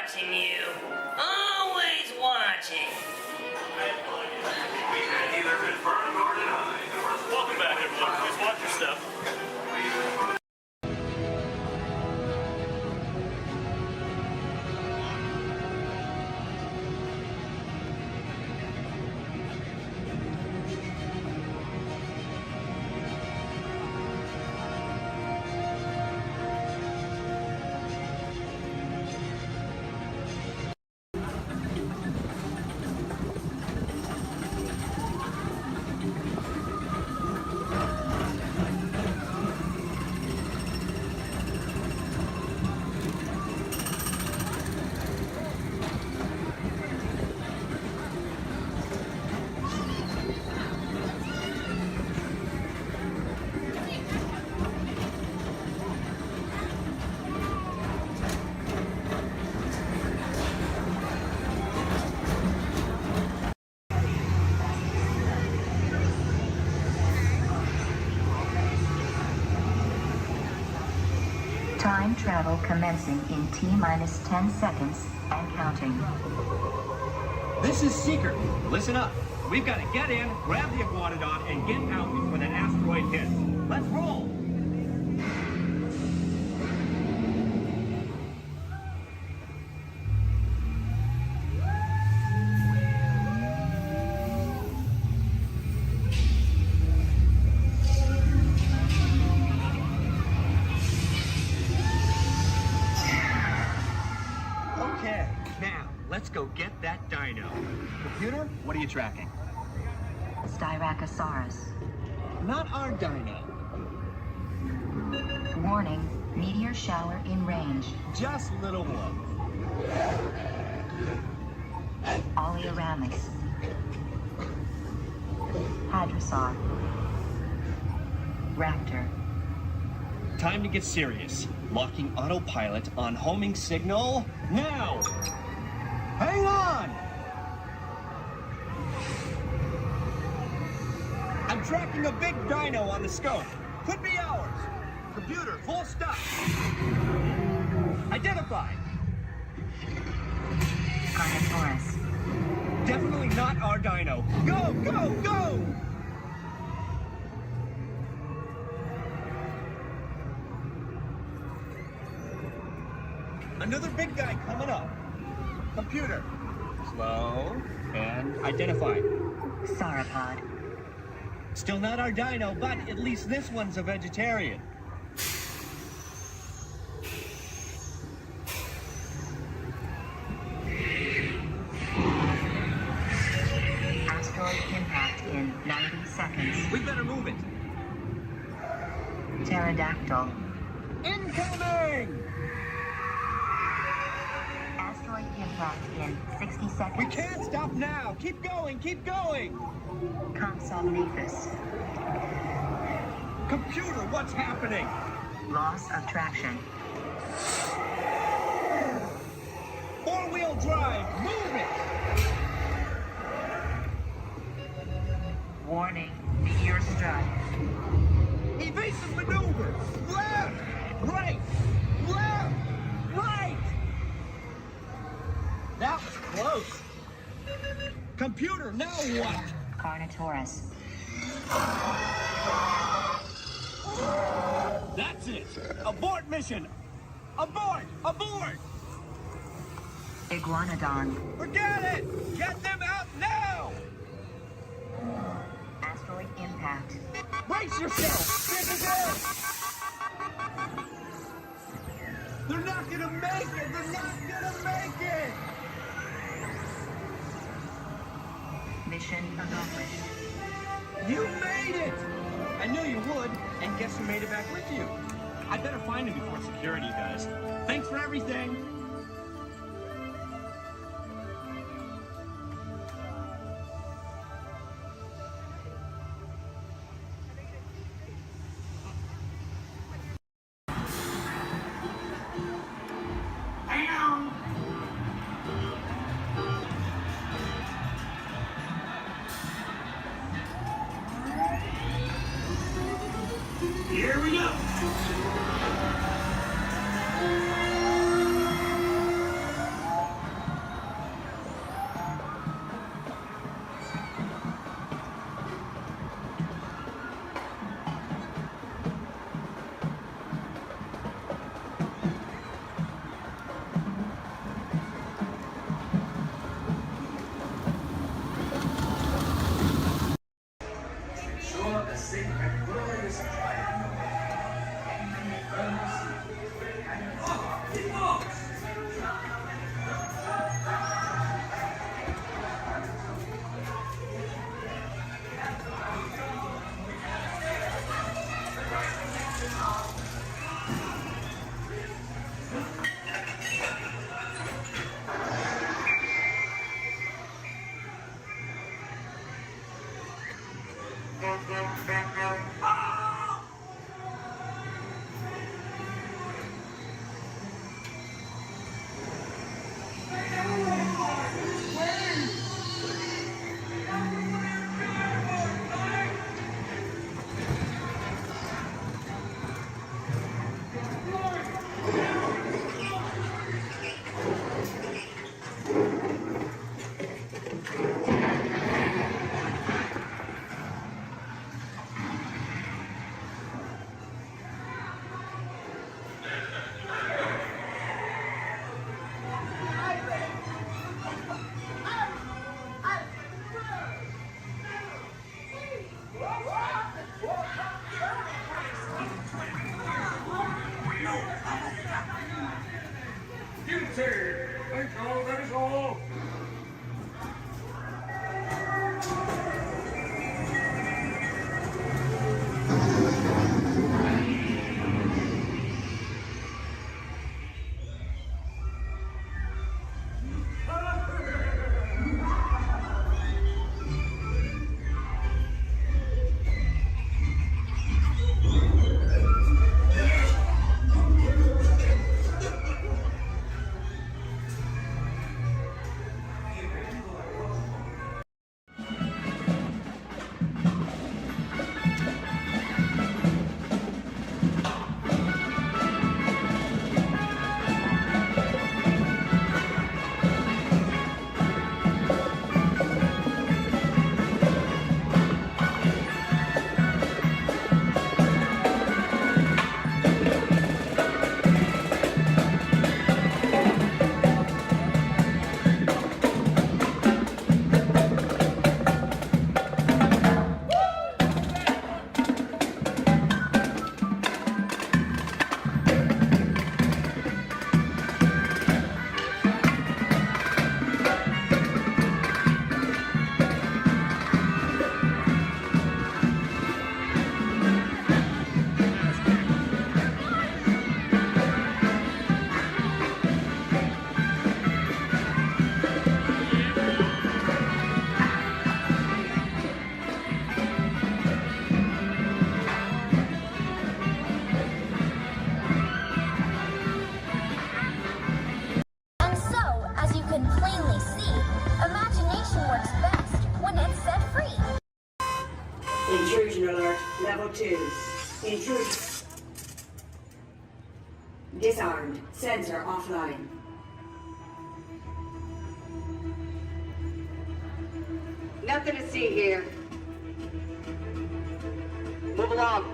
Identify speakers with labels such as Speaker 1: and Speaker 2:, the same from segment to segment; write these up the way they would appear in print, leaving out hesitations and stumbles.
Speaker 1: watching you. Always watching.
Speaker 2: We can either confirm or deny.
Speaker 3: Welcome back, everyone. Please watch your step.
Speaker 4: Time travel commencing in T-minus 10 seconds and counting.
Speaker 5: This is Seeker. Listen up. We've got to get in, grab the iguanodon, and get out before that asteroid hits. Let's roll! Okay, now, let's go get that dino. Computer, what are you tracking?
Speaker 4: Styracosaurus.
Speaker 5: Not our dino.
Speaker 4: Warning, meteor shower in range.
Speaker 5: Just little one.
Speaker 4: Oleoramus. Hadrosaur. Raptor.
Speaker 5: Time to get serious. Locking autopilot on homing signal now! Hang on! I'm tracking a big dino on the scope. Could be ours. Computer, full stop. Identified.
Speaker 4: Carnotaurus.
Speaker 5: Definitely not our dino. Go, go, go! Another big guy coming up. Computer. Slow and identify.
Speaker 4: Sauropod.
Speaker 5: Still not our dino, but at least this one's a vegetarian.
Speaker 4: Asteroid impact in 90 seconds.
Speaker 5: We better move it.
Speaker 4: Pterodactyl.
Speaker 5: Incoming!
Speaker 4: Asteroid impact in 60 seconds.
Speaker 5: We can't stop now. Keep going, keep going.
Speaker 4: Compsognathus.
Speaker 5: Computer, what's happening?
Speaker 4: Loss of traction.
Speaker 5: Four-wheel drive, move it!
Speaker 4: Warning, meteor strike.
Speaker 5: Evasive maneuver! Left! Right! Left! Right! That was close. Computer, now what?
Speaker 4: Carnotaurus.
Speaker 5: That's it! Abort mission! Abort! Abort!
Speaker 4: Iguanodon.
Speaker 5: Forget it! Get them out now!
Speaker 4: Asteroid impact.
Speaker 5: Brace yourself! This is it! They're not gonna make it! They're not gonna make it!
Speaker 4: Mission accomplished.
Speaker 5: You made it! I knew you would, and guess who made it back with you? I better find him before security does. Thanks for everything!
Speaker 2: Here we go. say. That is all.
Speaker 6: And so, as you can plainly see, imagination works best when it's set free.
Speaker 7: Intrusion alert, level 2. Intrusion. Disarmed. Sensor offline. Nothing to see here. Move along.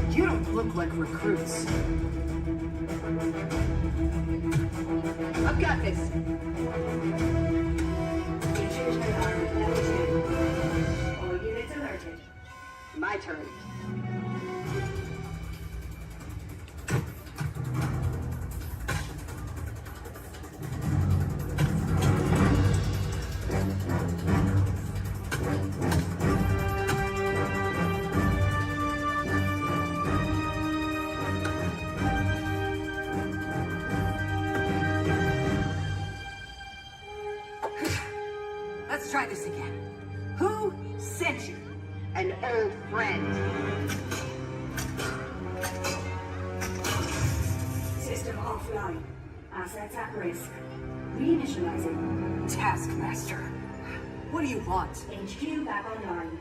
Speaker 7: You don't look like recruits. I've got this. Intrusion alarm level 2. All units alerted. My turn. Let's try this again. Who sent you? An old friend. System offline. Assets at risk. Reinitializing. Taskmaster. What do you want? HQ back online.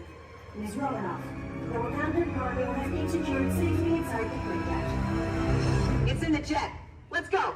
Speaker 7: Ms. Romanoff, the Wakandan cargo has been secured safely inside the Quinjet. It's in the jet. Let's go.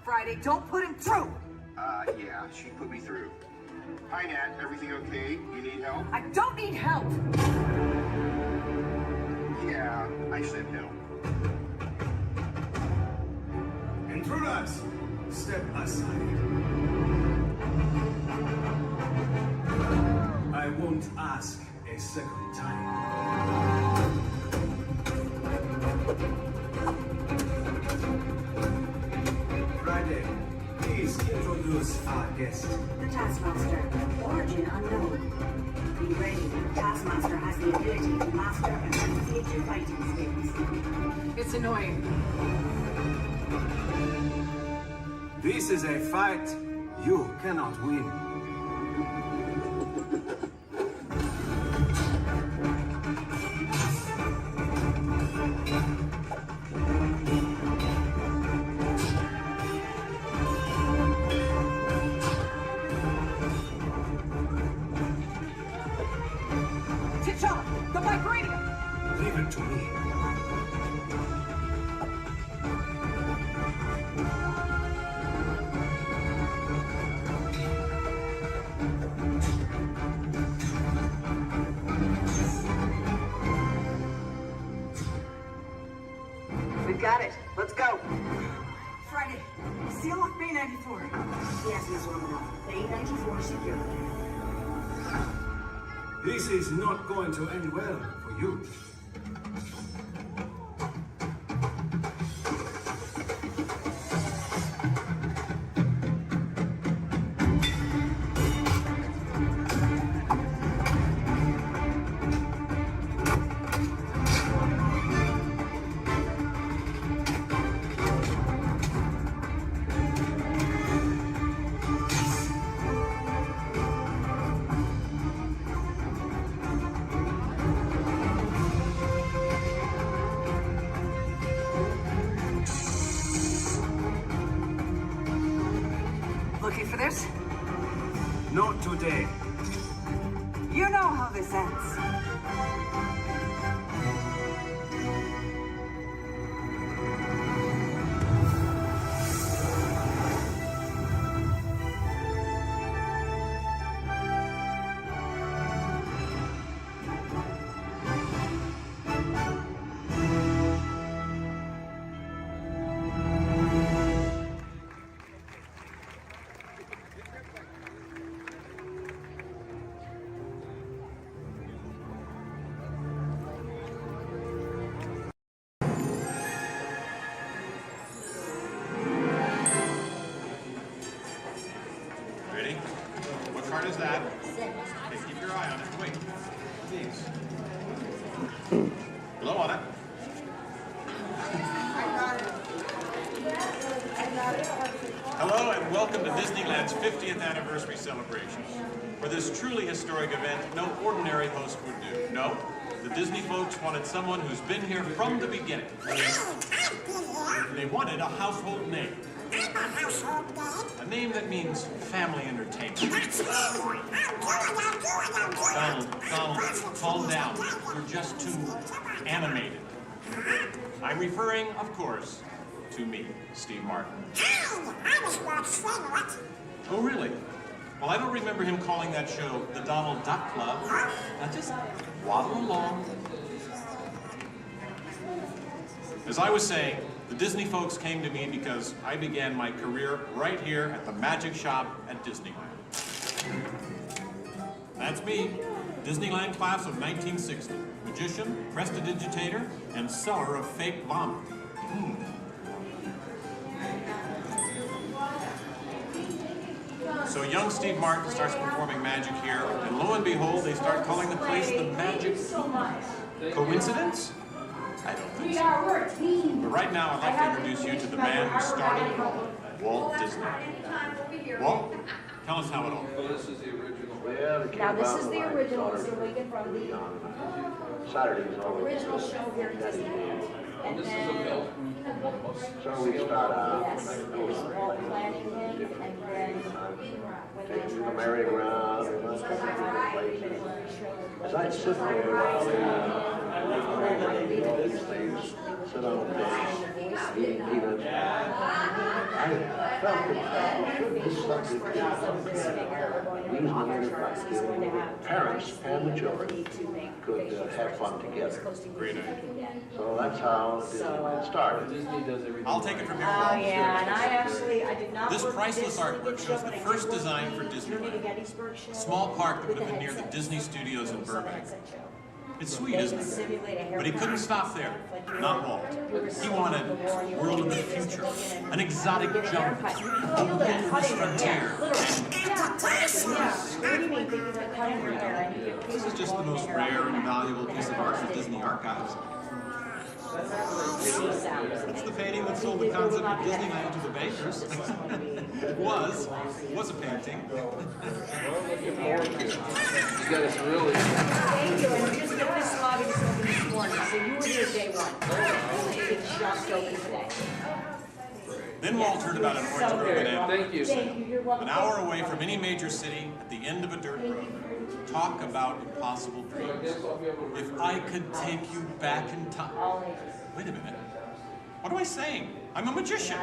Speaker 7: Friday, don't put him through!
Speaker 2: Yeah, she put me through. Hi, Nat. Everything okay? You need help?
Speaker 7: I don't need help!
Speaker 2: Yeah, I said help.
Speaker 8: Intruders, step aside. I won't ask a second time. Friday, please introduce our guest.
Speaker 7: The Taskmaster. Origin unknown. Be ready. Taskmaster has the ability to master and manipulate your fighting skills.
Speaker 5: His
Speaker 7: It's annoying.
Speaker 8: This is a fight you cannot win.
Speaker 7: T'Challa, the vibranium!
Speaker 8: Leave it to me.
Speaker 7: We've got it. Let's go. Friday, seal off Bay 94. Yes, Ms. Romanoff. Bay 94 secure.
Speaker 8: This is not going to end well for you.
Speaker 7: Looking for this?
Speaker 8: Not today.
Speaker 7: You know how this ends.
Speaker 9: Ready? What card is that? Okay, keep your eye on it. Wait. Please. Blow on it. Hello and welcome to Disneyland's 50th anniversary celebration. For this truly historic event, no ordinary host would do. No, the Disney folks wanted someone who's been here from the beginning. They wanted a household name. A name that means family entertainment. Donald, calm down. You're just too animated. I'm referring, of course, to me, Steve Martin.
Speaker 6: I was Walt's friend, what?
Speaker 9: Oh, really? Well, I don't remember him calling that show the Donald Duck Club. Now just waddle along. As I was saying, the Disney folks came to me because I began my career right here at the Magic Shop at Disneyland. That's me, Disneyland class of 1960. Magician, prestidigitator, and seller of fake vomit. So young Steve Martin starts performing magic here, and lo and behold, they start calling the place the Magic Kingdom. Coincidence? I don't think so. But right now, I'd like to introduce you to the man who started it all, Walt Disney. Walt, tell us how it all began.
Speaker 10: Now this is the original, so we get from the original show here at Disneyland. And then,
Speaker 2: So we start out
Speaker 10: yes, it was Walt planning him, and then
Speaker 2: taking the merry-go-round, we went to different places. As I sit there, all these things, sit on the bench, eating peanuts. I felt that this subject parents and the children could have fun together.
Speaker 9: Great idea.
Speaker 2: So that's how Disneyland started.
Speaker 9: I'll take it from here.
Speaker 10: oh yeah, and I did not.
Speaker 9: This
Speaker 10: work
Speaker 9: priceless
Speaker 10: Disney
Speaker 9: artwork
Speaker 10: show,
Speaker 9: shows
Speaker 10: but
Speaker 9: the
Speaker 10: I did
Speaker 9: first
Speaker 10: work
Speaker 9: design for
Speaker 10: the
Speaker 9: Disneyland.
Speaker 10: Gettysburg show
Speaker 9: A small park that would
Speaker 10: with
Speaker 9: have
Speaker 10: the
Speaker 9: been near the
Speaker 10: headset
Speaker 9: Disney
Speaker 10: show.
Speaker 9: Studios in
Speaker 10: So the
Speaker 9: Burbank.
Speaker 10: headset show.
Speaker 9: It's sweet,
Speaker 10: They
Speaker 9: isn't
Speaker 10: can
Speaker 9: it?
Speaker 10: simulate a hair
Speaker 9: But he couldn't stop there. Not Walt. He wanted a world of the future, an exotic jungle, a wilderness frontier.
Speaker 10: What do you mean, thinking about cutting your hair?
Speaker 9: This is just the most rare and valuable piece of art in the Disney archives. That's the painting that sold the concept of Disneyland to the bakers. was a painting.
Speaker 2: You got us really.
Speaker 10: Thank you, and we just got this lobby just open this morning, so you were here day one. It's just open today.
Speaker 9: Then Walt heard about an orange grove in Anaheim.
Speaker 2: Thank you.
Speaker 10: Thank you, you're welcome.
Speaker 9: An hour away from any major city, at the end of a dirt road. Talk about impossible dreams. If I could take you back in time. Wait a minute. What am I saying? I'm a magician.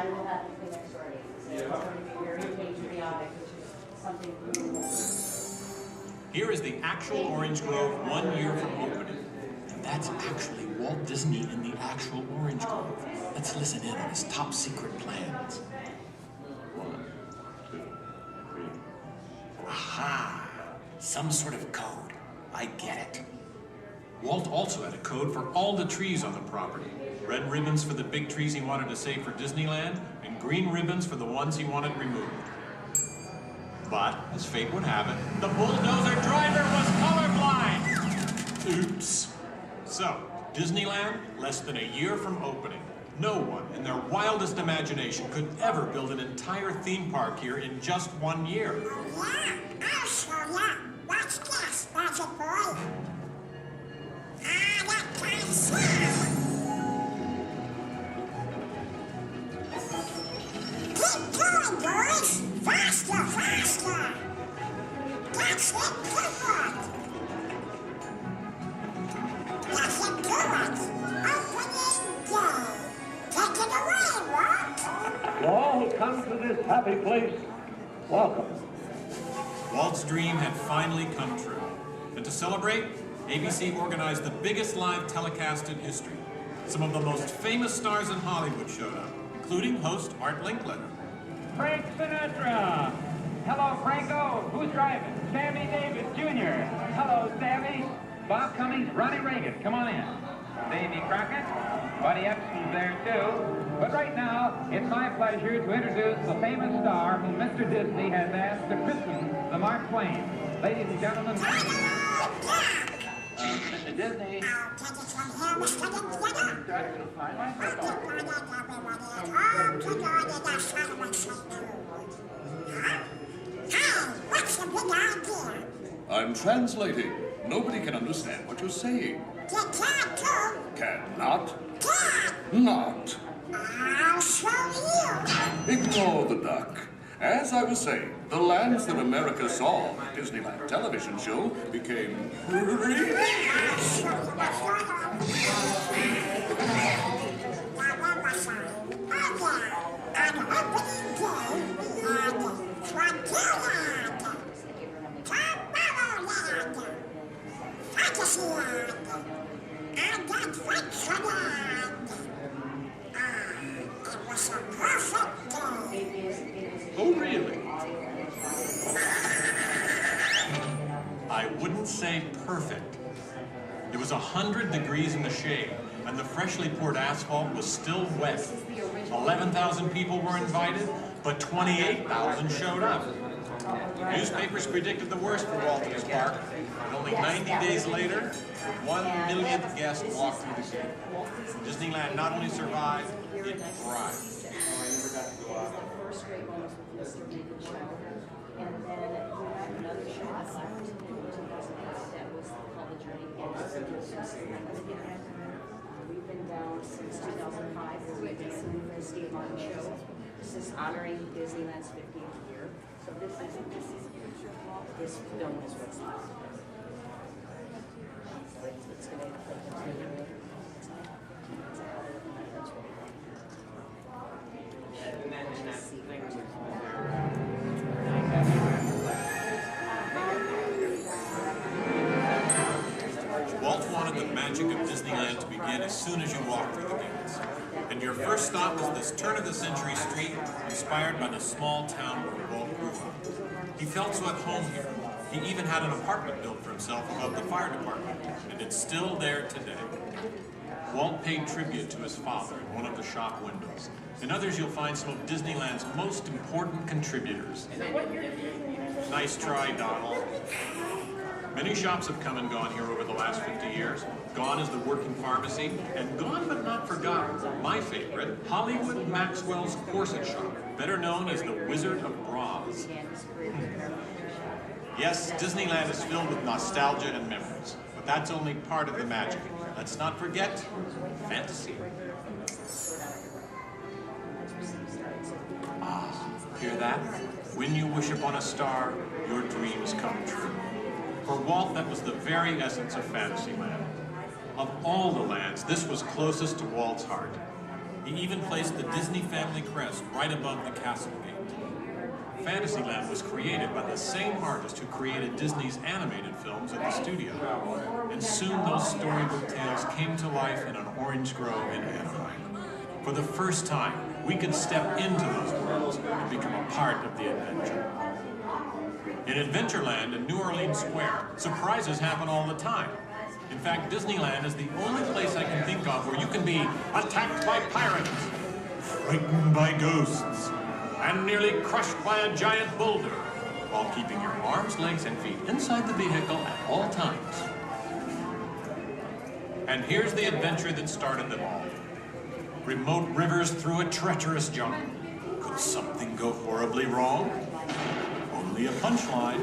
Speaker 9: Here is the actual orange grove 1 year from opening. And that's actually Walt Disney in the actual orange grove. Let's listen in on his top secret plans.
Speaker 2: 1, 2, 3.
Speaker 9: Aha! Some sort of code. I get it. Walt also had a code for all the trees on the property. Red ribbons for the big trees he wanted to save for Disneyland, and green ribbons for the ones he wanted removed. But, as fate would have it, the bulldozer driver was colorblind! Oops. So, Disneyland, less than a year from opening. No one, in their wildest imagination, could ever build an entire theme park here in just 1 year.
Speaker 6: Oh, yeah, I'll show ya. Watch this, Roger boy. That kind of sound. Keep going, boys. Faster, faster. That's it, good. That's it, good. Opening day. Take it away, Walt.
Speaker 2: To all who come to this happy place, welcome.
Speaker 9: Walt's dream had finally come true. And to celebrate, ABC organized the biggest live telecast in history. Some of the most famous stars in Hollywood showed up, including host Art Linkletter.
Speaker 5: Frank Sinatra. Hello, Franco. Who's driving? Sammy Davis Jr. Hello, Sammy. Bob Cummings, Ronnie Reagan. Come on in. Davy Crockett. Buddy Epson's there, too. But right now, it's my pleasure to introduce the famous star whom Mr. Disney has asked to christen the Mark Twain. Ladies and gentlemen, Mr. Disney.
Speaker 6: I'll take it from here, Mr. Linkletter. Hey, what's the big idea?
Speaker 11: I'm translating. Nobody can understand what you're saying.
Speaker 6: You can't too.
Speaker 11: Cannot.
Speaker 6: Can't.
Speaker 11: Not.
Speaker 6: I'll show you.
Speaker 11: Ignore the duck. As I was saying, the lands that America saw on the Disneyland television show became really...
Speaker 6: I'll show you what's going on. Now, where was I? Oh, yeah. On opening day, we had Frontierland, Tomorrowland, Fantasyland, and Adventureland. It was a perfect day.
Speaker 9: Oh, really? I wouldn't say perfect. It was 100 degrees in the shade, and the freshly poured asphalt was still wet. 11,000 people were invited, but 28,000 showed up. Newspapers predicted the worst for Walt and his park, and only 90 days later, 1 millionth guest walked through the gate. Disneyland not only survived, it thrived.
Speaker 10: We've been down since 2005, where we've been doing the Steve Martin show. This is honoring Disneyland's 50th year. So this film is what's left. It's going to continue.
Speaker 9: Walt wanted the magic of Disneyland to begin as soon as you walked through the gates. And your first stop was this turn-of-the-century street inspired by the small town where Walt grew up. He felt so at home here. He even had an apartment built for himself above the fire department, and it's still there today. Walt paid tribute to his father in one of the shop windows. In others, you'll find some of Disneyland's most important contributors. Nice try, Donald. Many shops have come and gone here over the last 50 years. Gone is the working pharmacy, and gone but not forgotten, my favorite, Hollywood Maxwell's corset shop, better known as the Wizard of Bras. Yes, Disneyland is filled with nostalgia and memories, but that's only part of the magic. Let's not forget fantasy. Ah, hear that? When you wish upon a star, your dreams come true. For Walt, that was the very essence of Fantasyland. Of all the lands, this was closest to Walt's heart. He even placed the Disney family crest right above the castle gate. Fantasyland was created by the same artist who created Disney's animated films at the studio. And soon those storybook tales came to life in an orange grove in Anaheim. For the first time, we could step into those worlds and become a part of the adventure. In Adventureland in New Orleans Square, surprises happen all the time. In fact, Disneyland is the only place I can think of where you can be attacked by pirates, frightened by ghosts, and nearly crushed by a giant boulder, while keeping your arms, legs, and feet inside the vehicle at all times. And here's the adventure that started them all. Remote rivers through a treacherous jungle. Could something go horribly wrong? Only a punchline.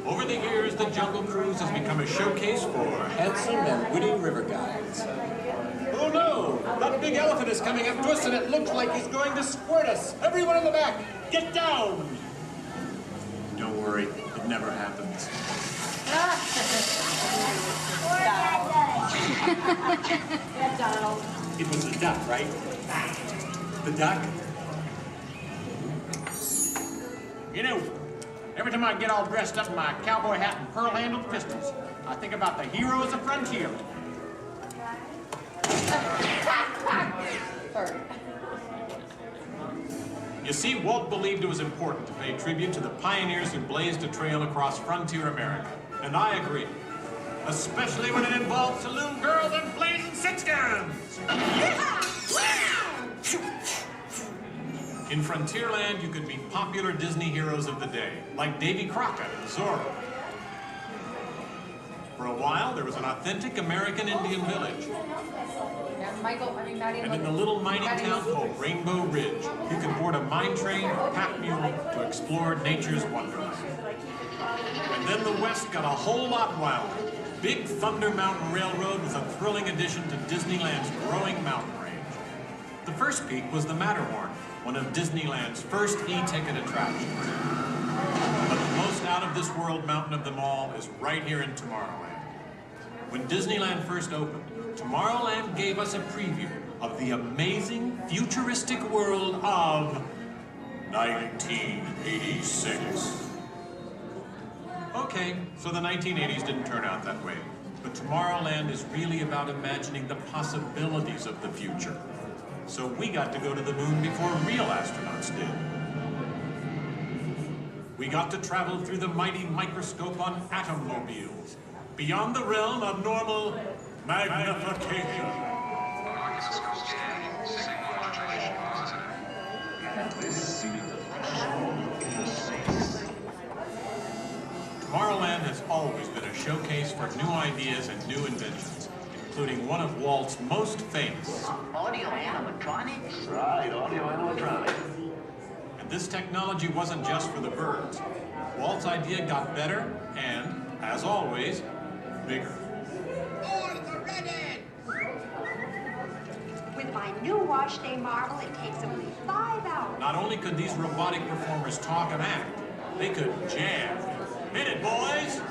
Speaker 9: Over the years, the Jungle Cruise has become a showcase for handsome and witty river guides. Oh no! That big elephant is coming up to us and it looks like he's going to squirt us! Everyone in the back, get down! Don't worry, it never happens.
Speaker 10: Donald.
Speaker 9: It was the duck, right? The duck? You know, every time I get all dressed up in my cowboy hat and pearl-handled pistols, I think about the heroes of Frontier.
Speaker 10: Sorry.
Speaker 9: You see, Walt believed it was important to pay tribute to the pioneers who blazed a trail across frontier America. And I agree. Especially when it involves saloon girls and blazing six-guns! In Frontierland, you could meet popular Disney heroes of the day, like Davy Crockett and Zorro. For a while, there was an authentic American Indian village. And in the little mining town called Rainbow Ridge, you could board a mine train or pack mule to explore nature's wonderland. And then the West got a whole lot wilder. Big Thunder Mountain Railroad was a thrilling addition to Disneyland's growing mountain range. The first peak was the Matterhorn, one of Disneyland's first e-ticket attractions. But the most out-of-this-world mountain of them all is right here in Tomorrowland. When Disneyland first opened, Tomorrowland gave us a preview of the amazing, futuristic world of 1986. Okay, so the 1980s didn't turn out that way. But Tomorrowland is really about imagining the possibilities of the future. So we got to go to the moon before real astronauts did. We got to travel through the mighty microscope on atommobiles, beyond the realm of normal magnification. Tomorrowland has always been a showcase for new ideas and new inventions, including one of Walt's most famous.
Speaker 1: Audio animatronics?
Speaker 2: Right, audio animatronics.
Speaker 9: And this technology wasn't just for the birds. Walt's idea got better and, as always, bigger.
Speaker 6: Boys are ready!
Speaker 7: With my new wash day marvel, it takes only 5 hours.
Speaker 9: Not only could these robotic performers talk and act, they could jam. Hit it, boys!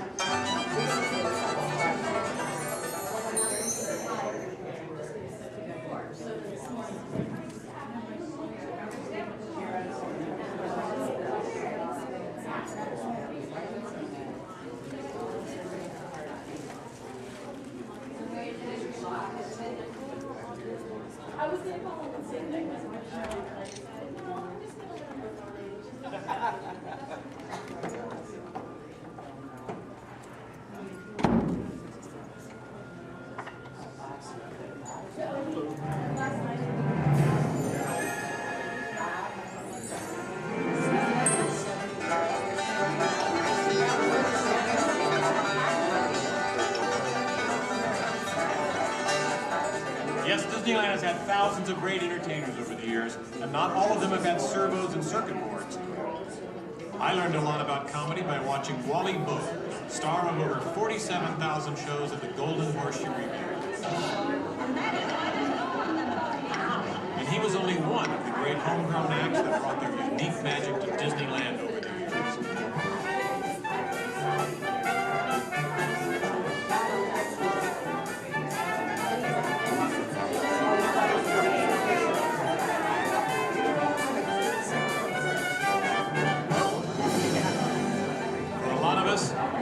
Speaker 10: I was going to call him the same thing.
Speaker 9: had thousands of great entertainers over the years, and not all of them have had servos and circuit boards. I learned a lot about comedy by watching Wally Bogue, star of over 47,000 shows at the Golden Horseshoe Revue. And he was only one of the great homegrown acts that brought their unique magic to Disneyland over the years.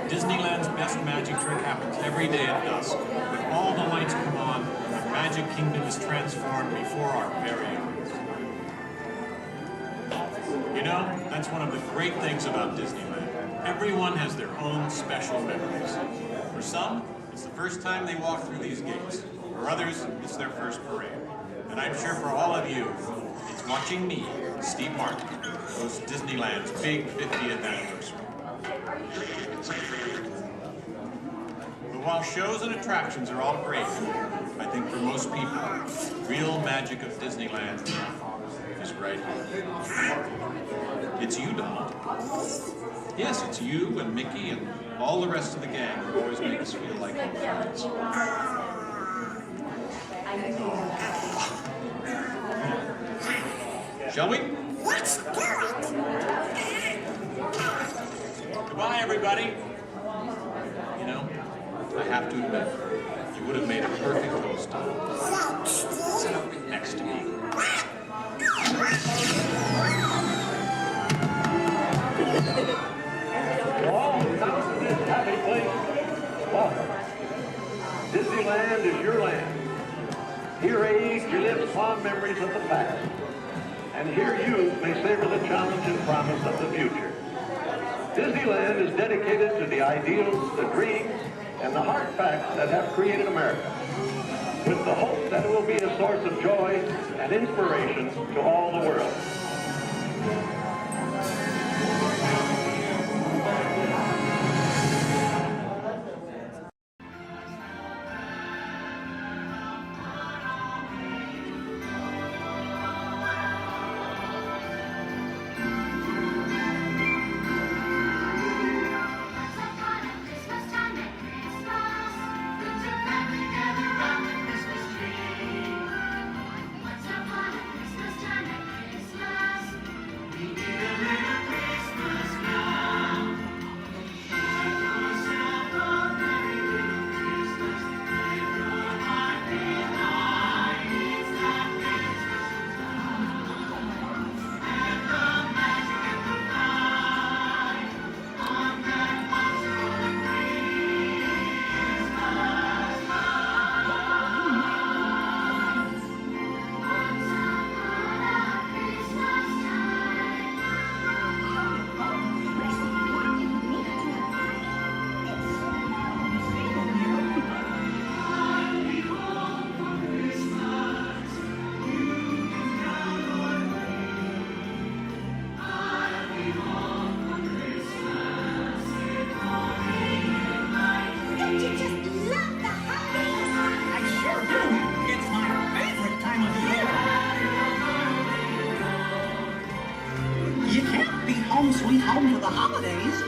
Speaker 9: Disneyland's best magic trick happens every day at dusk, when all the lights come on and the Magic Kingdom is transformed before our very eyes. You know, that's one of the great things about Disneyland. Everyone has their own special memories. For some, it's the first time they walk through these gates. For others, it's their first parade. And I'm sure for all of you, it's watching me, Steve Martin, host Disneyland's big 50th anniversary. But while shows and attractions are all great, I think for most people, the real magic of Disneyland is right here. It's you, Donald. Yes, it's you and Mickey and all the rest of the gang who always make us feel like home friends. Shall we?
Speaker 6: Let's do it!
Speaker 9: Goodbye, everybody. You know, I have to admit, you would have made a perfect host. Sit up next to me.
Speaker 2: All come to this happy place. Welcome. Disneyland is your land. Here age you live fond memories of the past. And here youth may savor the challenge and promise of the future. Disneyland is dedicated to the ideals, the dreams, and the hard facts that have created America, with the hope that it will be a source of joy and inspiration to all the world.
Speaker 1: Home sweet home for the holidays.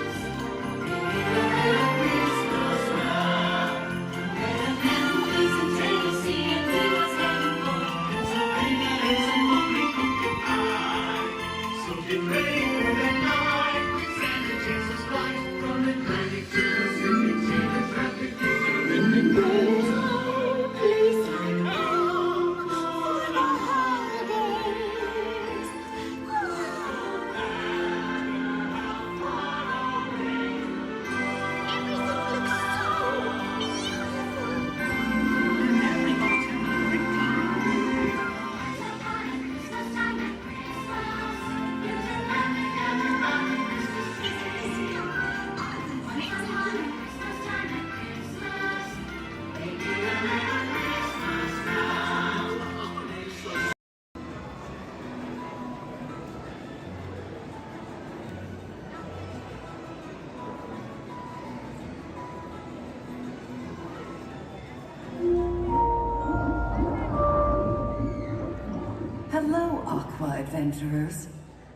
Speaker 1: Hello, Aqua Adventurers.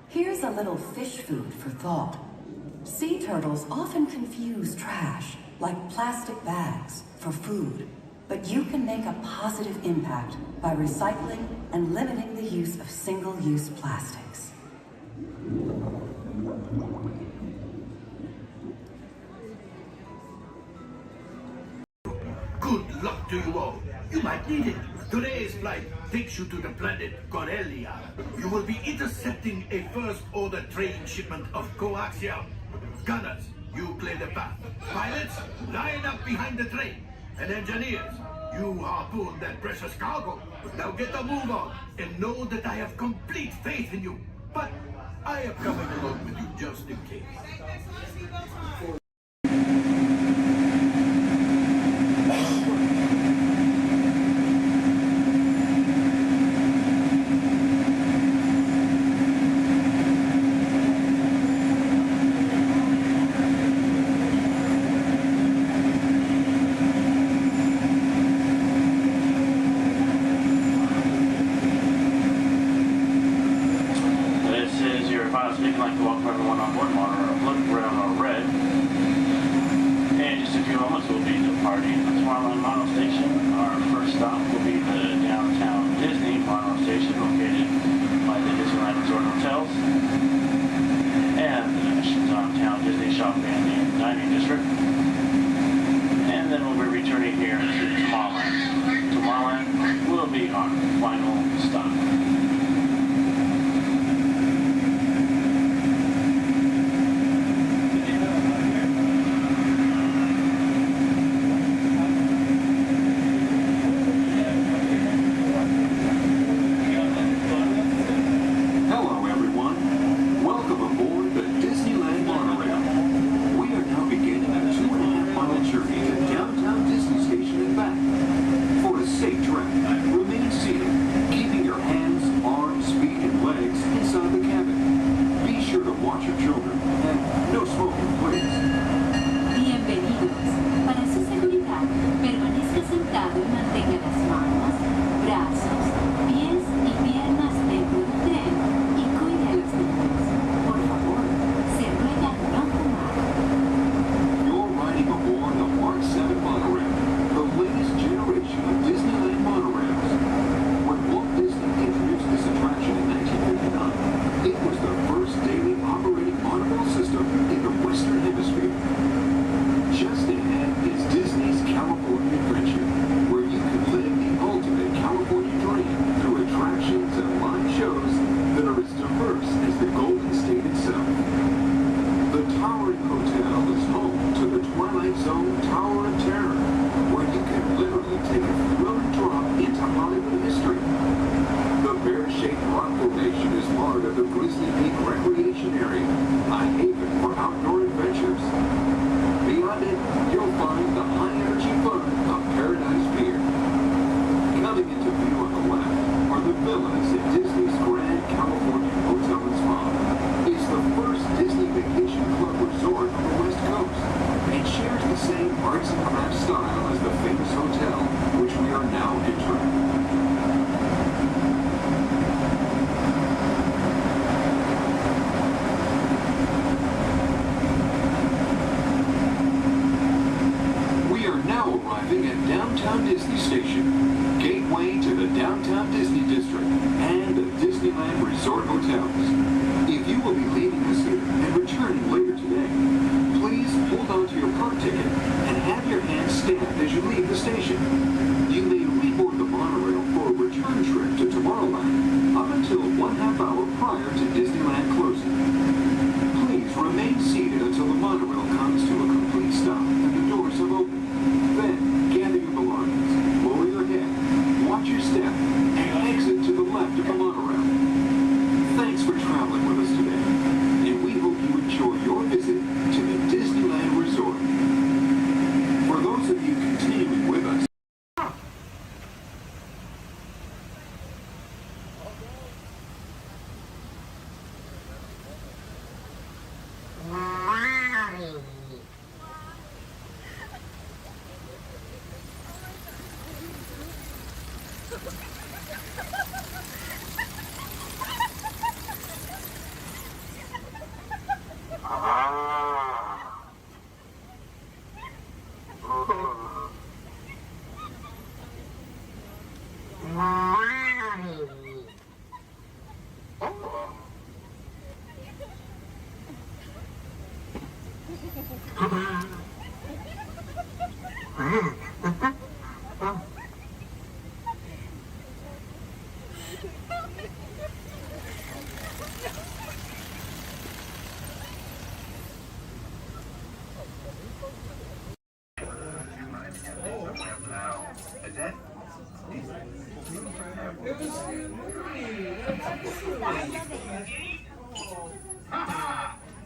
Speaker 1: Here's a little fish food for thought. Sea turtles often confuse trash, like plastic bags, for food. But you can make a positive impact by recycling and limiting the use of single-use plastics.
Speaker 12: Good luck to you all. You might need it. Today's flight takes you to the planet Corellia. You will be intercepting a first-order trading shipment of coaxium. Gunners, you clear the path. Pilots, line up behind the train. And engineers, you harpoon that precious cargo. Now get a move on and know that I have complete faith in you. But I am coming along with you just in case.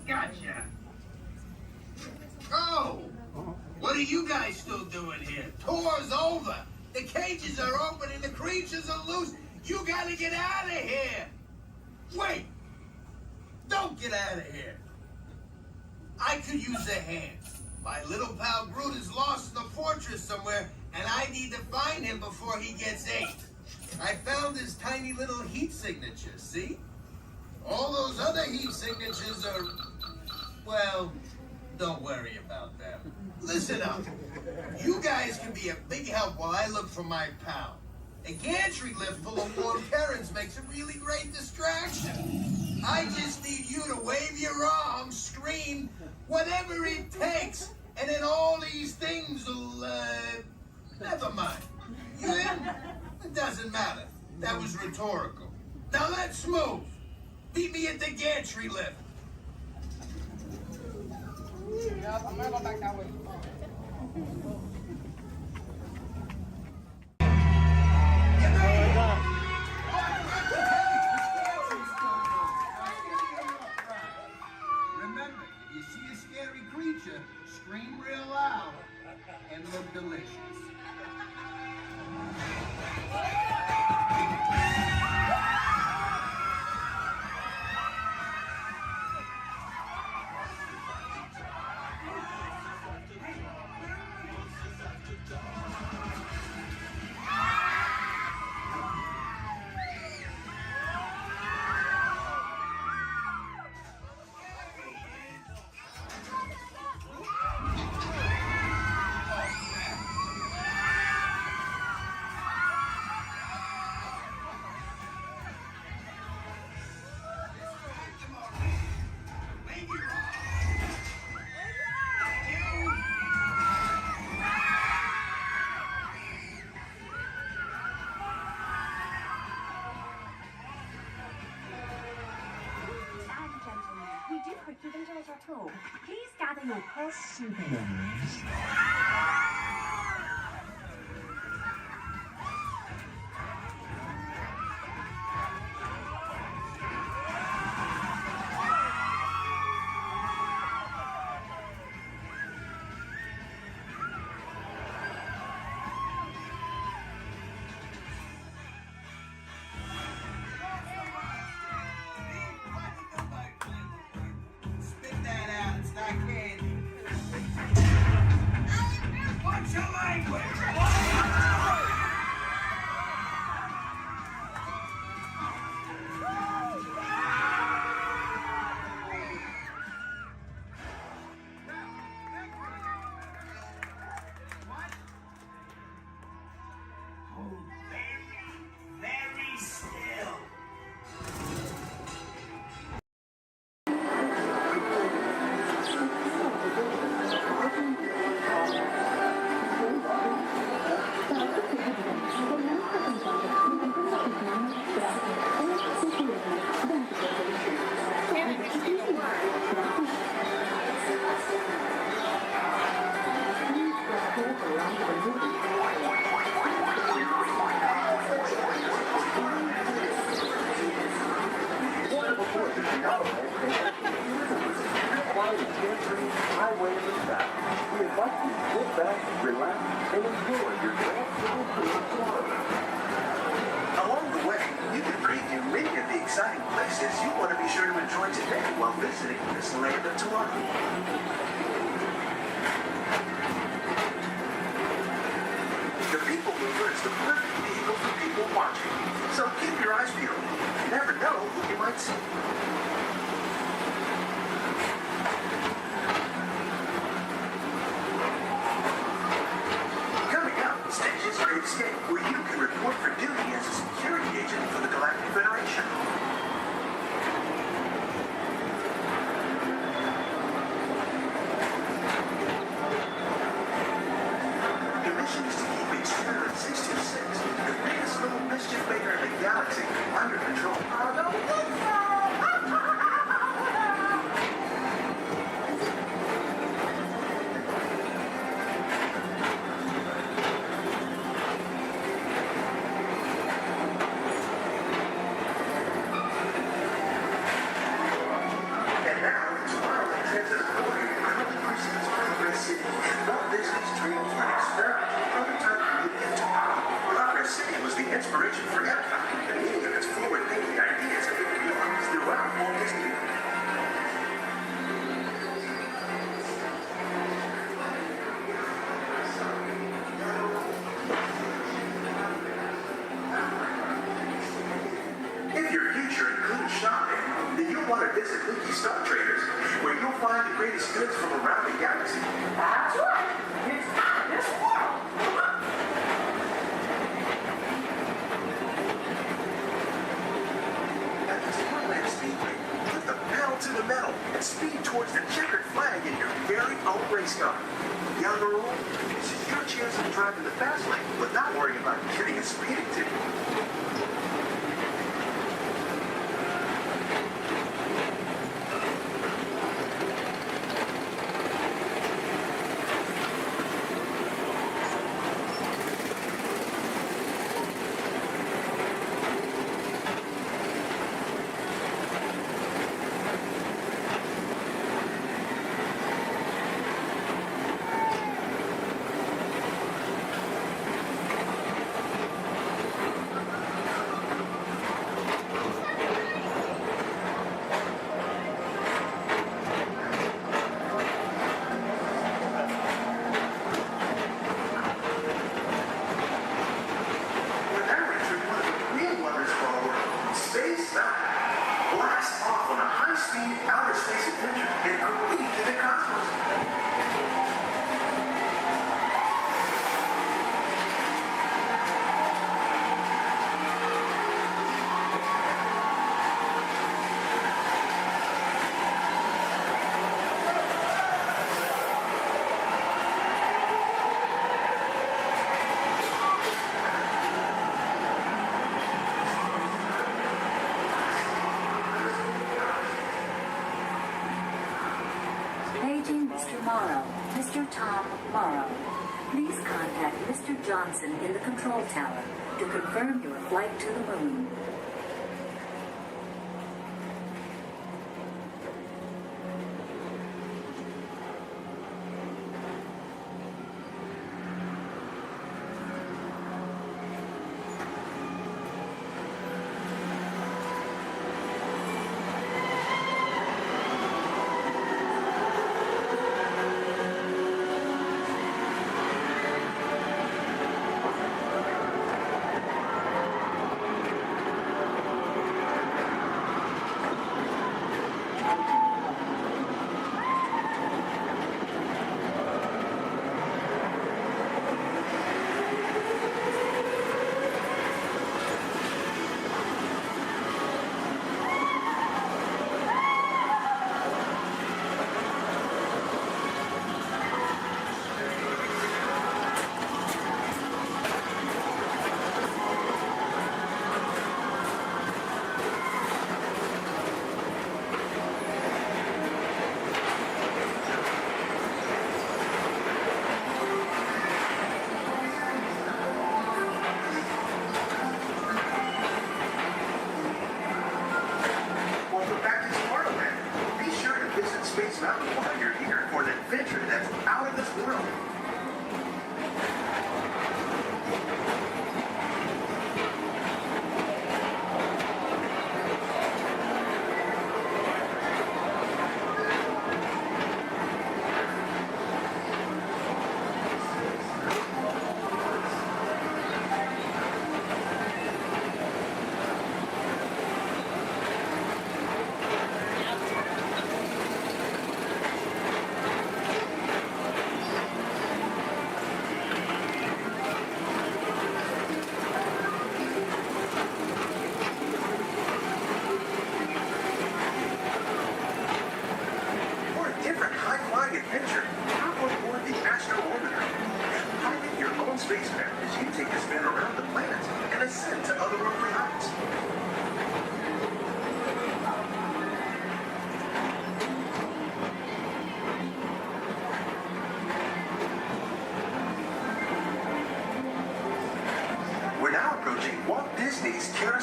Speaker 12: Gotcha. Oh, what are you guys still doing here? Tour's over. The cages are open and the creatures are loose. You gotta get out of here. Wait. Don't get out of here. I could use a hand. My little pal Groot is lost in the fortress somewhere, and I need to find him before he gets ate. I found his tiny little heat signature, see? All those other heat signatures are, well, don't worry about them. Listen up. You guys can be a big help while I look for my pal. A gantry lift full of warm Karens makes a really great distraction. I just need you to wave your arms, scream, whatever it takes, and then all these things will, never mind. You in? It doesn't matter. That was rhetorical. Now let's move. Meet me at the gantry lift.
Speaker 13: Yep, I'm gonna go back that way.
Speaker 12: Remember, if you see a scary creature, scream real loud and look delicious.
Speaker 14: Please gather your purse souvenirs.
Speaker 15: Along the way, you can preview many of the exciting places you want to be sure to enjoy today while visiting Disneyland of Toronto. The People Mover is the perfect vehicle for people watching, so keep your eyes peeled. You never know who you might see. Coming up, Station's Great Escape, where you can report for duty as a security agent for the Galactic Federation. The mission is to keep Experiment 626, the biggest little mischief maker in the galaxy, relaxing, under control. And now, tomorrow, Transit Authority proudly presents Progress City, Walt Disney's dream for an experimental prototype community of tomorrow. Progress City was the inspiration for Epcot, and many of its forward-thinking ideas have been realized throughout Walt Disney. If your future includes shopping, then you'll want to visit Mickey Star Traders, where you'll find the greatest goods from around the galaxy.
Speaker 6: That's right. It's not this world.
Speaker 15: At the Disneyland Speedway, put the pedal to the metal and speed towards the checkered flag in your very own race car. Young or old, this is your chance to drive in the fast lane without worrying about getting a speeding ticket.
Speaker 4: Paging Mr. Morrow, Mr. Tom Morrow. Please contact Mr. Johnson in the control tower to confirm your flight to the moon.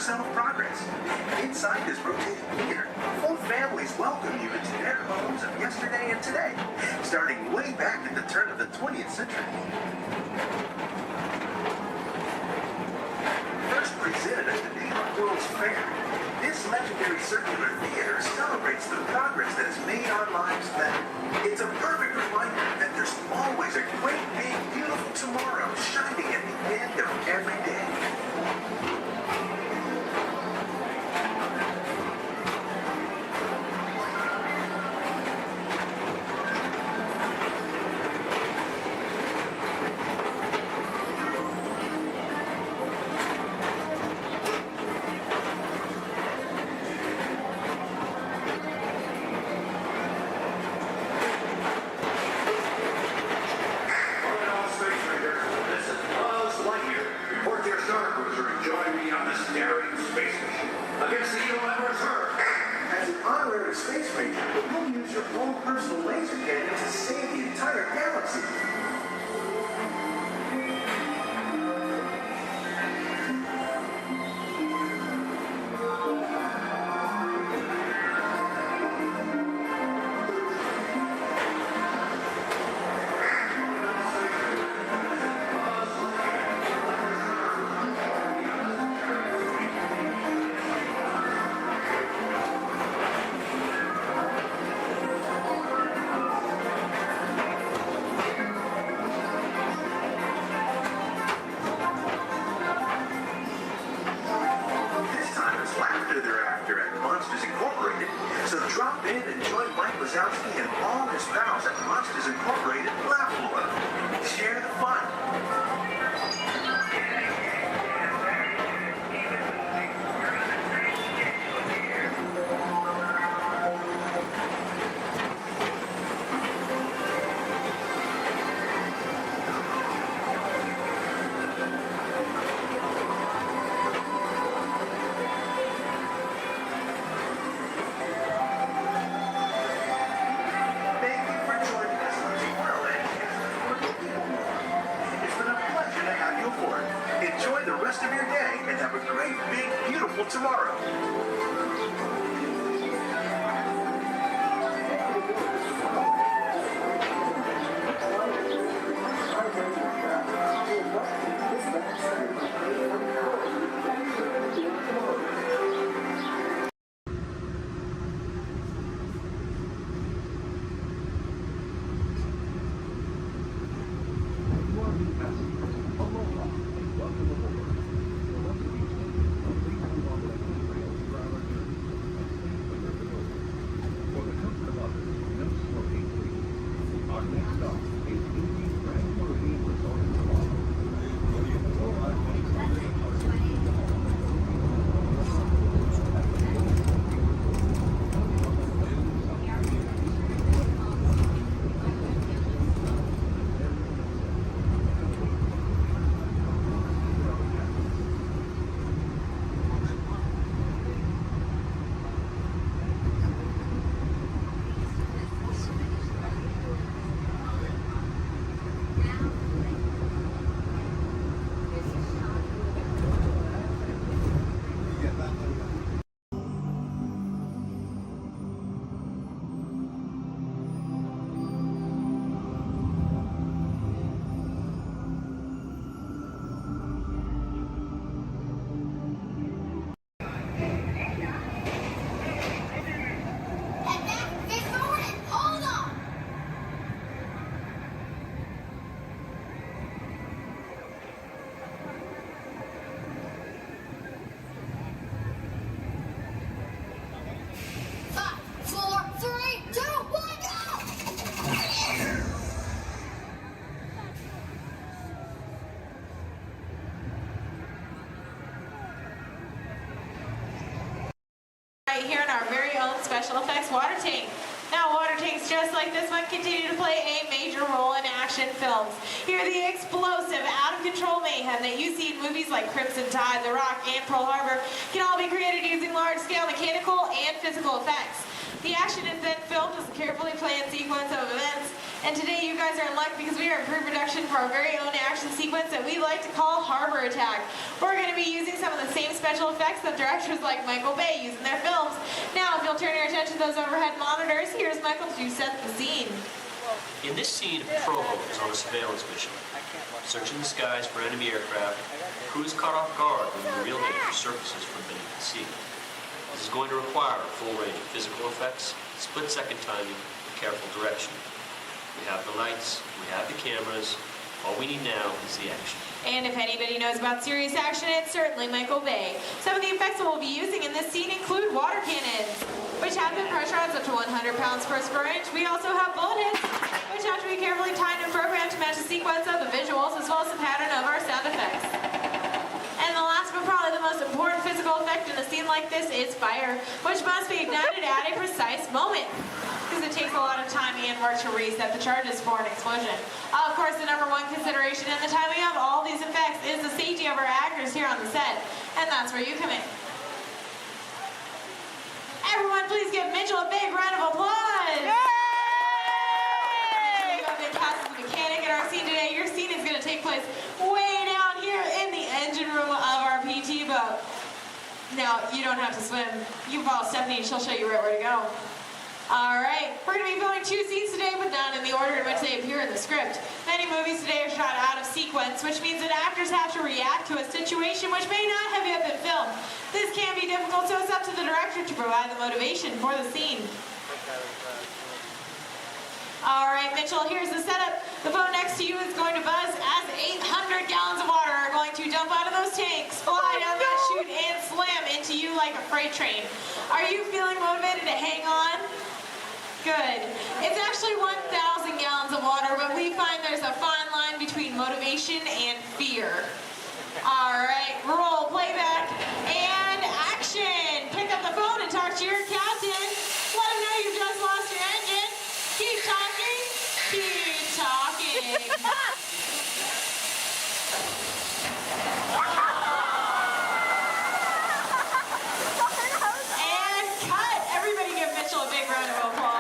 Speaker 15: 100% of progress. Inside this rotating theater, full families welcome you into their homes of yesterday and today, starting way back at the turn of the 20th century. First presented at the New York World's Fair, this legendary circular theater celebrates the progress that has made our lives better. It's a perfect reminder that there's always a great, big, beautiful tomorrow shining at the end of every day.
Speaker 16: Right here in our very own special effects water tank. Now water tanks just like this one continue to play a major role in action films. Here the explosive, out-of-control mayhem that you see in movies like Crimson Tide, The Rock, and Pearl Harbor can all be created using large-scale mechanical and physical effects. The action is then filmed as a carefully planned sequence of events And today you guys are in luck because we are in pre-production for our very own action sequence that we like to call Harbor Attack. We're going to be using some of the same special effects that directors like Michael Bay use in their films. Now, if you'll turn your attention to those overhead monitors, here's Michael to set the scene.
Speaker 17: In this scene, Provo is on a surveillance mission, searching the skies for enemy aircraft. The crew is caught off guard when the real danger surfaces from beneath the sea. This is going to require a full range of physical effects, split-second timing, and careful direction. We have the lights, we have the cameras. All we need now is the action.
Speaker 16: And if anybody knows about serious action, it's certainly Michael Bay. Some of the effects that we'll be using in this scene include water cannons, which have been pressurized up to 100 pounds per square inch. We also have bullet hits, which have to be carefully timed and programmed to match the sequence of the visuals as well as the pattern of our sound effects. And the last but probably the most important physical effect in a scene like this is fire, which must be ignited at a precise moment, because it takes a lot of timing and work to reset the charges for an explosion. Of course, the number one consideration in the timing of all these effects is the safety of our actors here on the set, and that's where you come in. Everyone, please give Mitchell a big round of applause! Yay! Mitchell, you have been cast as a mechanic in our scene today. Your scene is going to take place way down here in the engine room of our PT boat. Now, you don't have to swim. You can follow Stephanie and she'll show you right where to go. Alright, we're going to be filming 2 scenes today, but not in the order in which they appear in the script. Many movies today are shot out of sequence, which means that actors have to react to a situation which may not have yet been filmed. This can be difficult, so it's up to the director to provide the motivation for the scene. Alright, Mitchell, here's the setup. The boat next to you is going to buzz as 800 gallons of water are going to dump out of those tanks, fly down that chute, and slam into you like a freight train. Are you feeling motivated to hang on? Good. It's actually 1,000 gallons of water, but we find there's a fine line between motivation and fear. Alright, roll, playback, and action! Pick up the phone and talk to your captain. Let him know you just lost your engine. Keep talking. Keep talking. And cut! Everybody give Mitchell a big round of applause.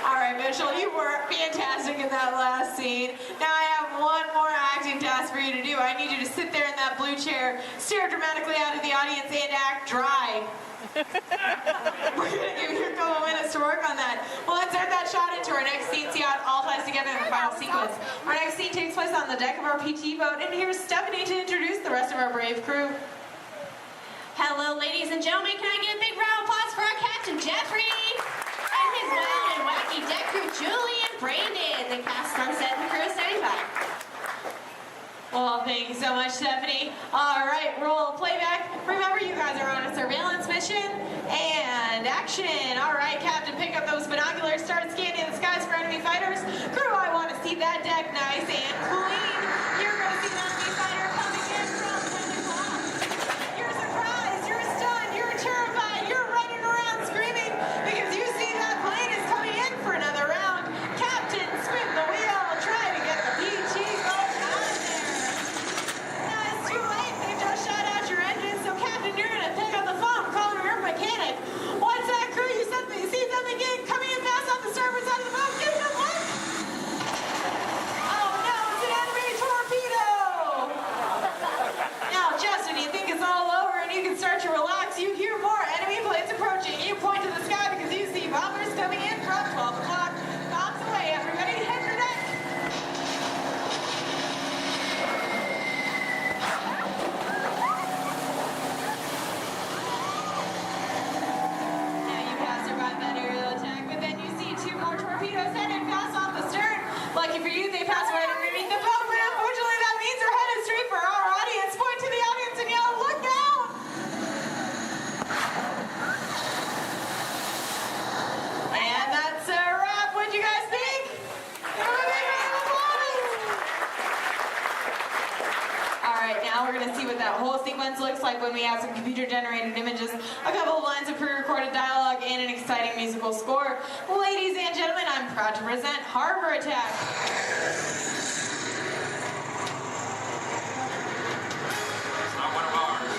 Speaker 16: Alright, Mitchell, you were fantastic in that last scene. Now I have one more acting task for you to do. I need you to sit there in that blue chair, stare dramatically out at the audience, and act dry. We're going to give you a couple minutes to work on that. We'll insert that shot into our next scene, see how it all ties together in the final sequence. Our next scene takes place on the deck of our PT boat, and here's Stephanie to introduce the rest of our brave crew.
Speaker 18: Hello, ladies and gentlemen. Can I get a big round of applause for our Captain Jeffrey and his wild and wacky deck crew, Julie and Brandon, the cast on set and crew of 75.
Speaker 16: Well, thank you so much, Stephanie. All right, roll playback. Remember, you guys are on a surveillance mission. And action. All right, Captain, pick up those binoculars. Start scanning the skies for enemy fighters. Crew, I want to see that deck nice and clean. You're going to see an enemy fighter coming in from the clock. You're surprised. You're stunned. You're terrified. You're running around screaming because you see that plane is coming in for another round. Captain, spin the wheel. Try to get the PT boat out of there. Now, it's too late. They just shot out your engine, so Captain, you're going to pick up the phone, call your mechanic. What's that, crew? You see something coming in fast off the starboard side of the boat? Give it a look. Oh no, it's an enemy torpedo. Now, Justin, you think it's all over and you can start to relax. You hear more enemy planes approaching. You point to the sky because you see bombers coming in from 12 o'clock. Bombs away, everybody. Head your deck. Lucky for you, they pass right underneath the boat, but unfortunately that means they're headed straight for our audience. Point to the audience and yell, look out! And that's a wrap. What'd you guys think? Alright, now we're going to see what that whole sequence looks like when we have some computer-generated images, a couple of lines of pre-recorded dialogue, and an exciting musical score. Ladies and gentlemen, I'm proud to present Harbor Attack.
Speaker 9: It's not one of ours.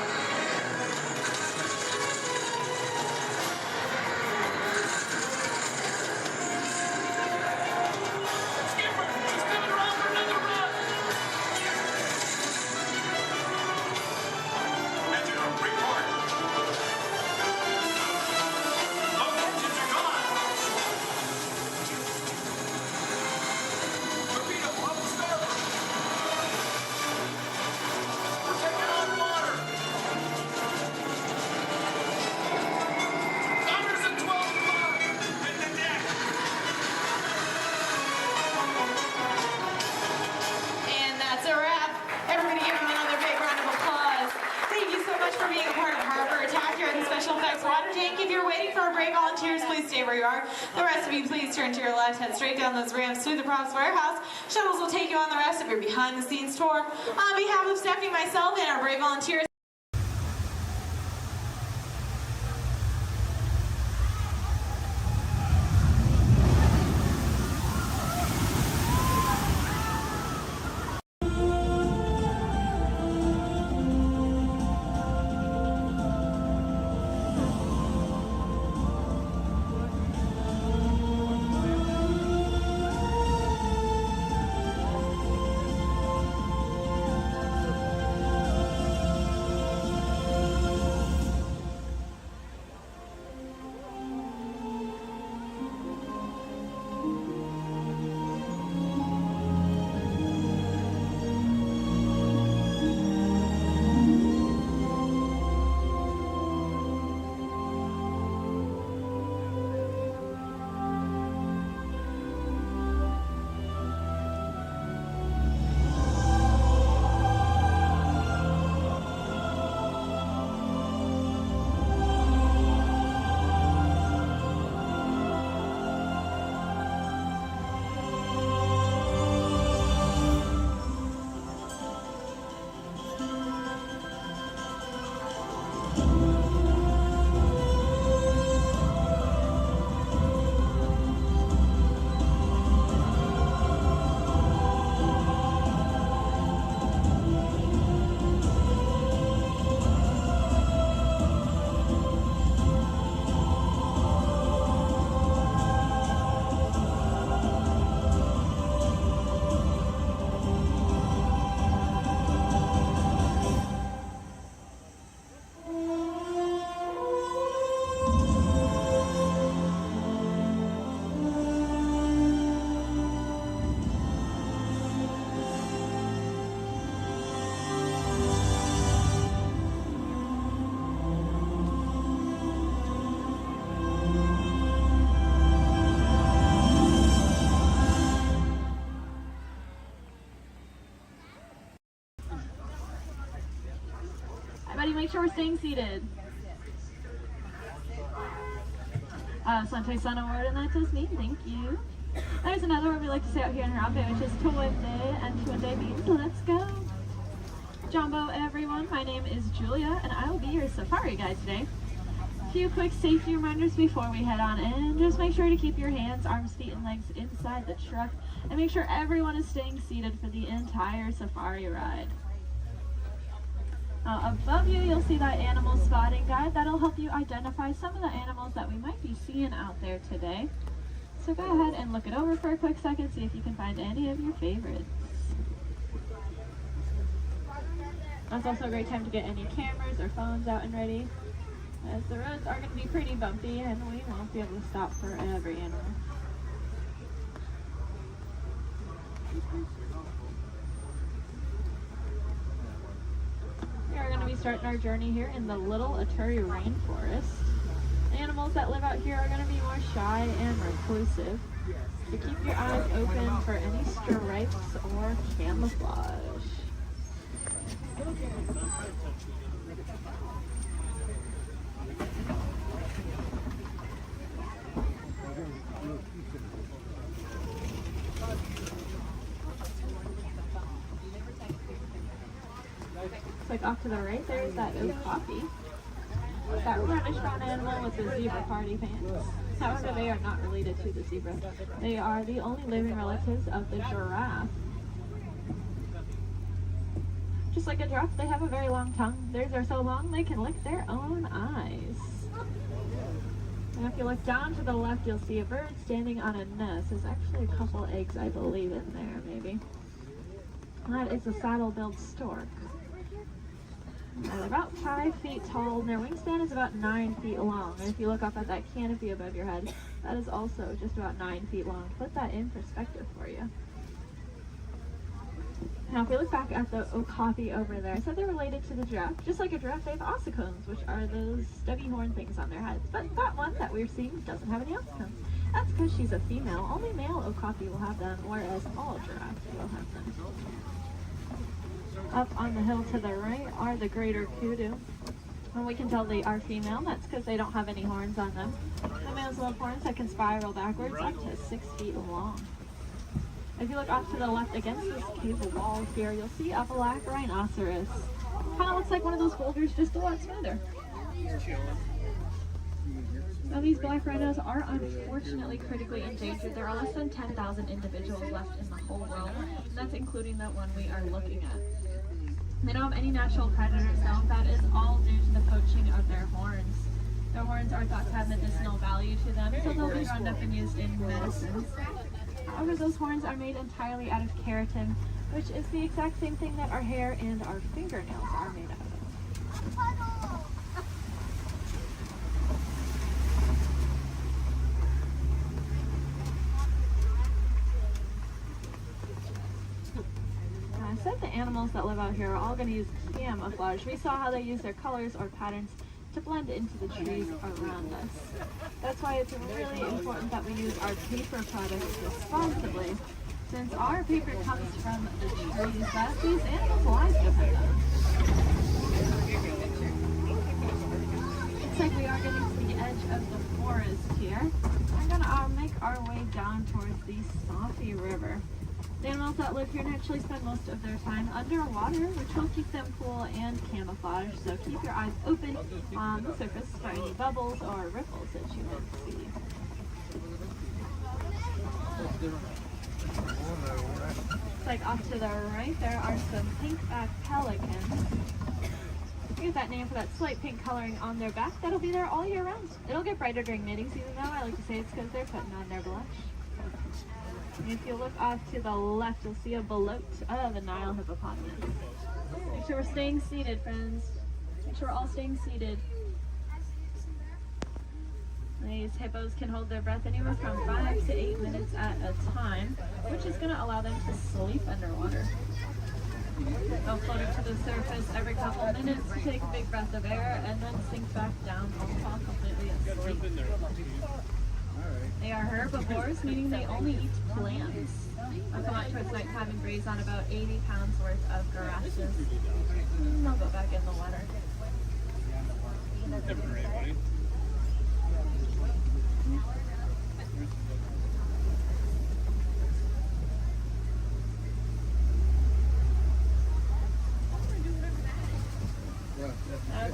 Speaker 16: tank. If you're waiting for our brave volunteers, please stay where you are. The rest of you, please turn to your left, head straight down those ramps through the props warehouse. Shuttles will take you on the rest of your behind-the-scenes tour. On behalf of Stephanie, myself, and our brave volunteers,
Speaker 19: make sure we're staying seated. Sante Sun Award, and that's us me. Thank you. There's another word we like to say out here in Harambe, which is Tuwende, and Tuwende means let's go. Jumbo, everyone. My name is Julia, and I will be your safari guide today. A few quick safety reminders before we head on in. Just make sure to keep your hands, arms, feet, and legs inside the truck, and make sure everyone is staying seated for the entire safari ride. Above you, you'll see that animal spotting guide. That'll help you identify some of the animals that we might be seeing out there today. So go ahead and look it over for a quick second, see if you can find any of your favorites. That's also a great time to get any cameras or phones out and ready, as the roads are going to be pretty bumpy and we won't be able to stop for every animal. We are going to be starting our journey here in the Little Aturi Rainforest. Animals that live out here are going to be more shy and reclusive, so keep your eyes open for any stripes or camouflage. Like off to the right, there's that okapi. That reddish brown animal with the zebra party pants. However, they are not related to the zebra. They are the only living relatives of the giraffe. Just like a giraffe, they have a very long tongue. Theirs are so long they can lick their own eyes. And if you look down to the left, you'll see a bird standing on a nest. There's actually a couple eggs, I believe, in there, maybe. That is a saddle-billed stork. They're about 5 feet tall, and their wingspan is about 9 feet long. And if you look up at that canopy above your head, that is also just about 9 feet long. Put that in perspective for you. Now, if we look back at the okapi over there, I said they're related to the giraffe. Just like a giraffe, they have ossicones, which are those stubby horn things on their heads. But that one that we're seeing doesn't have any ossicones. That's because she's a female. Only male okapi will have them, whereas all giraffes will have them. Up on the hill to the right are the greater kudu. And we can tell they are female, that's because they don't have any horns on them. The males will have horns that can spiral backwards up to 6 feet long. If you look off to the left against this cave wall here, you'll see a black rhinoceros. Kind of looks like one of those boulders, just a lot smoother. Now these black rhinos are unfortunately critically endangered. There are less than 10,000 individuals left in the whole world, and that's including the one we are looking at. They don't have any natural predators though. That is all due to the poaching of their horns. Their horns are thought to have medicinal value to them, so they'll be rounded up and used in medicines. However, those horns are made entirely out of keratin, which is the exact same thing that our hair and our fingernails are made out of. I said the animals that live out here are all going to use camouflage. We saw how they use their colors or patterns to blend into the trees around us. That's why it's really important that we use our paper products responsibly, since our paper comes from the trees that these animals' lives depend on. Looks like we are getting to the edge of the forest here. We're gonna make our way down towards the Safi River. The animals that live here naturally spend most of their time underwater, which will keep them cool and camouflaged, so keep your eyes open on the surface for any bubbles or ripples that you might see. Looks like off to the right there are some pink-backed pelicans. We get that name for that slight pink coloring on their back. That'll be there all year round. It'll get brighter during mating season though. I like to say it's because they're putting on their blush. And if you look off to the left, you'll see a bloat of a Nile hippopotamus. Make sure we're staying seated, friends. Make sure we're all staying seated. These hippos can hold their breath anywhere from 5 to 8 minutes at a time, which is going to allow them to sleep underwater. They'll float up to the surface every couple minutes, take a big breath of air, and then sink back down and fall completely asleep. They are herbivores, meaning they only eat plants. They'll come out towards nighttime and graze on about 80 pounds worth of grasses. And they'll go back in the water.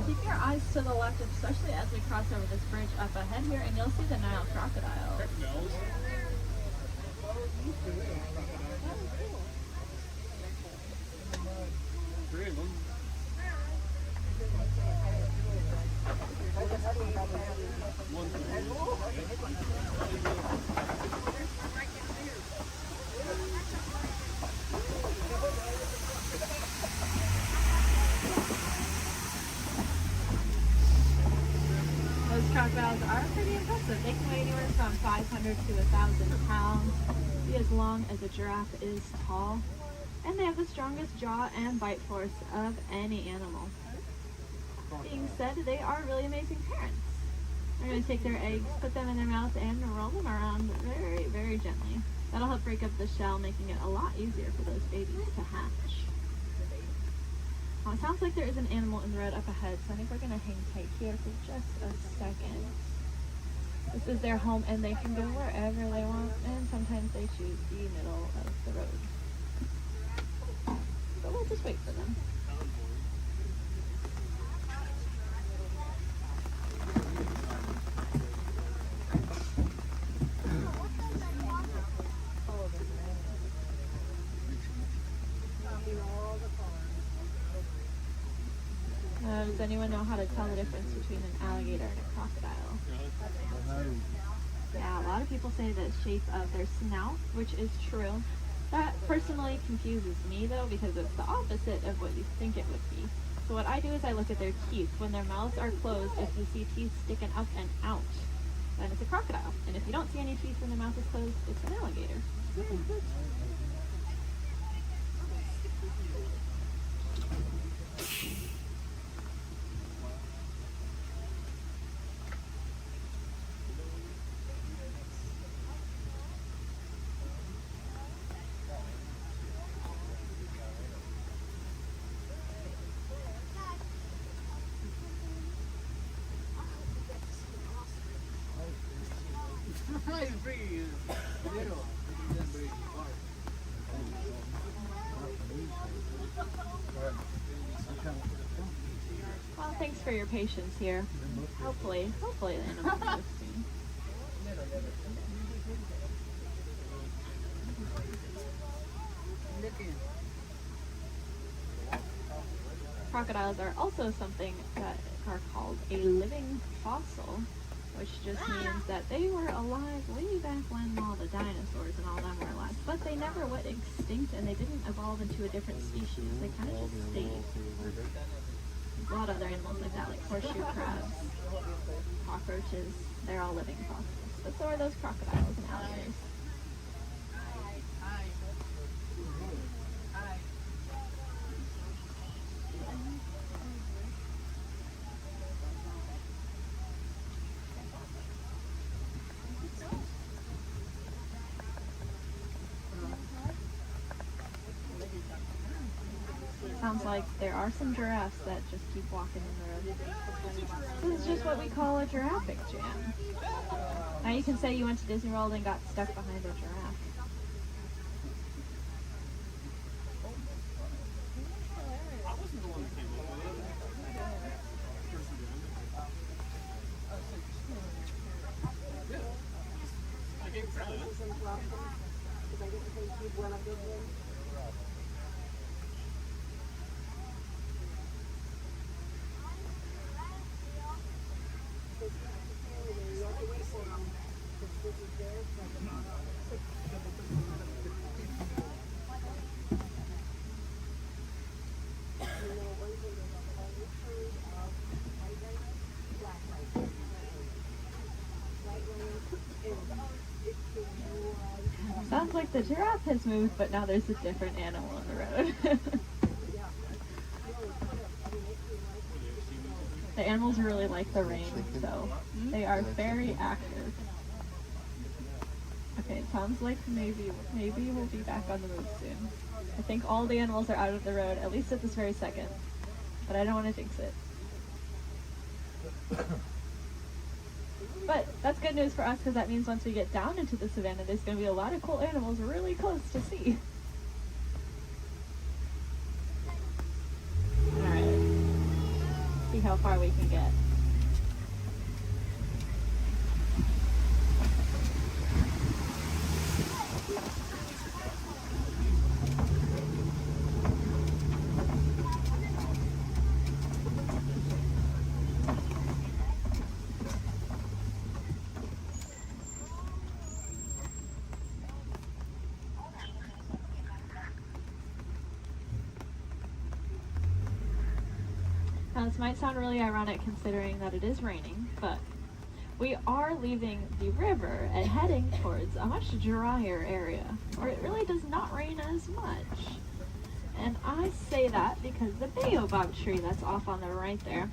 Speaker 19: Keep your eyes to the left, especially as we cross over this bridge up ahead here, and you'll see the Nile crocodiles. Crocodiles are pretty impressive. They can weigh anywhere from 500 to 1,000 pounds, be as long as a giraffe is tall, and they have the strongest jaw and bite force of any animal. Being said, they are really amazing parents. They're going to take their eggs, put them in their mouth, and roll them around very, very gently. That'll help break up the shell, making it a lot easier for those babies to hatch. Oh, it sounds like there is an animal in the road up ahead, so I think we're going to hang tight here for just a second. This is their home, and they can go wherever they want, and sometimes they choose the middle of the road. But we'll just wait for them. Does anyone know how to tell the difference between an alligator and a crocodile? Yeah, a lot of people say the shape of their snout, which is true. That personally confuses me though, because it's the opposite of what you think it would be. So what I do is I look at their teeth. When their mouths are closed, if you see teeth sticking up and out, then it's a crocodile. And if you don't see any teeth when their mouth is closed, it's an alligator. Well, thanks for your patience here. Hopefully the animals will soon. Crocodiles are also something that are called a living fossil, which just means that they were alive way back when all the dinosaurs and all them were alive, but they never went extinct and they didn't evolve into a different species. They kind of just stayed. There's a lot of other animals like that, like horseshoe crabs, cockroaches. They're all living fossils, but so are those crocodiles and alligators. Sounds like there are some giraffes that just keep walking in the road. This is just what we call a giraffic jam. Now you can say you went to Disney World and got stuck behind a giraffe. Sounds like the giraffe has moved, but now there's a different animal on the road. The animals really like the rain, so they are very active. Okay, it sounds like maybe we'll be back on the road soon. I think all the animals are out of the road, at least at this very second. But I don't want to jinx it. But that's good news for us because that means once we get down into the savannah, there's going to be a lot of cool animals really close to see. Alright. See how far we can get. Now this might sound really ironic considering that it is raining, but we are leaving the river and heading towards a much drier area where it really does not rain as much. And I say that because the baobab tree that's off on the right there,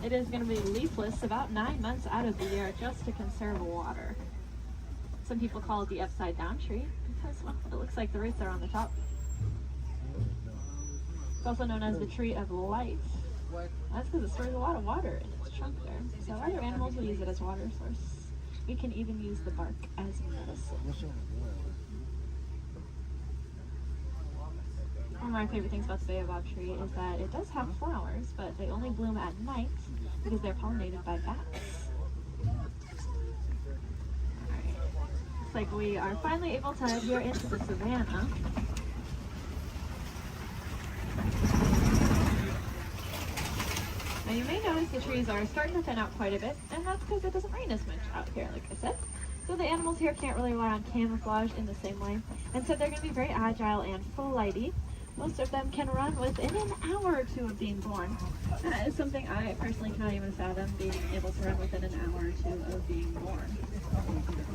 Speaker 19: it is going to be leafless about 9 months out of the year just to conserve water. Some people call it the upside down tree because, well, it looks like the roots are on the top. It's also known as the tree of life. That's because it stores a lot of water in its trunk there. So other animals will use it as water source. We can even use the bark as medicine. One of my favorite things about the baobab tree is that it does have flowers, but they only bloom at night because they're pollinated by bats. Alright, looks like we are finally able to head here into the savannah. Now you may notice the trees are starting to thin out quite a bit, and that's because it doesn't rain as much out here, like I said. So the animals here can't really rely on camouflage in the same way, and so they're going to be very agile and flighty. Most of them can run within an hour or two of being born. That is something I personally cannot even fathom, being able to run within an hour or two of being born.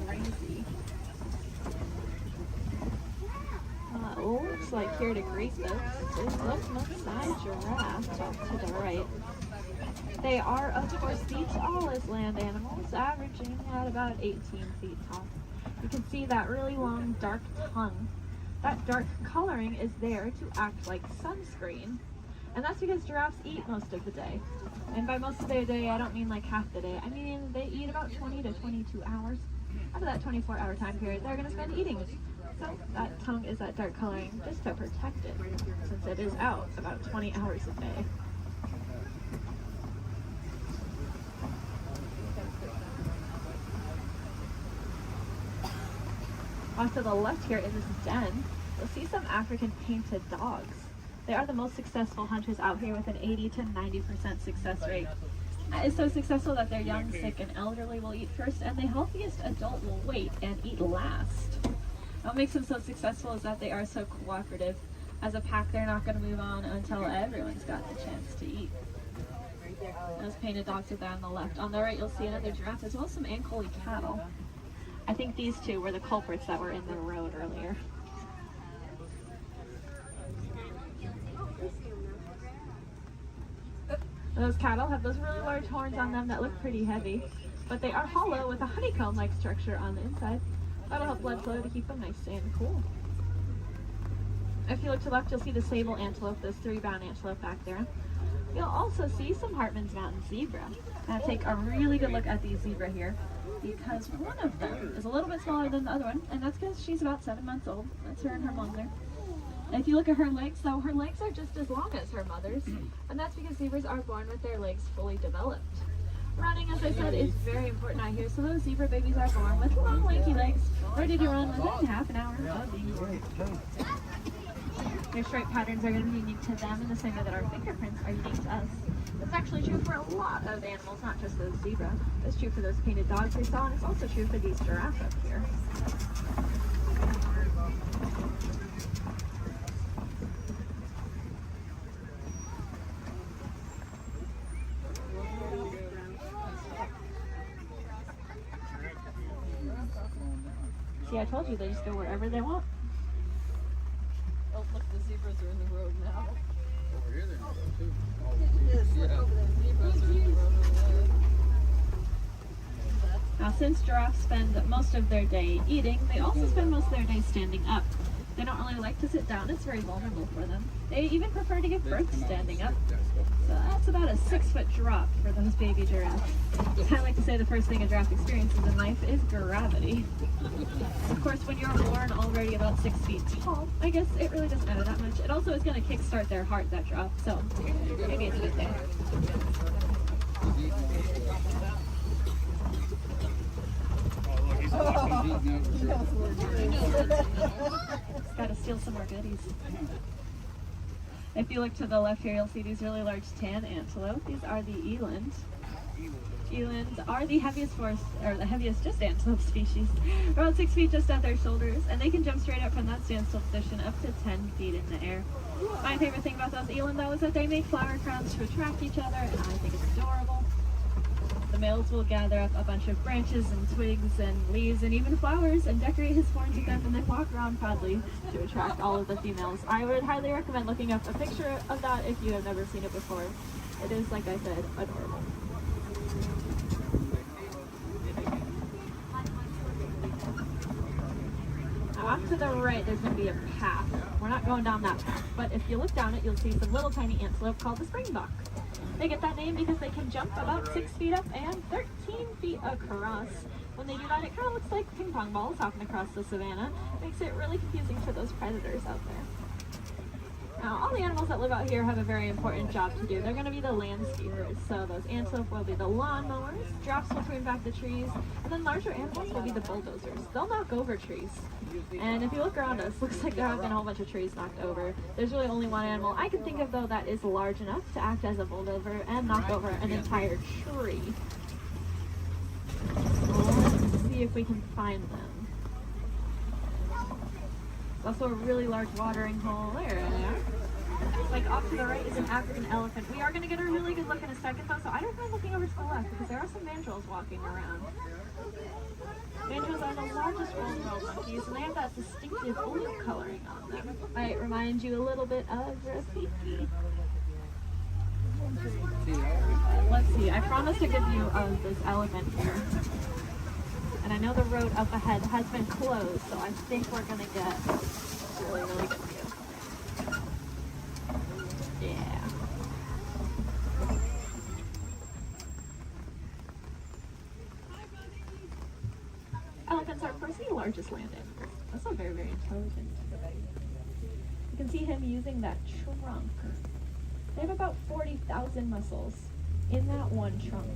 Speaker 19: Crazy. Looks like here to greet this is the Maasai giraffe off to the right. They are, of course, the tallest land animals, averaging at about 18 feet tall. You can see that really long, dark tongue. That dark coloring is there to act like sunscreen. And that's because giraffes eat most of the day. And by most of the day, I don't mean like half the day. I mean, they eat about 20 to 22 hours. Out of that 24-hour time period, they're going to spend eating. So that tongue is that dark coloring just to protect it, since it is out about 20 hours a day. Off to the left here in this den, you'll see some African painted dogs. They are the most successful hunters out here with an 80 to 90% success rate. That is so successful that their young, sick, and elderly will eat first, and the healthiest adult will wait and eat last. What makes them so successful is that they are so cooperative. As a pack, they're not going to move on until everyone's got the chance to eat. Those painted dogs are there on the left. On the right, you'll see another giraffe as well as some Ankole cattle. I think these two were the culprits that were in the road earlier. Those cattle have those really large horns on them that look pretty heavy, but they are hollow with a honeycomb-like structure on the inside. That'll help blood flow to keep them nice and cool. If you look to the left, you'll see the sable antelope, those 3 brown antelope back there. You'll also see some Hartman's Mountain zebra. Now take a really good look at the zebra here, because one of them is a little bit smaller than the other one, and that's because she's about 7 months old. That's her and her mom there. And if you look at her legs, though, her legs are just as long as her mother's, and that's because zebras are born with their legs fully developed. Running, as I said, is very important out here, so those zebra babies are born with long, lanky legs, ready to run within half an hour of being born. Their stripe patterns are going to be unique to them in the same way that our fingerprints are unique to us. This is actually true for a lot of animals, not just those zebra. It's true for those painted dogs we saw, and it's also true for these giraffes up here. See, I told you they just go wherever they want.
Speaker 13: Oh, look, the zebras are in the road now.
Speaker 20: Over here they're not too.
Speaker 13: Yes, look over there. Zebras are in the road over there.
Speaker 19: Now, since giraffes spend most of their day eating, they also spend most of their day standing up. They don't really like to sit down. It's very vulnerable for them. They even prefer to give birth standing up. So that's about a 6-foot drop for those baby giraffes. I like to say the first thing a giraffe experiences in life is gravity. Of course, when you're born already about 6 feet tall, I guess it really doesn't matter that much. It also is going to kickstart their heart, that drop, so maybe it's a good thing. Gotta steal some more goodies. If you look to the left here, you'll see these really large tan antelope. These are the eland. Elands are the heaviest just antelope species. They're about 6 feet just at their shoulders, and they can jump straight up from that standstill position up to 10 feet in the air. My favorite thing about those eland, though, is that they make flower crowns to attract each other, and I think it's adorable. The males will gather up a bunch of branches and twigs and leaves and even flowers and decorate his horns with them, and then walk around proudly to attract all of the females. I would highly recommend looking up a picture of that if you have never seen it before. It is, like I said, adorable. Now off to the right, there's going to be a path. We're not going down that path, but if you look down it, you'll see some little tiny antelope called the springbok. They get that name because they can jump about 6 feet up and 13 feet across. When they do that, it kind of looks like ping pong balls hopping across the savannah. It makes it really confusing for those predators out there. Now, all the animals that live out here have a very important job to do. They're going to be the landscapers. So those antelope will be the lawnmowers, giraffes will prune back the trees, and then larger animals will be the bulldozers. They'll knock over trees. And if you look around us, looks like there have been a whole bunch of trees knocked over. There's really only one animal I can think of, though, that is large enough to act as a bulldozer and knock over an entire tree. Let's see if we can find them. There's also a really large watering hole. There they are. Like off to the right is an African elephant. We are going to get a really good look in a second, though, so I don't mind looking over to the left because there are some mandrills walking around. Mandrills are the largest world monkeys, and they have that distinctive blue coloring on them. Might remind you a little bit of Rafiki. Let's see, I promised a good view of this elephant here. And I know the road up ahead has been closed, so I think we're going to get a really, really good view. Yeah. largest land animals. Also very, very intelligent. You can see him using that trunk. They have about 40,000 muscles in that one trunk.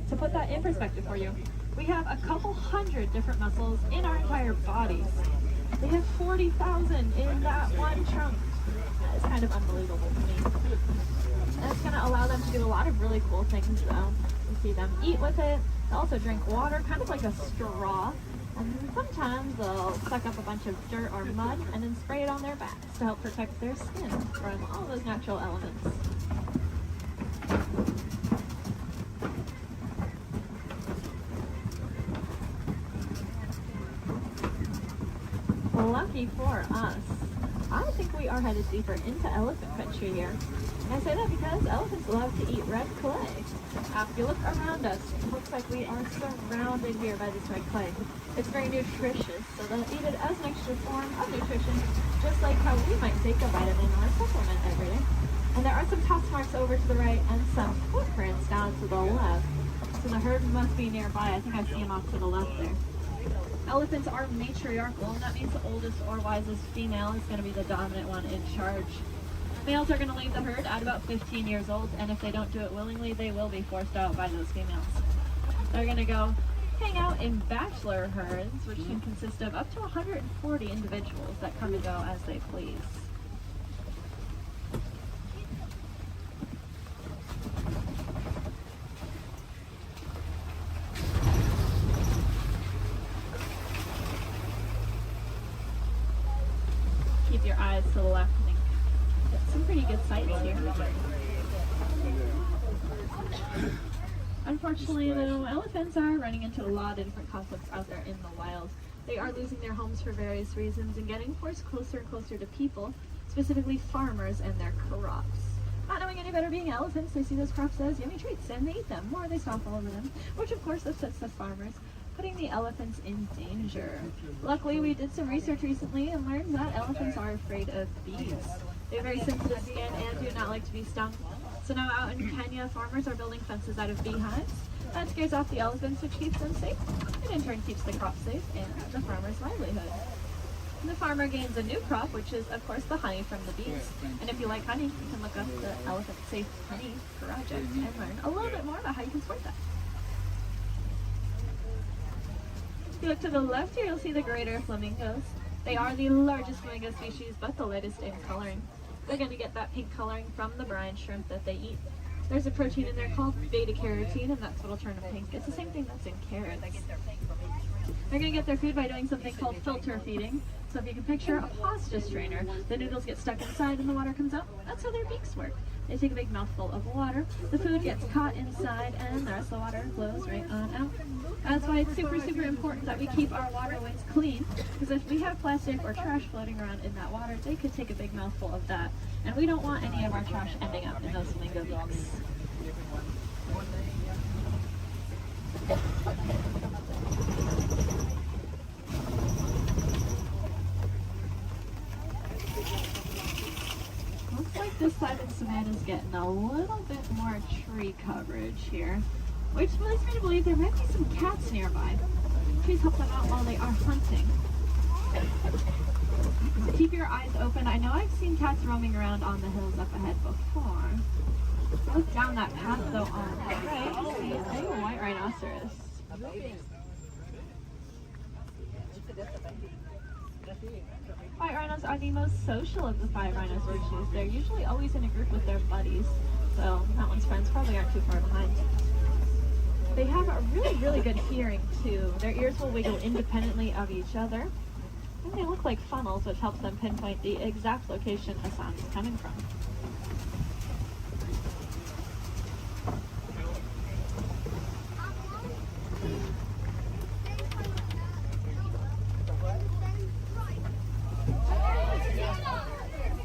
Speaker 19: To put that in perspective for you, we have a couple hundred different muscles in our entire bodies. They have 40,000 in that one trunk. That is kind of unbelievable to me. And it's going to allow them to do a lot of really cool things though. You see them eat with it. They also drink water, kind of like a straw. And then sometimes they'll suck up a bunch of dirt or mud and then spray it on their backs to help protect their skin from all those natural elements. Lucky for us, I think we are headed deeper into elephant country here. And I say that because elephants love to eat red clay. If you look around us, it looks like we are surrounded here by this red clay. It's very nutritious, so they'll eat it as an extra form of nutrition, just like how we might take a vitamin or a supplement every day. And there are some tusk marks over to the right and some footprints down to the left. So the herd must be nearby. I think I see them off to the left there. Elephants are matriarchal, and that means the oldest or wisest female is going to be the dominant one in charge. Males are going to leave the herd at about 15 years old, and if they don't do it willingly, they will be forced out by those females. They're going to go hang out in bachelor herds, which can consist of up to 140 individuals that come and go as they please. Keep your eyes to the left and get some pretty good sights here. Unfortunately, though, elephants are running into a lot of different conflicts out there in the wild. They are losing their homes for various reasons and getting forced closer and closer to people, specifically farmers and their crops. Not knowing any better being elephants, they see those crops as yummy treats and they eat them, or they stomp all over them, which of course upsets the farmers, putting the elephants in danger. Luckily, we did some research recently and learned that elephants are afraid of bees. They have very sensitive skin and do not like to be stung. So now out in Kenya, farmers are building fences out of beehives. That scares off the elephants, which keeps them safe, and in turn keeps the crop safe and the farmer's livelihood. And the farmer gains a new crop, which is, of course, the honey from the bees. And if you like honey, you can look up the Elephant Safe Honey Project and learn a little bit more about how you can support that. If you look to the left here, you'll see the greater flamingos. They are the largest flamingo species, but the lightest in coloring. They're going to get that pink coloring from the brine shrimp that they eat. There's a protein in there called beta-carotene, and that's what will turn them pink. It's the same thing that's in carrots. They're going to get their food by doing something called filter feeding. So if you can picture a pasta strainer, the noodles get stuck inside and the water comes out. That's how their beaks work. They take a big mouthful of water, the food gets caught inside, and the rest of the water flows right on out. That's why it's super, super important that we keep our waterways clean, because if we have plastic or trash floating around in that water, they could take a big mouthful of that. And we don't want any of our trash ending up in those flamingo beaks. Looks like this side of the savanna's getting a little bit more tree coverage here, which leads me to believe there might be some cats nearby. Please help them out while they are hunting. So keep your eyes open. I know I've seen cats roaming around on the hills up ahead before. Look down that path though on the right, you see a white rhinoceros. White rhinos are the most social of the 5 rhino species. They're usually always in a group with their buddies, so that one's friends probably aren't too far behind. They have a really, really good hearing too. Their ears will wiggle independently of each other, and they look like funnels, which helps them pinpoint the exact location a sound is coming from.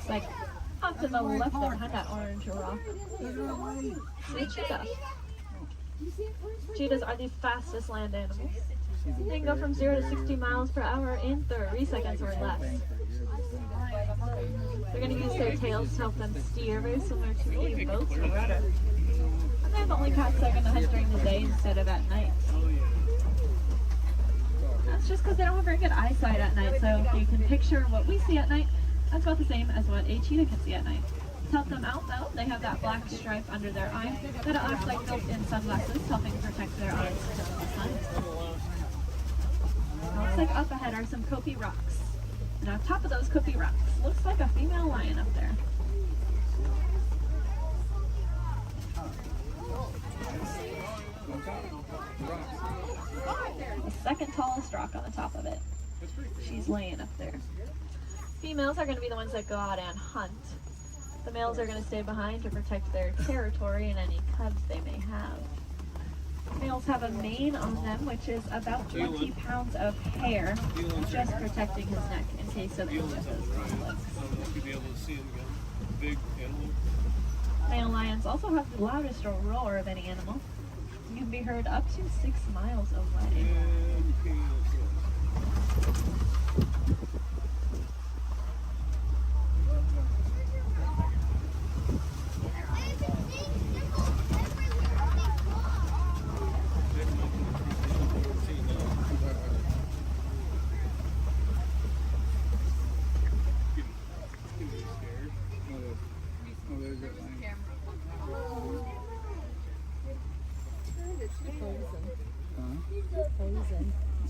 Speaker 19: Like off to the left there behind that orange rock. See cheetah. Cheetahs are the fastest land animals. They can go from 0 to 60 miles per hour in 30 seconds or less. They're going to use their tails to help them steer, very similar to a boat's rudder. And they're the only cats that are going to hunt during the day instead of at night. that's just because they don't have very good eyesight at night, so if you can picture what we see at night, that's about the same as what a cheetah can see at night. To help them out though, they have that black stripe under their eye that acts like built-in sunglasses, helping protect their eyes from the sun. Looks like up ahead are some Kopi rocks. And on top of those Kopi rocks, looks like a female lion up there. The second tallest rock on the top of it. She's laying up there. Females are going to be the ones that go out and hunt. The males are going to stay behind to protect their territory and any cubs they may have. Males have a mane on them, which is about 20 pounds of hair, just protecting his neck in case of illnesses. Male lions also have the loudest roar of any animal. It can be heard up to 6 miles away.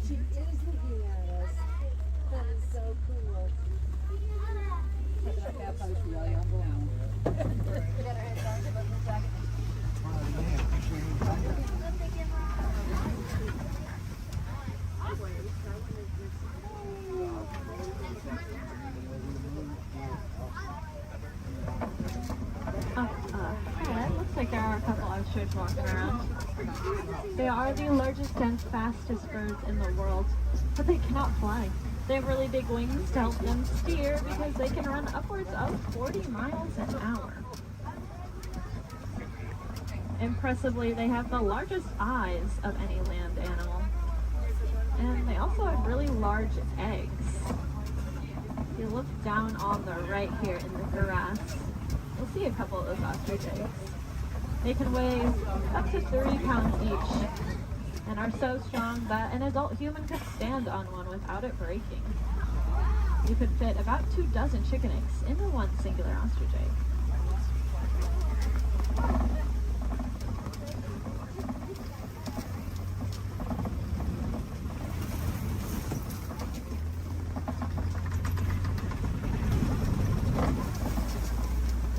Speaker 10: She is looking at us. That is so cool. Put that back on the while I'm down. We got our heads down to the second. Looks like there are a couple ostriches walking around. They are the largest and fastest birds in the world, but they cannot fly. They have really big wings to help them steer because they can run upwards of 40 miles an hour. Impressively, they have the largest eyes of any land animal. And they also have really large eggs. If you look down on the right here in the grass, you'll see a couple of those ostrich eggs. They can weigh up to 30 pounds each and are so strong that an adult human could stand on one without it breaking. You could fit about 2 dozen chicken eggs into one singular ostrich egg.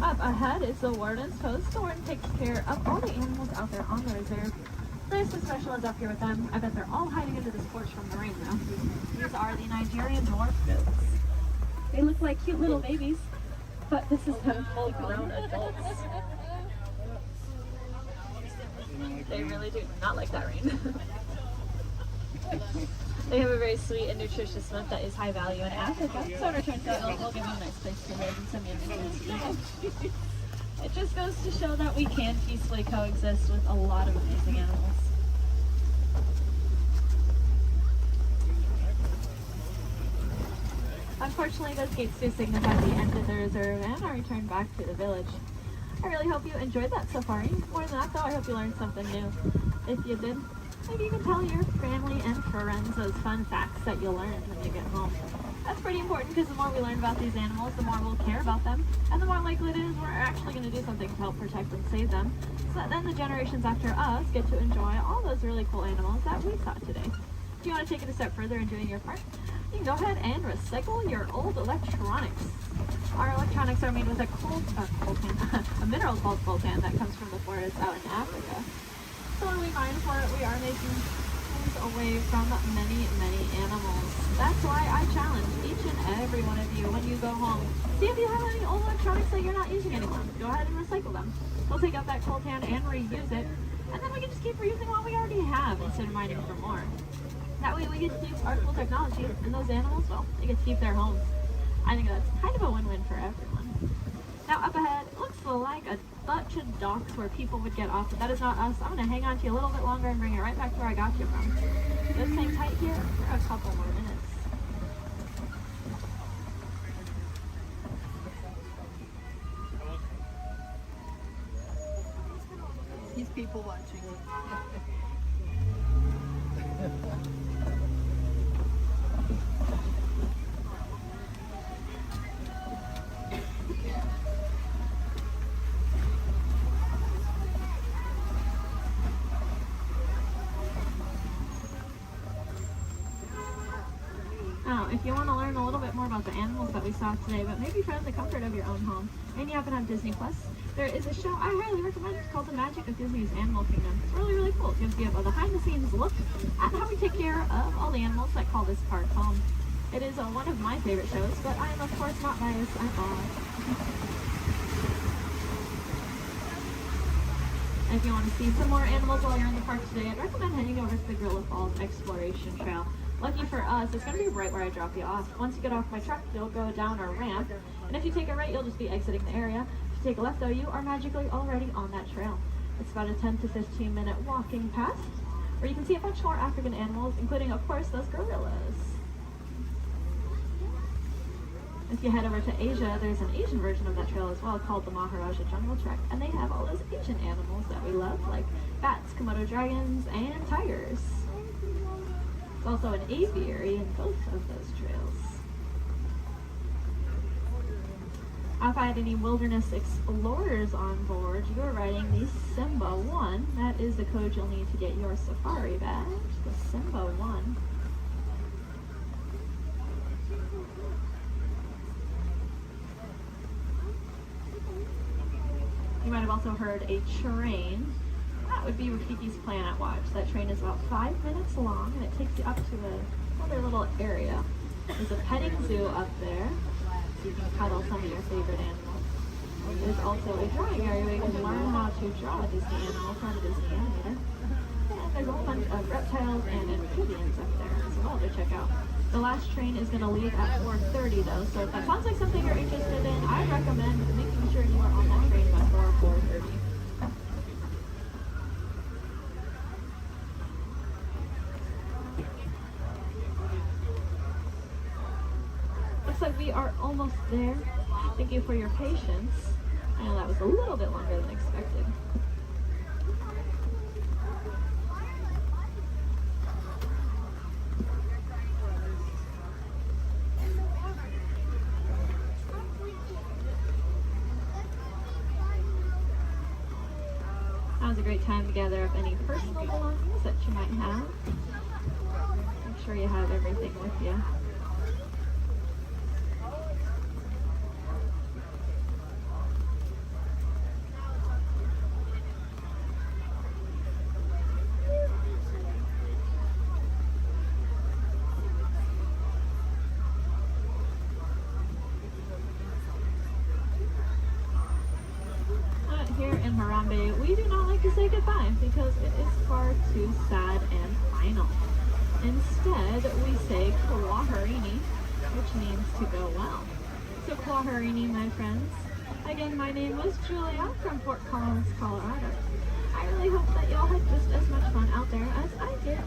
Speaker 10: Up ahead is the warden's post. The warden takes care of all the animals out there on the reserve. There's the special ones up here with them. I bet they're all hiding under this porch from the rain though. These are the Nigerian dwarf goats. They look like cute little babies, but this is them full grown adults. They really do not like that rain. They have a very sweet and nutritious milk that is high value in Africa, so in return we'll give them a nice place to live and some yummy. It just goes to show that we can peacefully coexist with a lot of amazing animals. Unfortunately, those gates do signify the end of the reserve and our return back to the village. I really hope you enjoyed that safari. More than that though, I hope you learned something new. If you did, maybe you can tell your family and friends those fun facts that you'll learn when you get home. That's pretty important because the more we learn about these animals, the more we'll care about them, and the more likely it is we're actually going to do something to help protect and save them, so that then the generations after us get to enjoy all those really cool animals that we saw today. If you want to take it a step further in doing your part, you can go ahead and recycle your old electronics. Our electronics are made with a mineral called coltan that comes from the forests out in Africa. So when we mine for it, we are making things away from many, many animals. That's why I challenge each and every one of you when you go home. See if you have any old electronics that you're not using anymore. Go ahead and recycle them. We'll take out that coltan and reuse it, and then we can just keep reusing what we already have instead of mining for more. That way we get to use our cool technology, and those animals, well, they get to keep their homes. I think that's kind of a win-win for everyone. Now up ahead, it looks like a bunch of docks where people would get off, but that is not us. I'm going to hang on to you a little bit longer and bring it right back to where I got you from. Just hang tight here for a couple more minutes.
Speaker 13: He's people watching.
Speaker 19: if you want to learn a little bit more about the animals that we saw today, but maybe from the comfort of your own home, and you happen to have Disney Plus, there is a show I highly recommend. It's called The Magic of Disney's Animal Kingdom. It's really, really cool. It gives you a behind-the-scenes look at how we take care of all the animals that call this park home. It is one of my favorite shows, but I am, of course, not biased at all. If you want to see some more animals while you're in the park today, I'd recommend heading over to the Gorilla Falls Exploration Trail. Lucky for us, it's going to be right where I drop you off. Once you get off my truck, you'll go down a ramp, and if you take a right, you'll just be exiting the area. If you take a left, though, you are magically already on that trail. It's about a 10 to 15 minute walking path, where you can see a bunch more African animals, including, of course, those gorillas. If you head over to Asia, there's an Asian version of that trail as well called the Maharaja Jungle Trek, and they have all those Asian animals that we love, like bats, Komodo dragons, and tigers. There's also an aviary in both of those trails. If I had any wilderness explorers on board, you are riding the Simba 1. That is the code you'll need to get your safari badge, the Simba 1. You might have also heard a train. That would be Rafiki's Planet Watch. That train is about 5 minutes long, and it takes you up to another little area. There's a petting zoo up there, so you can cuddle some of your favorite animals. There's also a drawing area where you can learn how to draw a Disney animal from a Disney animator. And there's a whole bunch of reptiles and amphibians up there as well to check out. The last train is going to leave at 4:30 though, so if that sounds like something you're interested in, I recommend making sure you are on that train before 4:30. Looks like we are almost there. Thank you for your patience. I know that was a little bit longer than expected. Now's a great time to gather up any personal belongings that you might have. Make sure you have everything with you. Here in Harambe, we do not like to say goodbye because it is far too sad and final. Instead, we say Kwaherini, which means to go well. So Kwaherini, my friends. Again, my name was Julia from Fort Collins, Colorado. I really hope that y'all had just as much fun out there as I did.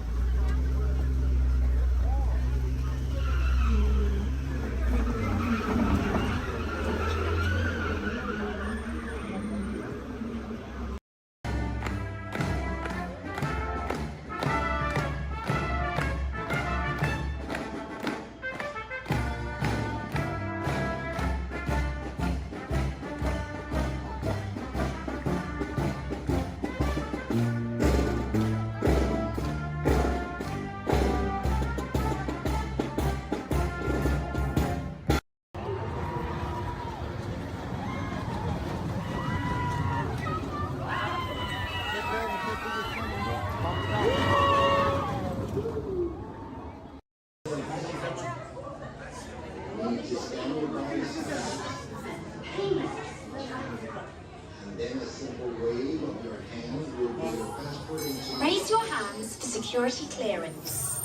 Speaker 6: Raise your hands for security clearance.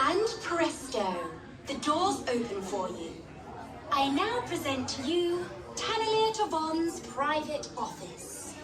Speaker 6: And presto, the doors open for you. I now present to you Tannelia Tavon's private office.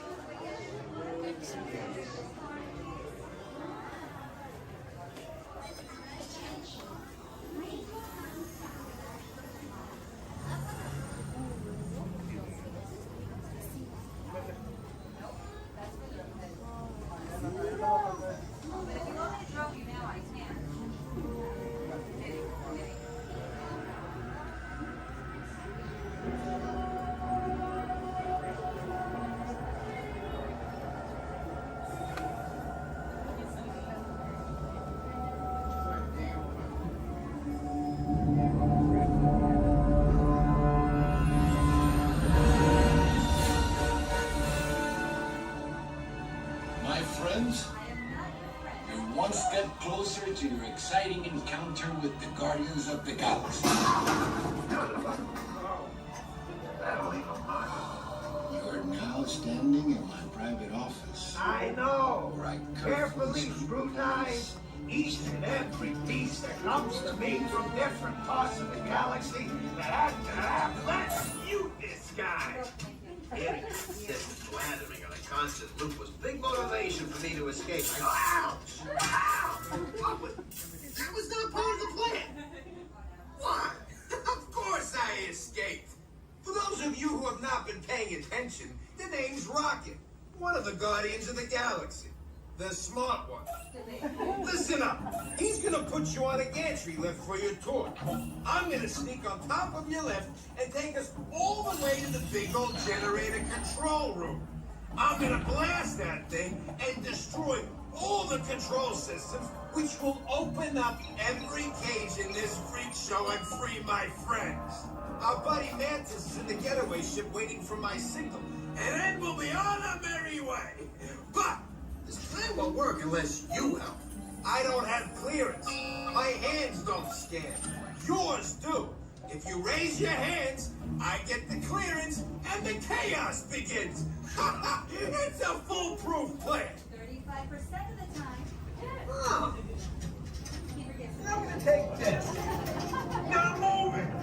Speaker 12: friends. You're one step closer to your exciting encounter with the Guardians of the Galaxy. You're now standing in my private office.
Speaker 15: I know.
Speaker 12: Where I
Speaker 15: Carefully scrutinize each and every piece that comes to me from different parts of the galaxy let's mute this guy. Getting consistent flattering on a constant loop was big motivation for me to escape. I go, ouch! Ouch! What was, that was not part of the plan. What? Of course I escaped. For those of you who have not been paying attention, the name's Rocket, one of the Guardians of the Galaxy. The smart one. Listen up. He's gonna put you on a gantry lift for your tour. I'm gonna sneak on top of your lift and take us all the way to the big old generator control room. I'm gonna blast that thing and destroy all the control systems, which will open up every cage in this freak show and free my friends. Our buddy Mantis is in the getaway ship waiting for my signal, and then we'll be on our merry way. But this plan won't work unless you help. I don't have clearance. My hands don't scan. Yours do. If you raise your hands, I get the clearance and the chaos begins. It's a foolproof plan.
Speaker 6: 35% of the time.
Speaker 15: Oh. I'm gonna take this. Now move it.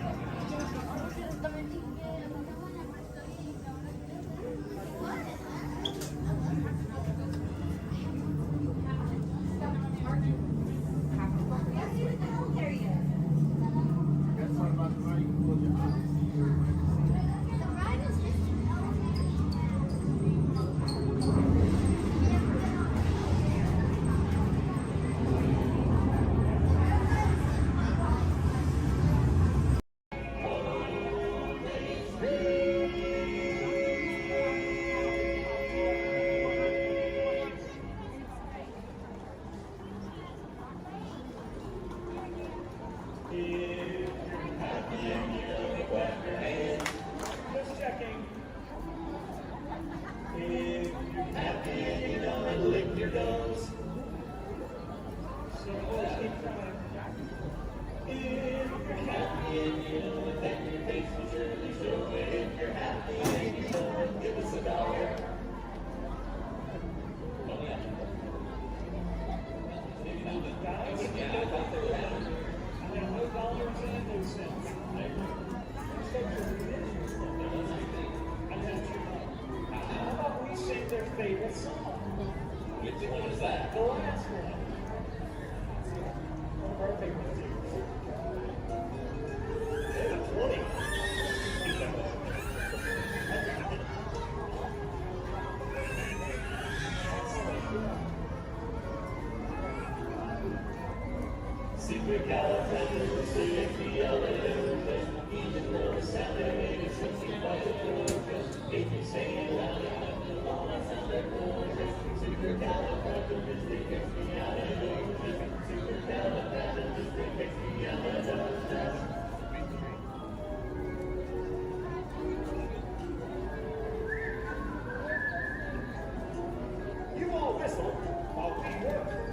Speaker 2: You all whistle while we work.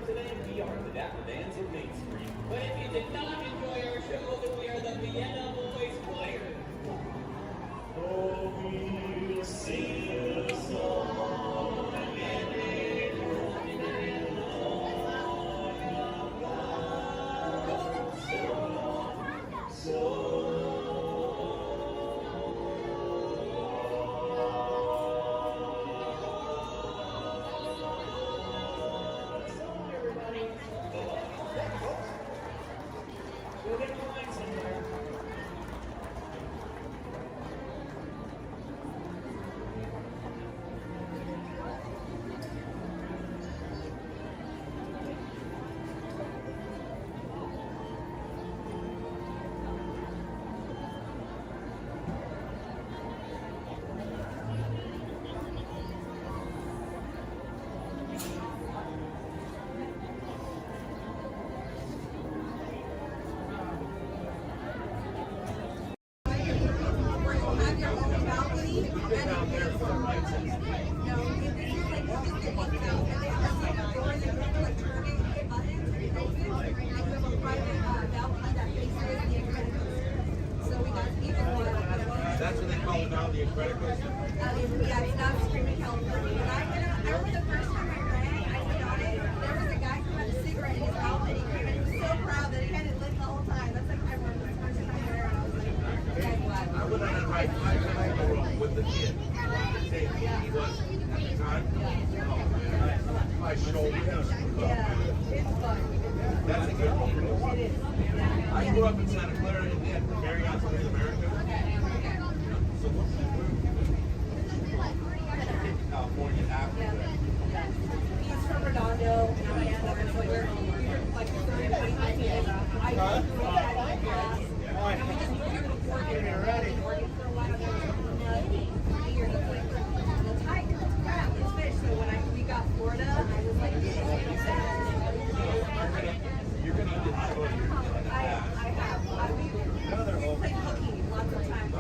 Speaker 21: today, we are the Dapper Dans of Main Street. But if you did not enjoy our show, then we are the Yeah, it's not Screaming California. I remember the first time I ran, I went on it. There was a guy who had a cigarette in his mouth and he came and he was so proud that he had it lit the whole time. That's like I remember the first time I ran. I was like, yeah, glad.
Speaker 12: I went on a ride with the kid. He was at the time. My shoulder.
Speaker 21: Yeah, it's fun.
Speaker 12: That's a good one.
Speaker 21: It is.
Speaker 12: I grew up in Santa Clara and then Marriott's in America. California after that.
Speaker 21: He's from Redondo, and I am so we're like 30 feet. I grew up at Grass. And we just moved to Oregon. Oregon for a while. There was nothing here. The tiger, it's crab, it's fish. So when we got Florida, I was like,
Speaker 12: You're going to get short here.
Speaker 21: I have. We played hooky lots of times.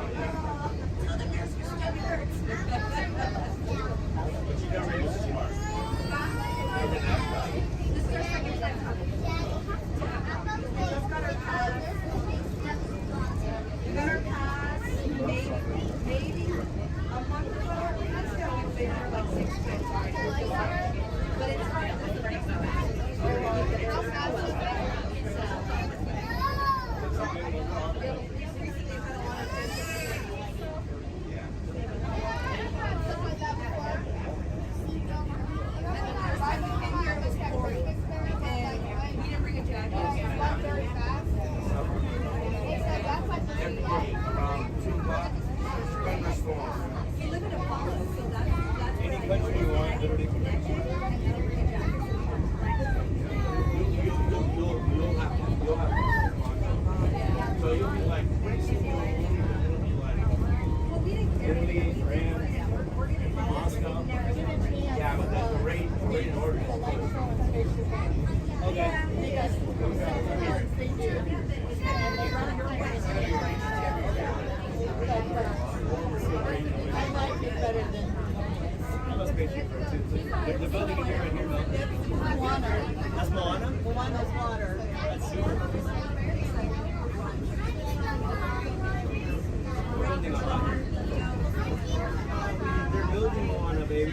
Speaker 21: Oh, the bears used to get me hurt.
Speaker 12: But you never able to smart.
Speaker 21: This is our second time coming. We just got our pass. We got our pass maybe a month ago. We've been here like 6 times already. But it's hard.
Speaker 12: Any country you want, literally can make you. You'll have to. So you'll be like, pretty soon it'll be like Italy, France, Moscow. Yeah, but that's the rate in order. Okay.
Speaker 13: I might be better than
Speaker 12: I must pay you for it too. The building in here and here,
Speaker 13: Moana.
Speaker 12: that's Moana?
Speaker 13: The one that's water.
Speaker 12: That's super. They're building Moana, baby.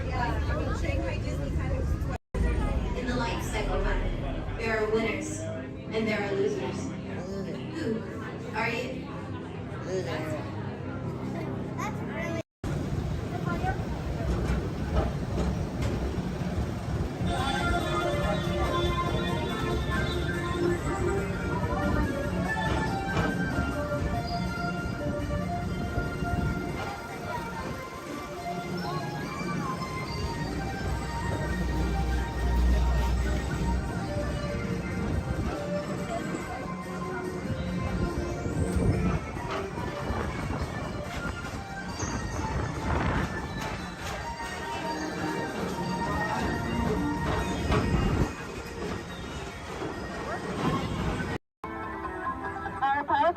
Speaker 22: In the life cycle pattern, there are winners and there are losers. Who are you?
Speaker 13: Losers.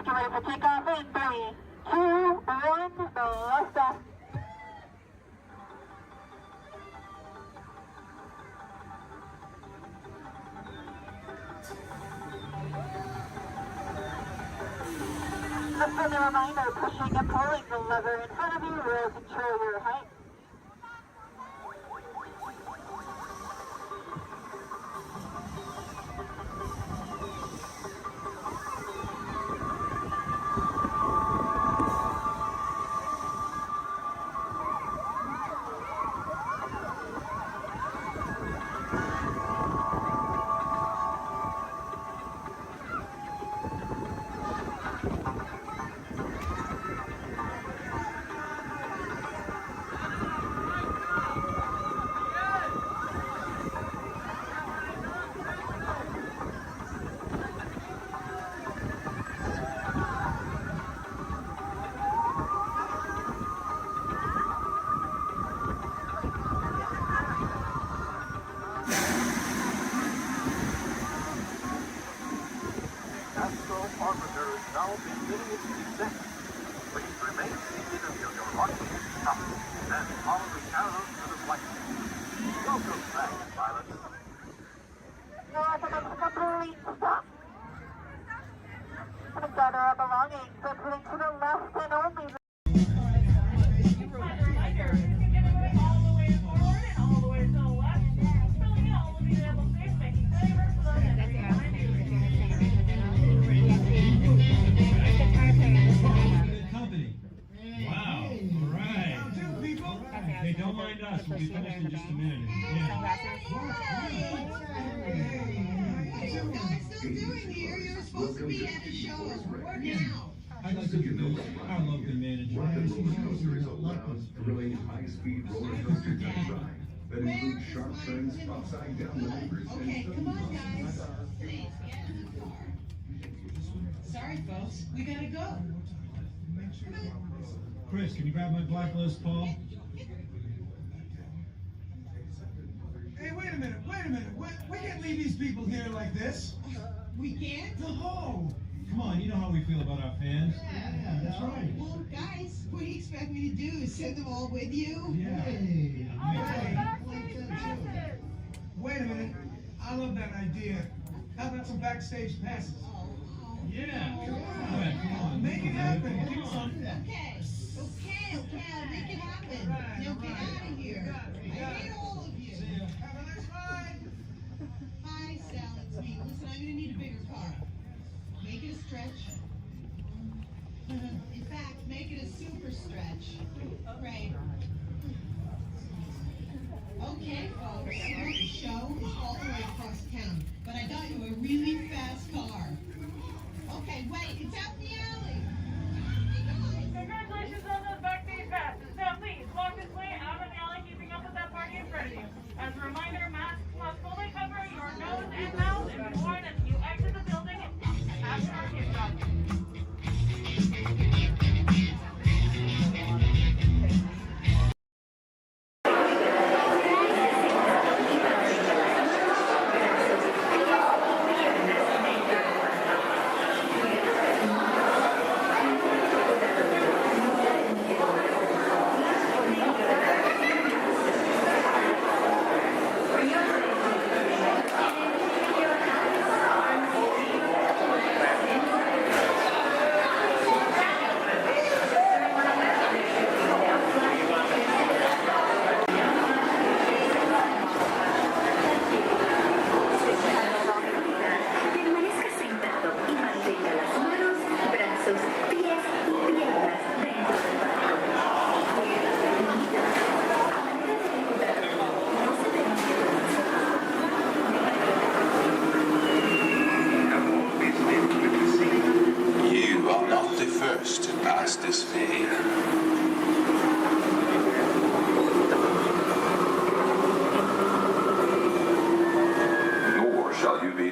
Speaker 19: Get ready for takeoff in 3, 2, 1, blast off. A friendly reminder, pushing and pulling the lever in front of you will control your height.
Speaker 15: now beginning its descent. Please remain seated until you're launched up, then follow the arrows to the flight. Welcome back, pilots.
Speaker 19: North of complete stop. And gather our belongings, circling to the left and only
Speaker 3: just a minute.
Speaker 8: You're supposed to be at the show. Now.
Speaker 3: I'd like to introduce our local manager.
Speaker 23: Roller Coaster is a loud, thrilling, high-speed roller coaster test ride that includes sharp turns, upside-down maneuvers,
Speaker 8: Okay, come on, guys. Please, get in the car. Sorry, folks. We gotta go.
Speaker 3: Chris, can you grab my black list, Paul?
Speaker 24: Hey, wait a minute. We can't leave these people here like this.
Speaker 8: We can't?
Speaker 3: No! Come on, you know how we feel about our fans. Yeah, that's right.
Speaker 8: Well, guys, what do you expect me to do? Send them all with you?
Speaker 3: Yeah.
Speaker 24: Wait a minute. I love that idea. How about some backstage passes?
Speaker 3: Yeah. Come on.
Speaker 24: Make it happen.
Speaker 8: Okay. I'll make it happen. Now get out of here. I hate all of you.
Speaker 24: Have a nice ride.
Speaker 8: Hi, Sal, it's me. Listen, I'm gonna need a bigger car. Make it a stretch. In fact, make it a super stretch. Right. Okay, folks, the show is all the way across town, but I got you a really fast car. Okay, wait, it's out in the alley.
Speaker 25: Congratulations on those backstage passes. Now please, walk this way out of the alley, keeping up with that party in front of you. As a reminder, masks must fully cover your nose and mouth and be worn as you exit the building after our kickoff.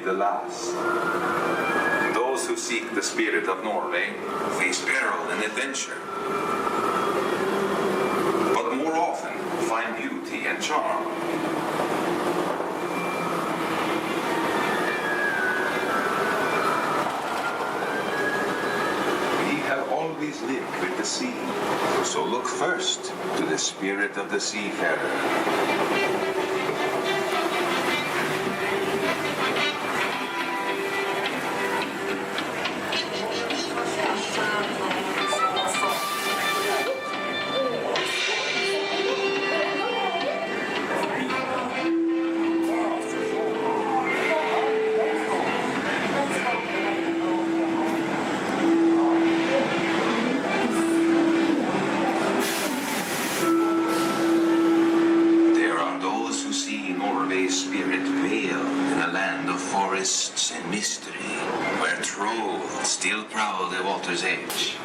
Speaker 26: the last. Those who seek the spirit of Norway face peril and adventure, but more often find beauty and charm. We have always lived with the sea, so look first to the spirit of the seafarer. Forests and mystery, where trolls still prowl the water's edge.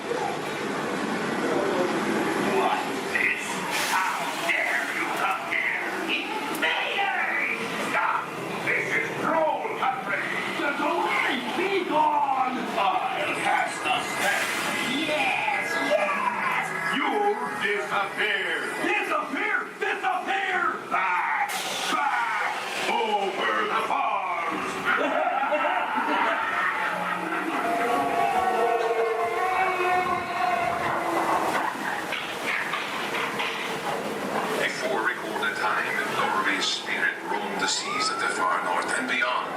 Speaker 12: What is? How dare you come here? Invaders! Stop! This is troll country! Get away! Be gone! I'll cast a spell. Yes! Yes! You disappear! Disappear! Disappear! Back! Back! Over the farm!
Speaker 26: Before recorded time, Norway's spirit roamed the seas of the far north and beyond.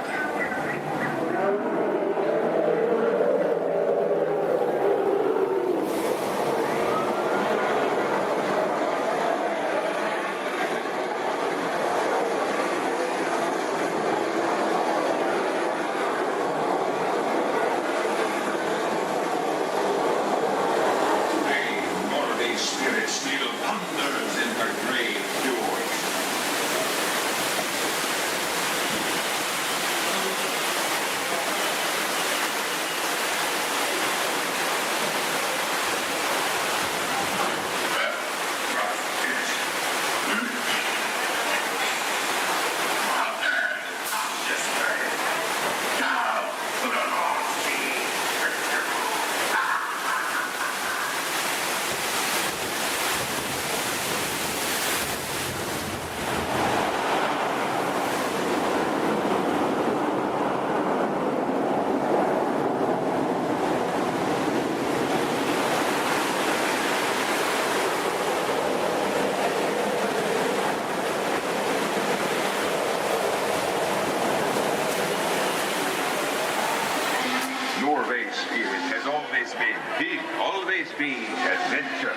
Speaker 23: always been. It has always been. Will always be adventure.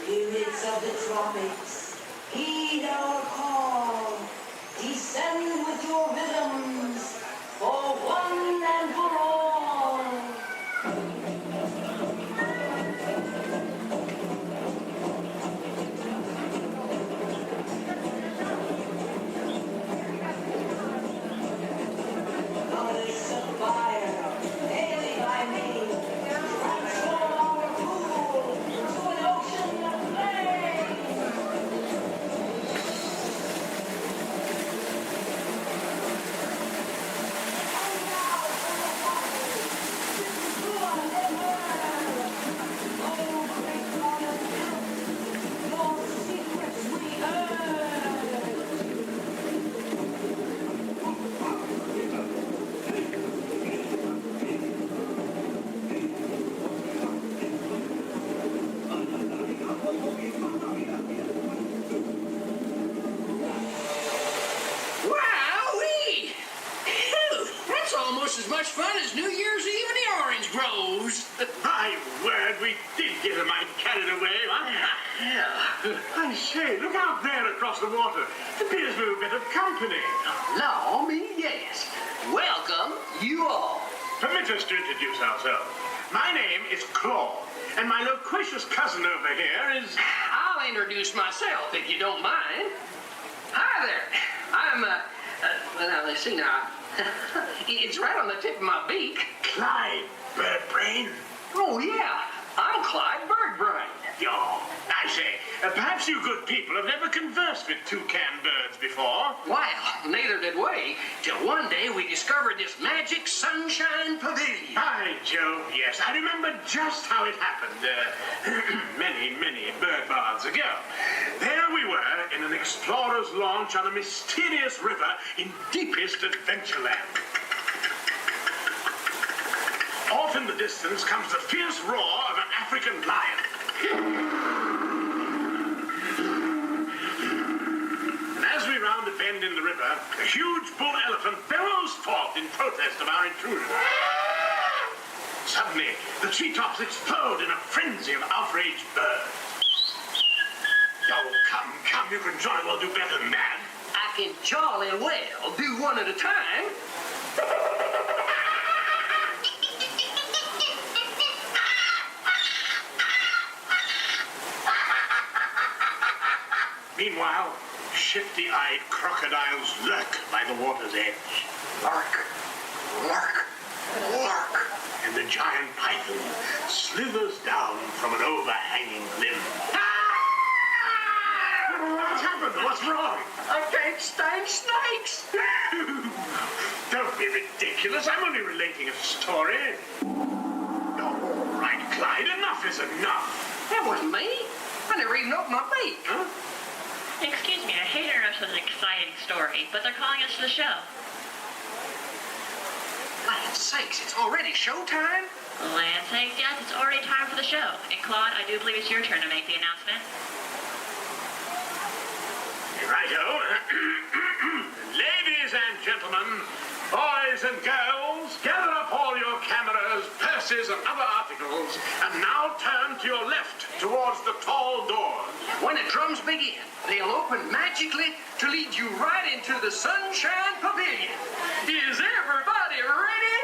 Speaker 1: Spirits of the tropics, heed our call. Descend with your rhythms for one and for all. Goddess of fire, daily by me, transform our pool to an ocean of flame.
Speaker 12: Wowee! Phew, that's almost as much fun as New Year's Eve in the orange groves.
Speaker 2: My word, we did get a mite carried away,
Speaker 12: Yeah.
Speaker 2: I say, look out there across the water. The beers were a bit of company.
Speaker 12: Law me, yes. Welcome, you all.
Speaker 2: Permit us to introduce ourselves. My name is Claude, and my loquacious cousin over here is...
Speaker 12: I'll introduce myself, if you don't mind. Hi there. I'm, well, now, let's see now. It's right on the tip of my beak.
Speaker 2: Clyde Birdbrain.
Speaker 12: Oh, yeah. I'm Clyde Birdbrain.
Speaker 2: Oh, I say, perhaps you good people have never conversed with toucan birds before.
Speaker 12: Well, neither did we, till one day we discovered this magic sunshine pavilion.
Speaker 2: By Jove, yes. I remember just how it happened, many, many bird baths ago. There we were in an explorer's launch on a mysterious river in deepest Adventureland. Off in the distance comes the fierce roar of an African lion. And as we round a bend in the river, a huge bull elephant bellows forth in protest of our intrusion. Suddenly, the treetops explode in a frenzy of outraged birds. Oh, come, you can jolly well do better than that.
Speaker 12: I can jolly well do one at a time.
Speaker 2: Meanwhile, shifty-eyed crocodiles lurk by the water's edge.
Speaker 12: Lurk, lurk, lurk.
Speaker 2: And the giant python slithers down from an overhanging limb. What's happened? What's wrong?
Speaker 12: I can't stand snakes.
Speaker 2: Don't be ridiculous. I'm only relating a story. All right, Clyde, enough is enough.
Speaker 12: That wasn't me. I never even opened my beak.
Speaker 2: Huh?
Speaker 4: Excuse me, I hate to interrupt with an exciting story, but they're calling us to the show.
Speaker 12: Land sakes, it's already showtime?
Speaker 4: Land sakes, yes, it's already time for the show. And Claude, I do believe it's your turn to make the announcement.
Speaker 2: Righto. Ladies and gentlemen, boys and girls, gather up all your cameras, purses, and other articles, and now turn to your left towards the tall doors.
Speaker 12: When the drums begin, they'll open magically to lead you right into the Sunshine Pavilion. Is everybody ready?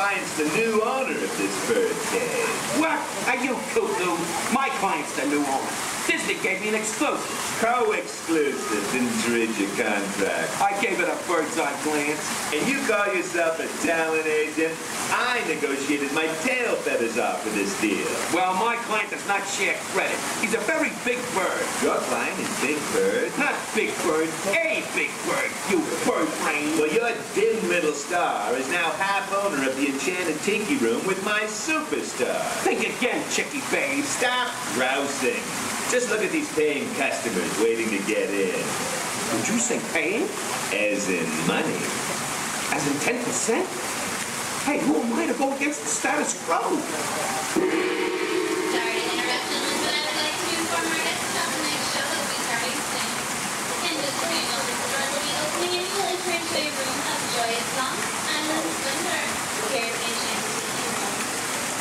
Speaker 5: client's the new owner of this bird cage.
Speaker 7: What? Are you cuckoo? My client's the new owner. Disney gave me an exclusive.
Speaker 5: Co-exclusive. Didn't read your contract.
Speaker 7: I gave it a bird's-eye glance.
Speaker 5: And you call yourself a talent agent? I negotiated my tail feathers off for this deal.
Speaker 7: Well, my client does not share credit. He's a very big bird.
Speaker 5: Your client is Big Bird?
Speaker 7: Not Big Bird, a big bird, you bird brain.
Speaker 5: Well, your dim little star is now half owner of the Enchanted Tiki Room with my superstar.
Speaker 7: Think again, chickie babe.
Speaker 5: Stop grousing. Just look at these paying customers waiting to get in.
Speaker 7: Did you say paying?
Speaker 5: As in money.
Speaker 7: As in 10%? Hey, who am I to go against the status quo?
Speaker 22: Sorry to interrupt, but I would like to inform our guests about the next show that will be starting soon. Attendance to Annual Bookstore will be opening a new entrance room of joyous song, Island Splendor, here at the Enchanted Tiki Room.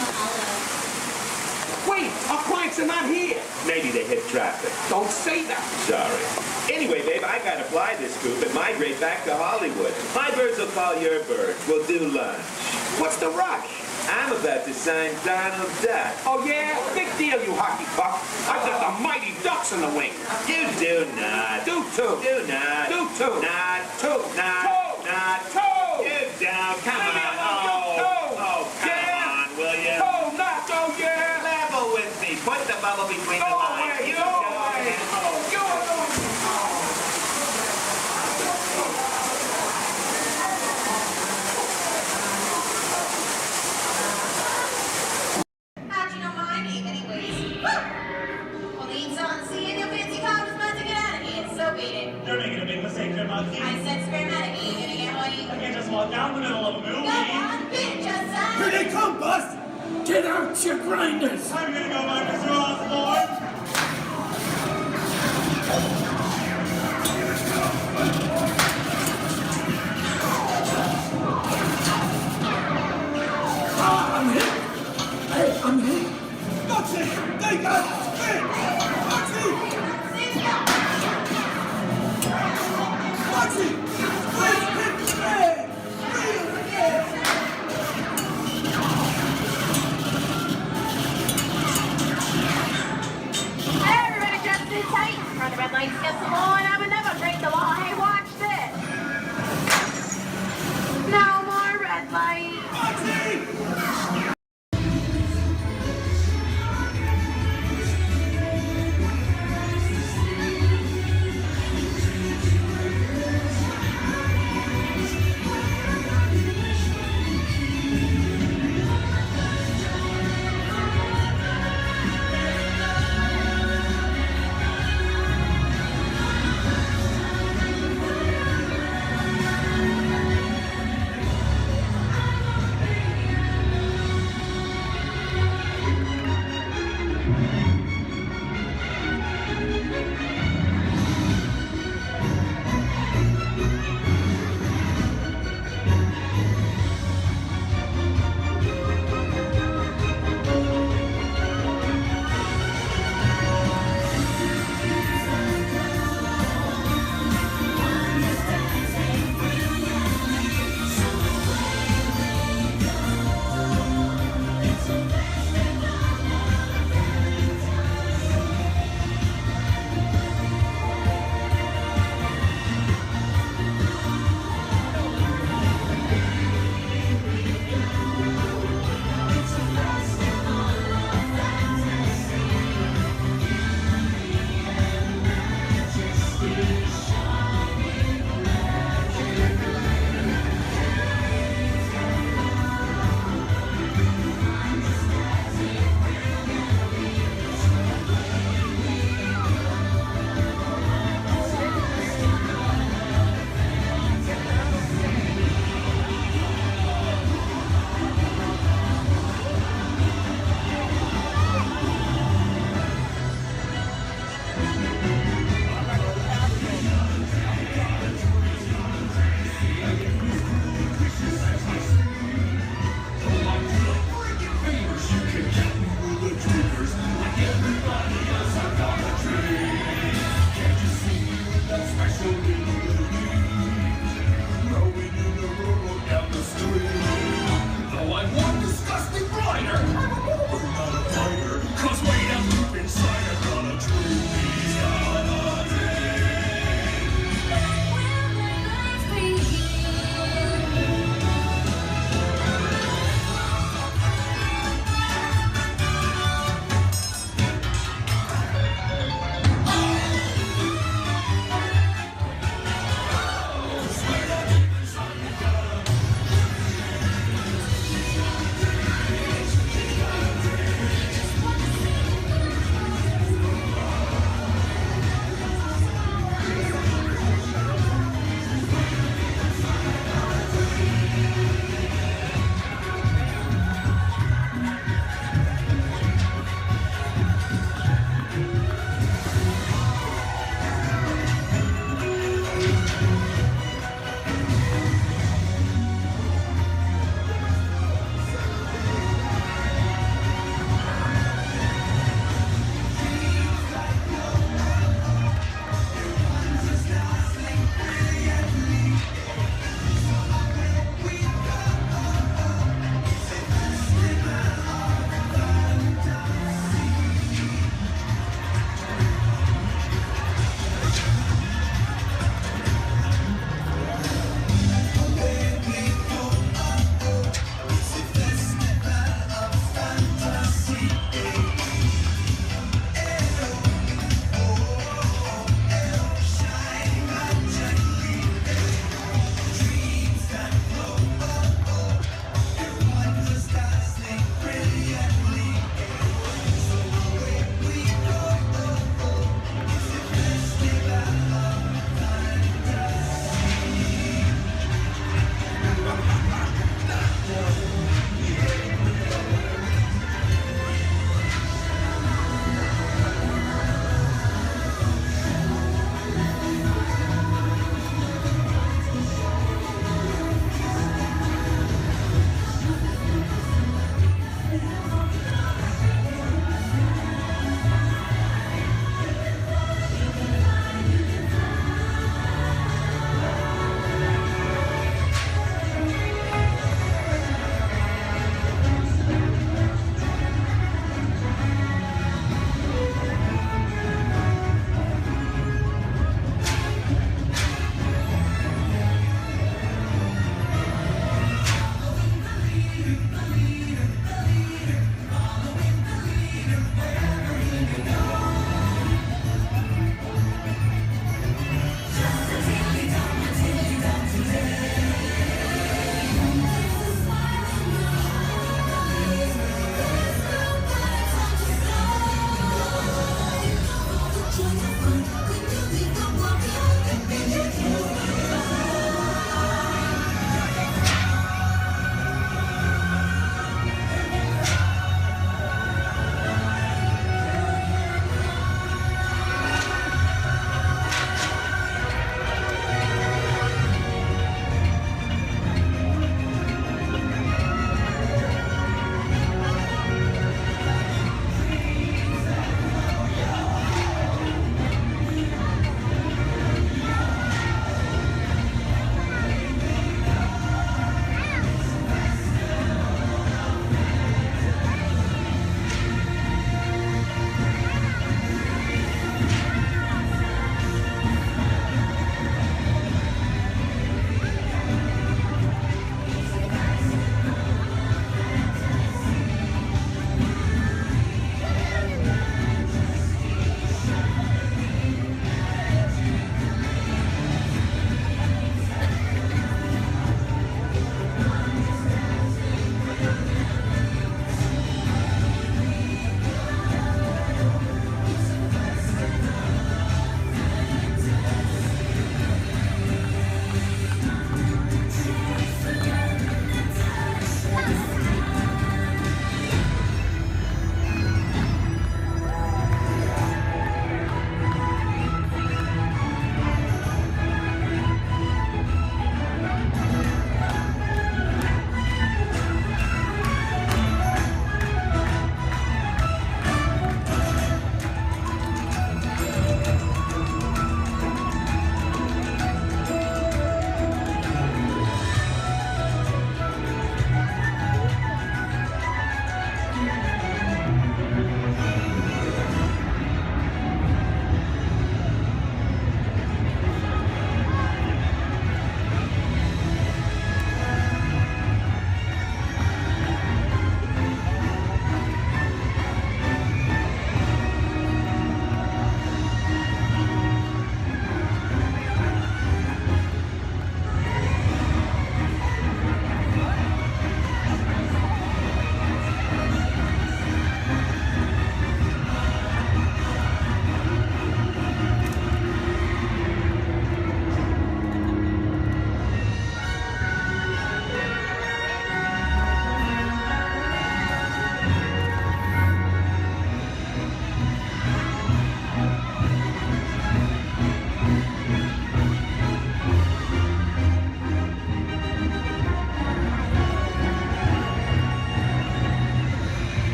Speaker 22: Mahalo.
Speaker 7: Wait, our clients are not here.
Speaker 5: Maybe they hit traffic.
Speaker 7: Don't say that.
Speaker 5: Sorry. Anyway, babe, I gotta fly this coop and migrate back to Hollywood. My birds will call your birds. We'll do lunch.
Speaker 7: What's the rush?
Speaker 5: I'm about to sign Donald Duck.
Speaker 7: Oh, yeah? Big deal, you hockey puck. I've got the mighty ducks in the wing.
Speaker 5: You do not.
Speaker 7: Do too.
Speaker 5: Do not.
Speaker 7: Do too.
Speaker 5: Not. Two. Not.
Speaker 7: Toe.
Speaker 5: Not.
Speaker 7: Toe.
Speaker 5: You down. Come
Speaker 7: Leave me
Speaker 5: on.
Speaker 7: alone, you toe.
Speaker 5: Oh, come on, will you?
Speaker 7: Toe, not toe, yeah.
Speaker 5: Level with me. Put the bubble between the
Speaker 7: Go
Speaker 5: lines.
Speaker 7: away,
Speaker 5: You
Speaker 7: go
Speaker 5: go
Speaker 7: away.
Speaker 5: ahead. Oh,
Speaker 7: Go away.
Speaker 22: How'd you know my name anyways? Well, the eat's on. See, and your fancy car was about to get out of here, so beat it.
Speaker 25: You're making a big mistake there, Monkey.
Speaker 22: I said grammatically, you gonna get what you...
Speaker 25: I can't just walk down the middle of a movie.
Speaker 22: Go on, bitch, just
Speaker 7: Here they come, Bust. Get out your grinders.
Speaker 25: I'm gonna go by Mr. Osborne.
Speaker 7: I'm hit. Hey, I'm hit. Foxy, they got it. Foxy. Foxy, please hit the bag. Real bag.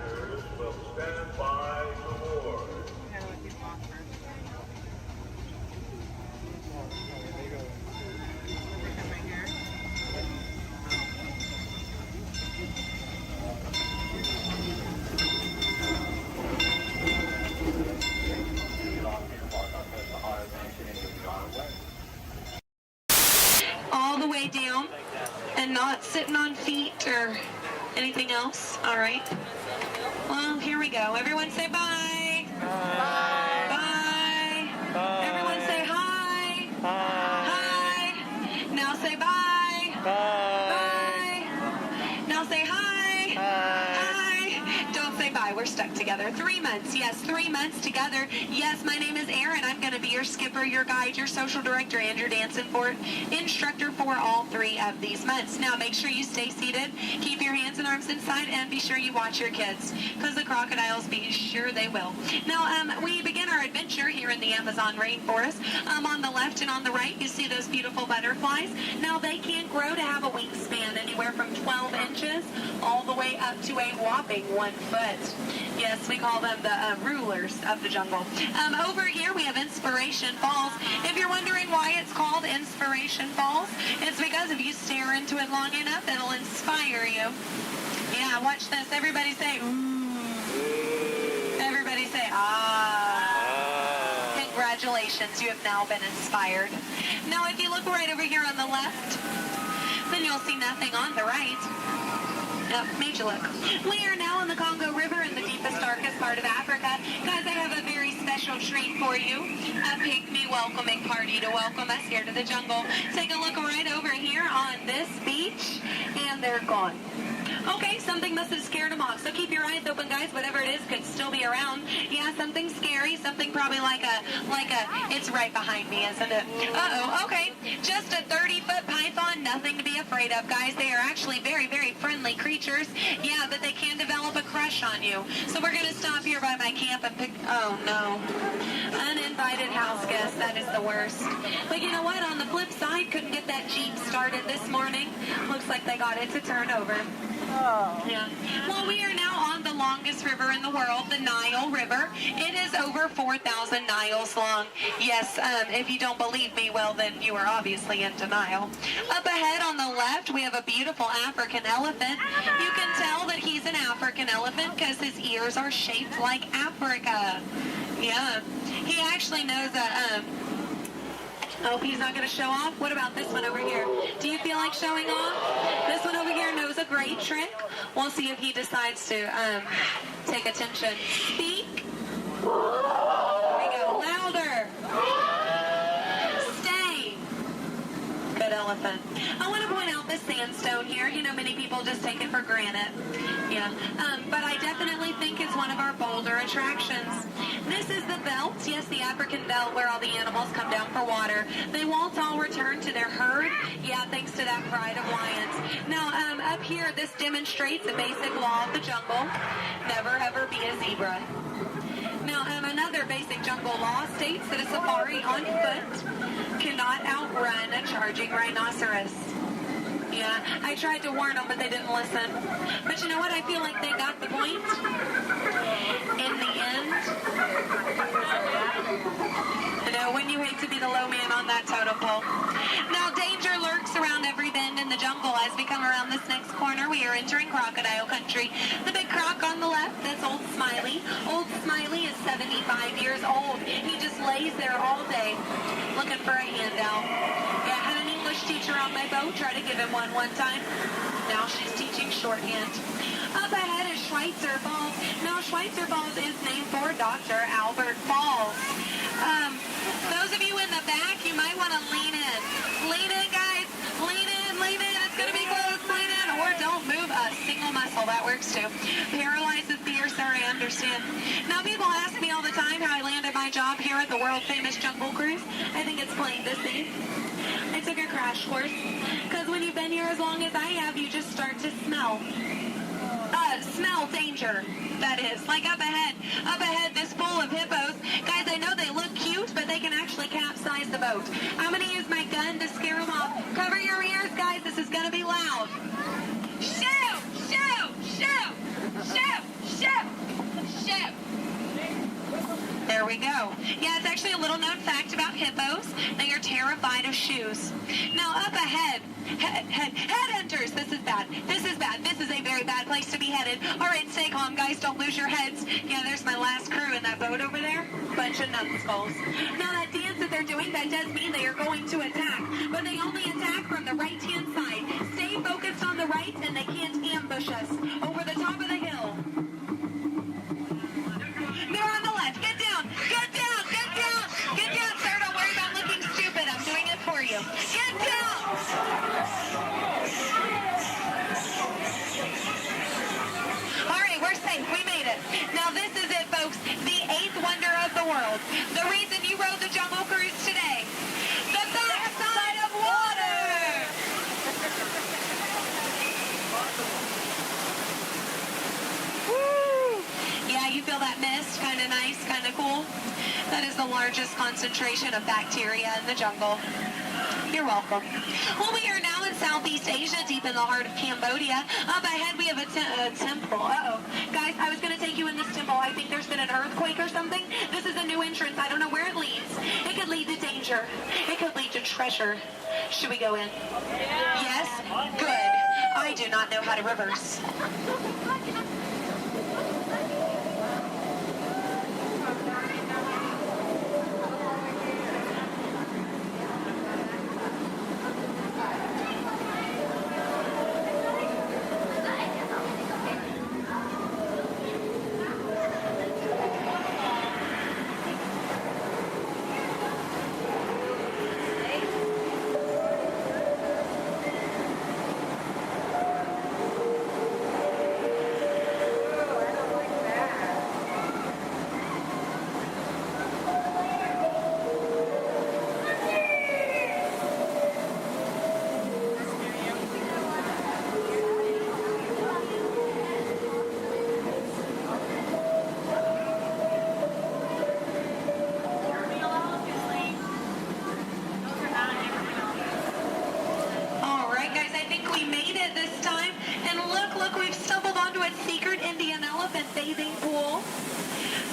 Speaker 2: Passengers will stand by to board.
Speaker 9: All the way down and not sitting on feet or anything else. All right. Well, here we go. Everyone say bye. Bye. Bye. Bye. Everyone say hi. Hi. Hi. Now say bye. Bye. Bye. Now say hi. Hi. Don't say bye. We're stuck together. 3 months. Yes, 3 months together. Yes, my name is Erin. I'm going to be your skipper, your guide, your social director, and your dance instructor for all 3 of these months. Now, make sure you stay seated, keep your hands and arms inside, and be sure you watch your kids, because the crocodiles, be sure they will. Now, we begin our adventure here in the Amazon rainforest. On the left and on the right, you see those beautiful butterflies. Now, they can grow to have a wingspan anywhere from 12 inches all the way up to a whopping 1 foot. Yes, we call them the rulers of the jungle. Over here, we have Inspiration Falls. If you're wondering why it's called Inspiration Falls, it's because if you stare into it long enough, it'll inspire you. Yeah, watch this. Everybody say, ooh. Everybody say, ah. Congratulations, you have now been inspired. Now, if you look right over here on the left, then you'll see nothing on the right. Yep, made you look. We are now in the Congo River in the deepest, darkest part of Africa. Guys, I have a very special treat for you. A pygmy welcoming party to welcome us here to the jungle. Take a look right over here on this beach, and they're gone. Okay, something must have scared them off. So keep your eyes open, guys. Whatever it is could still be around. Yeah, something scary. Something probably like a, it's right behind me, isn't it? Uh-oh, okay. Just a 30-foot python. Nothing to be afraid of, guys. They are actually very, very friendly creatures. Yeah, but they can develop a crush on you. So we're going to stop here by my camp and pick, oh no. Uninvited house guests. That is the worst. But you know what? On the flip side, couldn't get that Jeep started this morning. Looks like they got it to turn over. Oh. Yeah. Well, we are now on the longest river in the world, the Nile River. It is over 4,000 miles long. Yes, if you don't believe me, well, then you are obviously in denial. Up ahead on the left, we have a beautiful African elephant. You can tell that he's an African elephant because his ears are shaped like Africa. Yeah. He actually knows a, oh, he's not going to show off? What about this one over here? Do you feel like showing off? This one over here knows a great trick. We'll see if he decides to take attention. Speak. There we go. Louder. Stay. Good elephant. I want to point out this sandstone here. You know, many people just take it for granted. Yeah. But I definitely think it's one of our bolder attractions. This is the belt, yes, the African belt where all the animals come down for water. They won't all return to their herd, yeah, thanks to that pride of lions. Now, up here, this demonstrates a basic law of the jungle. Never ever be a zebra. Now, another basic jungle law states that a safari on foot cannot outrun a charging rhinoceros. Yeah, I tried to warn them, but they didn't listen. But you know what? I feel like they got the point. In the end, you know, when you hate to be the low man on that totem pole. Now, danger lurks around every bend in the jungle. As we come around this next corner, we are entering crocodile country. The big croc on the left, that's Old Smiley. Old Smiley is 75 years old. He just lays there all day looking for a handout. Yeah, I had an English teacher on my boat, try to give him one time. Now she's teaching shorthand. Up ahead is Schweitzer Falls. Now Schweitzer Falls is named for Dr. Albert Falls. Those of you in the back, you might want to lean in. Lean in, guys. Lean in, lean in. It's going to be close. Lean in. Or don't move a single muscle. That works too. Paralyzes fear, sir, I understand. Now people ask me all the time how I landed my job here at the world famous Jungle Cruise. I think it's plain to see. I took a crash course. Because when you've been here as long as I have, you just start to smell. Smell danger, that is. Like up ahead, this full of hippos. Guys, I know they look cute, but they can actually capsize the boat. I'm going to use my gun to scare them off. Cover your ears, guys. This is going to be loud. Shoot! Shoot! Shoot! Shoot! Shoot! we go. Yeah, it's actually a little known fact about hippos. They are terrified of shoes. Now up ahead, headhunters. This is bad. This is bad. This is a very bad place to be headed. All right, stay calm, guys. Don't lose your heads. Yeah, there's my last crew in that boat over there. Bunch of numbskulls. Now that dance that they're doing, that does mean they are going to attack. But they only attack from the right-hand side. Stay focused on the right and they can't ambush us. Over the top of the hill. They're on the left. Get down. Get down. Get down. Get down, sir. Don't worry about looking stupid. I'm doing it for you. Get down. All right, we're safe. We made it. Now this is it, folks. The 8th wonder of the world. The reason you rode the Jungle Cruise today. The backside of water. Woo! Yeah, you feel that mist? Kind of nice, kind of cool. That is the largest concentration of bacteria in the jungle. You're welcome. Well, we are now in Southeast Asia, deep in the heart of Cambodia. Up ahead, we have a temple. Uh-oh. Guys, I was going to take you in this temple. I think there's been an earthquake or something. This is a new entrance. I don't know where it leads. It could lead to danger. It could lead to treasure. Should we go in? Yes? Good. I do not know how to reverse. Bathing pool.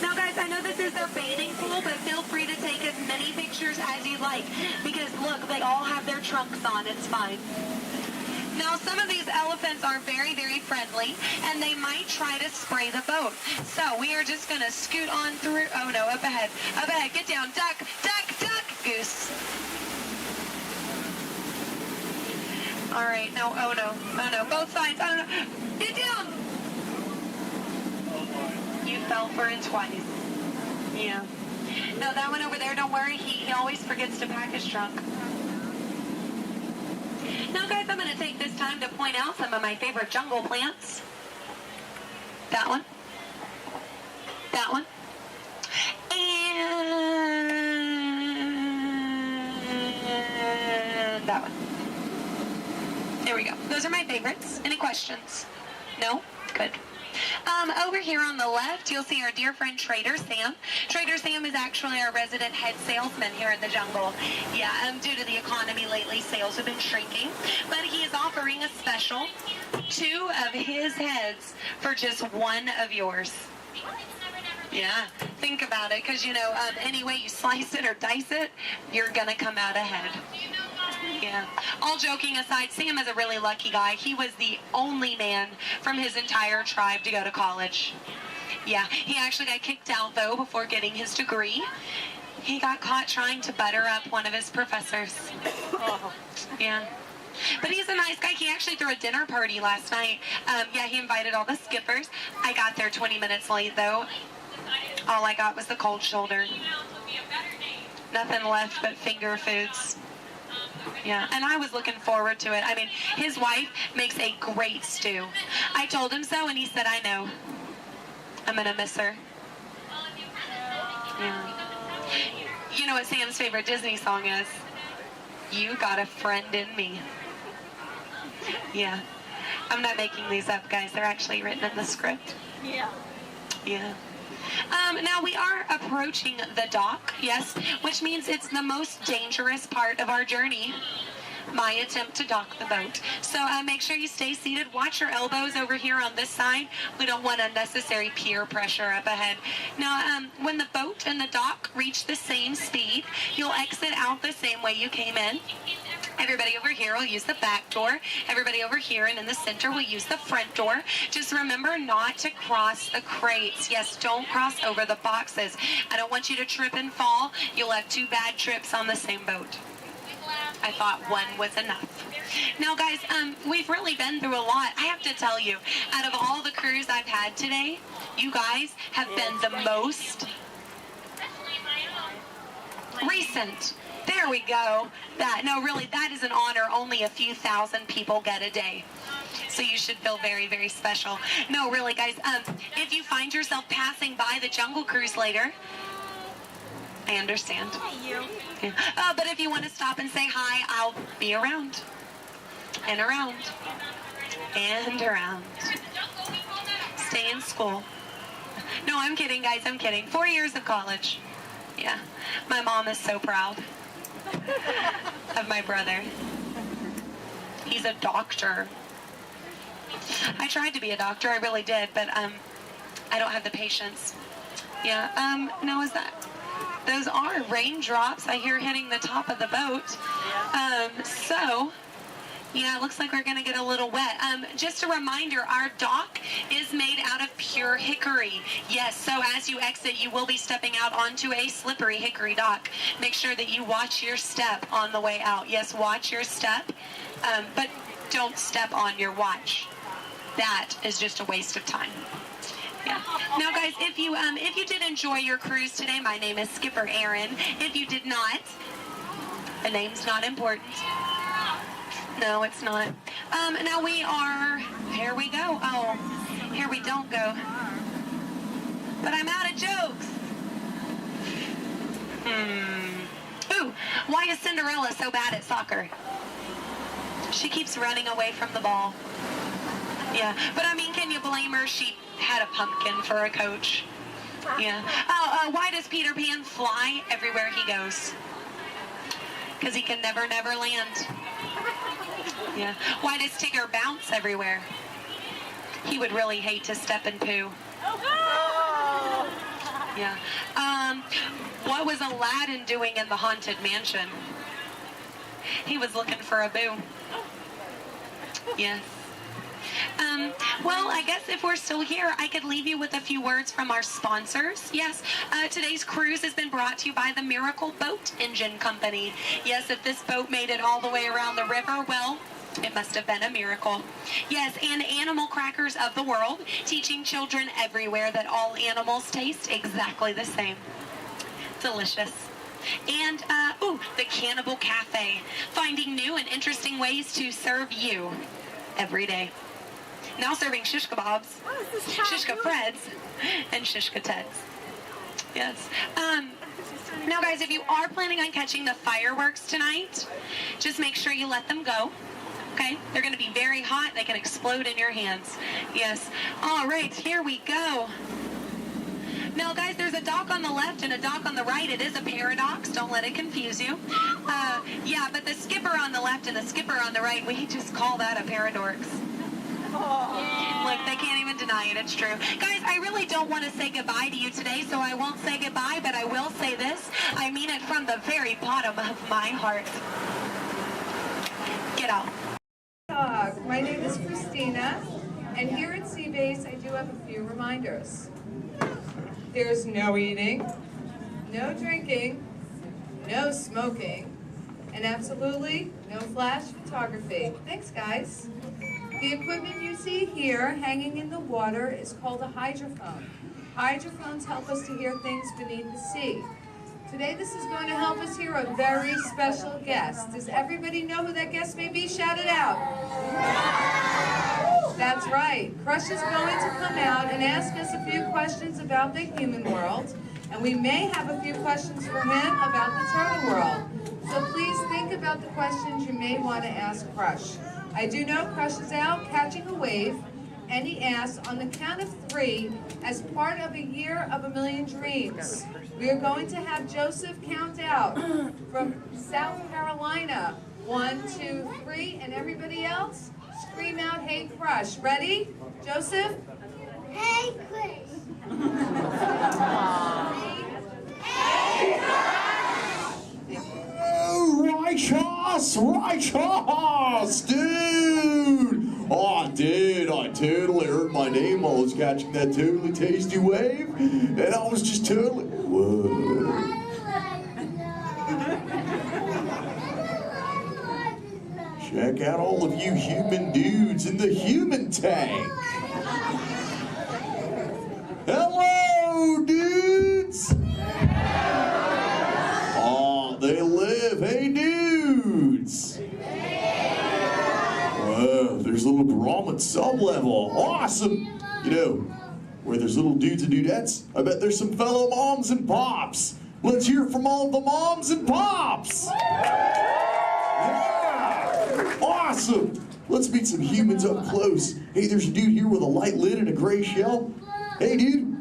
Speaker 9: Now guys, I know this is their bathing pool, but feel free to take as many pictures as you like, because look, they all have their trunks on. It's fine. Now some of these elephants are very, very friendly, and they might try to spray the boat. So we are just going to scoot on through. Oh no, up ahead. Up ahead. Get down. Duck, duck, duck. Goose. All right. No, oh no. Oh no. Both sides. Oh no. Get down. You fell for it twice. Yeah. No, that one over there, don't worry. He always forgets to pack his trunk. Now, guys, I'm going to take this time to point out some of my favorite jungle plants. That one. That one. And that one. There we go. Those are my favorites. Any questions? No? Good. Over here on the left, you'll see our dear friend Trader Sam. Trader Sam is actually our resident head salesman here in the jungle. Yeah, due to the economy lately, sales have been shrinking. But he is offering a special 2 of his heads for just 1 of yours. Yeah, think about it, because, you know, any way you slice it or dice it, you're going to come out ahead. Yeah. All joking aside, Sam is a really lucky guy. He was the only man from his entire tribe to go to college. Yeah, he actually got kicked out, though, before getting his degree. He got caught trying to butter up one of his professors. Yeah. But he's a nice guy. He actually threw a dinner party last night. Yeah, he invited all the skippers. I got there 20 minutes late, though. All I got was the cold shoulder. Nothing left but finger foods. Yeah, and I was looking forward to it. I mean, his wife makes a great stew. I told him so, and he said, I know. I'm going to miss her. Yeah. You know what Sam's favorite Disney song is? You Got a Friend in Me. Yeah. I'm not making these up, guys. They're actually written in the script.
Speaker 10: Yeah.
Speaker 9: Yeah. Now we are approaching the dock, yes, which means it's the most dangerous part of our journey. my attempt to dock the boat. So make sure you stay seated. Watch your elbows over here on this side. We don't want unnecessary peer pressure up ahead. Now, when the boat and the dock reach the same speed, you'll exit out the same way you came in. Everybody over here will use the back door. Everybody over here and in the center will use the front door. Just remember not to cross the crates. Yes, don't cross over the boxes. I don't want you to trip and fall. You'll have 2 bad trips on the same boat. I thought one was enough. Now, guys, we've really been through a lot. I have to tell you, out of all the crews I've had today, you guys have been the most recent. There we go. No, really, that is an honor only a few thousand people get a day. So you should feel very, very special. No, really, guys, if you find yourself passing by the Jungle Cruise later, I understand. Yeah. But if you want to stop and say hi, I'll be around. And around. And around. Stay in school. No, I'm kidding, guys, I'm kidding. 4 years of college. Yeah. My mom is so proud of my brother. He's a doctor. I tried to be a doctor, I really did, but I don't have the patience. Yeah, no, is that... Those are raindrops I hear hitting the top of the boat. So, yeah, it looks like we're going to get a little wet. Just a reminder, our dock is made out of pure hickory. Yes, so as you exit, you will be stepping out onto a slippery hickory dock. Make sure that you watch your step on the way out. Yes, watch your step, but don't step on your watch. That is just a waste of time. Yeah. Now, guys, if you did enjoy your cruise today, my name is Skipper Aaron. If you did not, the name's not important. No, it's not. Now we are, here we go. Oh, here we don't go. But I'm out of jokes. Ooh, why is Cinderella so bad at soccer? She keeps running away from the ball. Yeah, but I mean, can you blame her? She had a pumpkin for a coach. Yeah. Oh, why does Peter Pan fly everywhere he goes? Because he can never land. Yeah. Why does Tigger bounce everywhere? He would really hate to step in poo. Yeah. What was Aladdin doing in the Haunted Mansion? He was looking for a boo. Yes. Well, I guess if we're still here, I could leave you with a few words from our sponsors. Yes, today's cruise has been brought to you by the Miracle Boat Engine Company. Yes, if this boat made it all the way around the river, well, it must have been a miracle. Yes, and Animal Crackers of the World, teaching children everywhere that all animals taste exactly the same. Delicious. And, the Cannibal Cafe, finding new and interesting ways to serve you every day. Now serving shish kebabs, shish freds, and shish teds. Yes. Now, guys, if you are planning on catching the fireworks tonight, just make sure you let them go. Okay? They're going to be very hot. They can explode in your hands. Yes. All right, here we go. Now, guys, there's a dock on the left and a dock on the right. It is a paradox. Don't let it confuse you. Yeah, but the skipper on the left and the skipper on the right, we just call that a paradorx. Look, they can't even deny it. It's true. Guys, I really don't want to say goodbye to you today, so I won't say goodbye, but I will say this. I mean it from the very bottom of my heart. Get out.
Speaker 11: My name is Christina, and here at Seabase, I do have a few reminders. There's no eating, no drinking, no smoking, and absolutely no flash photography. Thanks, guys. The equipment you see here hanging in the water is called a hydrophone. Hydrophones help us to hear things beneath the sea. Today this is going to help us hear a very special guest. Does everybody know who that guest may be? Shout it out. That's right. Crush is going to come out and ask us a few questions about the human world, and we may have a few questions for him about the turtle world. So please think about the questions you may want to ask Crush. I do know Crush is out catching a wave, and he asks, on the count of 3, as part of a year of a million dreams, we are going to have Joseph count out from South Carolina. 1, 2, 3, and everybody else, scream out, "Hey, Crush." Ready? Joseph?
Speaker 6: Hey, Chris.
Speaker 14: Oh, righteous, dude! Oh, dude, I totally heard my name while I was catching that totally tasty wave, and I was just totally, whoa. Check out all of you human dudes in the human tank. Hello, dudes! Oh, they live. Hey, dudes! Whoa, there's a little Brahmin sub-level. Awesome! You know, where there's little dudes and dudettes, I bet there's some fellow moms and pops. Let's hear it from all the moms and pops! Yeah! Awesome! Let's meet some humans up close. Hey, there's a dude here with a light lid and a gray shell. Hey, dude.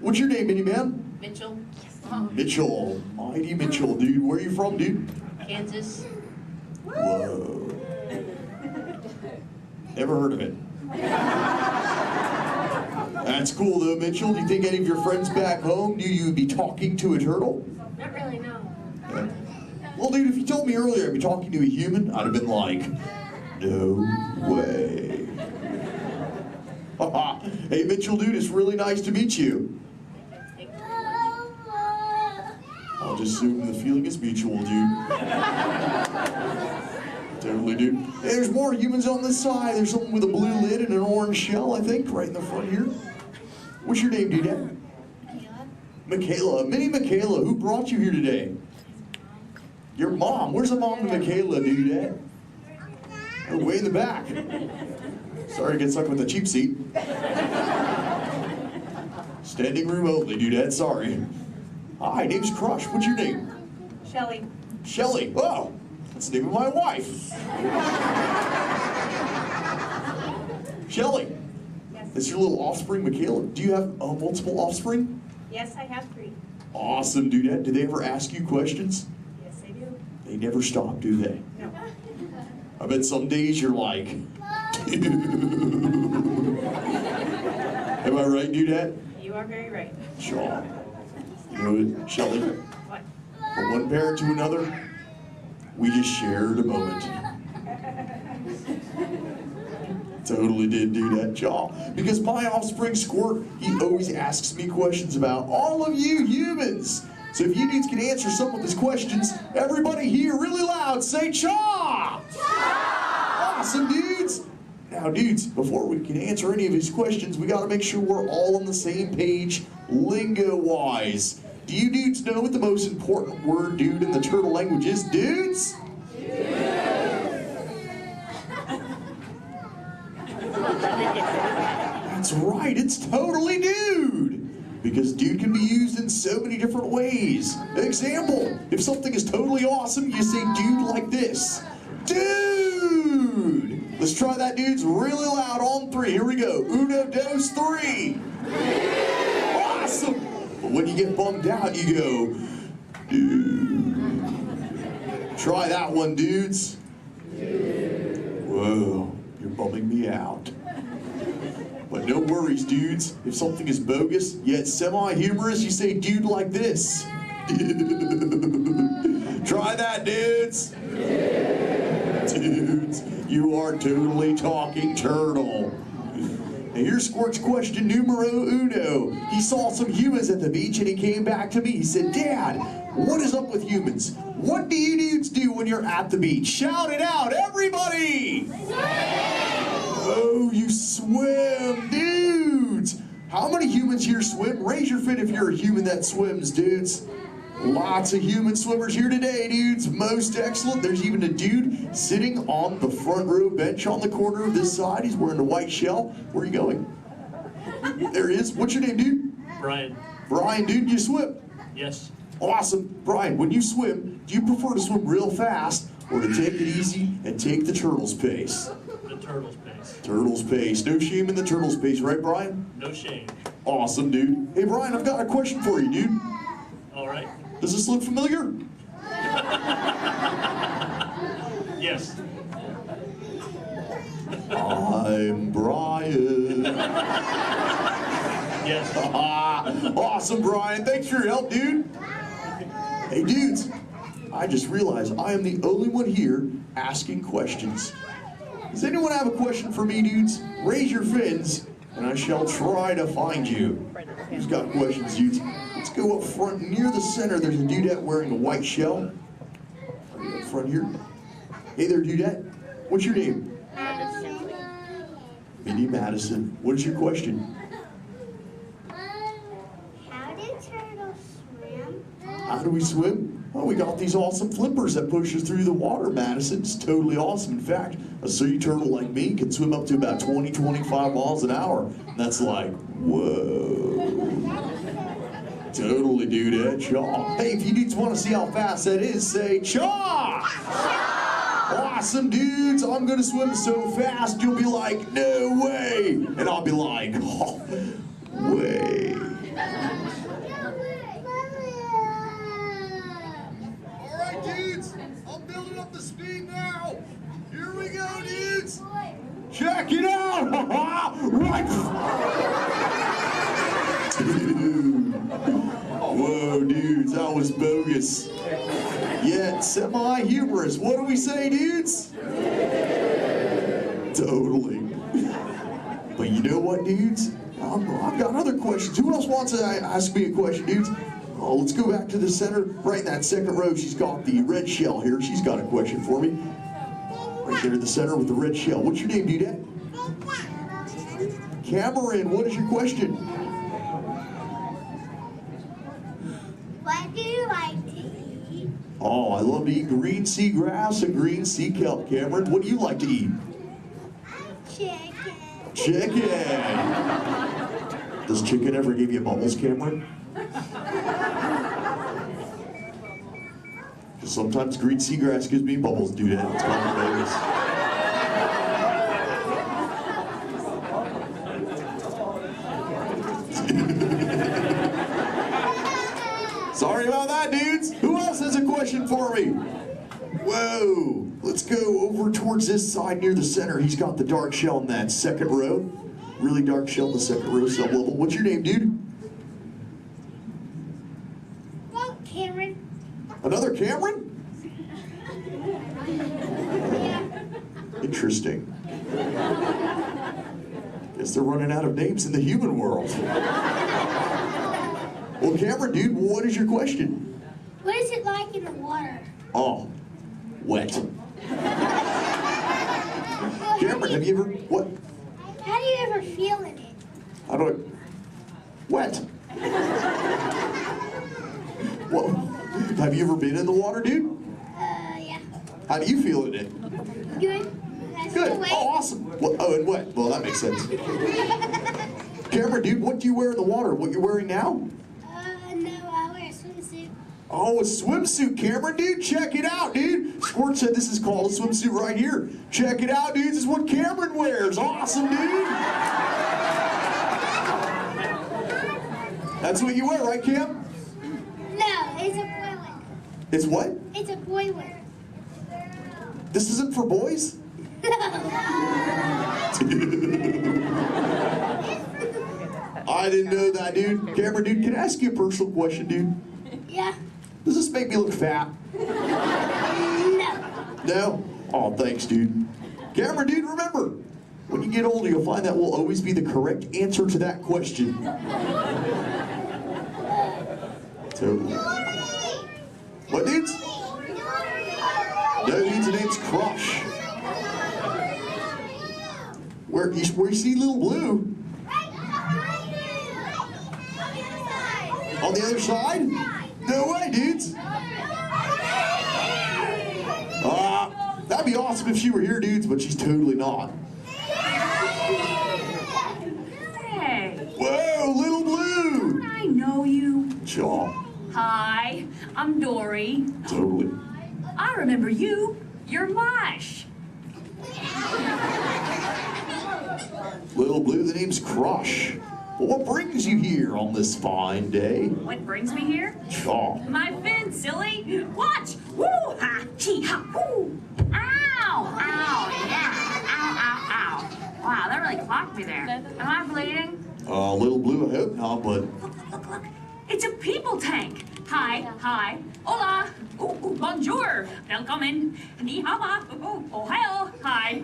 Speaker 14: What's your name, man?
Speaker 16: Mitchell.
Speaker 14: Mitchell. Mighty Mitchell, dude. Where are you from, dude?
Speaker 16: Kansas.
Speaker 14: Whoa. Never heard of it. That's cool, though, Mitchell. Do you think any of your friends back home knew you would be talking to a turtle?
Speaker 16: Not really, no.
Speaker 14: Yeah. Well, dude, if you told me earlier I'd be talking to a human, I'd have been like, no way. Hey, Mitchell, dude, it's really nice to meet you. I'll just assume the feeling is mutual, dude. Totally, dude. Hey, there's more humans on this side. There's someone with a blue lid and an orange shell, I think, right in the front here. What's your name, dude? Michaela. Minnie Michaela, who brought you here today? Your mom. Where's the mom to Michaela, dude? Oh, way in the back. Sorry to get stuck with the cheap seat. Standing room only, dude. Sorry. Hi, name's Crush. What's your name?
Speaker 16: Shelly.
Speaker 14: Shelly. Oh, that's the name of my wife. Shelly.
Speaker 16: Yes.
Speaker 14: That's your little offspring, Michaela. Do you have multiple offspring?
Speaker 16: Yes, I have 3.
Speaker 14: Awesome, dude. Do they ever ask you questions?
Speaker 16: Yes, I do.
Speaker 14: They never stop, do they?
Speaker 16: No.
Speaker 14: I bet some days you're like, am I right, dudette?
Speaker 16: You are very right.
Speaker 14: Sure. You know what, Shelly?
Speaker 16: What?
Speaker 14: From one parent to another, we just shared a moment. Totally did do that, Jaw. Because my offspring Squirt, he always asks me questions about all of you humans. So if you dudes can answer some of his questions, everybody here really loud say Chaw! Awesome, dudes! Now, dudes, before we can answer any of his questions, we gotta make sure we're all on the same page, lingo-wise. Do you dudes know what the most important word, dude, in the turtle language is, dudes? That's right, it's totally dude! Because dude can be used in so many different ways. Example, if something is totally awesome, you say dude like this. Dude! Let's try that, dudes, really loud on 3. Here we go. 1, 2, 3. Awesome! But when you get bummed out, you go, dude. Try that one, dudes. Whoa, you're bumming me out. But no worries, dudes. If something is bogus, yet semi-humorous, you say dude like this. Try that, dudes. Dudes, you are totally talking turtle. Now here's Squirt's question numero uno. He saw some humans at the beach and he came back to me. He said, Dad, what is up with humans? What do you dudes do when you're at the beach? Shout it out, everybody! Oh, you swim, dudes! How many humans here swim? Raise your fin if you're a human that swims, dudes. Lots of human swimmers here today, dudes. Most excellent. There's even a dude sitting on the front row bench on the corner of this side. He's wearing a white shell. Where are you going? There he is. What's your name, dude?
Speaker 17: Brian.
Speaker 14: Brian, dude, you swim?
Speaker 17: Yes.
Speaker 14: Awesome. Brian, when you swim, do you prefer to swim real fast or to take it easy and take the turtle's pace?
Speaker 17: The turtle's pace.
Speaker 14: Turtle's pace. No shame in the turtle's pace, right, Brian?
Speaker 17: No shame.
Speaker 14: Awesome, dude. Hey, Brian, I've got a question for you, dude.
Speaker 17: All right.
Speaker 14: Does this look familiar?
Speaker 2: Yes.
Speaker 14: I'm Brian.
Speaker 2: Yes.
Speaker 14: Awesome, Brian. Thanks for your help, dude. Hey, dudes. I just realized I am the only one here asking questions. Does anyone have a question for me, dudes? Raise your fins, and I shall try to find you. Who's got questions, dudes? Let's go up front near the center. There's a dudette wearing a white shell. Right up front here. Hey there, dudette. What's your name?
Speaker 6: Madison.
Speaker 14: Mindy Madison. What is your question?
Speaker 6: How do turtles swim?
Speaker 14: How do we swim? Well, we got these awesome flippers that push us through the water, Madison. It's totally awesome. In fact, a sea turtle like me can swim up to about 20, 25 miles an hour. And that's like, whoa. Totally, dude, chaw. Hey, if you dudes want to see how fast that is, say chaw! Awesome, dudes. I'm going to swim so fast, you'll be like, no way. And I'll be like, oh, way. The speed now. Here we go, dudes. Check it out. Right. Whoa, dudes, that was bogus. Yet semi-humorous. What do we say, dudes? Totally. But you know what, dudes? I've got other questions. Who else wants to ask me a question, dudes? Oh, let's go back to the center. Right in that second row, she's got the red shell here. She's got a question for me. Right there in the center with the red shell. What's your name, dudette? Cameron, what is your question?
Speaker 6: What do you like to eat?
Speaker 14: Oh, I love to eat green seagrass and green sea kelp. Cameron, what do you like to eat?
Speaker 6: Chicken.
Speaker 14: Chicken. Does chicken ever give you bubbles, Cameron? Sometimes green seagrass gives me bubbles, dude. It's kind of bogus. Sorry about that, dudes. Who else has a question for me? Whoa. Let's go over towards this side near the center. He's got the dark shell in that second row. Really dark shell in the second row, sub-level. What's your name, dude?
Speaker 6: Cameron.
Speaker 14: Another Cameron? Interesting. Guess they're running out of names in the human world. Well, Cameron, dude, what is your question?
Speaker 6: What is it like in the water?
Speaker 14: Oh, wet. Cameron, have you ever, what?
Speaker 6: How do you ever feel in it?
Speaker 14: How do I, wet. Well, have you ever been in the water, dude?
Speaker 6: Yeah.
Speaker 14: How do you feel in it?
Speaker 6: Good.
Speaker 14: Good. Oh, awesome. Well, oh, and wet. Well, that makes sense. Cameron, dude, what do you wear in the water? What you're wearing now?
Speaker 6: No, I wear a swimsuit.
Speaker 14: Oh, a swimsuit, Cameron, dude. Check it out, dude. Squirt said this is called a swimsuit right here. Check it out, dude. This is what Cameron wears. Awesome, dude. That's what you wear, right, Cam?
Speaker 6: No, it's a boiler.
Speaker 14: It's what?
Speaker 6: It's a boiler.
Speaker 14: This isn't for boys? I didn't know that, dude. Cameron, dude, can I ask you a personal question, dude?
Speaker 6: Yeah.
Speaker 14: Does this make me look fat?
Speaker 6: No.
Speaker 14: No? Oh, thanks, dude. Cameron, dude, remember, when you get older, you'll find that will always be the correct answer to that question. Totally. What, dudes? No, dude's name's Crush. Where you see Little Blue? On the other side? No way, dudes. That'd be awesome if she were here, dudes, but she's totally not.
Speaker 13: Hey.
Speaker 14: Whoa, Little Blue.
Speaker 13: I know you.
Speaker 14: Chaw.
Speaker 13: Hi, I'm Dory.
Speaker 14: Totally.
Speaker 13: I remember you. You're Mush.
Speaker 14: Little Blue, the name's Crush. Well, what brings you here on this fine day?
Speaker 13: What brings me here?
Speaker 14: Chaw.
Speaker 13: My fin, silly. Watch. Woo ha, chee ha, woo. Ow. Ow, ow, yeah. Ow, ow, ow. Wow, that really clocked me there. Am I bleeding?
Speaker 14: Little Blue, I hope not, but...
Speaker 13: Look. It's a people tank. Hi. Hola. Bonjour. Welcome. Ni hao. Ohio. Hi.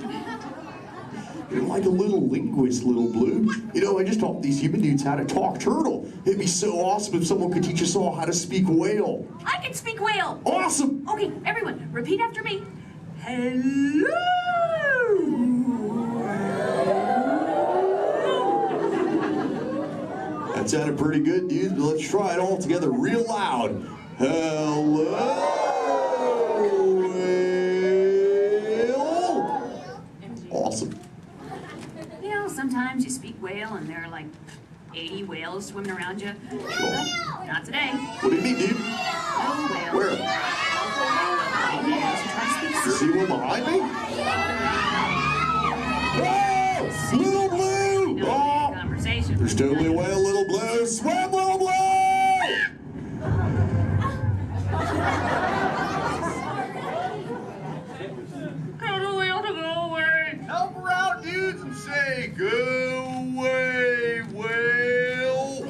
Speaker 14: You're like a little linguist, Little Blue. You know, I just taught these human dudes how to talk turtle. It'd be so awesome if someone could teach us all how to speak whale.
Speaker 13: I can speak whale.
Speaker 14: Awesome.
Speaker 13: Okay, everyone, repeat after me. Hello.
Speaker 14: That sounded pretty good, dude. But let's try it all together real loud. Hello. Awesome.
Speaker 13: You know, sometimes you speak whale and there are like 80 whales swimming around you.
Speaker 14: Sure.
Speaker 13: Not today.
Speaker 14: What do you mean, dude?
Speaker 13: No whale.
Speaker 14: Where? You see one behind me? Whoa! Little Blue! Oh!
Speaker 13: Conversation.
Speaker 14: There's totally a whale, Little Blue. Swim, Little Blue!
Speaker 13: Tell the whale to go away.
Speaker 14: Help her out, dudes, and say, go away, whale.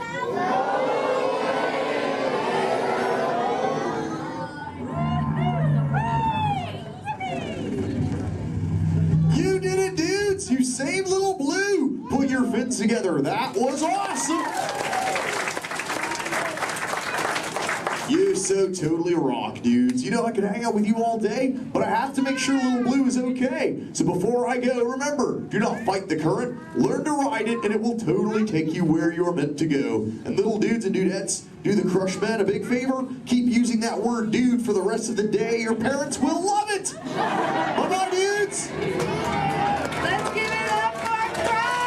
Speaker 14: You did it, dudes. You saved Little Blue. Put your fins together. That was awesome. You so totally rock, dudes. You know, I could hang out with you all day, but I have to make sure Little Blue is okay. So before I go, remember, do not fight the current, learn to ride it, and it will totally take you where you're meant to go. And little dudes and dudettes, do the Crush Men a big favor. Keep using that word dude for the rest of the day. Your parents will love it. Bye-bye, dudes.
Speaker 13: Let's give it up for Crush!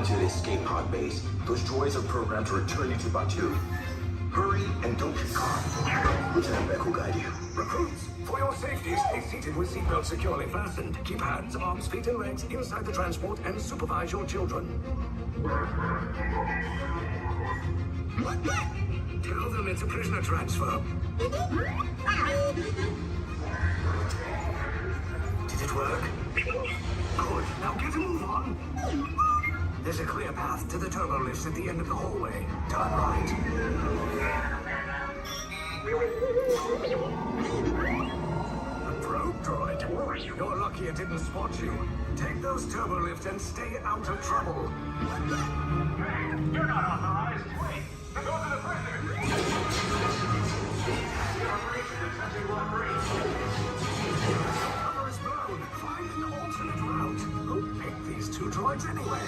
Speaker 15: To the escape pod base. Those droids are programmed to return you to Batu. Hurry and don't get caught. Lieutenant Beck will guide you.
Speaker 12: Recruits, for your safety, stay seated with seatbelts securely fastened. Keep hands, arms, feet, and legs inside the transport and supervise your children. Tell them it's a prisoner transfer. Did it work? Good. Now get a move on. There's a clear path to the turbo lifts at the end of the hallway. Turn right. A probe droid. You're lucky it didn't spot you. Take those turbo lifts and stay out of trouble.
Speaker 2: Hey, you're not authorized. Wait, go to the prisoner. Your operation is touching block
Speaker 12: Cover is blown. Find an alternate route. Who picked these two droids anyway?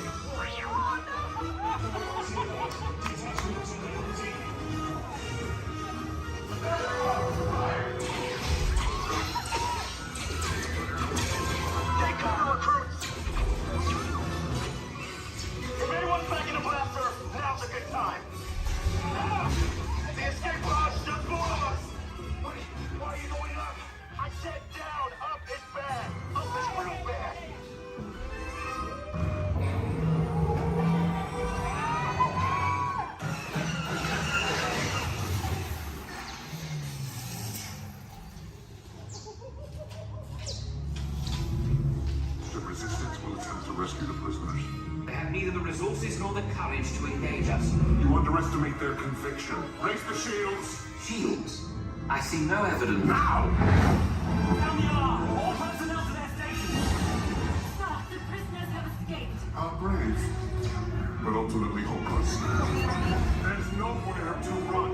Speaker 12: courage to engage us.
Speaker 23: You underestimate their conviction. Raise the shields.
Speaker 12: Shields? I see no evidence.
Speaker 23: Now!
Speaker 12: Down the alarm! All personnel to their stations!
Speaker 8: Sir, the prisoners have escaped.
Speaker 23: How brave, but ultimately hopeless. There's nowhere to run.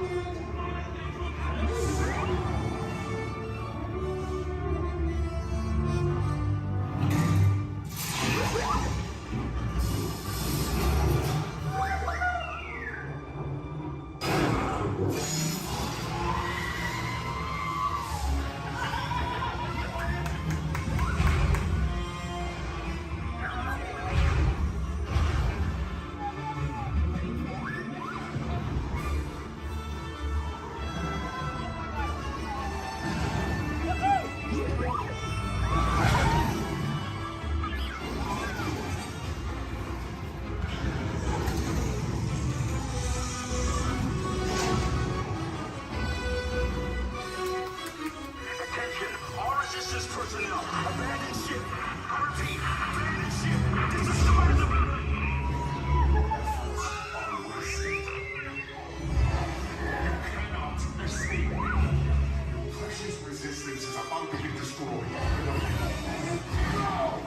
Speaker 12: personnel. Abandon ship. I repeat, abandon ship. Destroy the building.
Speaker 23: You cannot escape. Precious resistance is about to be destroyed. No!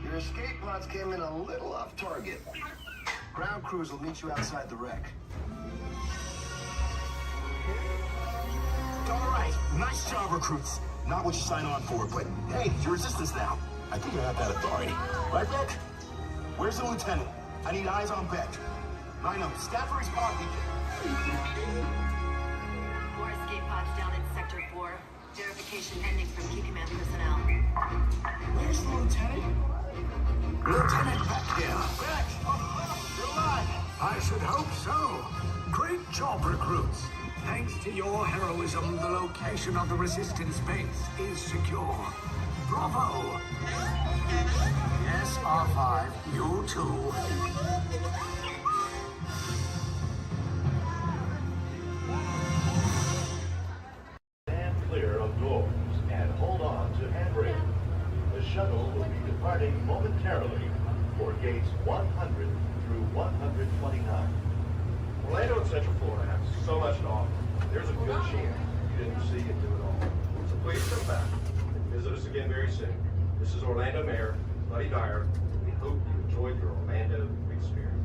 Speaker 15: Your escape pods came in a little off target. Ground crews will meet you outside the wreck. All right, nice job, recruits. Not what you signed on for, but hey, you're resistance now. I think you have that authority. Right, Beck? Where's the lieutenant? I need eyes on Beck. Rhino, scout for his pod beacon.
Speaker 3: 4 escape pods down in Sector 4. Verification pending from Key Command personnel.
Speaker 15: Where's the lieutenant?
Speaker 12: Lieutenant Beck here. Beck! You're alive! I should hope so. Great job, recruits. Thanks to your heroism, the location of the resistance base is secure. Bravo! Yes, R5, you too.
Speaker 2: Stand clear of doors and hold on to handrails. The shuttle will be departing momentarily for gates 100 through 129.
Speaker 17: Orlando and Central Florida have so much to offer. There's a good chance you didn't see and do it all. So please come back and visit us again very soon. This is Orlando Mayor Buddy Dyer. We hope you enjoyed your Orlando experience.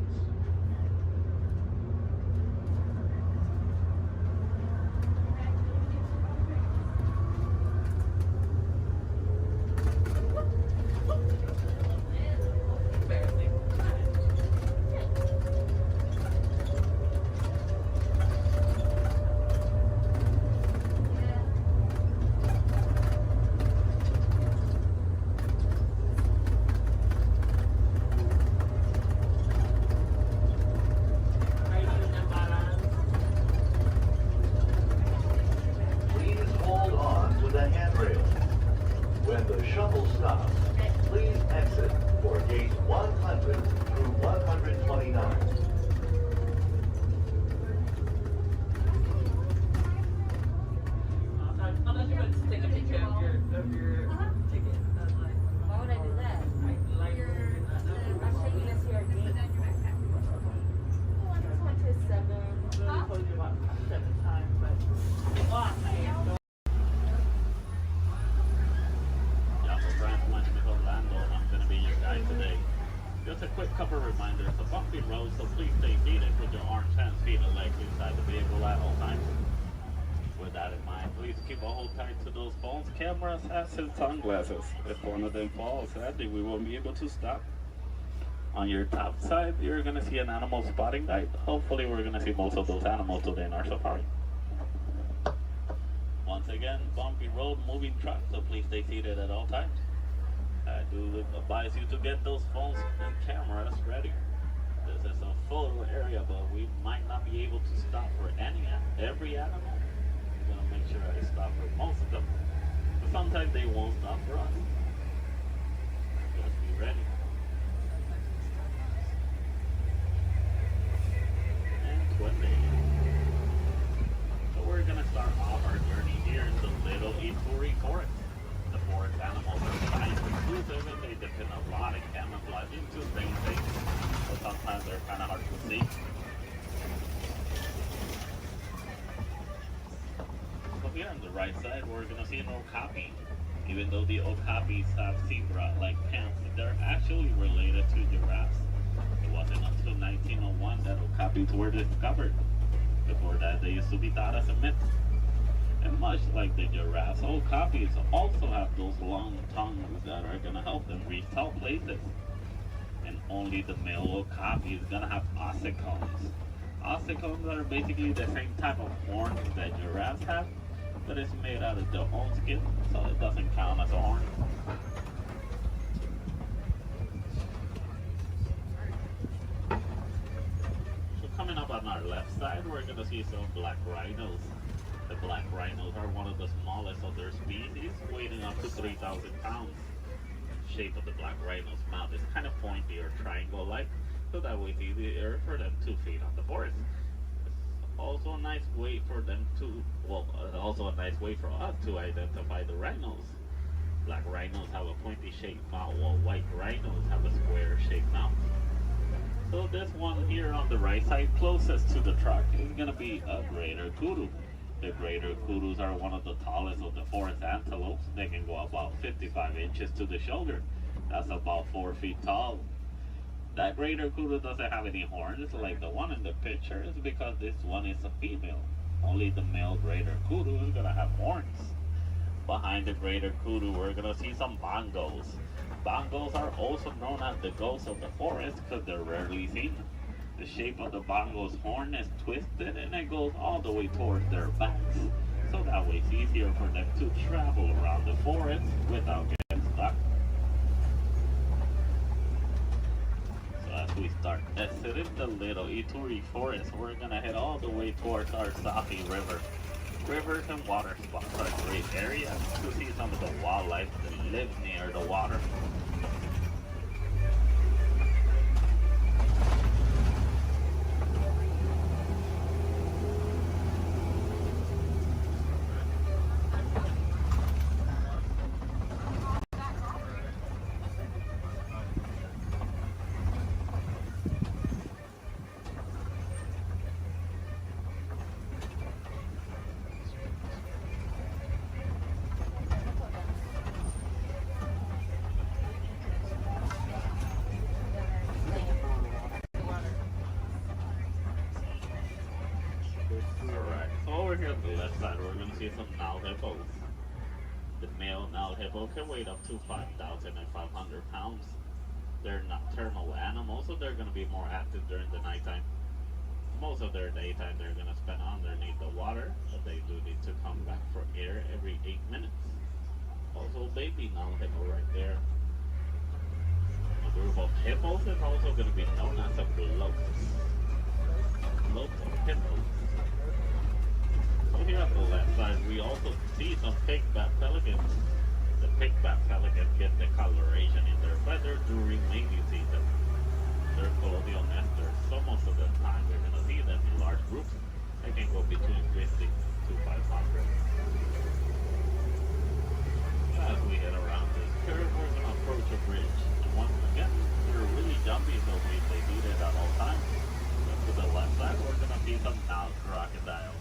Speaker 2: Please hold on to the handrail. When the shuttle stops, please exit for gates 100 through 129.
Speaker 18: Unless you want to take a picture of your ticket. Why would I do that? I'm taking this here again. Oh, I just went to 7. I told you about 7 times, but
Speaker 19: Yeah, so Brian went to Orlando, and I'm going to be your guide today. Just a quick couple of reminders. It's a bumpy road, so please stay seated with your arms, hands, feet, and legs inside the vehicle at all times. With that in mind, please keep a hold tight to those phones, cameras, hats, and sunglasses. If one of them falls, sadly, we won't be able to stop. On your top side, you're gonna see an animal spotting guide. Hopefully we're gonna see most of those animals today in our safari. Once again, bumpy road, moving truck, so please stay seated at all times. I do advise you to get those phones and cameras ready. This is a photo area, but we might not be able to stop for every animal. I'm gonna make sure I stop for most of them. But sometimes they won't stop for us. Just be ready. And 20. So we're gonna start off our journey here in the Little Ituri Forest. The forest animals are kind of exclusive and they depend a lot on camouflage into things so sometimes they're kind of hard to see. So here on the right side, we're gonna see an okapi. Even though the okapis have zebra-like pants, they're actually related to giraffes. It wasn't until 1901 that okapis were discovered. Before that, they used to be thought as a myth. And much like the giraffes, okapis also have those long tongues that are gonna help them reach tall places. And only the male okapi is gonna have ossicones. Ossicones are basically the same type of horns that giraffes have, but it's made out of their own skin, so it doesn't count as a horn. So coming up on our left side, we're gonna see some black rhinos. The black rhinos are one of the smallest of their species, weighing up to 3,000 pounds. The shape of the black rhino's mouth is kind of pointy or triangle-like, so that way it's easier for them to feed on the forest. It's also a nice way for them to, also a nice way for us to identify the rhinos. Black rhinos have a pointy-shaped mouth, while white rhinos have a square-shaped mouth. So this one here on the right side, closest to the truck, is going to be a greater kudu. The greater kudus are one of the tallest of the forest antelopes. They can go about 55 inches to the shoulder. That's about 4 feet tall. That greater kudu doesn't have any horns like the one in the picture. It's because this one is a female. Only the male greater kudu is going to have horns. Behind the greater kudu, we're going to see some bongos. Bongos are also known as the ghosts of the forest because they're rarely seen. The shape of the bongo's horn is twisted and it goes all the way towards their backs. So that way it's easier for them to travel around the forest without getting stuck. So as we start exiting the Little Ituri Forest, we're going to head all the way towards our Safi River. Rivers and water spots are great areas to see some of the wildlife that live near the water. Here on the left side, we're going to see some Nile hippos. The male Nile hippo can weigh up to 5,500 pounds. They're nocturnal animals, so they're going to be more active during the nighttime. Most of their daytime they're going to spend underneath the water, but they do need to come back for air every 8 minutes. Also, baby Nile hippo right there. A group of hippos is also going to be known as a bloat. Bloats of hippos. So here on the left side, we also see some pigbat pelicans. The pigbat pelicans get the coloration in their feathers during mating season. They're colonial nesters, so most of the time we're going to see them in large groups. They can go between 50 to 500. As we head around this curve, we're going to approach a bridge. And once again, they're really jumpy, so we stay seated at all times. And to the left side, we're going to see some Nile crocodiles.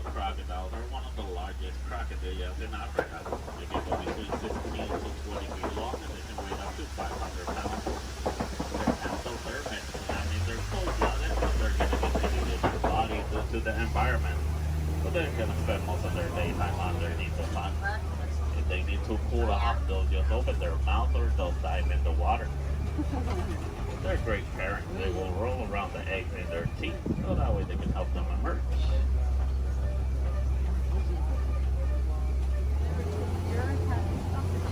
Speaker 19: Crocodiles are one of the largest crocodiles in Africa. They can go between 16 to 20 feet long and they can weigh up to 500 pounds. They're endothermic, that means they're cold-blooded, but they're going to be dedicated their body to the environment. So they're going to spend most of their daytime underneath the sun. If they need to cool off, they'll just open their mouth or they'll dive in the water. They're great parents. They will roll around the eggs in their teeth so that way they can help them emerge.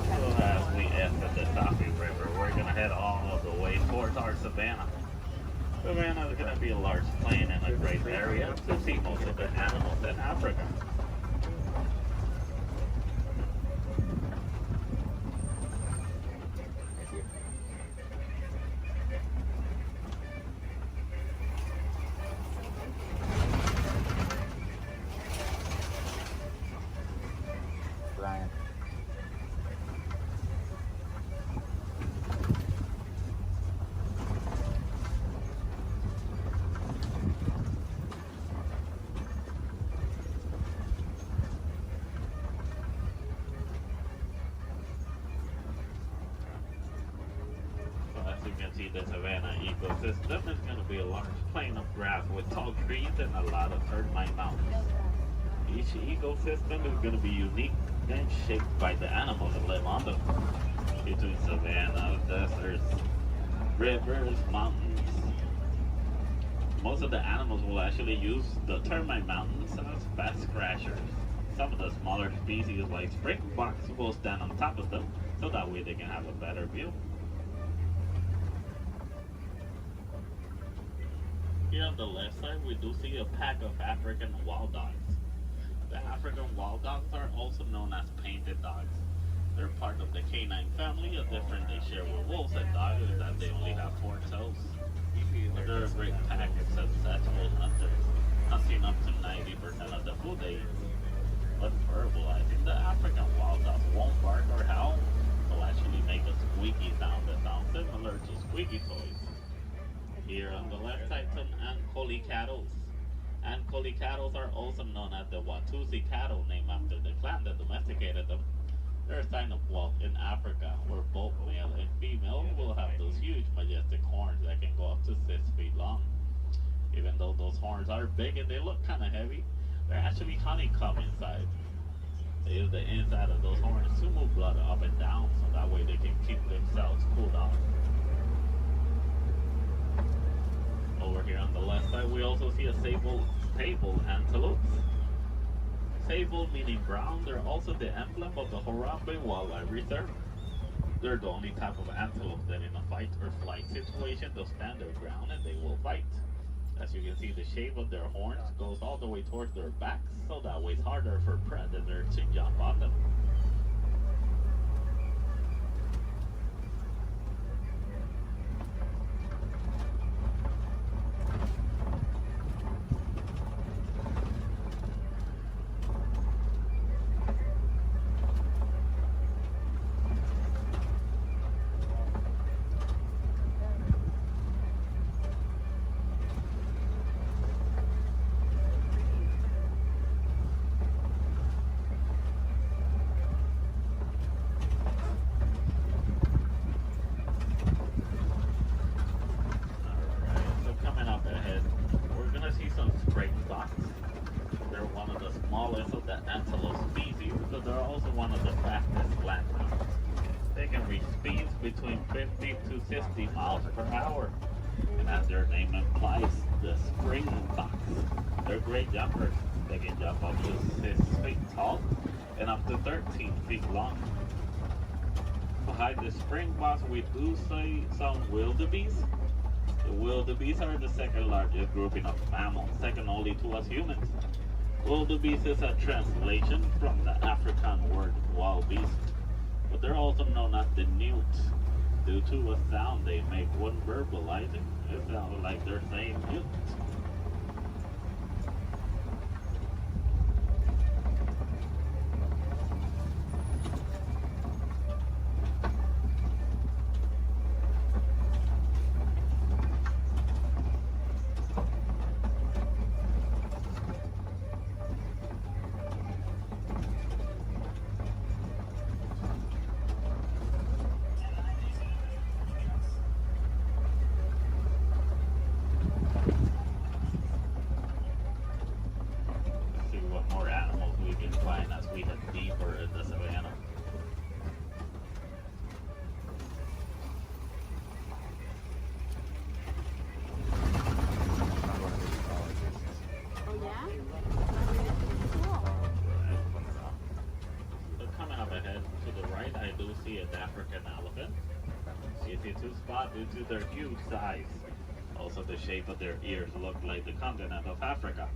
Speaker 19: So as we exit the Safi River, we're going to head all the way towards our savannah. Savannah is going to be a large plain and a great area to see most of the animals in Africa.
Speaker 1: Brian.
Speaker 19: So as you can see, the savanna ecosystem is going to be a large plain of grass with tall trees and a lot of termite mountains. Each ecosystem is going to be unique and shaped by the animals that live on them. Between savannas, deserts, rivers, mountains. Most of the animals will actually use the termite mountains as fast crashers. Some of the smaller species like springboks will stand on top of them so that way they can have a better view. Here on the left side, we do see a pack of African wild dogs. The African wild dogs are also known as painted dogs. They're part of the canine family. A difference they share with wolves and dogs is that they only have 4 toes. But they're a great pack of successful hunters, hunting up to 90% of the food they eat. But verbalizing, the African wild dogs won't bark or howl. They'll actually make a squeaky sound that sounds similar to squeaky toys. Here on the left side, some Ankoli cattle. Ankoli cattle are also known as the Watusi cattle, named after the clan that domesticated them. They're a sign of Walt in Africa, where both male and female will have those huge, majestic horns that can go up to 6 feet long. Even though those horns are big and they look kind of heavy, they're actually honeycomb inside. They use the inside of those horns to move blood up and down, so that way they can keep themselves cooled off. Over here on the left side, we also see a sable antelope. Sable meaning brown, they're also the emblem of the Harambe Wildlife Reserve. They're the only type of antelope that in a fight or flight situation, they'll stand their ground and they will fight. As you can see, the shape of their horns goes all the way towards their backs, so that way it's harder for predators to jump on them. Between 50 to 60 miles per hour. And as their name implies, the springboks. They're great jumpers. They can jump up to 6 feet tall and up to 13 feet long. Behind the springboks, we do see some wildebeest. The wildebeest are the second largest grouping of mammals, second only to us humans. Wildebeest is a translation from the African word wild beast. But they're also known as the newt due to a sound they make when verbalizing. It sounds like they're saying newt. to spot due to their huge size. Also, the shape of their ears look like the continent of Africa.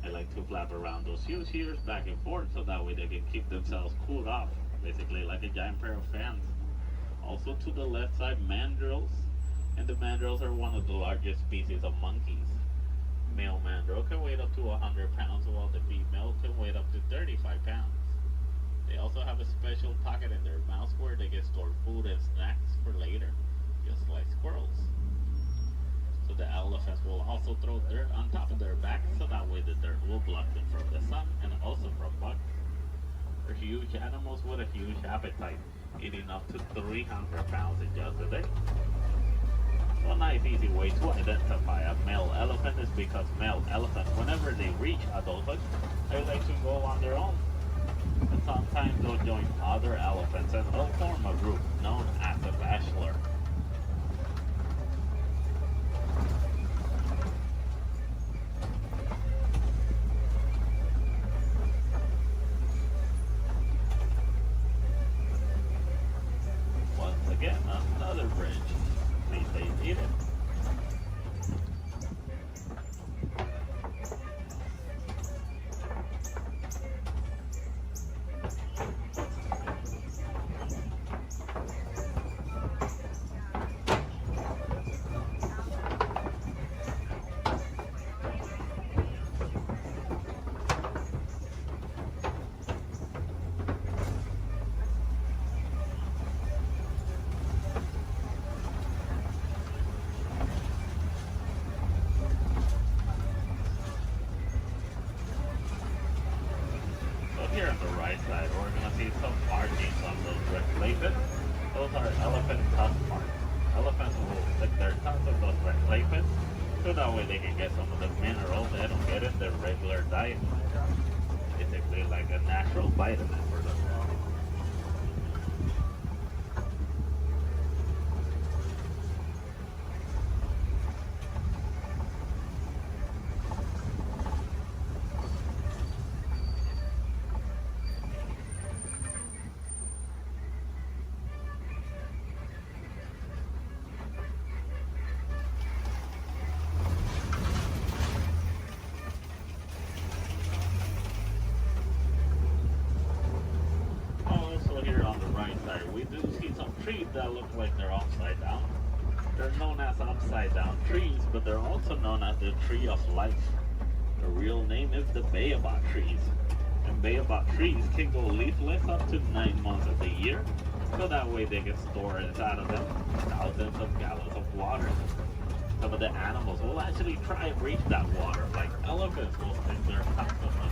Speaker 19: They like to flap around those huge ears back and forth so that way they can keep themselves cooled off, basically like a giant pair of fans. Also to the left side, mandrills, and the mandrills are one of the largest species of monkeys. Male mandrill can weigh up to 100 pounds, while the female can weigh up to 35 pounds. They also have a special pocket in their mouths where they can store food and snacks for later, just like squirrels. So the elephants will also throw dirt on top of their backs so that way the dirt will block them from the sun and also from bugs. They're huge animals with a huge appetite, eating up to 300 pounds in just a day. So a nice easy way to identify a male elephant is because male elephants, whenever they reach adulthood, they like to go on their own. And sometimes they'll join other elephants and they'll form a group known as a bachelor. Once again, another bridge. Please stay seated. Here on the right side, we're going to see some markings on those red places. Those are elephant tusk marks. Elephants will stick their tongues on those red places so that way they can get some of the minerals they don't get in their regular diet. Basically like a natural vitamin for them. Trees that look like they're upside down. They're known as upside down trees, but they're also known as the tree of life. The real name is the baobab trees. And baobab trees can go leafless up to 9 months of the year, so that way they can store inside of them thousands of gallons of water. Some of the animals will actually try and reach that water, like elephants will stick their tongues on them.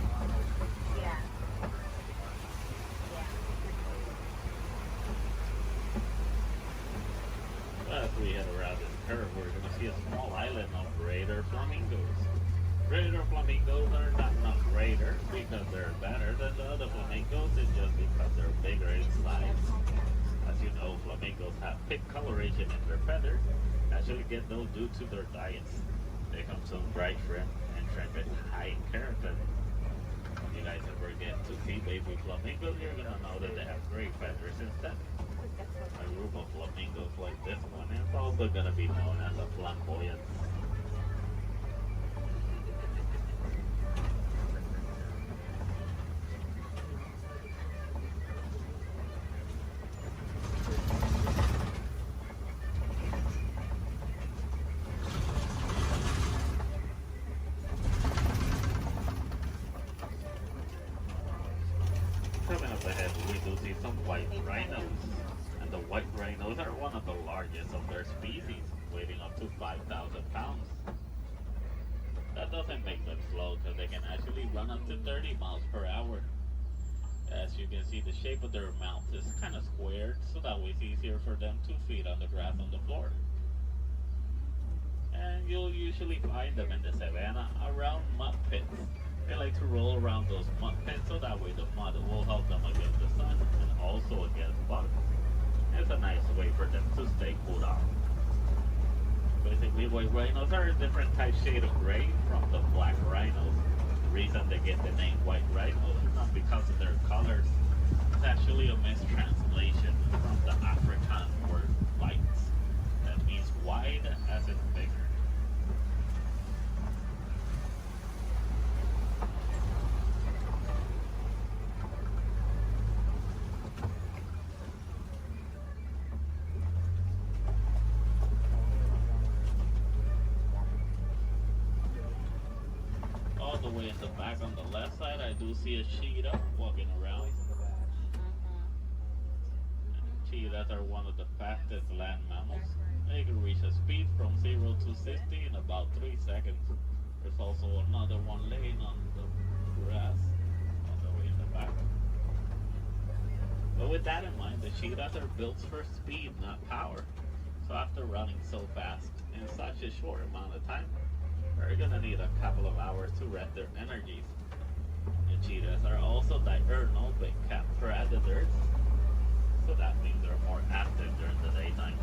Speaker 19: As we head around this curve, we're going to see a small island of greater flamingos. Greater flamingos are not greater because they're better than the other flamingos, it's just because they're bigger in size. As you know, flamingos have thick coloration in their feathers. Actually get those due to their diets. They come some bright shrimp, and shrimp is high in keratin. If you guys ever get to see baby flamingos, you're going to know that they have great feathers instead. A group of flamingos like this one is also going to be known as a flamboyant. Coming up ahead, we do see some white rhinos. And the white rhinos are one of the largest of their species, weighing up to 5,000 pounds. That doesn't make them slow because they can actually run up to 30 miles per hour. As you can see, the shape of their mouth is kind of squared, so that way it's easier for them to feed on the grass on the floor. And you'll usually find them in the savannah around mud pits. They like to roll around those mud pits so that way the mud will help them against the sun and also against bugs. It's a nice way for them to stay cooled off. Basically, white rhinos are a different type shade of gray from the black rhinos. The reason they get the name white rhinos is not because of their colors. It's actually a mistranslation from the Afrikaans word white. wide as it's bigger. All the way in the back on the left side, I do see a cheetah walking around. Cheetahs are one of the fastest land mammals. They can reach a speed from 0 to 60 in about 3 seconds. There's also another one laying on the grass all the way in the back. But with that in mind, the cheetahs are built for speed, not power. So after running so fast in such a short amount of time, they're gonna need a couple of hours to rest their energies. The cheetahs are also diurnal big cat predators, so that means they're more active during the daytime.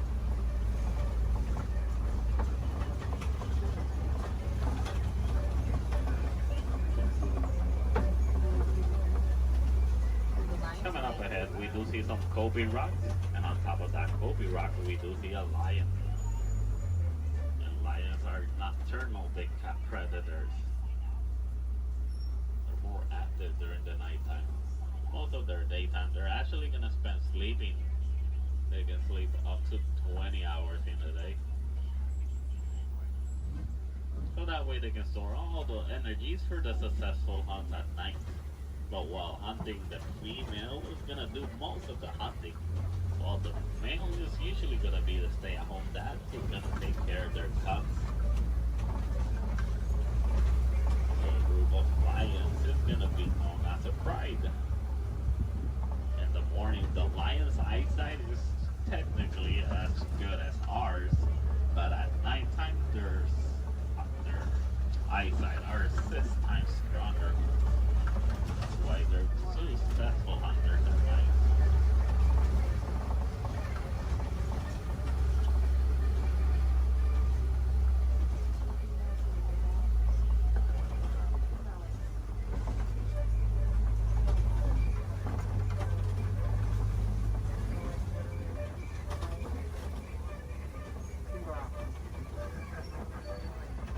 Speaker 19: Coming up ahead, we do see some Kobe rocks, and on top of that Kobe rock, we do see a lion. And lions are nocturnal big cat predators. They're more active during the nighttime. Most of their daytime, they're actually gonna spend sleeping. They can sleep up to 20 hours in a day. So that way they can store all the energies for the successful hunt at night. But while hunting, the female is gonna do most of the hunting, while the male is usually gonna be the stay-at-home dad who's gonna take care of their cubs. A group of lions is gonna be known as a pride. In the morning, the lion's eyesight is technically as good as ours, but at nighttime, their eyesight are 6 times stronger. That's why they're successful hunters at night.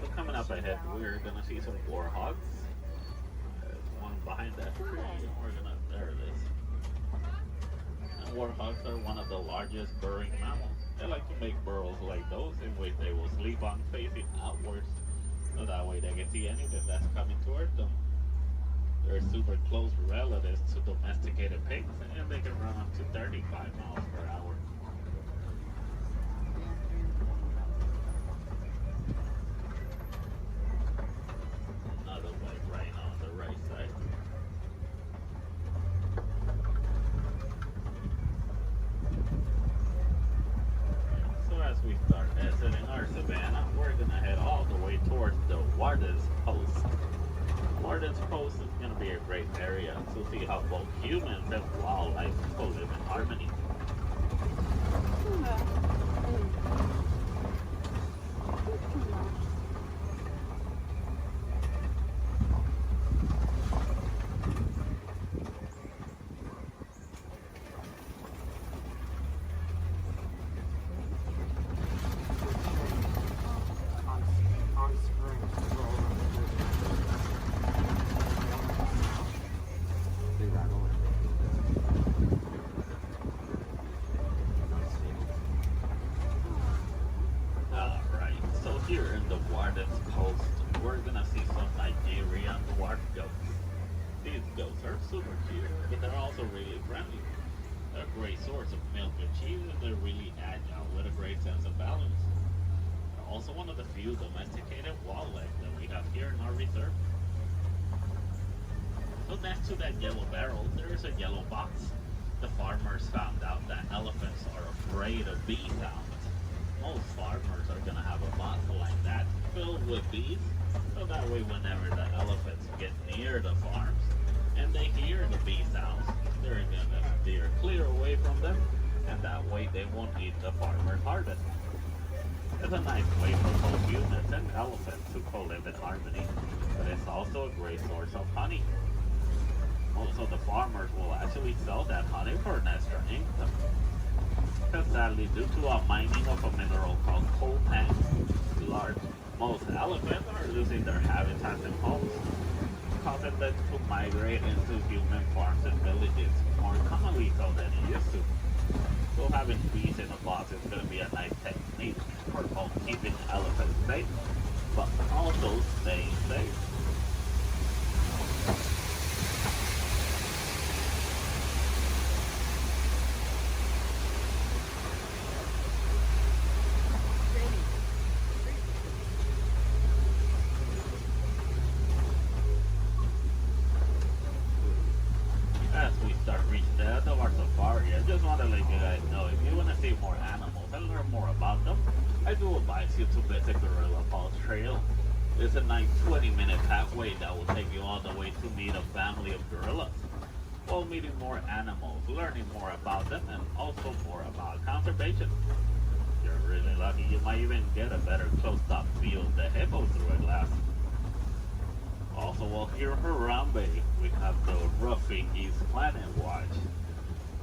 Speaker 19: So coming up ahead, we're gonna see some warhogs. One behind that tree, there it is. And warhogs are one of the largest burrowing mammals. They like to make burrows like those in which they will sleep on facing outwards, so that way they can see anything that's coming toward them. They're super close relatives to domesticated pigs, and they can run up to 35 miles per hour. Another white rhino on the right side. So as we start exiting our savannah, we're gonna head all the way towards the Warden's Post. Warden's Post is gonna be a great area to see how both humans and wildlife live in harmony. Here in the Warden's Post, we're gonna see some Nigerian dwarf goats. These goats are super cute, but they're also really friendly. They're a great source of milk and cheese, and they're really agile with a great sense of balance. They're also one of the few domesticated wildlife that we have here in our reserve. So next to that yellow barrel, there is a yellow box. The farmers found out that elephants are afraid of bee sounds. Most farmers are gonna have a box like that filled with bees, so that way whenever the elephants get near the farms and they hear the bee sounds, they're gonna steer clear away from them, and that way they won't eat the farmer's harvest. It's a nice way for both humans and elephants to co-live in harmony, but it's also a great source of honey. Also, the farmers will actually sell that honey for an extra income. because sadly, due to a mining of a mineral called coltan, large, most elephants are losing their habitats and homes, causing them to migrate into human farms and villages more commonly so than it used to. So having bees in a box is going to be a nice technique for both keeping elephants safe, but also staying safe. As we start reaching the end of our safari, I just want to let you guys know, if you want to see more animals and learn more about them, I do advise you to visit Gorilla Falls Trail. It's a nice 20-minute pathway that will take you all the way to meet a family of gorillas, while meeting more animals, learning more about them, and also more about conservation. If you're really lucky, you might even get a better close-up view of the hippo through a glass. Also, while here in Harambe, we have the Rafiki's Planet Watch.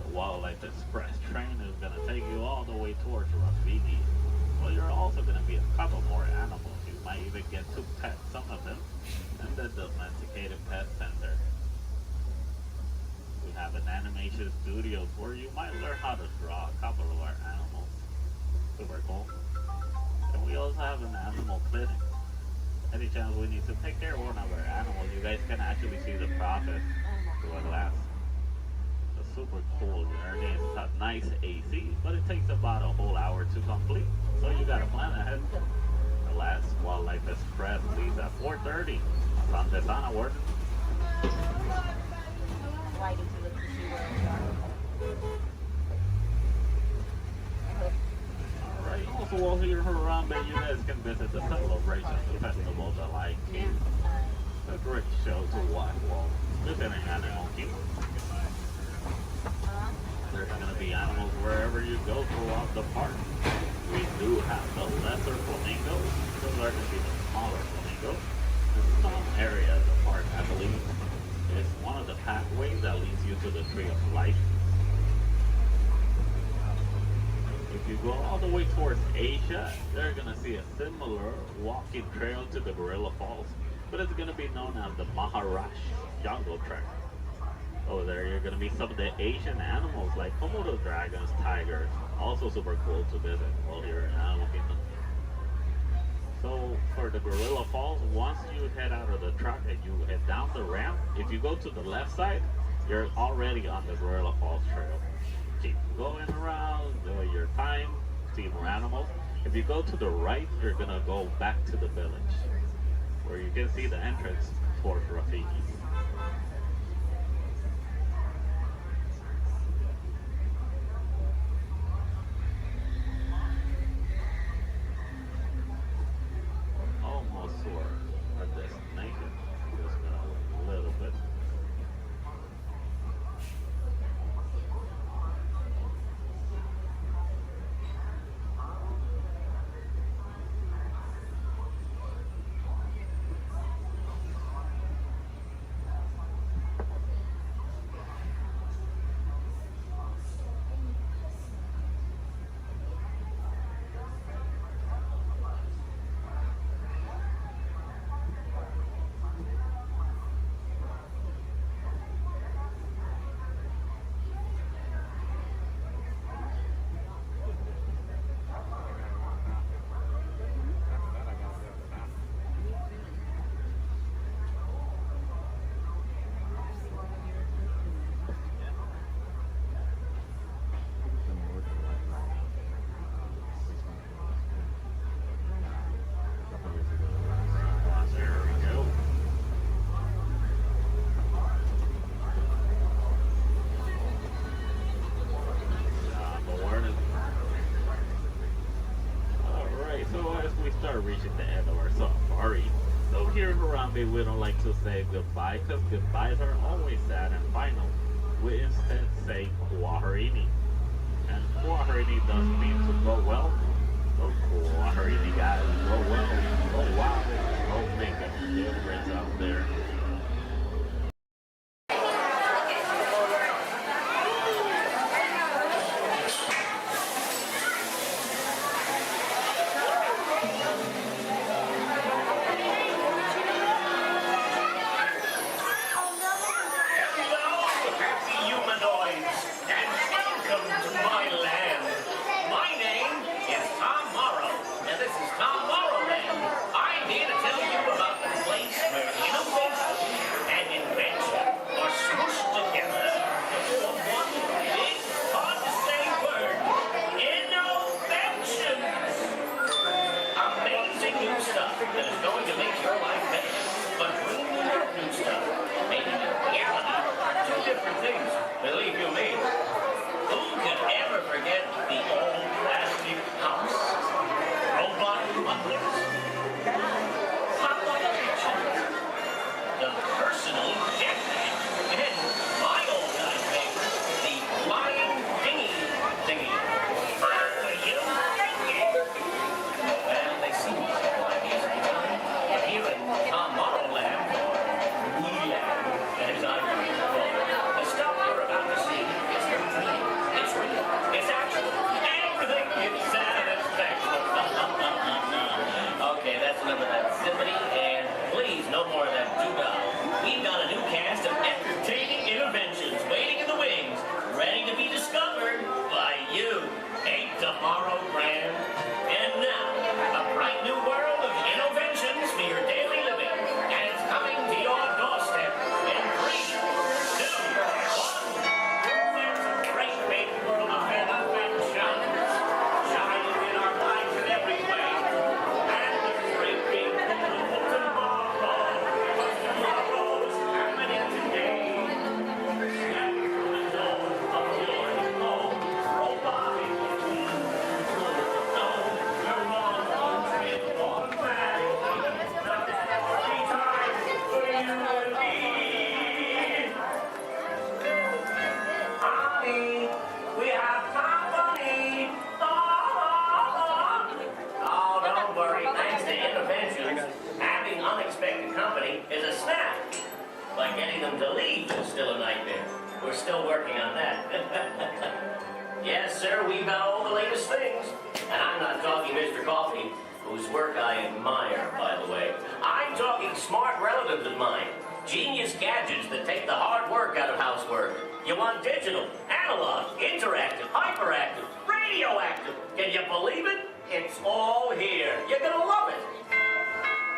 Speaker 19: The Wildlife Express train is going to take you all the way towards Rafiki. Well, you're also going to meet a couple more animals. You might even get to pet some of them in the Domesticated Pet Center. We have an animation studio where you might learn how to draw a couple of our animals. Super cool. And we also have an animal clinic. Any chance we need to take care of one of our animals, you guys can actually see the process through a glass. It's super cool journey. It's a nice AC, but it takes about a whole hour to complete. So you gotta plan ahead. The last Wildlife Express leaves at 4:30. Sunday onward.
Speaker 18: Why did you look to see where we are?
Speaker 19: Alright, also while here in Harambe, you guys can visit the Celebration Festival, the Lion King. A great show to watch while visiting Animal Kingdom. There's going to be animals wherever you go throughout the park. We do have the lesser flamingos. Those are going to be the smaller flamingos. In some area of the park, I believe, is one of the pathways that leads you to the Tree of Life. If you go all the way towards Asia, they're going to see a similar walking trail to the Gorilla Falls, but it's going to be known as the Maharashtra Jungle Trek. Over there, you're going to meet some of the Asian animals like Komodo dragons, tigers. Also super cool to visit while you're in Animal Kingdom. So for the Gorilla Falls, once you head out of the truck and you head down the ramp, if you go to the left side, you're already on the Gorilla Falls Trail. Keep going around, enjoy your time, see more animals. If you go to the right, you're going to go back to the village, where you can see the entrance towards Rafiki. Almost to our destination. Just a little bit. Reaching the end of our safari. So here in Harambe, we don't like to say goodbye because goodbyes are always sad and final. We instead say Kwaherini. And Kwaherini does mean to go well. So Kwaherini guys, go well, go wild, go make a difference out there.
Speaker 4: no more of that doo-dah. We've got a new cast of entertaining interventions waiting in the wings, ready to be discovered by you. Ain't tomorrow grand? And now, a bright new world of innovations for your daily living. And it's coming to your doorstep in 3, 2, 1. There's a great big world of innovations shining in our lives in every way. And a great big beautiful tomorrow. Tomorrow's happening today. And through the door of your home, robotic. Honey, we have company. Oh, don't worry. Thanks to interventions, having unexpected company is a snap. But getting them to leave is still a nightmare. We're still working on that. Yes, sir, we've got all the latest things. And I'm not talking Mr. Coffee, whose work I admire, by the way. I'm talking smart relatives of mine. Genius gadgets that take the hard work out of housework. You want digital, analog, interactive, hyperactive, radioactive. Can you believe it? It's all here. You're gonna love it.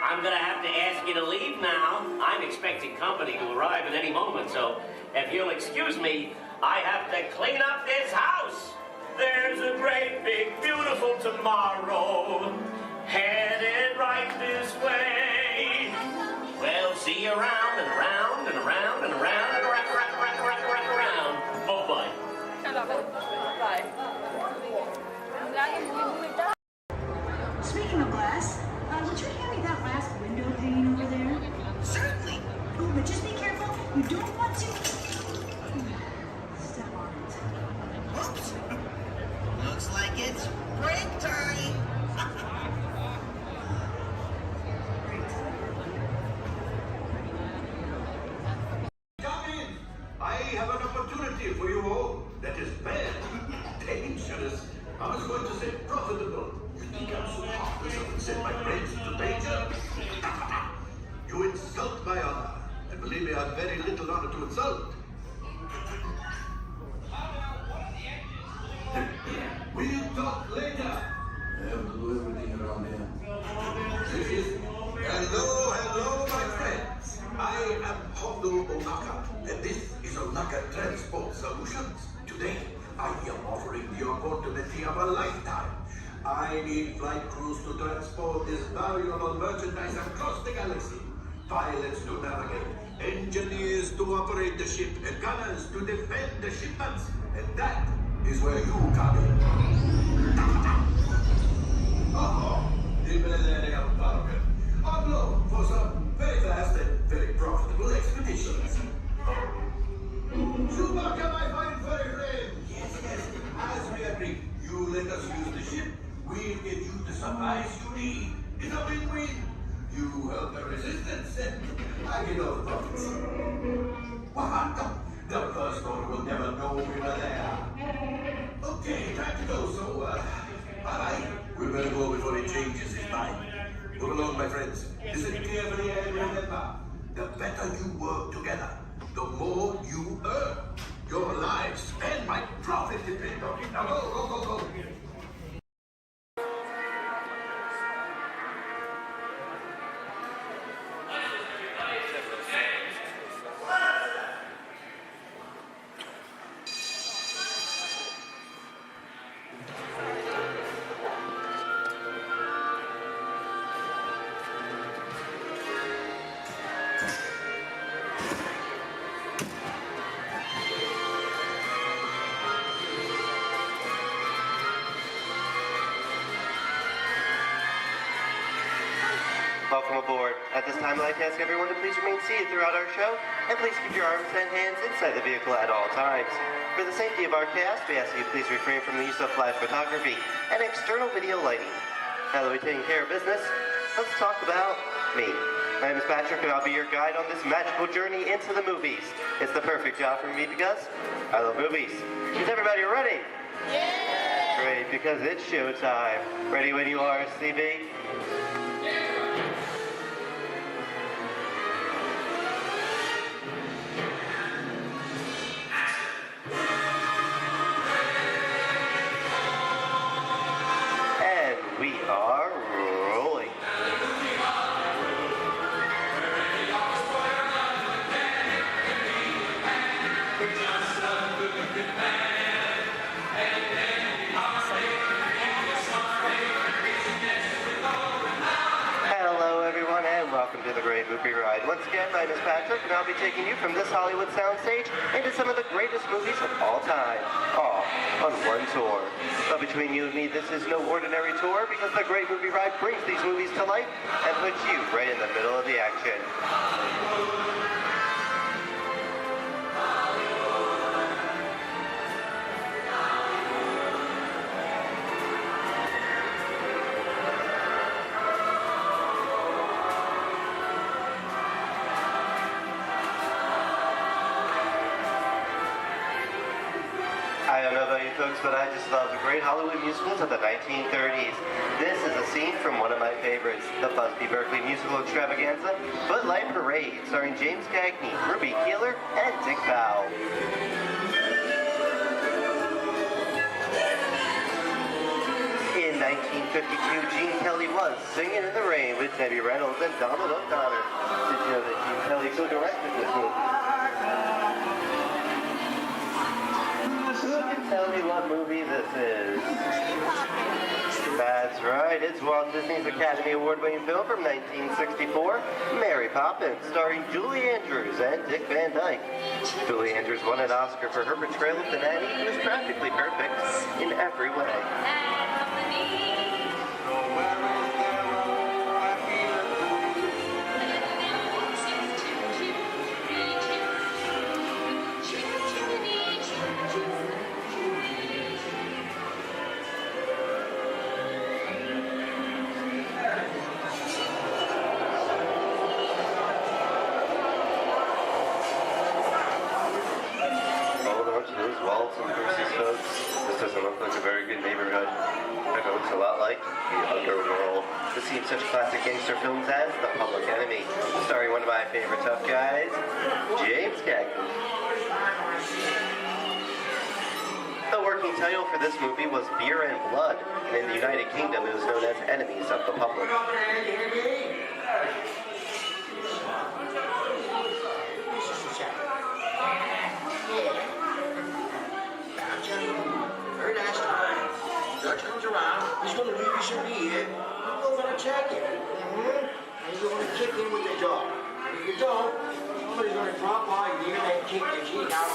Speaker 4: I'm gonna have to ask you to leave now. I'm expecting company to arrive at any moment, so if you'll excuse me, I have to clean up this house. There's a great, big, beautiful tomorrow headed right this way. We'll see you around and around and around and around and around. Oh, bye.
Speaker 5: Speaking of glass, would you hand me that last window pane over there? Certainly. Oh, but just be careful. You don't want to step on it. Whoops. Looks like it's break time.
Speaker 12: Come in. I have an opportunity for you all that is bad, dangerous. I was going to say profitable. You think I'm so heartless I would send my friends into danger? You insult my honor. And believe me, I have very little honor to insult. We'll talk later. I have to do everything around here. Hello, my friends. I am Hondo Onaka, and this is Onaka Transport Solutions. Today, I am offering the opportunity of a lifetime. I need flight crews to transport this valuable merchandise across the galaxy. Pilots to navigate, engineers to operate the ship, and gunners to defend the shipments. And that is where you come in. Hablo for some very fast and very profitable expeditions. Chewbacca, my fine furry friend! Yes, as we agreed, you let us use the ship, we'll give you the supplies you need. It's a win-win. You help the resistance, and I get all the profits. The first order will never know we were there. Okay, time to go, so, bye-bye. We better go before he changes his mind. Move along, my friends. Listen carefully and remember, the better you work together, the more you earn. Your lives and my profit depend on it. Now go.
Speaker 20: Welcome aboard. At this time, I'd like to ask everyone to please remain seated throughout our show, and please keep your arms and hands inside the vehicle at all times. For the safety of our cast, we ask you please refrain from the use of flash photography and external video lighting. Now that we've taken care of business, let's talk about me. My name is Patrick, and I'll be your guide on this magical journey into the movies. It's the perfect job for me because I love movies. Is everybody ready? Yeah! Great, because it's showtime. Ready when you are, CB? welcome to the Great Movie Ride. Once again, my name is Patrick, and I'll be taking you from this Hollywood soundstage into some of the greatest movies of all time, all on one tour. But between you and me, this is no ordinary tour, because the Great Movie Ride brings these movies to life and puts you right in the middle of the action. I don't know about you folks, but I just love the great Hollywood musicals of the 1930s. This is a scene from one of my favorites, the Busby Berkeley musical extravaganza, Footlight Parade, starring James Cagney, Ruby Keeler, and Dick Powell. In 1952, Gene Kelly was Singing in the Rain with Debbie Reynolds and Donald O'Connor. Did you know that Gene Kelly co-directed this movie? Who can tell me what movie this is? That's right, it's Walt Disney's Academy Award-winning film from 1964, Mary Poppins, starring Julie Andrews and Dick Van Dyke. Julie Andrews won an Oscar for her portrayal of the nanny, who is practically perfect in every way. Walt and Bruce's folks. This doesn't look like a very good neighborhood. It looks a lot like the underworld. This seems such classic gangster films as The Public Enemy, starring one of my favorite tough guys, James Cagney. The working title for this movie was Beer and Blood, and in the United Kingdom it was known as Enemies of the Public.
Speaker 7: Very nice time. Judge comes around, he's going to leave you some beer. You're going to check it. And you're going to kick in with the dog. If you don't, somebody's going to drop by here and kick the teeth out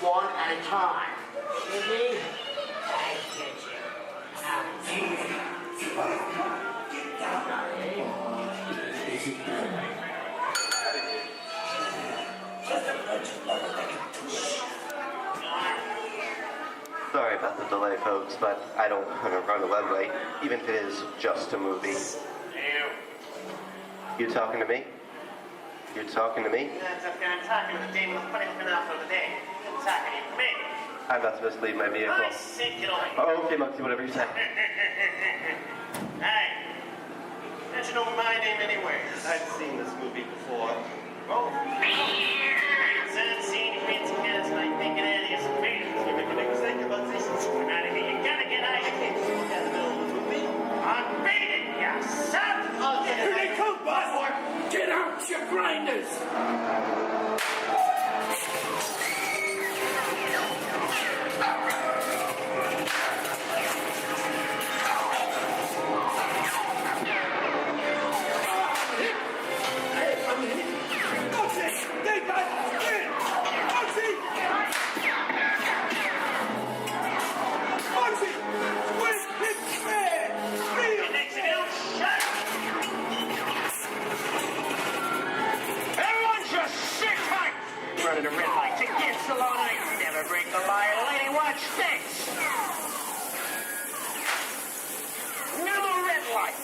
Speaker 7: one at a time. You see? I get you.
Speaker 20: Sorry about the delay, folks, but I don't want to run a red light, even if it is just a movie. You talking to me? You're talking to me?
Speaker 4: That's okay. I'm talking to the demon who's punishment out for the day. I'm talking to me.
Speaker 20: I'm not supposed to leave my vehicle.
Speaker 4: I said get away.
Speaker 20: Oh, okay, Monkey, whatever you say.
Speaker 4: Hey, don't you know my name anyway?
Speaker 20: I've seen this movie before.
Speaker 4: Oh. It's unseen fancy cats like making out of some fingers. You make a big mistake about this. Come out of here. You gotta get out of here. You can't in the middle of the movie. I'm beating you, son.
Speaker 12: Here they come, boss. Get out your grinders.
Speaker 4: Running a red light against the law night. Never break the law. Lady, watch this. No more red light.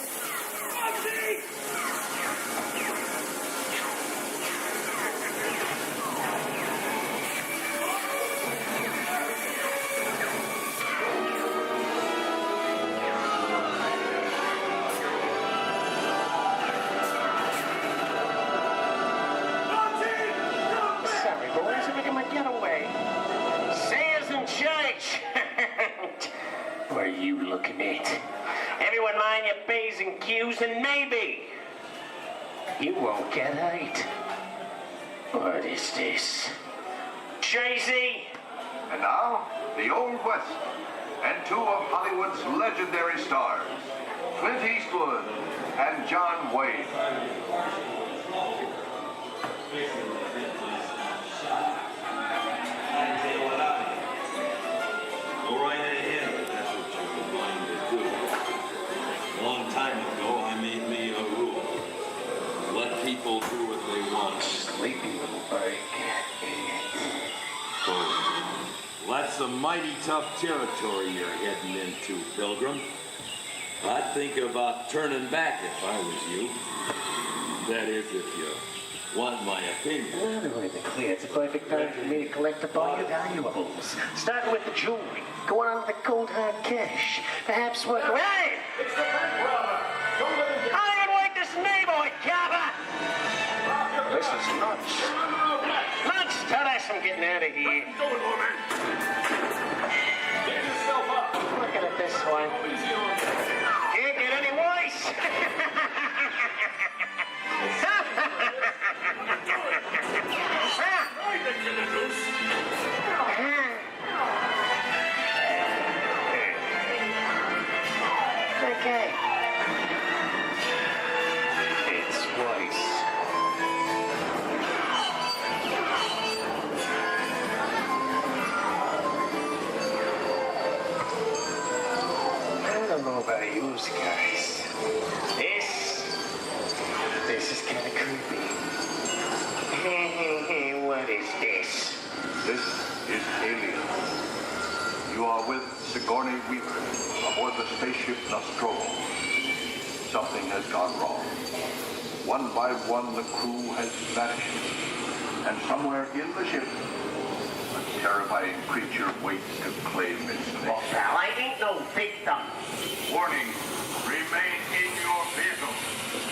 Speaker 4: What are you looking at? Everyone mind your P's and Q's, and maybe you won't get hurt. What is this? Jay-Z?
Speaker 21: And now, the Old West, and two of Hollywood's legendary stars, Clint Eastwood and John Wayne.
Speaker 2: Go right ahead if that's what you're going to do. A long time ago, I made me a rule. Let people do what they want. Sleepy little bird. Well, that's some mighty tough territory you're heading into, Pilgrim. I'd think about turning back if I was you. That is, if you want my opinion.
Speaker 7: Well, to make it clear, it's a perfect time for me to collect up all your valuables. Starting with the jewelry, going on to the cold hard cash. Perhaps work around. Hey!
Speaker 2: It's the bank robber! Don't let him get...
Speaker 7: I don't even like this neighborhood, Kappa! This is nuts. Nuts! Tell us I'm getting out of here.
Speaker 2: Go, woman! Get yourself up!
Speaker 7: Looking at this one. Can't get any worse! Okay. It's Weiss. I don't know about you guys. This is kind of creepy. What is this?
Speaker 21: This is Alien. You are with Sigourney Weaver aboard the spaceship Nostromo. Something has gone wrong. One by one, the crew has vanished. And somewhere in the ship, a terrifying creature waits to claim its name.
Speaker 7: Well, pal, I ain't no victim.
Speaker 21: Warning, remain in your vehicle.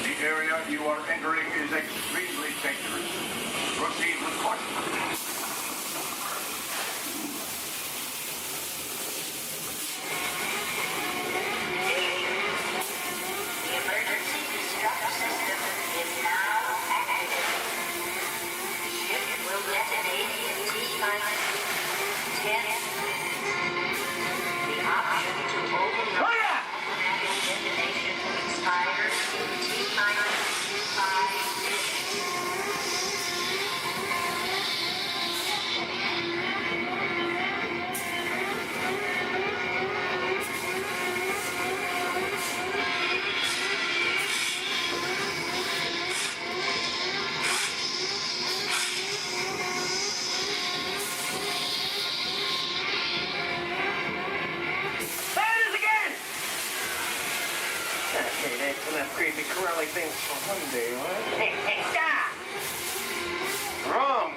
Speaker 21: The area you are entering is extremely dangerous. Proceed with caution.
Speaker 7: Creepy crawly things for one day, right? Hey, stop! Wrong!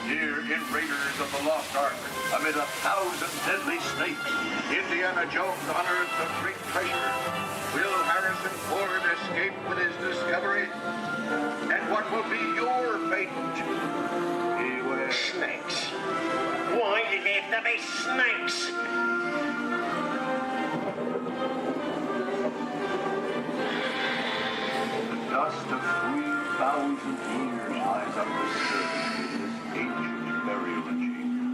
Speaker 21: Here in Raiders of the Lost Ark, amid 1,000 deadly snakes, Indiana Jones unearthed a great treasure. Will Harrison Ford escape with his discovery? And what will be your fate? Beware.
Speaker 7: Snakes. Why did they have to be snakes?
Speaker 21: The dust of 3,000 years lies undisturbed in this ancient burial chamber.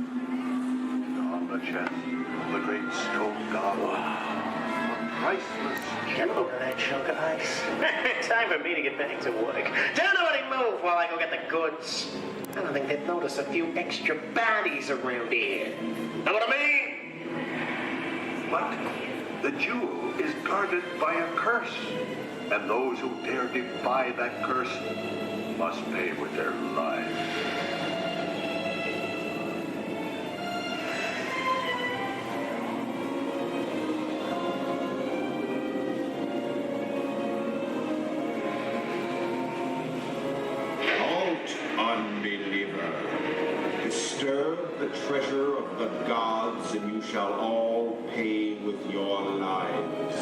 Speaker 21: And on the chest of the great stone god, a priceless
Speaker 7: Get a load of that chunk of ice. Time for me to get back to work. Don't nobody move while I go get the goods. I don't think they'd notice a few extra bodies around here. Know what I mean?
Speaker 21: But the jewel is guarded by a curse, and those who dare defy that curse must pay with their lives.
Speaker 23: Halt, unbeliever. Disturb the treasure of the gods, and you shall all pay with your lives.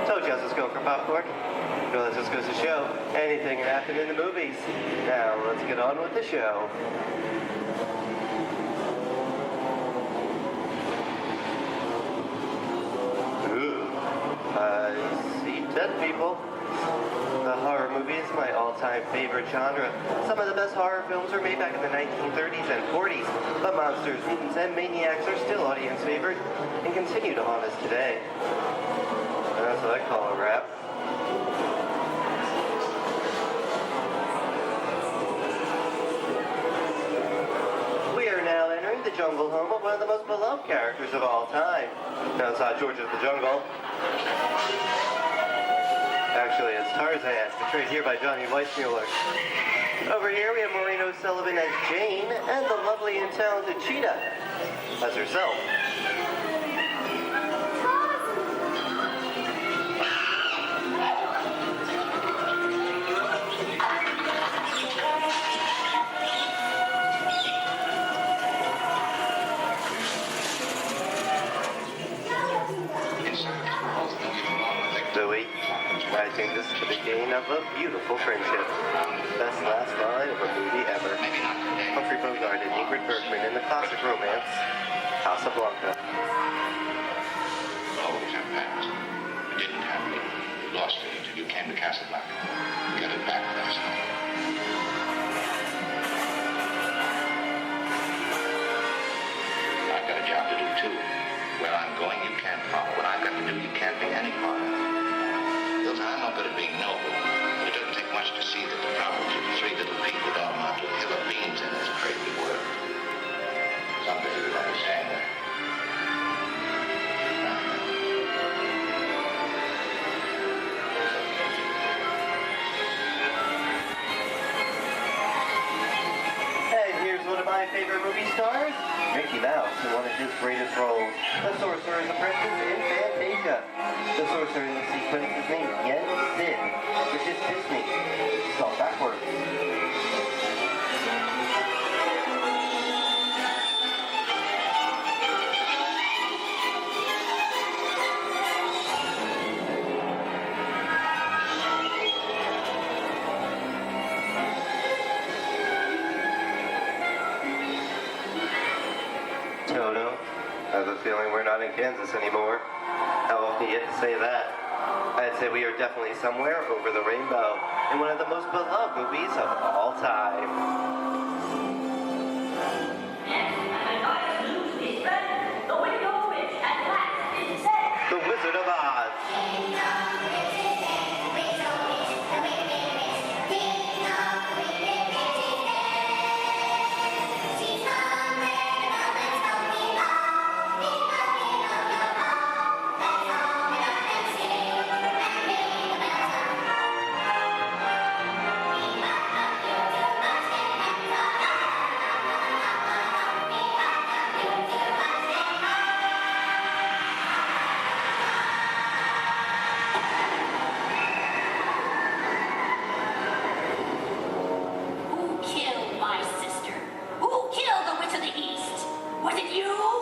Speaker 20: Told you I was going for popcorn? Well, that just goes to show anything can happen in the movies. Now, let's get on with the show. Ooh, I see dead people. The horror movie is my all-time favorite genre. Some of the best horror films were made back in the 1930s and 40s, but monsters, mutants, and maniacs are still audience favorite and continue to haunt us today. That's what I call a wrap. We are now entering the jungle home of one of the most beloved characters of all time. Now it's not George of the Jungle. Actually, it's Tarzan, portrayed here by Johnny Weissmuller. Over here, we have Maureen O'Sullivan as Jane, and the lovely and talented Cheetah as herself. Zoe, I think this is the beginning of a beautiful friendship. Best last line of a movie ever. Humphrey Bogart and Ingrid Bergman in the classic romance, Casablanca.
Speaker 9: Oh, it happened. It didn't happen. You lost it until you came to Casablanca. Get it back last night. I've got a job to do, too. Where I'm going, you can't follow. What I've got to do, you can't be any part of. Hilton, I'm not good at being noble, but it doesn't take much to see that the problems of three little people don't amount to a hill of beans in this crazy world. Someday you'll understand that.
Speaker 20: And here's one of my favorite movie stars, Mickey Mouse, in one of his greatest roles, the Sorcerer's Apprentice in Fantasia. The sorcerer in the sequence is named Yen Sid, which is Disney, spelled backwards. Toto, I have a feeling we're not in Kansas anymore. How often do you get to say that? I'd say we are definitely somewhere over the rainbow in one of the most beloved movies of all time. The Wizard of Oz.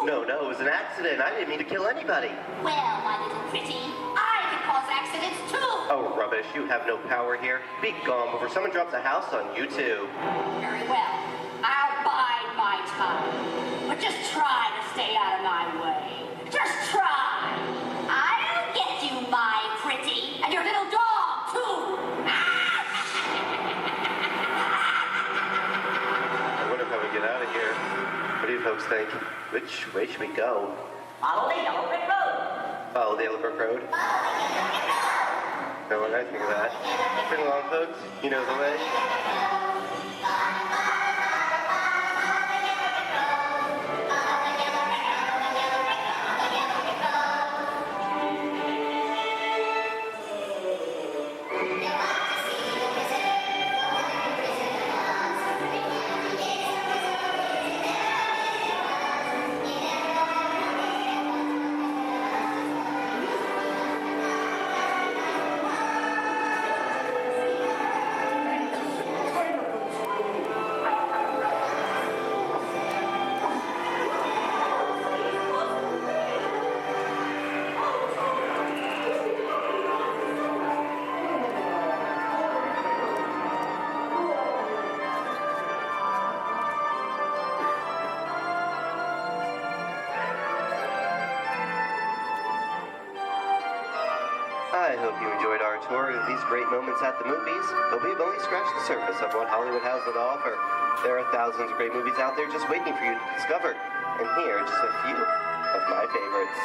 Speaker 20: No, it was an accident. I didn't mean to kill anybody.
Speaker 6: Well, my little pretty, I can cause accidents too.
Speaker 20: Oh, rubbish. You have no power here. Be gone before someone drops a house on you, too.
Speaker 6: Very well. I'll bide my time. But just try to stay out of my way. Just try. I'll get you, my pretty. And your little dog, too.
Speaker 20: I wonder how we get out of here. What do you folks think? Which way should we go?
Speaker 18: Follow the Yellow Brick Road.
Speaker 20: Follow the Yellow Brick Road? No, what do I think of that? Bring along, folks. You know the way. hope you enjoyed our tour of these great moments at the movies, but we've only scratched the surface of what Hollywood has to offer. There are thousands of great movies out there just waiting for you to discover. And here are just a few of my favorites.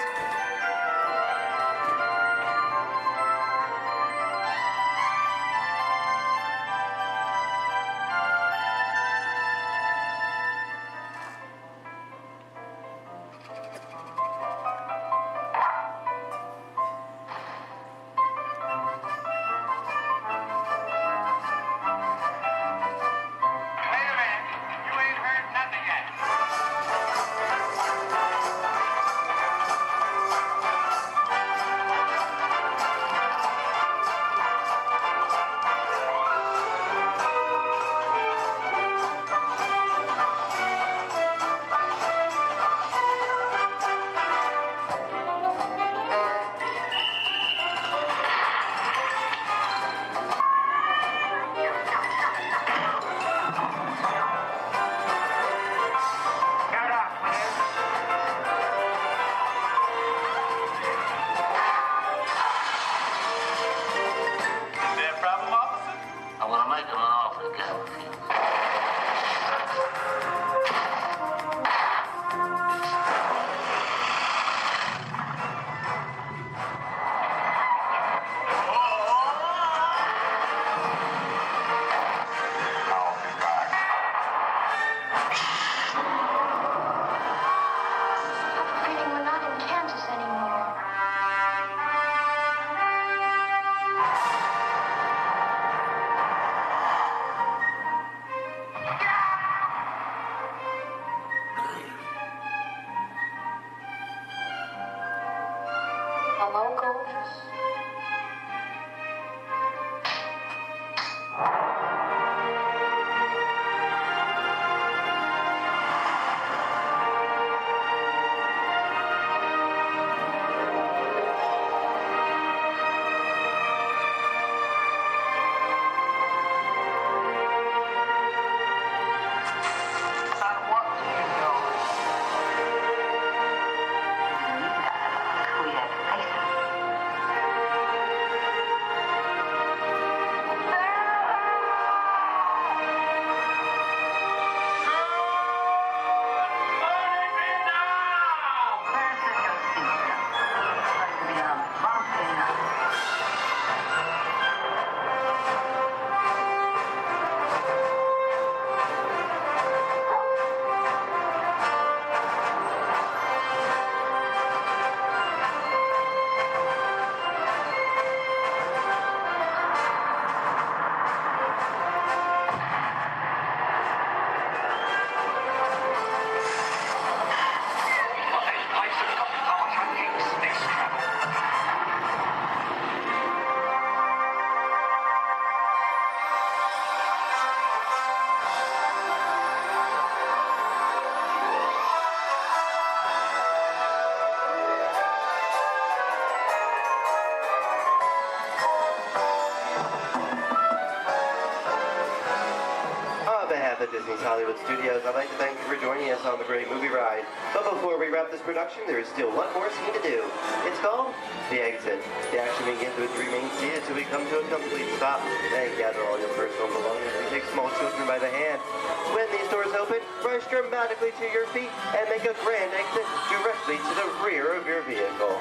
Speaker 20: Disney's Hollywood Studios, I'd like to thank you for joining us on the great movie ride. But before we wrap this production, there is still one more scene to do. It's called The Exit. The action begins with you remain seated until we come to a complete stop. Then gather all your personal belongings and take small children by the hand. When these doors open, rush dramatically to your feet and make a grand exit directly to the rear of your vehicle.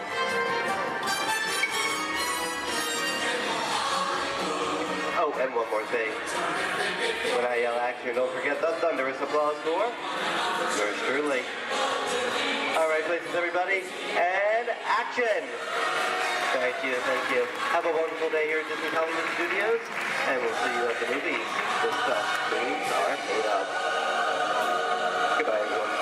Speaker 20: Oh, and one more thing. When I yell action, don't forget the thunderous applause for yours truly. All right, places, everybody, and action! Thank you, thank you. Have a wonderful day here at Disney Hollywood Studios, and we'll see you at the movies. The stuff movies are made of. Goodbye, everyone.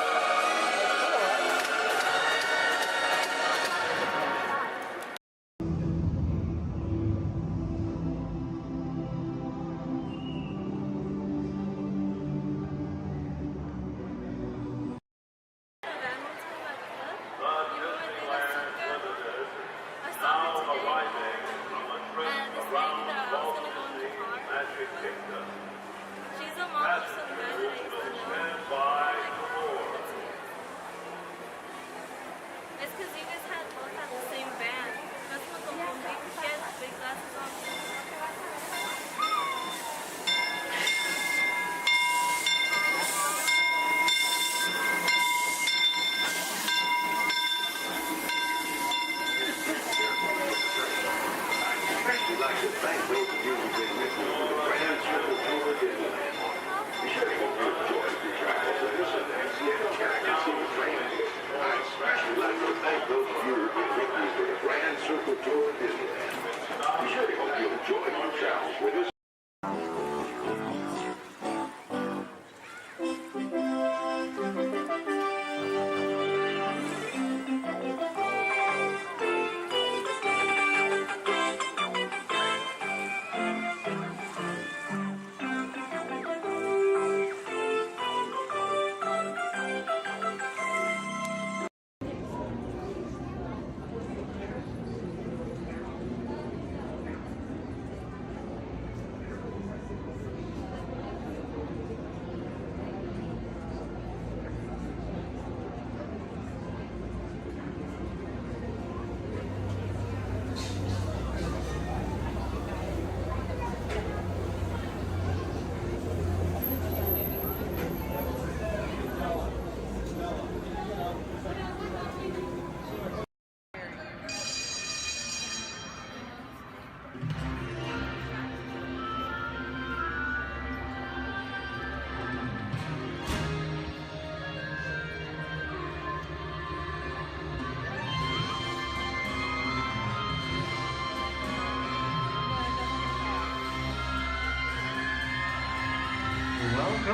Speaker 18: She's a mom of some guy that I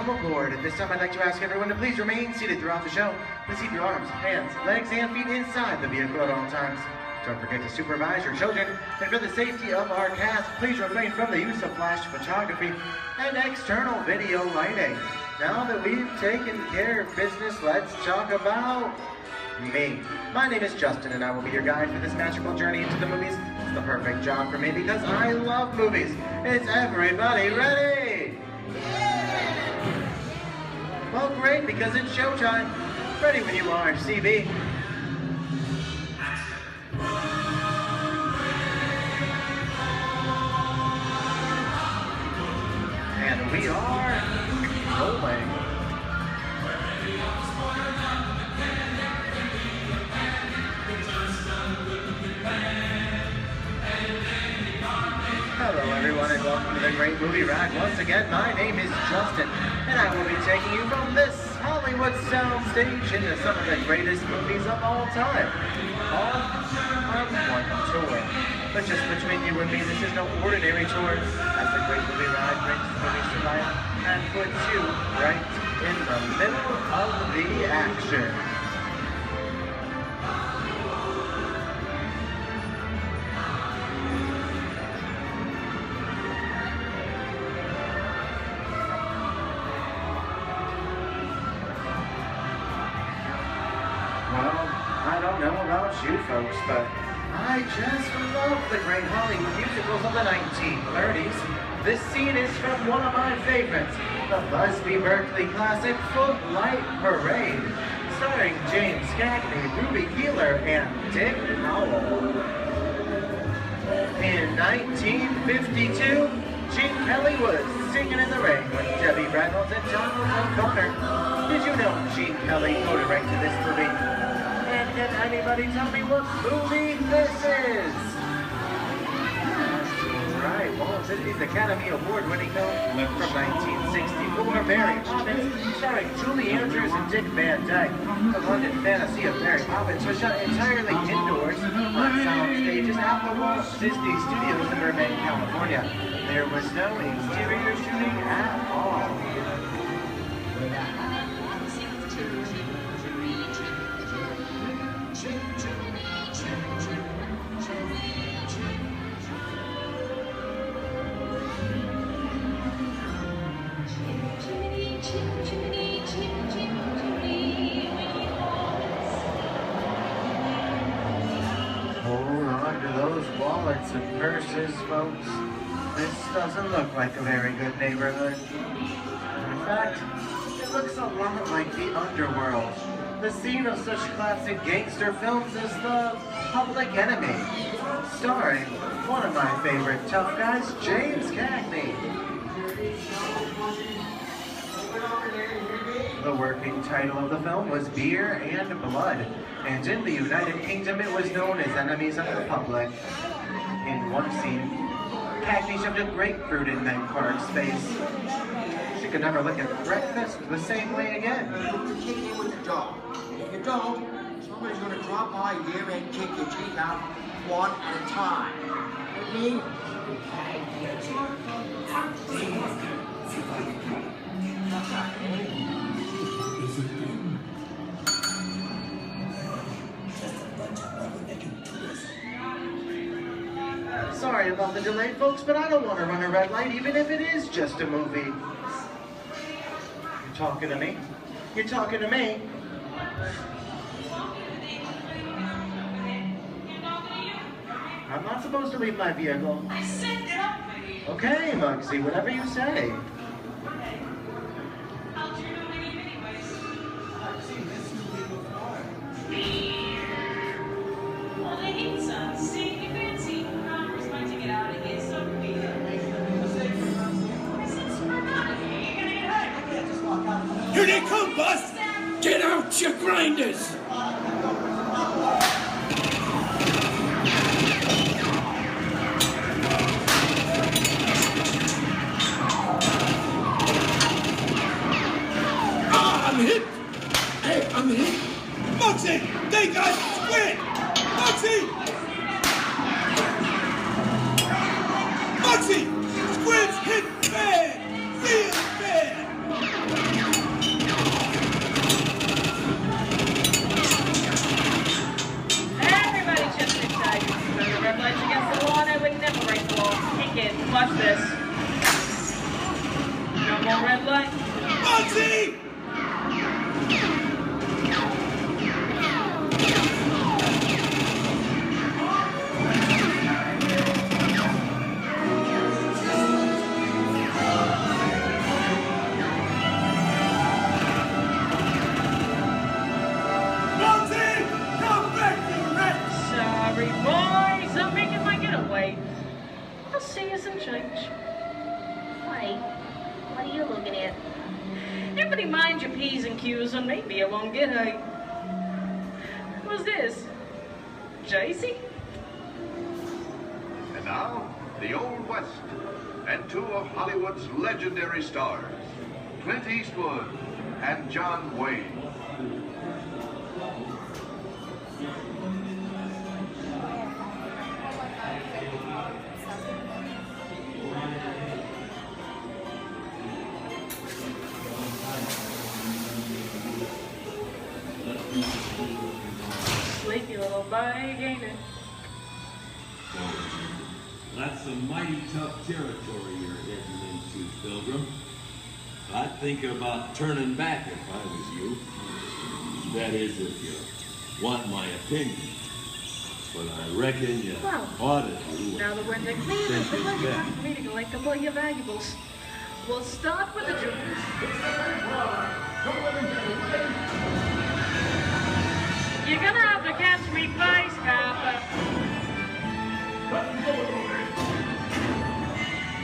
Speaker 10: welcome aboard. At this time, I'd like to ask everyone to please remain seated throughout the show. Please keep your arms, hands, legs, and feet inside the vehicle at all times. Don't forget to supervise your children. And for the safety of our cast, please refrain from the use of flash photography and external video lighting. Now that we've taken care of business, let's talk about me. My name is Justin, and I will be your guide for this magical journey into the movies. It's the perfect job for me because I love movies. Is everybody ready? Well, great, because it's showtime. Ready when you are, CB. And we are rolling. Hello everyone and welcome to the Great Movie Ride. Once again, my name is Justin and I will be taking you from this Hollywood soundstage into some of the greatest movies of all time. On one tour. But just between you and me, this is no ordinary tour, as the Great Movie Ride brings movies to life and puts you right in the middle of the action. You folks, but I just love the great Hollywood musicals of the 1930s. This scene is from one of my favorites, the Busby Berkeley classic Footlight Parade, starring James Cagney, Ruby Keeler, and Dick Powell. In 1952, Gene Kelly was singing in the rain with Debbie Reynolds and Donald O'Connor. Did you know Gene Kelly co-directed to this movie? And can anybody tell me what movie this is? Right, Walt Disney's Academy Award-winning film from 1964, Mary Poppins, starring Julie Andrews and Dick Van Dyke. The London fantasy of Mary Poppins was shot entirely indoors on sound stages at the Walt Disney Studios in Burbank, California. There was no exterior shooting at all. Hold on to those wallets and purses, folks. This doesn't look like a very good neighborhood. In fact, it looks a lot like the underworld, the scene of such classic gangster films as The Public Enemy, starring one of my favorite tough guys, James Cagney. The working title of the film was Beer and Blood, and in the United Kingdom it was known as Enemies of the Public. In one scene, Cagney shoved a grapefruit in Meg Park's face. She could never look at breakfast the same way again.
Speaker 7: You kick in with the dog. If you don't, somebody's going to drop by here and kick your teeth out one at a time. With me?
Speaker 10: Sorry about the delay, folks, but I don't want to run a red light, even if it is just a movie. You talking to me? You talking to me? I'm not supposed to leave my vehicle. I said get up! Okay, Muggsy, whatever you say.
Speaker 18: Well, they need some. See, you fancy. Connor's going to get out of here, so be it.
Speaker 12: Here they come, boss! Get out your grinders! I'm hit! Hey, I'm hit! Muggsy! They got Squid! Muggsy! Muggsy! Squid's hit bad! Real bad!
Speaker 11: mind your P's and Q's and maybe I won't get hurt. Who's this? JC?
Speaker 21: And now, the Old West, and two of Hollywood's legendary stars, Clint Eastwood and John Wayne.
Speaker 11: Sleepy little bag, ain't it?
Speaker 16: That's some mighty tough territory you're heading into, Pilgrim. I'd think about turning back if I was you. That is, if you want my opinion. But I reckon you ought to do
Speaker 11: Now that we're in the clean, it's the pleasure time for me to collect up all your valuables. We'll start with the jewels. You're gonna have to catch me first, Papa.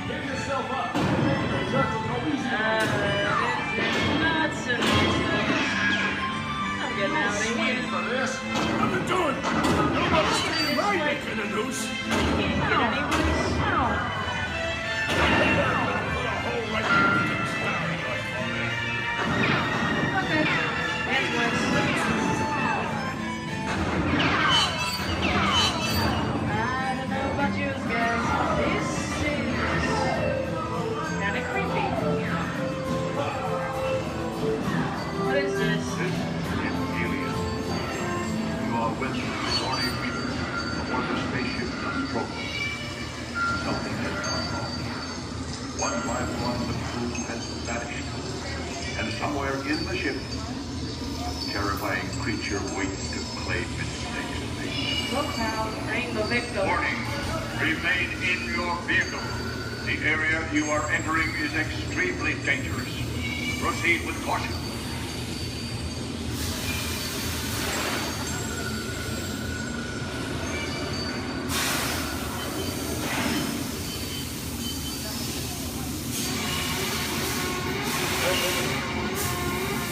Speaker 2: Get yourself up.
Speaker 11: This is nuts and nuts. I'm getting out of here.
Speaker 2: For this. Nothing doing. Nobody's staying right, making a noose.
Speaker 11: Can't get any worse.
Speaker 2: Put a hole right in the star, yours,
Speaker 11: Okay. That's worse. I don't know about you guys. This is kind of creepy. What is this?
Speaker 21: This is Alien. You are with Sigourney Weaver aboard the spaceship Nostromo. Something has gone wrong. One by one, the crew has vanished. And somewhere in the ship, a terrifying creature waits to claim its next mate.
Speaker 11: Look now, ain't the victim.
Speaker 21: Warning, remain in your vehicle. The area you are entering is extremely dangerous. Proceed with caution.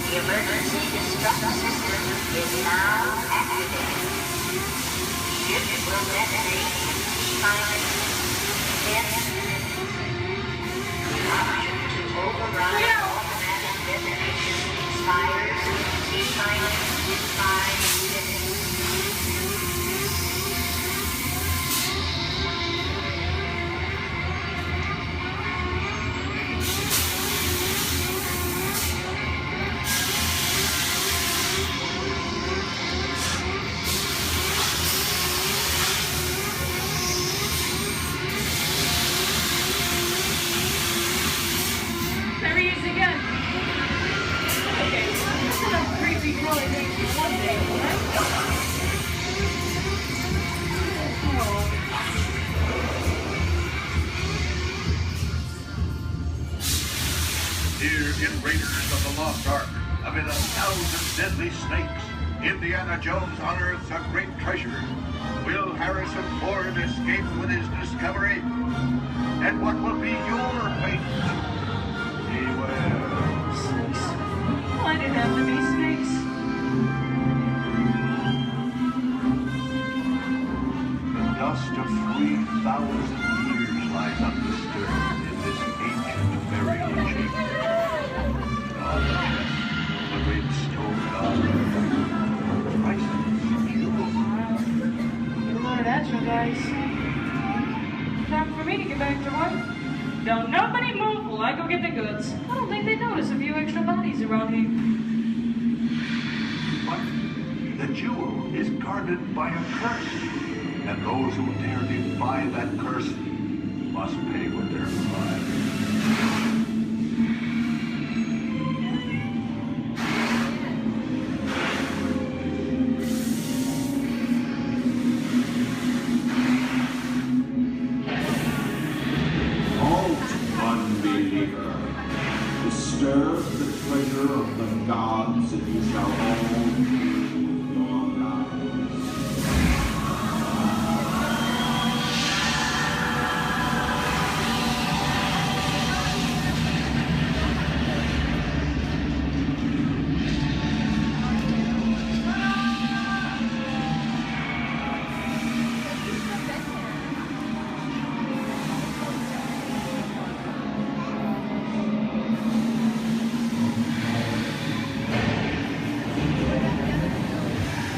Speaker 6: The emergency destruct system is now activated. Ship will detonate silent death. The option to override automatic detonation expires in silent 5 minutes.
Speaker 11: There he is again. Okay, that's enough creepy crawly things for one day, right?
Speaker 21: Here in Raiders of the Lost Ark, amid 1,000 deadly snakes, Indiana Jones unearths a great treasure. Will Harrison Ford escape with his discovery? And what will be your fate? Beware.
Speaker 11: Snakes. Why did it have to be snakes?
Speaker 21: The dust of 3,000 years lies undisturbed in this ancient burial chamber. On the chest, the great stone god, priceless jewel.
Speaker 11: Good Lord, that's your guys. Time for me to get back to work. Don't nobody move while I go get the goods. I don't think they'd notice a few extra bodies around here.
Speaker 21: But the jewel is guarded by a curse, and those who dare defy that curse must pay with their lives.
Speaker 23: Halt, unbeliever. Disturb the treasure of the gods, and you shall all pay with your lives.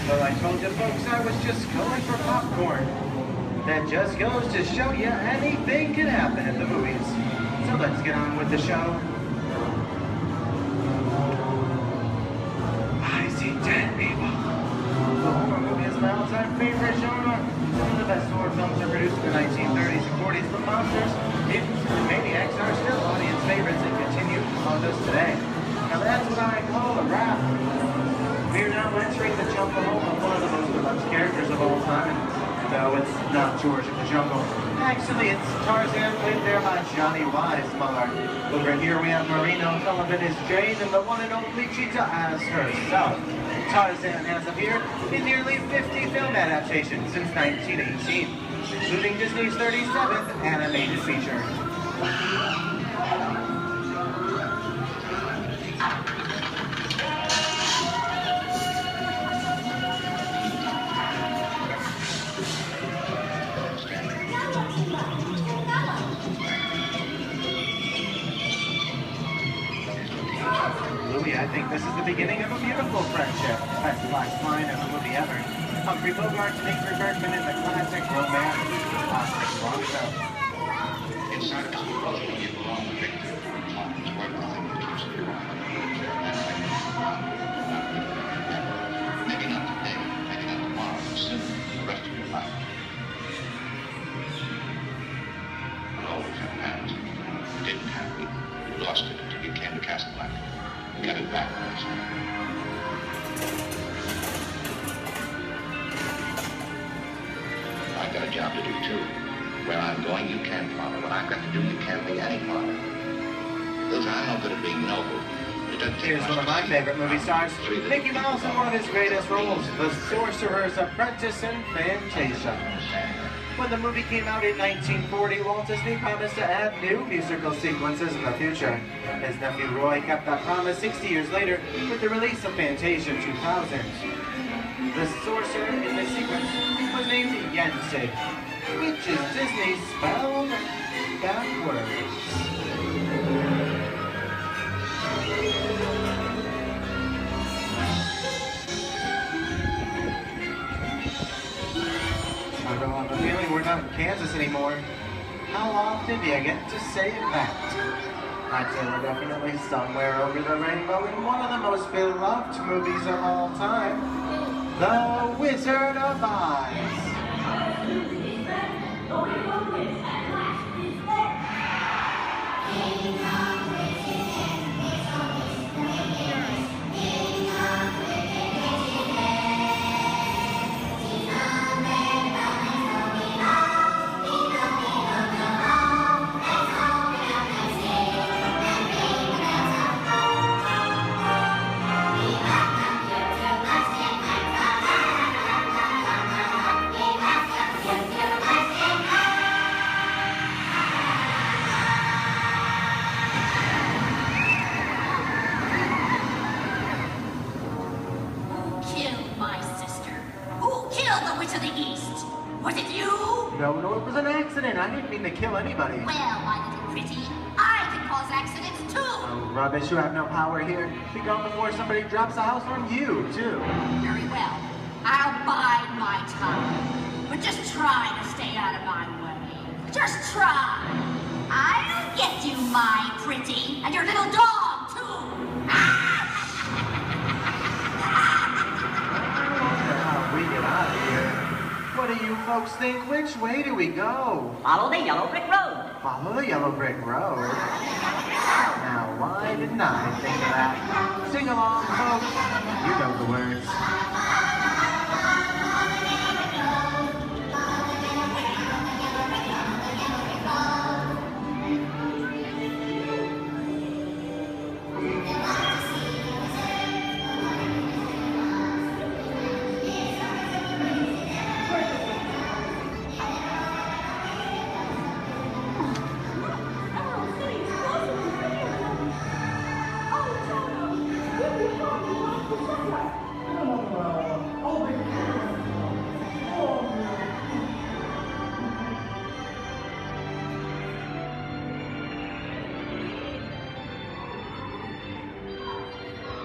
Speaker 10: Well, I told you folks I was just going for popcorn. That just goes to show you anything can happen at the movies. So let's get on with the show. I see dead people. The horror movie is my all-time favorite genre. Some of the best horror films are produced in the 1930s and 40s, but monsters, mutants, and maniacs are still audience favorites and continue to haunt us today. Now that's what I call a wrap. We're now entering the jungle home of one of the most beloved characters of all time. No, it's not George of the Jungle. Actually, it's Tarzan, played there by Johnny Weissmuller. Over here we have Marino Sullivan as Jane, and the one and only Cheetah as herself. Tarzan has appeared in nearly 50 film adaptations since 1918, including Disney's 37th animated feature. Louis, I think this is the beginning of a beautiful friendship. Best last line of a movie ever. Humphrey Bogart and Ingrid Bergman in the classic romance, Classic Bronco.
Speaker 9: Inside of the puzzle, you belong to Victor. It's where nothing keeps you around. Maybe not today, maybe not tomorrow, but soon, the rest of your life. You'll always have past. You didn't have it. You lost it until you came to Casablanca. Get it back, please. I've got a job to do, too. Where I'm going, you can't follow. What I've got to do, you can't be any part of. Listen, I'm no good at being noble. It doesn't take
Speaker 10: Here's
Speaker 9: much
Speaker 10: one of my favorite movie stars, Mickey Mouse in one of his greatest roles, The Sorcerer's Apprentice in Fantasia. When the movie came out in 1940, Walt Disney promised to add new musical sequences in the future. His nephew Roy kept that promise 60 years later with the release of Fantasia 2000. The sorcerer in the sequence was named Yensid, which is Disney spelled backwards. I don't have a feeling we're not in Kansas anymore. How often do you get to say that? I'd say we're definitely somewhere over the rainbow in one of the most beloved movies of all time, The Wizard of Oz. No, it was an accident. I didn't mean to kill anybody.
Speaker 6: Well, my little pretty, I can cause accidents too.
Speaker 10: Oh, rubbish. You have no power here. Be gone before somebody drops a house on you, too.
Speaker 6: Very well. I'll bide my time. But just try to stay out of my way. Just try. I'll get you, my pretty, and your little dog, too.
Speaker 10: We get out of here. What do you folks think? Which way do we go?
Speaker 13: Follow the yellow brick road.
Speaker 10: Follow the yellow brick road? Now, why didn't I think of that? Sing along, folks. You know the words.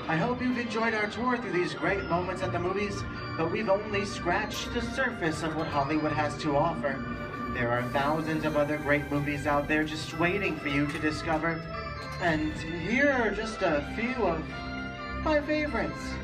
Speaker 10: I hope you've enjoyed our tour through these great moments at the movies. but we've only scratched the surface of what Hollywood has to offer. There are thousands of other great movies out there just waiting for you to discover. And here are just a few of my favorites.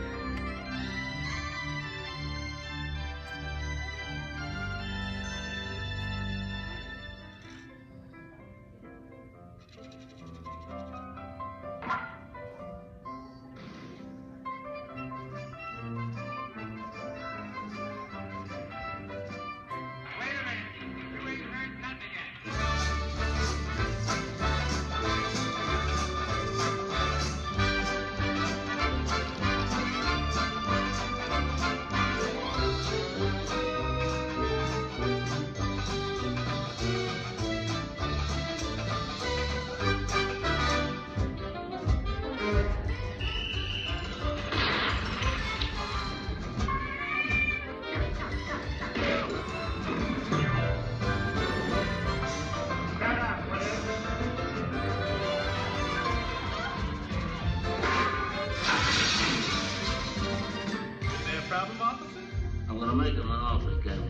Speaker 9: I'm gonna make him an offer he can't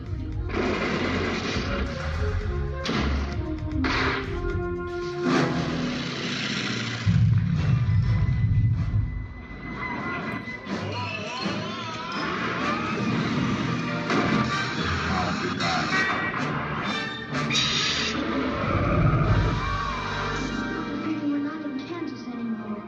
Speaker 5: We're not in Kansas anymore.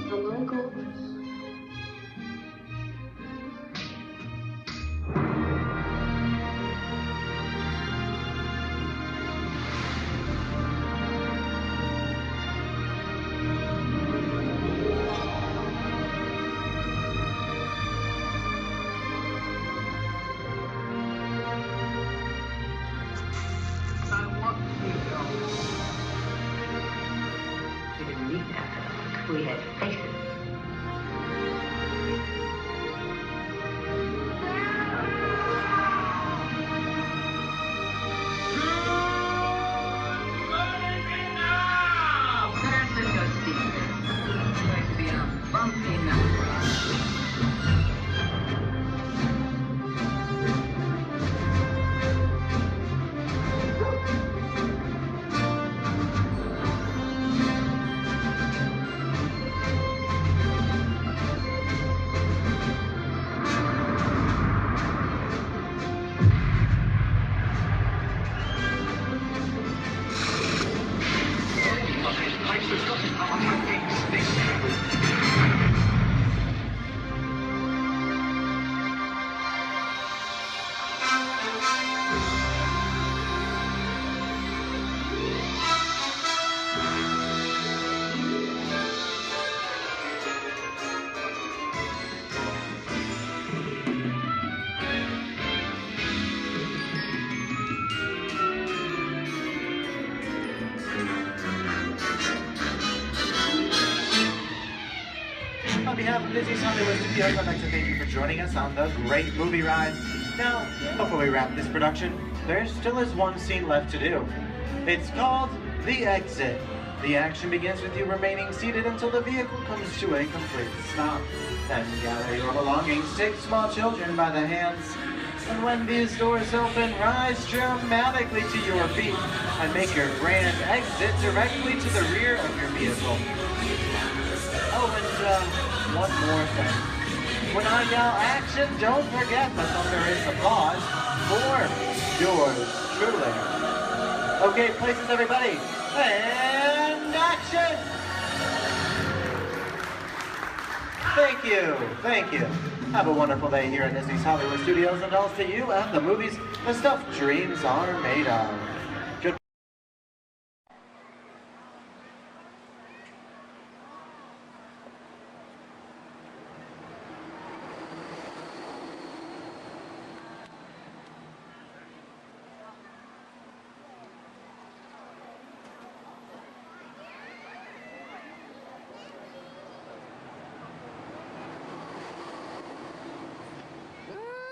Speaker 5: The locals.
Speaker 13: We didn't need that. We had faces. San Francisco, Steve. It's going to be a bumpy night.
Speaker 10: On behalf of Disney's Hollywood Studios, I'd like to thank you for joining us on the great movie ride. Now, before we wrap this production, there still is one scene left to do. It's called The Exit. The action begins with you remaining seated until the vehicle comes to a complete stop. Then gather your belongings, take small children by the hands, and when these doors open, rise dramatically to your feet and make your grand exit directly to the rear of your vehicle. Oh, and one more thing. When I yell action, don't forget the thunderous applause for yours truly. Okay, places everybody, and action! Thank you. Have a wonderful day here at Disney's Hollywood Studios, and also to you and the movies the stuff dreams are made of. Good.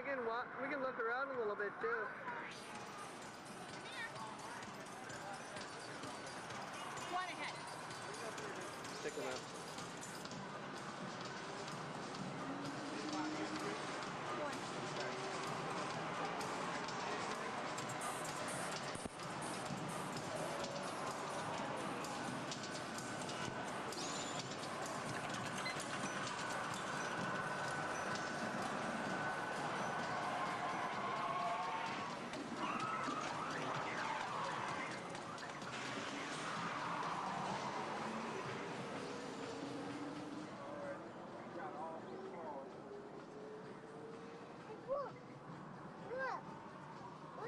Speaker 8: we can look around a little bit too.
Speaker 6: One ahead.
Speaker 8: Check them out.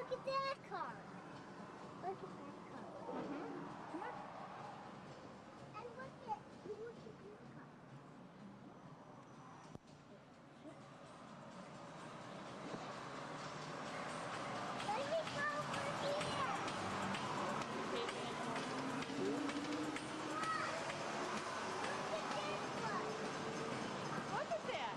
Speaker 14: Look at that car. Look at that car. Come on. And look at this car. Let me go over here.
Speaker 6: Look at that.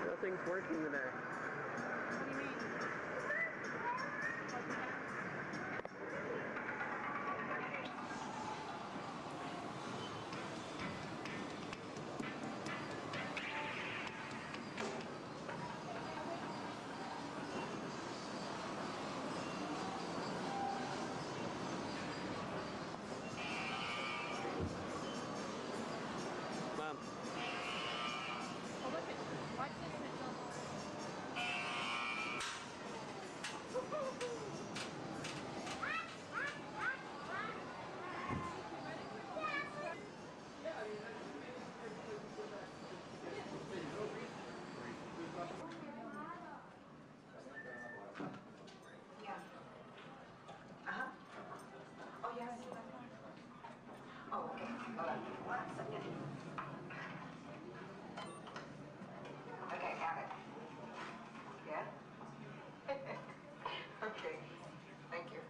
Speaker 8: Nothing's working today. Mom.
Speaker 6: Oh, look at, watch this.
Speaker 13: Yeah. Uh-huh. Oh, yes. Oh, okay. Hold on. 1 second. Okay, got it. Yeah? Okay. Thank you.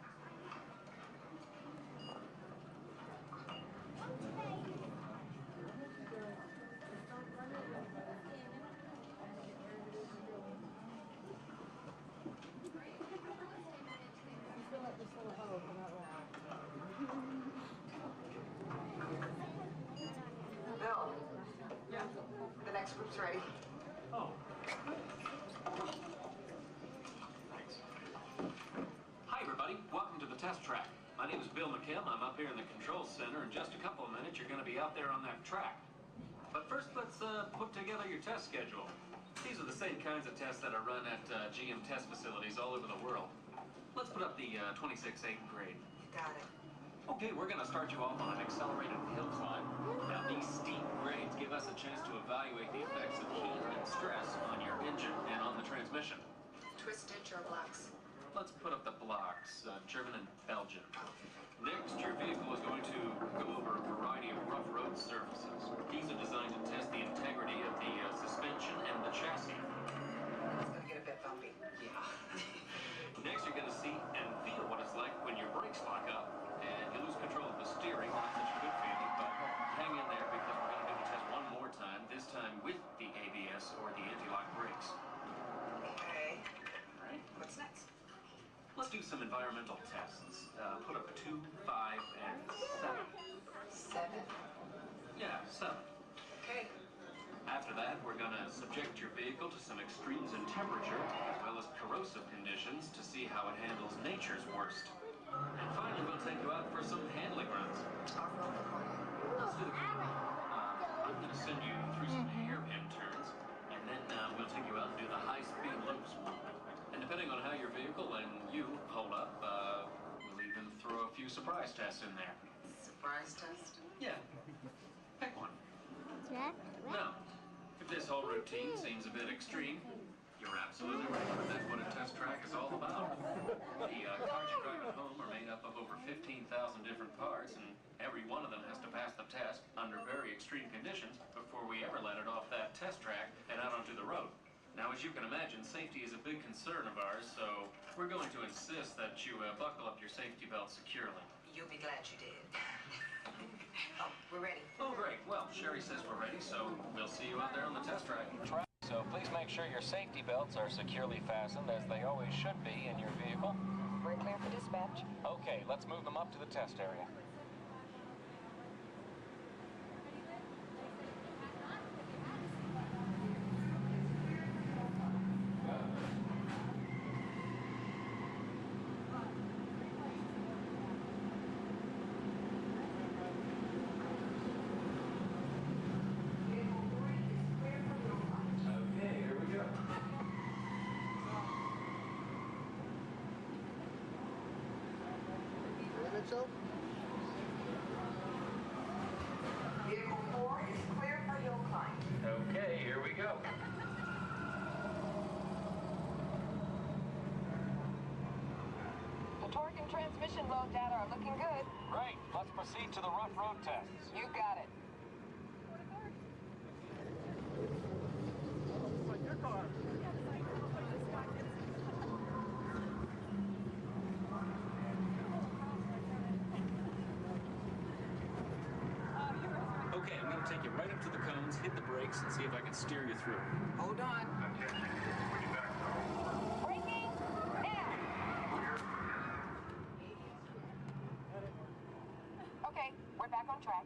Speaker 13: Bill. Yeah. The next group's ready.
Speaker 22: Oh. Thanks. Hi, everybody. Welcome to the test track. My name is Bill McKim. I'm up here in the controls center. In just a couple of minutes, you're going to be out there on that track. But first, let's put together your test schedule. These are the same kinds of tests that are run at GM test facilities all over the world. Let's put up the 26 8th grade.
Speaker 13: You got it.
Speaker 22: Okay, we're going to start you off on an accelerated hill climb. Now, these steep grades give us a chance to evaluate the effects of heat and stress on your engine and on the transmission.
Speaker 13: Twisted or blocks?
Speaker 22: Let's put up the blocks, German and Belgian. Next, your vehicle is going to go over a variety of rough road surfaces. These are designed to test the integrity of the suspension and the chassis.
Speaker 13: It's going to get a bit bumpy.
Speaker 22: Yeah. Next, you're going to see and feel what it's like when your brakes lock up and you lose control of the steering. Not such a good feeling, but hang in there because we're going to do the test one more time, this time with the ABS or the anti-lock brakes.
Speaker 13: Okay.
Speaker 22: All right.
Speaker 13: What's next?
Speaker 22: Let's do some environmental tests. Put up 2, 5, and 7.
Speaker 13: 7.
Speaker 22: Yeah, 7.
Speaker 13: Okay.
Speaker 22: After that, we're going to subject your vehicle to some extremes in temperature, as well as corrosive conditions to see how it handles nature's worst. And finally, we'll take you out for some handling runs. Let's do the I'm going to send you through some hairpin turns, and then we'll take you out and do the high-speed loops. And depending on how your vehicle and you hold up, we'll even throw a few surprise tests in there.
Speaker 13: Surprise test?
Speaker 22: Yeah. Pick one.
Speaker 14: Jack?
Speaker 22: No. If this whole routine seems a bit extreme, you're absolutely right. That's what a test track is all about. The cars you drive at home are made up of over 15,000 different parts, and every one of them has to pass the test under very extreme conditions before we ever let it off that test track and out onto the road. Now, as you can imagine, safety is a big concern of ours, so we're going to insist that you buckle up your safety belt securely.
Speaker 13: You'll be glad you did. Oh, we're ready.
Speaker 22: Oh, great. Well, Sherry says we're ready, so we'll see you out there on the test track. So please make sure your safety belts are securely fastened, as they always should be in your vehicle.
Speaker 13: We're clear for dispatch.
Speaker 22: Okay, let's move them up to the test area. Okay, here we go.
Speaker 7: Mitchell?
Speaker 13: Vehicle 4 is clear for hill climb.
Speaker 22: Okay, here we go.
Speaker 13: The torque and transmission load data are looking good.
Speaker 22: Great, let's proceed to the rough road tests.
Speaker 13: You got it.
Speaker 8: Like your car.
Speaker 22: Okay, I'm going to take you right up to the cones, hit the brakes, and see if I can steer you through.
Speaker 13: Hold on. Braking now. Okay, we're back on track.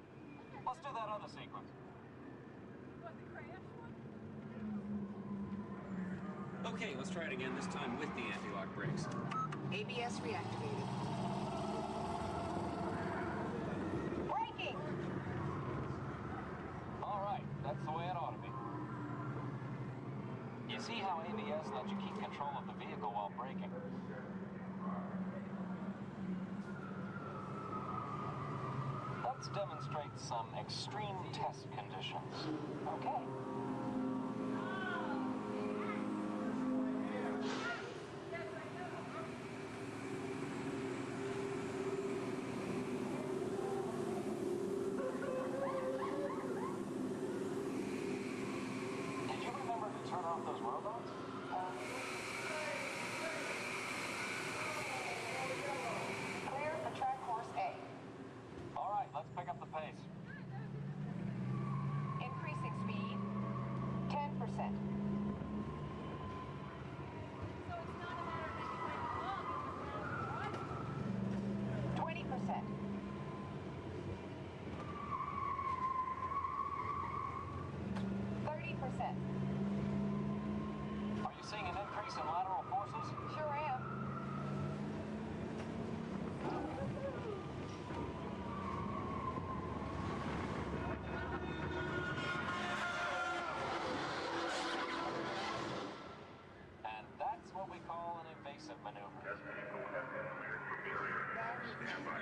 Speaker 22: Let's do that other sequence. Okay, let's try it again, this time with the anti-lock brakes.
Speaker 13: ABS reactivated. Braking!
Speaker 22: All right, that's the way it ought to be. You see how ABS lets you keep control of the vehicle while braking? Let's demonstrate some extreme test conditions. Okay. Turn off those robots?
Speaker 13: Clear for track course A.
Speaker 22: All right, let's pick up the pace.
Speaker 13: Increasing speed, 10%.
Speaker 14: So it's not a matter of making
Speaker 13: 20%. 30%.
Speaker 22: Are you seeing an increase in lateral forces?
Speaker 13: Sure am.
Speaker 22: And that's what we call an evasive maneuver.
Speaker 21: Test vehicle has been cleared for failure. Stand by.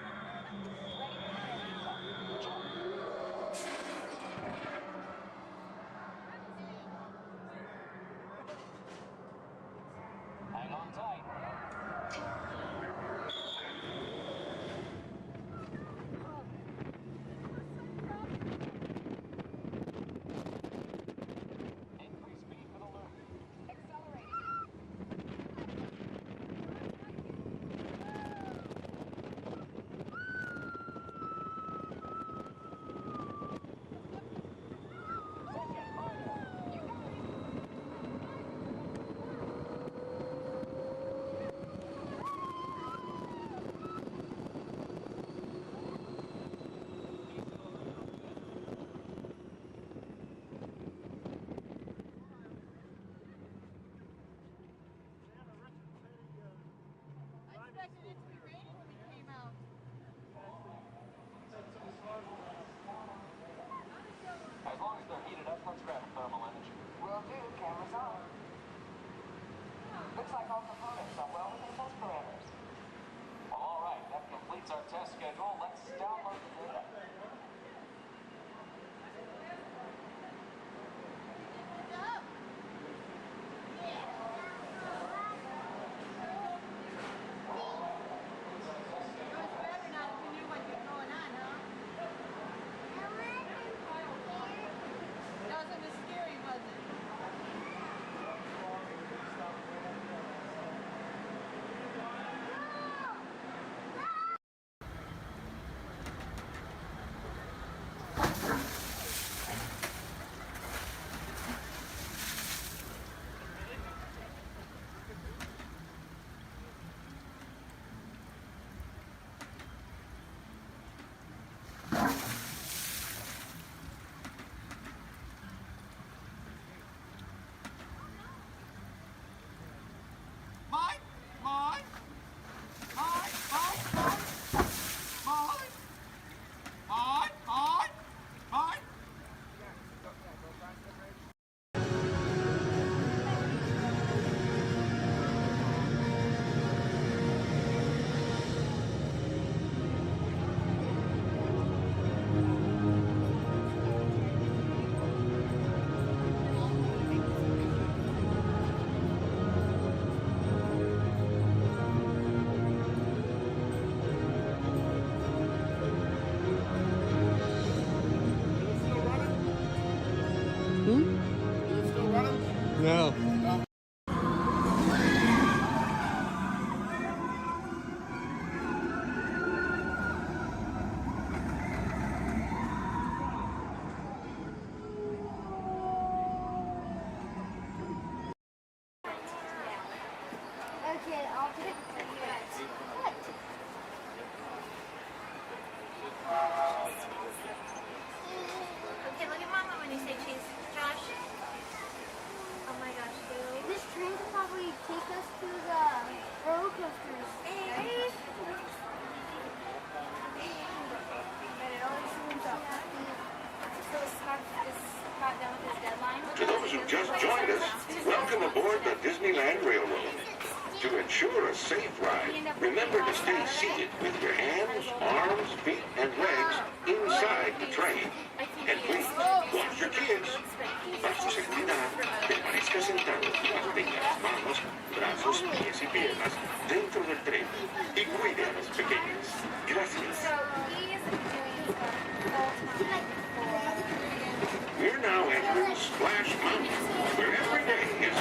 Speaker 14: I'll get it for you guys. What?
Speaker 18: Okay, look at Mama when you say cheese. Josh. Oh my gosh, dude.
Speaker 14: This train could probably take us to the roller coasters.
Speaker 18: Hey.
Speaker 14: But it always swings up.
Speaker 18: So Scott is Scott done with his deadline?
Speaker 21: To those who just joined us, welcome aboard the Disneyland Railroad. To ensure a safe ride, remember to stay seated with your hands, arms, feet, and legs inside the train. And please, watch your kids. Para su seguridad, permanezca sentado y mantenga las manos, brazos, pies y piernas dentro del tren. Y cuide a los pequeños. Gracias.
Speaker 18: So he is doing full time.
Speaker 21: We're now entering Splash Mountain, where every day is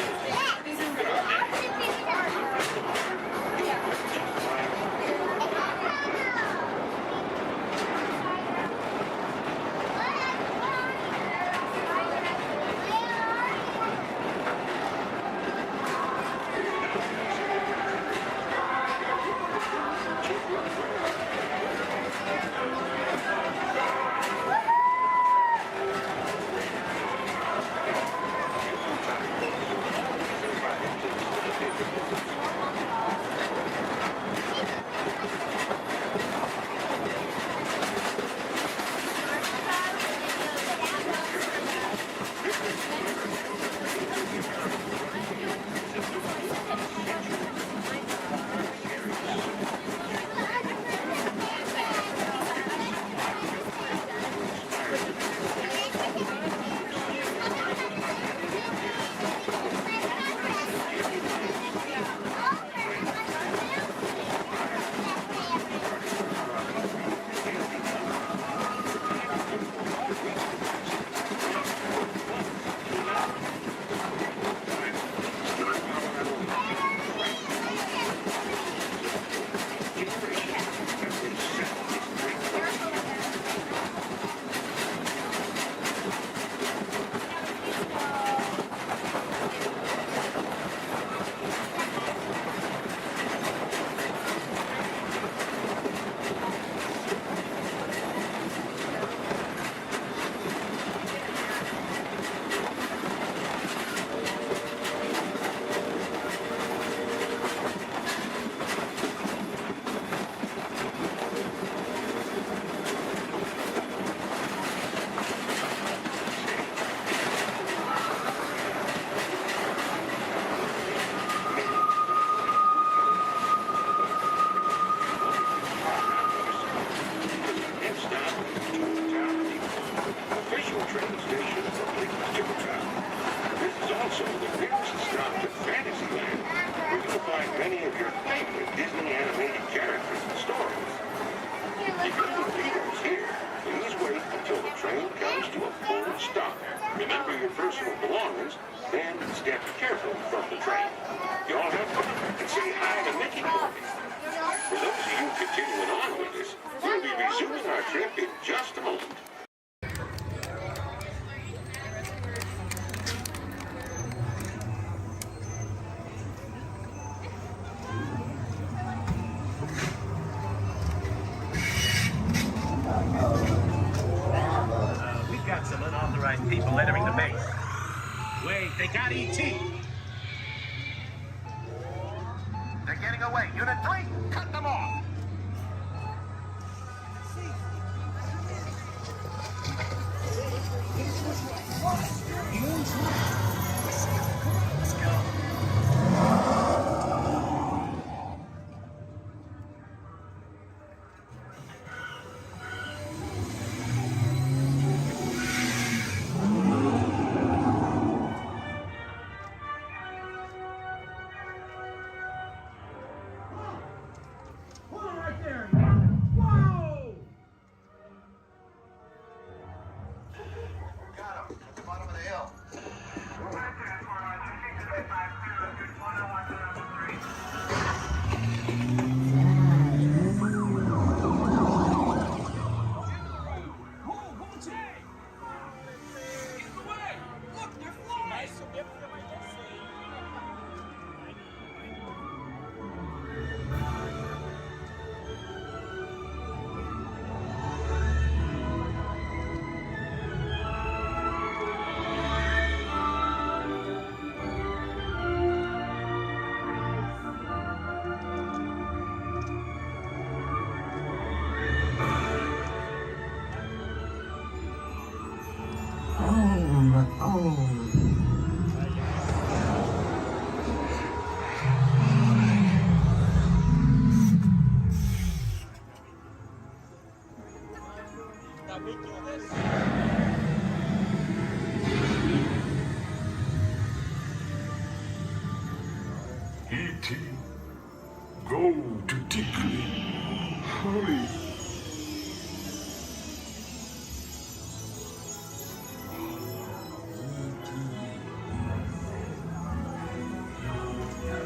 Speaker 3: people entering the base. Wait, they got E.T. They're getting away. Unit 3, cut them off. Let's go.
Speaker 1: Go to Tickly. Hurry.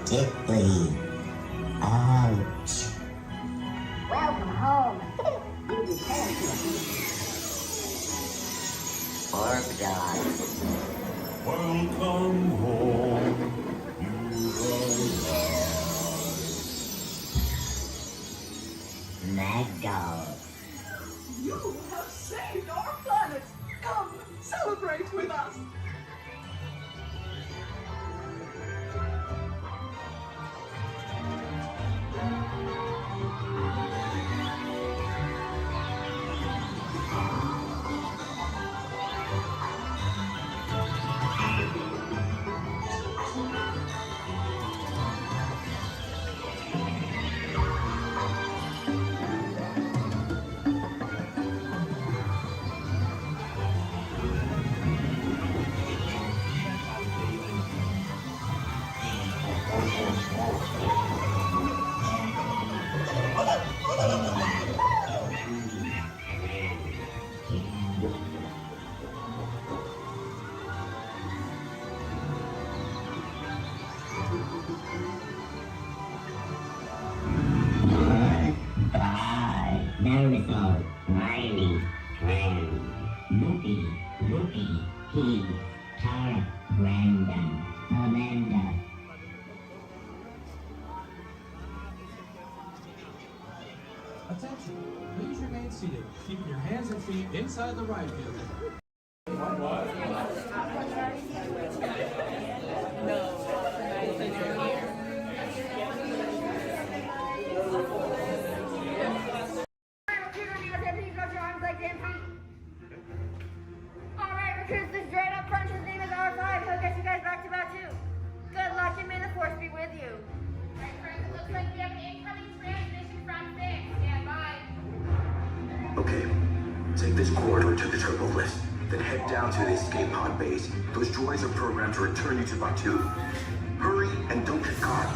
Speaker 15: Tickly. Ouch.
Speaker 14: Welcome home.
Speaker 15: Poor God.
Speaker 1: Welcome home.
Speaker 15: Mad dog.
Speaker 17: You have saved our planet. Come, celebrate with us.
Speaker 15: Dinosaur, Riley, Friend, Loopy, Pete, Tara, Brandon, Amanda.
Speaker 24: Attention, please remain seated, keeping your hands and feet inside the ride vehicle.
Speaker 14: Alright, recruits, this droid up front, his name is R5. He'll get you guys back to Batu. Good luck and may the force be with you. Right, friends, it looks like we have an incoming transmission from 6. Stand by.
Speaker 25: Okay, take this corridor to the turbo lift, then head down to the escape pod base. Those droids are programmed to return you to Batu. Hurry and don't get caught.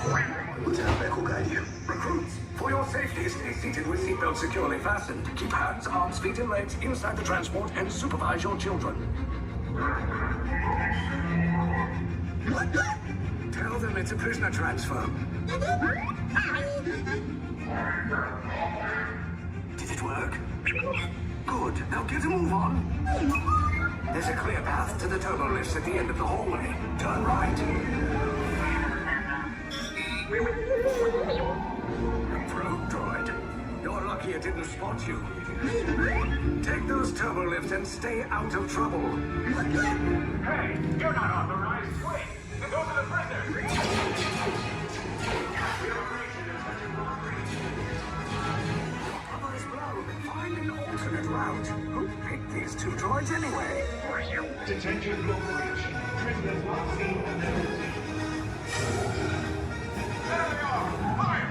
Speaker 25: Lieutenant Beck will guide you.
Speaker 26: Recruits, for your safety, stay seated with seatbelts securely fastened. Keep hands, arms, feet, and legs inside the transport and supervise your children. Tell them it's a prisoner transfer. Did it work? Good. Now get a move on. There's a clear path to the turbo lifts at the end of the hallway. Turn right. Probe droid. You're lucky it didn't spot you. Take those turbo lifts and stay out of trouble.
Speaker 2: Hey, you're not authorized. Wait, those are the prisoners.
Speaker 26: Trouble is blown. Find an alternate route. Who picked these two droids anyway?
Speaker 2: Detention brokerage. Prisoners not seen and never seen. There they are! Fire!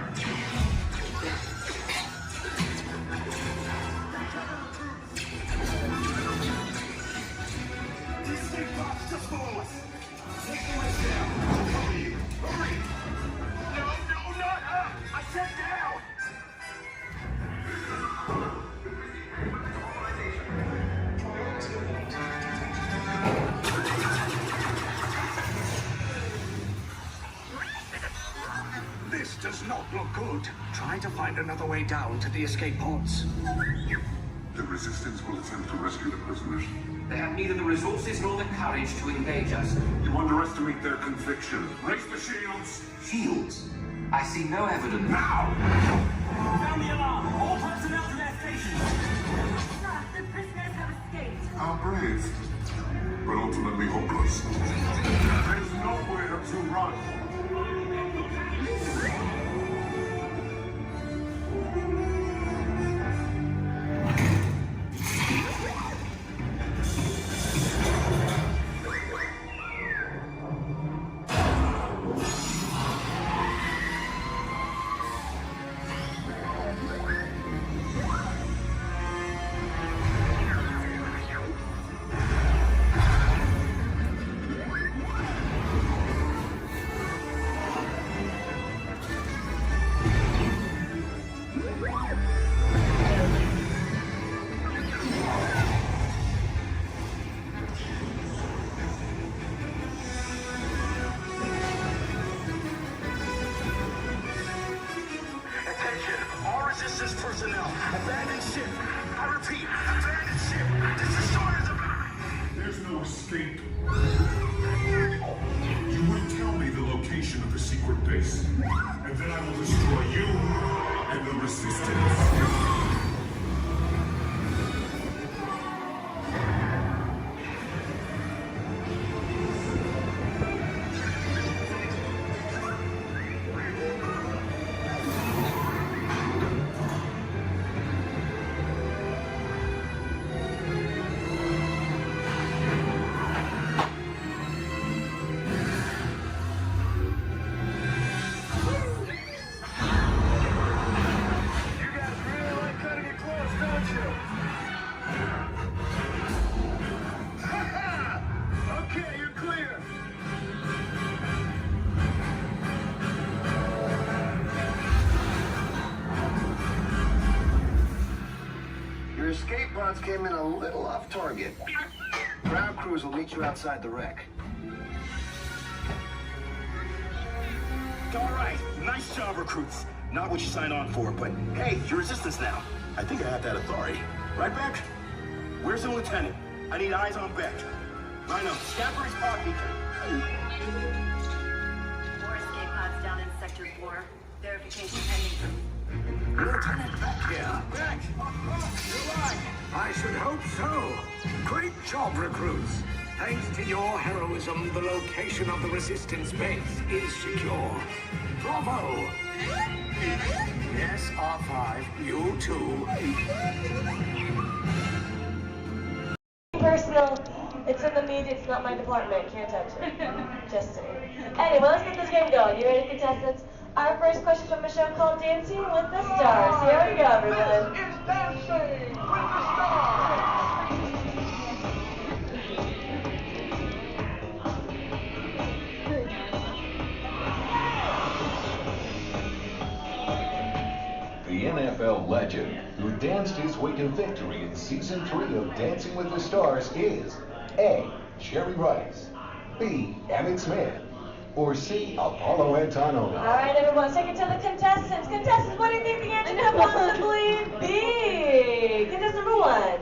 Speaker 26: Escape box to force! Take the lift down! Hurry! Hurry! No, not up! I said down! This does not look good. Try to find another way down to the escape pods.
Speaker 21: The Resistance will attempt to rescue the prisoners.
Speaker 27: They have neither the resources nor the courage to engage us.
Speaker 21: You underestimate their conviction. Raise the shields!
Speaker 27: Shields? I see no evidence.
Speaker 21: Now!
Speaker 17: Sound the alarm! All personnel to their stations!
Speaker 14: The prisoners have escaped.
Speaker 21: How brave, but ultimately hopeless. There's nowhere to run.
Speaker 25: Resistance personnel, abandon ship. I repeat, abandon ship. This destroyer's about...
Speaker 1: There's no escape. You will tell me the location of the secret base, and then I will destroy you and the Resistance.
Speaker 7: Your escape pods came in a little off target. Ground crews will meet you outside the wreck.
Speaker 25: All right, nice job, recruits. Not what you signed on for, but hey, you're Resistance now. I think I have that authority. Right, Beck? Where's the lieutenant? I need eyes on Beck. Line up, Scamper's pod beacon.
Speaker 6: 4 escape pods down in Sector 4. Verification pending.
Speaker 25: Lieutenant Beck here. Beck! You're right. I should hope so. Great job, recruits. Thanks to your heroism, the location of the Resistance base is secure. Bravo! Yes, R5, you too.
Speaker 18: Personal. It's in the media. It's not my department. Can't touch it. Just saying. Anyway, let's get this game going. You ready, contestants? Our first question from a show called Dancing with the Stars. Here we go, everyone.
Speaker 1: This is Dancing with the Stars.
Speaker 4: The NFL legend who danced his way to victory in Season 3 of Dancing with the Stars is A. Jerry Rice, B. Emmett Smith, or C. Apollo Antonio.
Speaker 18: All right, everyone, take it to the contestants. Contestants, what do you think the answer could possibly be? Contestant number 1.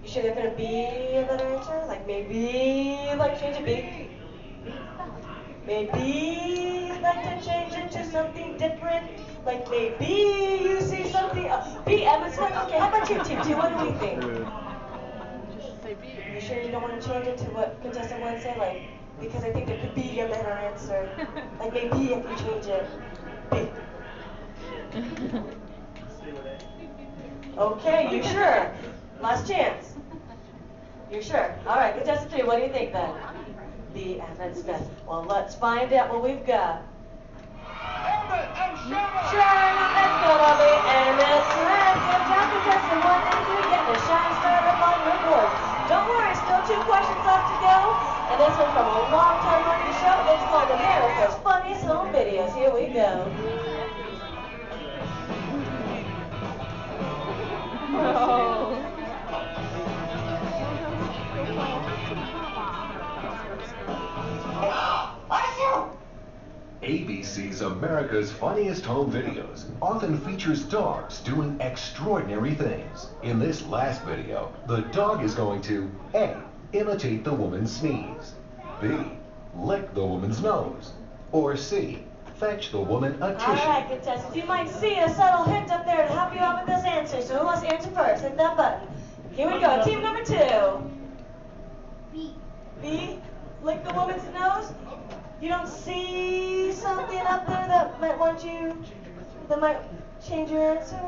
Speaker 18: You sure there couldn't be a better answer? Like maybe, like change it B? Maybe like to change it to something different? Like maybe you see something, B, Emmett Smith. Okay, how about you, Team 2? What do we think? You sure you don't want to change it to what contestant 1 said? Like, because I think there could be a better answer. Like maybe if we change it, B. Okay, you sure? Last chance. You're sure? All right, contestant 3, what do you think then? B, Emmett Smith. Well, let's find out what we've got. Sure enough, it's gonna be Emmett Smith. Good job, contestant 1 and 3, getting a shine started up on your board. Don't worry, still 2 questions left to go. And this one's from a long-time running show. It's called America's Funniest Home Videos. Here we go. Oh.
Speaker 4: ABC's America's Funniest Home Videos often features dogs doing extraordinary things. In this last video, the dog is going to A. Imitate the woman's sneeze, B. Lick the woman's nose, or C. Fetch the woman a tissue.
Speaker 18: Alright, contestants, you might see a subtle hint up there to help you out with this answer. So who wants to answer first? Hit that button. Here we go. Team number 2. B. B? Lick the woman's nose? You don't see something up there that might that might change your answer?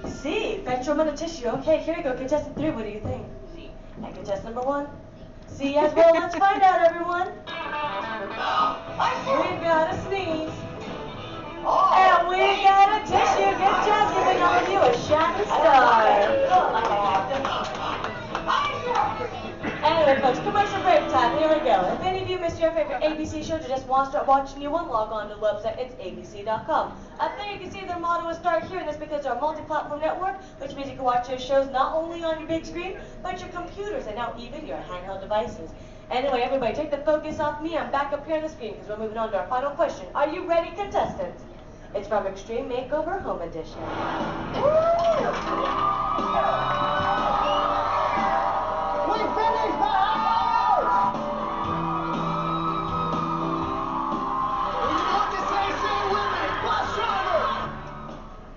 Speaker 18: C. Fetch a woman a tissue. Okay, here we go. Contestant 3, what do you think? C. And contestant number 1? C as well. Let's find out, everyone. We've got a sneeze. And we got a tissue. Good job giving all of you a shining star. Anyway, folks, commercial break time. Here we go. If any of you missed your favorite ABC shows or just want to start watching new one, log on to the website. It's abc.com. Up there you can see their motto is Start Here, and that's because they're a multi-platform network, which means you can watch those shows not only on your big screen, but your computers and now even your handheld devices. Anyway, everybody, take the focus off me. I'm back up here on the screen because we're moving on to our final question. Are you ready, contestants? It's from Extreme Makeover Home Edition.
Speaker 7: We finished the house! What to say with me? Bus driver!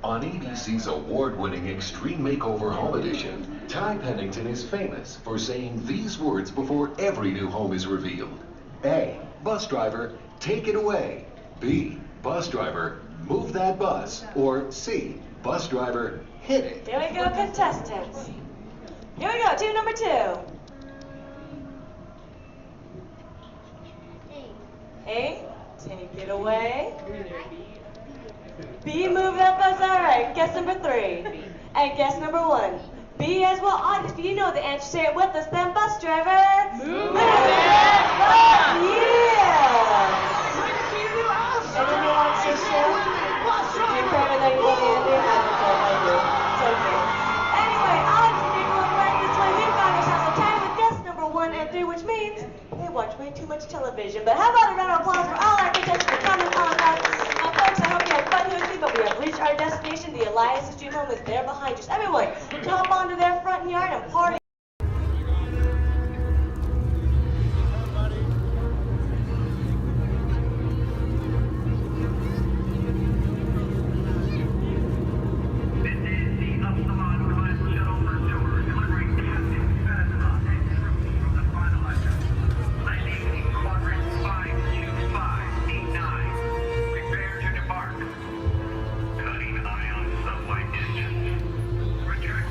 Speaker 4: On ABC's award-winning Extreme Makeover Home Edition, Ty Pennington is famous for saying these words before every new home is revealed. A. Bus driver, take it away. B. Bus driver, move that bus. Or C. Bus driver, hit it.
Speaker 18: Here we go, contestants. Here we go, team number 2. A, take it away. B, move that bus. All right, guess number 3. And guess number 1. B as well. Audience, do you know the answer? Say it with us then, bus driver. Move that bus. Yeah. Anyone want to say so? You're cramming that you want to do? It's okay. Anyway, audience, if you're going right this way, we've got ourselves a tie with guess number 1 and 3, which means they watch way too much television. But how about a round of applause for all our contestants for coming on us? Folks, I hope you had fun here with me, but we have reached our destination. The Alliance's Dream Home is there behind you. So everyone, jump onto their front yard and party.
Speaker 1: Prepare to depart. Cutting ion sunlight distance. Return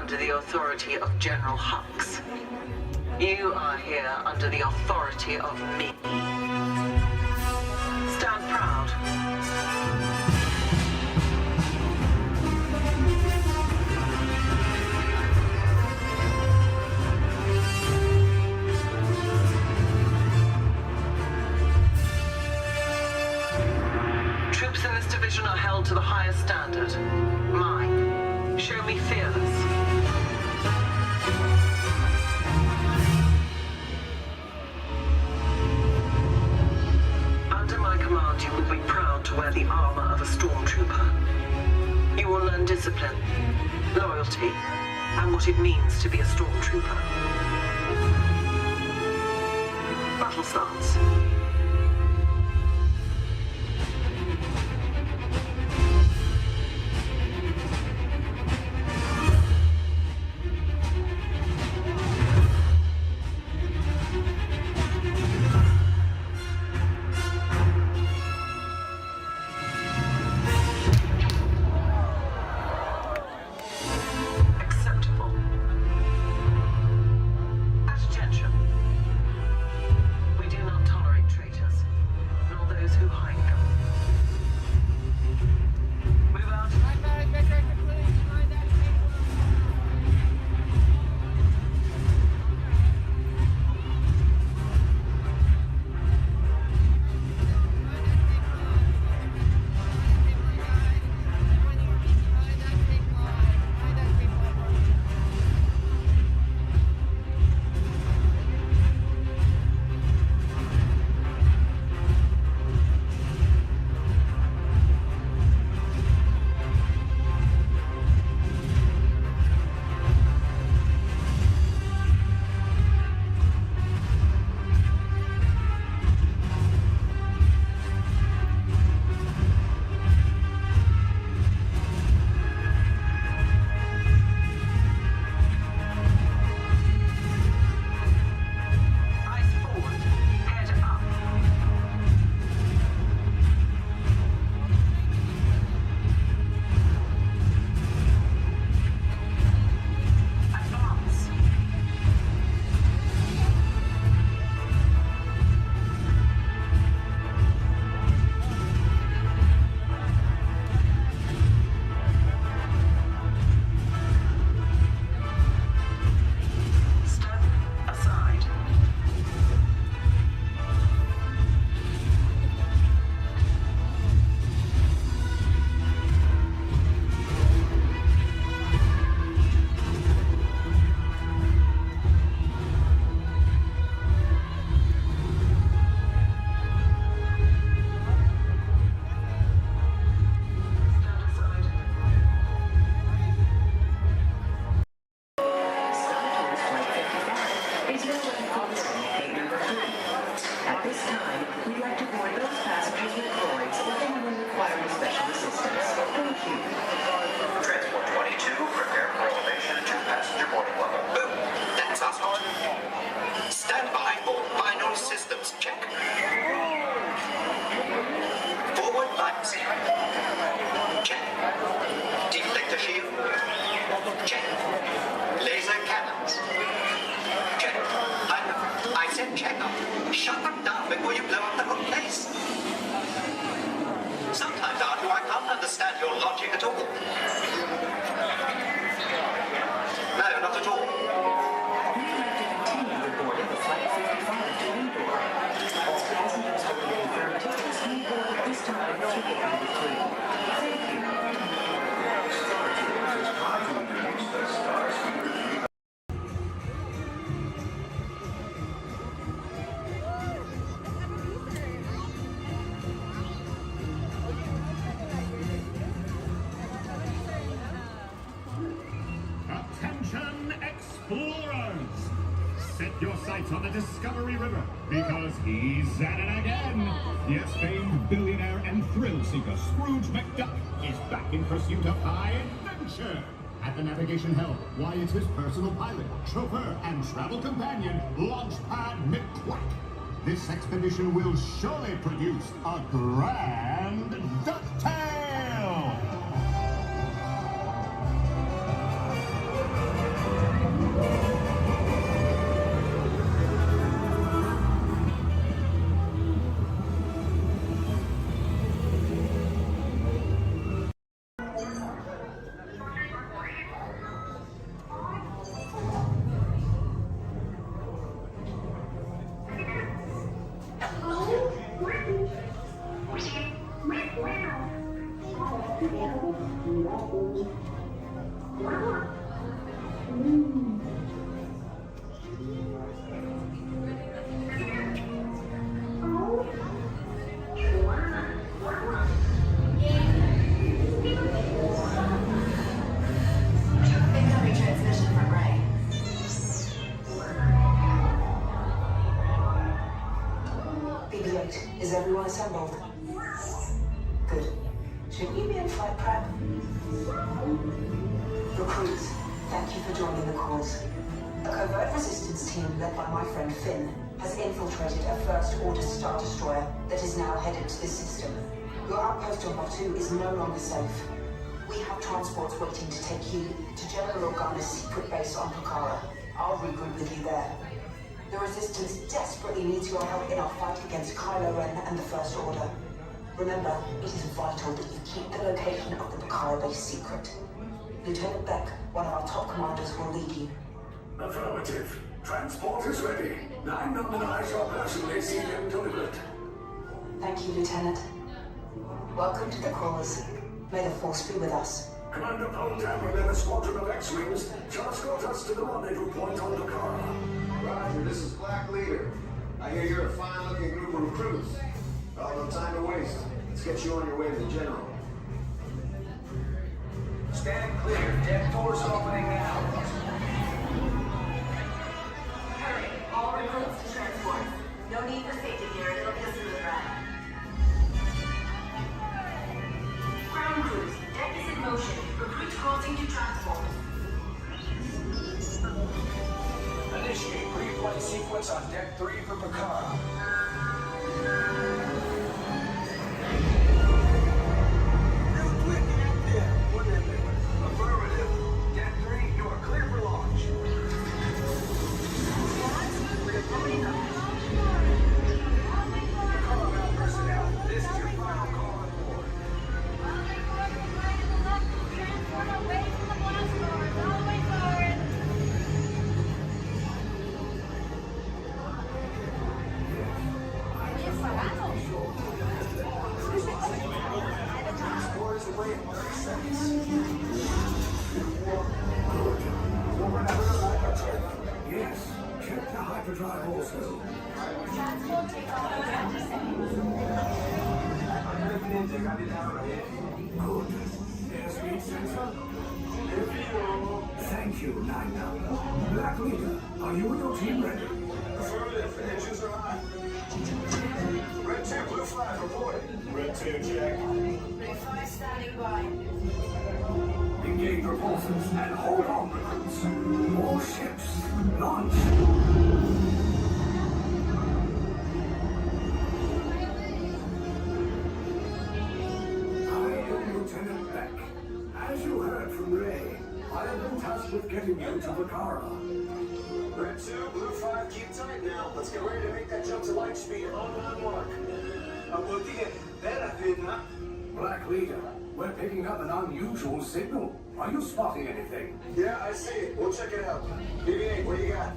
Speaker 13: under the authority of General Hux. You are here under the authority of me. Stand proud. Troops in this division are held to the highest standard. Mine. Show me fearless. Under my command, you will be proud to wear the armor of a stormtrooper. You will learn discipline, loyalty, and what it means to be a stormtrooper. Battle stance.
Speaker 9: On the Discovery River, because he's at it again. Yes, famed billionaire and thrill seeker Scrooge McDuck is back in pursuit of high adventure. At the navigation helm, why, it's his personal pilot, chauffeur, and travel companion, Launchpad McQuack. This expedition will surely produce a grand DuckTale!
Speaker 5: Recruits, thank you for joining the cause. A covert resistance team led by my friend Finn has infiltrated a First Order Star Destroyer that is now headed to this system. Your outpost on Batu is no longer safe. We have transports waiting to take you to General Organa's secret base on Pucara. I'll regroup with you there. The Resistance desperately needs your help in our fight against Kylo Ren and the First Order. Remember, it is vital that you keep the location of the Pucara base secret. Lieutenant Beck, one of our top commanders, will lead you.
Speaker 26: Affirmative. Transport is ready. 9 Nominai shall personally see them delivered.
Speaker 5: Thank you, Lieutenant. Welcome to the cause. May the Force be with us.
Speaker 26: Commander Poldam and a squadron of X-Wings shall escort us to the rendezvous point on Pucara.
Speaker 11: Roger, this is Black Leader. I hear you're a fine-looking group of recruits. Well, no time to waste. Let's get you on your way to the General.
Speaker 27: Stand clear. Deck doors opening now.
Speaker 5: Hurry, all recruits to transport. No need for safety gear, it'll be a smooth ride. Ground crews, deck is in motion. Recruits crossing to transport.
Speaker 27: Initiate pre-flight sequence on Deck 3 for Pucara. Affirmative. Deck 3, you are clear for launch. Pucara personnel, this is your final call on board.
Speaker 14: Away from the blast doors, all the way forward.
Speaker 26: Transport is away in 30 seconds. Yes, check the hyperdrive also.
Speaker 14: Transport takes off in 20 seconds.
Speaker 26: Good. Airspeed sensor. Thank you, 9 Black Leader, are you and your team ready?
Speaker 11: Affirmative. Engines are hot.
Speaker 26: Red 2, blue flag reporting.
Speaker 11: Red 2, check.
Speaker 5: Blue 5 standing by.
Speaker 26: Engage repulsors and hold on, recruits. More ships. Launch. I am Lieutenant Beck. As you heard from Ray, I have been tasked with getting you to Pucara.
Speaker 11: Red 2, blue 5, keep tight now. Let's get ready to make that jump to light speed on my mark.
Speaker 26: Black Leader, we're picking up an unusual signal. Are you spotting anything?
Speaker 11: Yeah, I see it. We'll check it out. BB-8, what do you got?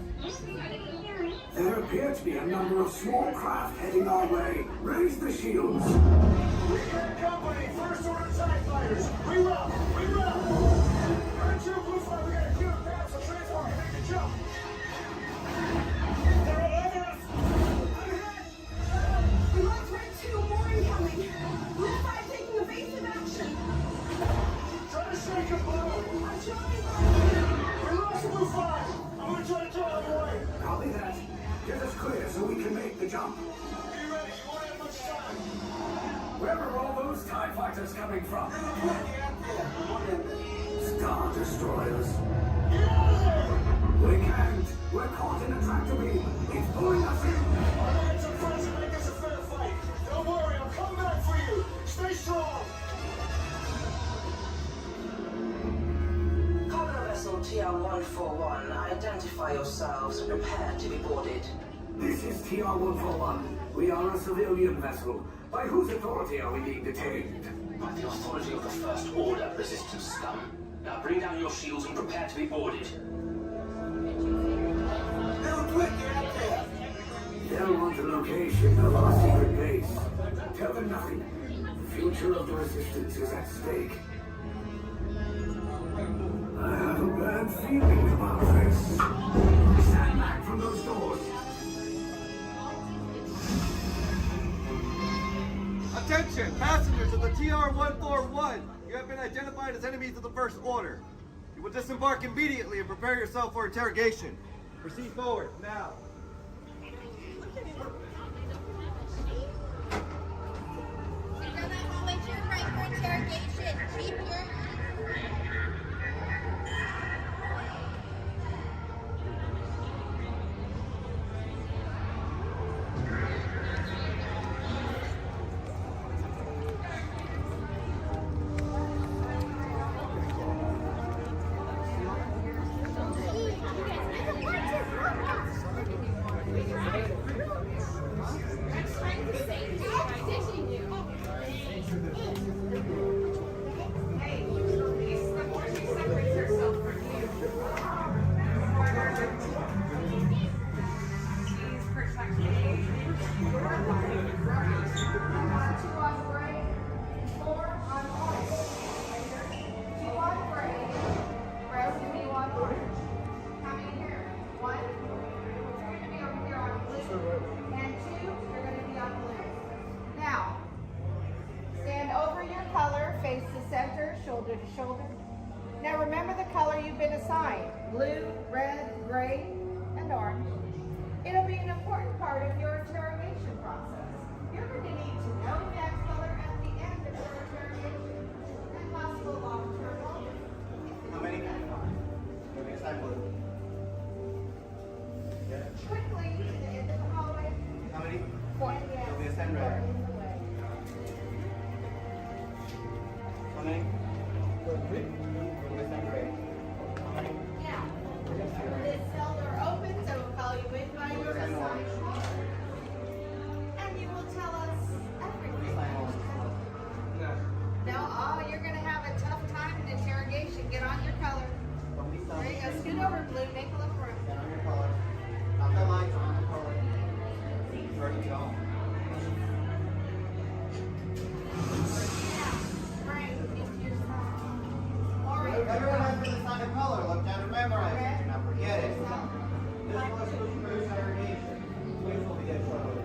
Speaker 26: There appear to be a number of small craft heading our way. Raise the shields.
Speaker 11: We got company. First Order TIE fighters. Reroute. Reroute. Red 2, blue 5, we got a clear path so transport can make the jump. They're all over us. I'm hit.
Speaker 17: We lost Red 2, more incoming. Blue 5 taking evasive action.
Speaker 11: Try to shake him, blue.
Speaker 17: I'm trying.
Speaker 11: We lost blue 5. I'm gonna try to draw him away.
Speaker 26: Copy that. Get us clear so we can make the jump.
Speaker 11: Be ready. You won't have much time.
Speaker 26: Where are all those TIE fighters coming from? Star Destroyers.
Speaker 11: Get out of there.
Speaker 26: We can't. We're caught in a tractor beam. It's pulling us in.
Speaker 11: Our hands are friends and make this a fair fight. Don't worry, I'll come back for you. Stay strong.
Speaker 5: Cargo vessel TR-141, identify yourselves and prepare to be boarded.
Speaker 26: This is TR-141. We are a civilian vessel. By whose authority are we being detained?
Speaker 27: By the authority of the First Order, Resistance scum. Now bring down your shields and prepare to be boarded.
Speaker 26: They'll want the location of our secret base. Tell them nothing. The future of the Resistance is at stake. I have a bad feeling about this. Stand back from those doors.
Speaker 12: Attention, passengers of the TR-141. You have been identified as enemies of the First Order. You will disembark immediately and prepare yourself for interrogation. Proceed forward, now.
Speaker 14: Interrogation. Keep your Now remember the color you've been assigned: blue, red, gray, and orange. It'll be an important part of your interrogation process. You're going to need to know that color at the end of your interrogation and possible long-term motive.
Speaker 12: How many? You'll be assigned blue.
Speaker 14: Quickly to the end of the hallway.
Speaker 12: How many?
Speaker 14: 4.
Speaker 12: You'll be assigned red. How many? 3. You'll be assigned gray. How many?
Speaker 14: Now, this cell door opens, I will call you in by your assigned color. And you will tell us everything. No, you're going to have a tough time in interrogation. Get on your color. There you go. Scoot over, blue. Make a little room.
Speaker 12: Get on your color. Not the lights, on the color. Ready to go. Everyone has been assigned a color. Look down and memorize it. Now forget it. This was for interrogation. Please will be trouble.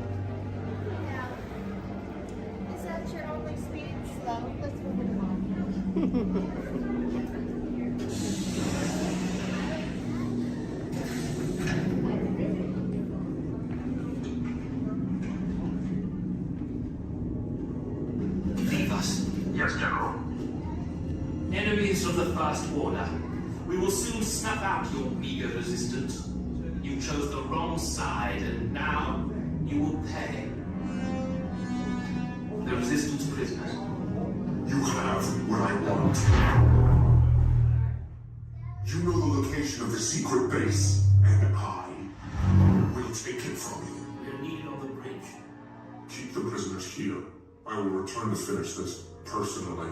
Speaker 14: Is that your only speed? Slow. Let's move it along.
Speaker 27: Leave us.
Speaker 1: Yes, General.
Speaker 27: Enemies of the First Order. We will soon snuff out your meager resistance. You chose the wrong side, and now you will pay. The Resistance prisoners.
Speaker 1: You have what I want. You know the location of the secret base, and I will take it from you.
Speaker 27: We're needed on the bridge.
Speaker 1: Keep the prisoners here. I will return to finish this personally.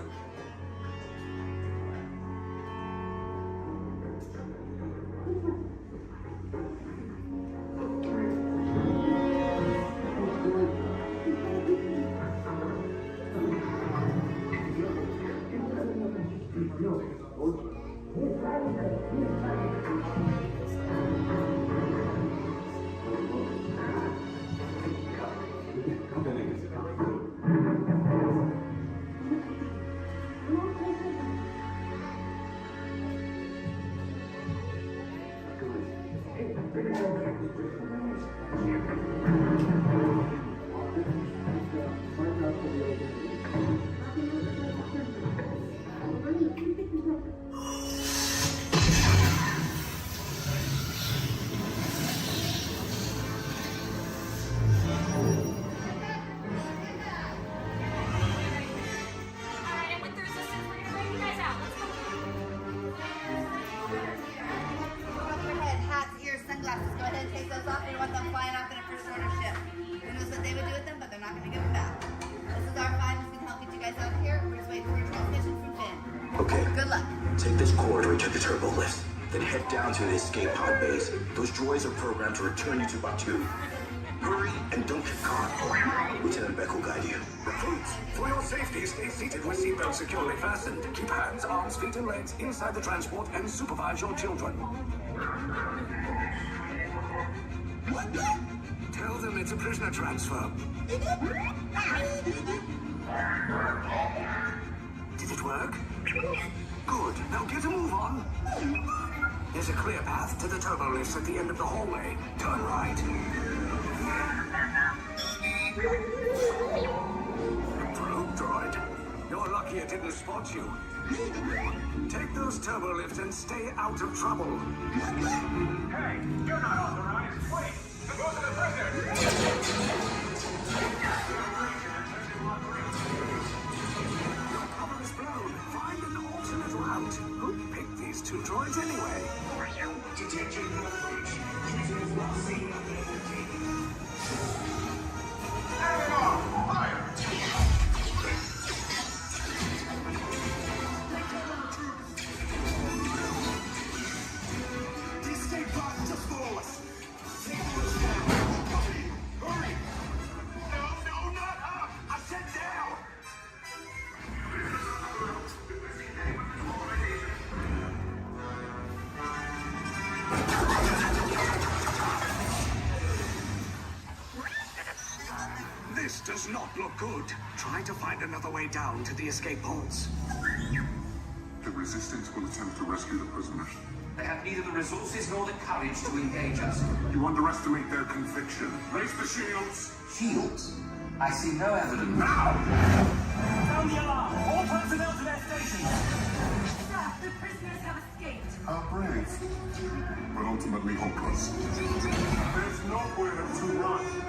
Speaker 25: Take this corridor to the turbo lift, then head down to the escape pod base. Those droids are programmed to return you to Batu. Hurry and don't get caught. Lieutenant Beck will guide you.
Speaker 26: Recruits, for your safety, stay seated with seatbelts securely fastened. Keep hands, arms, feet, and legs inside the transport and supervise your children. Tell them it's a prisoner transfer. Did it work? Good. Now get a move on. There's a clear path to the turbo lifts at the end of the hallway. Turn right. Probe droid. You're lucky it didn't spot you. Take those turbo lifts and stay out of trouble.
Speaker 11: Hey, you're not authorized. Wait, go to the prisoners.
Speaker 26: Who picked these two droids anyway?
Speaker 11: Detention approach. Prisoners not seen on the fire! The escape pod just below us. Take those down. Hurry! No, not up! I said down!
Speaker 26: This does not look good. Try to find another way down to the escape pods.
Speaker 1: The the Resistance will attempt to rescue the prisoners.
Speaker 27: They have neither the resources nor the courage to engage us.
Speaker 1: You underestimate their conviction. Raise the shields!
Speaker 27: Shields? I see no evidence.
Speaker 1: Now!
Speaker 11: Sound the alarm! All personnel to their stations!
Speaker 14: Sir, the prisoners have escaped.
Speaker 1: How brave, but ultimately hopeless. There's nowhere to run.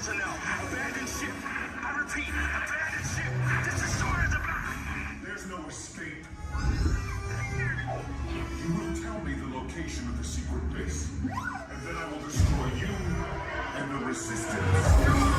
Speaker 11: personnel. Abandon ship. I repeat, abandon ship. This destroyer's about.
Speaker 1: There's no escape. You will tell me the location of the secret base, and then I will destroy you and the Resistance.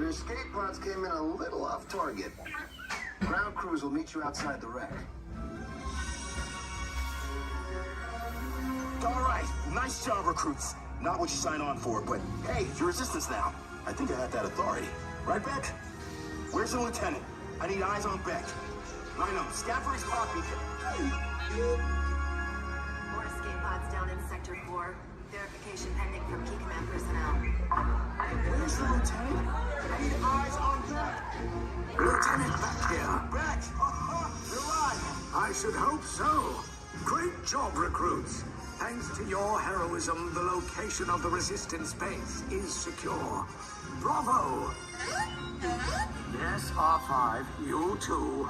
Speaker 7: Escape pods came in a little off target. Ground crews will meet you outside the wreck.
Speaker 26: All right, nice job, recruits. Not what you signed on for, but hey, you're Resistance now. I think I have that authority. Right, Beck? Where's the lieutenant? I need eyes on Beck. I know, scout for his clock beacon.
Speaker 8: More escape pods down in Sector 4. Verification pending from key command personnel.
Speaker 26: Where's the lieutenant? I need eyes on Beck.
Speaker 11: Lieutenant back here.
Speaker 26: Beck! You're alive!
Speaker 11: I should hope so. Great job, recruits. Thanks to your heroism, the location of the Resistance base is secure. Bravo! Yes, R5, you too.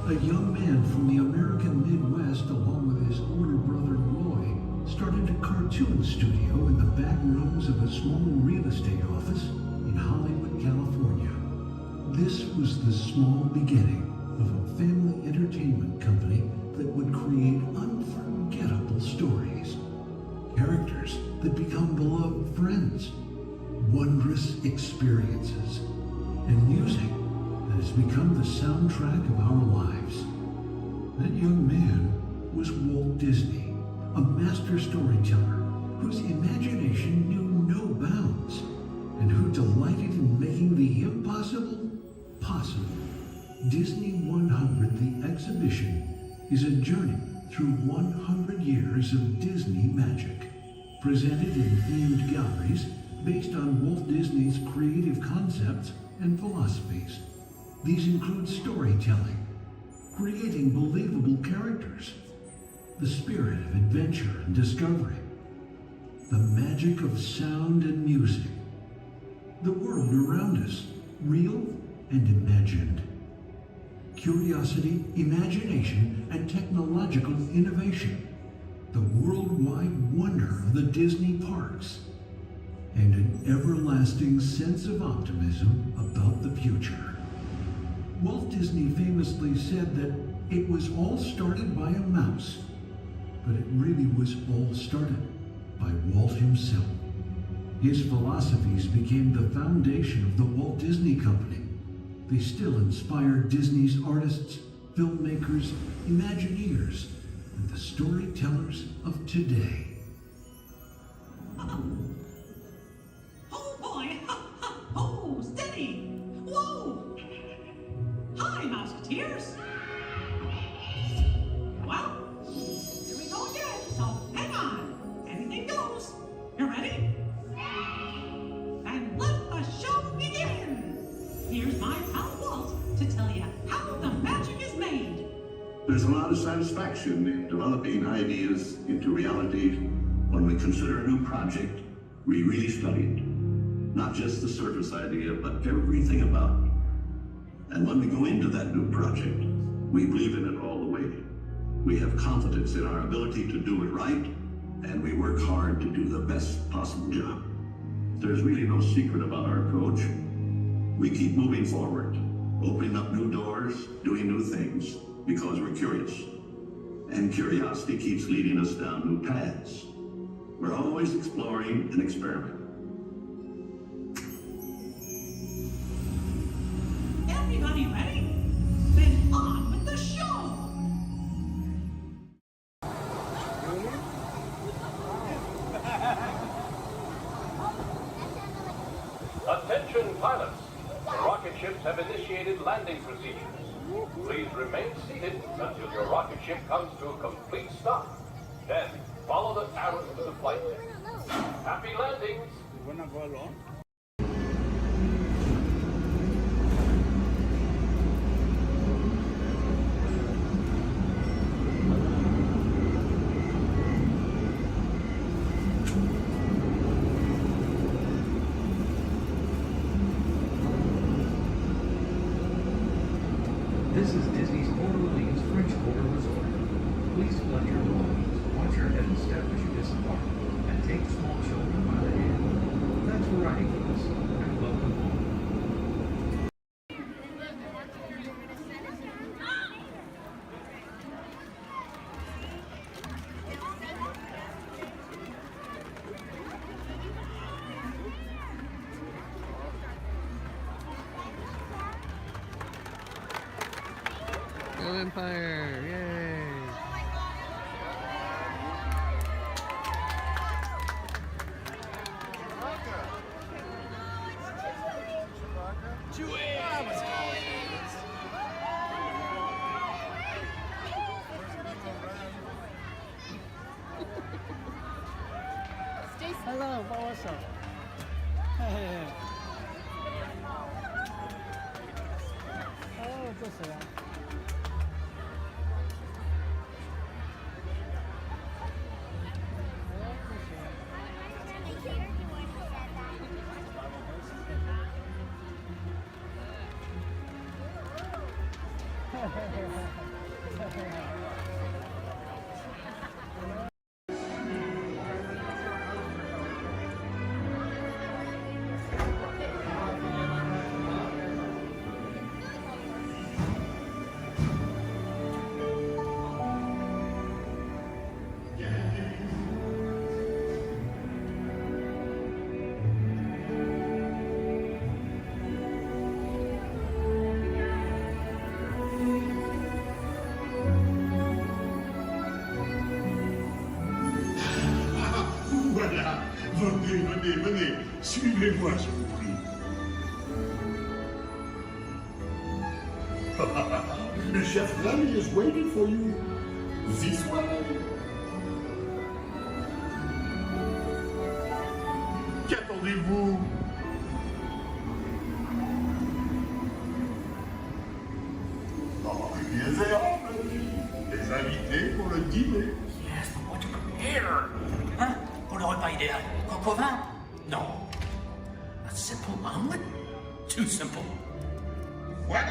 Speaker 3: A young man from the American Midwest, along with his older brother Roy, started a cartoon studio in the back rooms of a small real estate office in Hollywood, California. This was the small beginning of a family entertainment company that would create unforgettable stories, characters that become beloved friends, wondrous experiences, and music that has become the soundtrack of our lives. That young man was Walt Disney, a master storyteller whose imagination knew no bounds and who delighted in making the impossible possible. Disney 100, the exhibition, is a journey through 100 years of Disney magic, presented in themed galleries based on Walt Disney's creative concepts and philosophies. These include storytelling, creating believable characters, the spirit of adventure and discovery, the magic of sound and music, the world around us, real and imagined, curiosity, imagination, and technological innovation, the worldwide wonder of the Disney parks, and an everlasting sense of optimism about the future. Walt Disney famously said that it was all started by a mouse, but it really was all started by Walt himself. His philosophies became the foundation of the Walt Disney Company. They still inspire Disney's artists, filmmakers, Imagineers, and the storytellers of today.
Speaker 10: Oh boy! Oh, steady! Whoa! Hi, Musketeers! Well, here we go again, so hang on. Anything goes. You ready? And let the show begin! Here's my pal Walt to tell you how the magic is made.
Speaker 16: There's a lot of satisfaction in developing ideas into reality when we consider a new project we really studied. Not just the surface idea, but everything about it. And when we go into that new project, we believe in it all the way. We have confidence in our ability to do it right, and we work hard to do the best possible job. There's really no secret about our approach. We keep moving forward, opening up new doors, doing new things, because we're curious. And curiosity keeps leading us down new paths. We're always exploring and experimenting.
Speaker 10: Everybody ready? Then on with the show!
Speaker 2: Attention pilots! The rocket ships have initiated landing procedures. Please remain seated until your rocket ship comes to a complete stop. Then follow the arrows to the flight deck. Happy landings!
Speaker 19: We're not going alone.
Speaker 20: This is Disney's Port Orleans French Quarter Resort. Please collect your belongings, watch your head and step as you disembark, and take small children by the hand. Thanks for riding with us, and welcome home.
Speaker 22: Go Empire! Yay!
Speaker 23: Hello, what's up? Hey. Oh, 这谁啊？ Ha ha ha ha.
Speaker 1: Voilà, venez, suivez-moi, je vous prie. Le chef Rami is waiting for you. This way. Qu'attendez-vous? Oh, bien les invités pour le dîner.
Speaker 4: Yes, but what to prepare? Hein? Pour le repas idéal? Coq au vin? Non. A simple omelet? Too simple.
Speaker 1: What?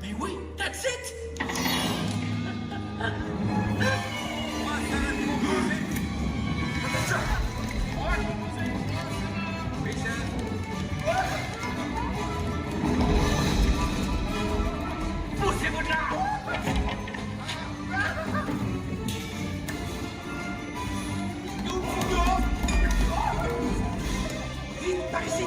Speaker 4: Mais oui, that's it! Poussez-vous de là! Vite, par ici!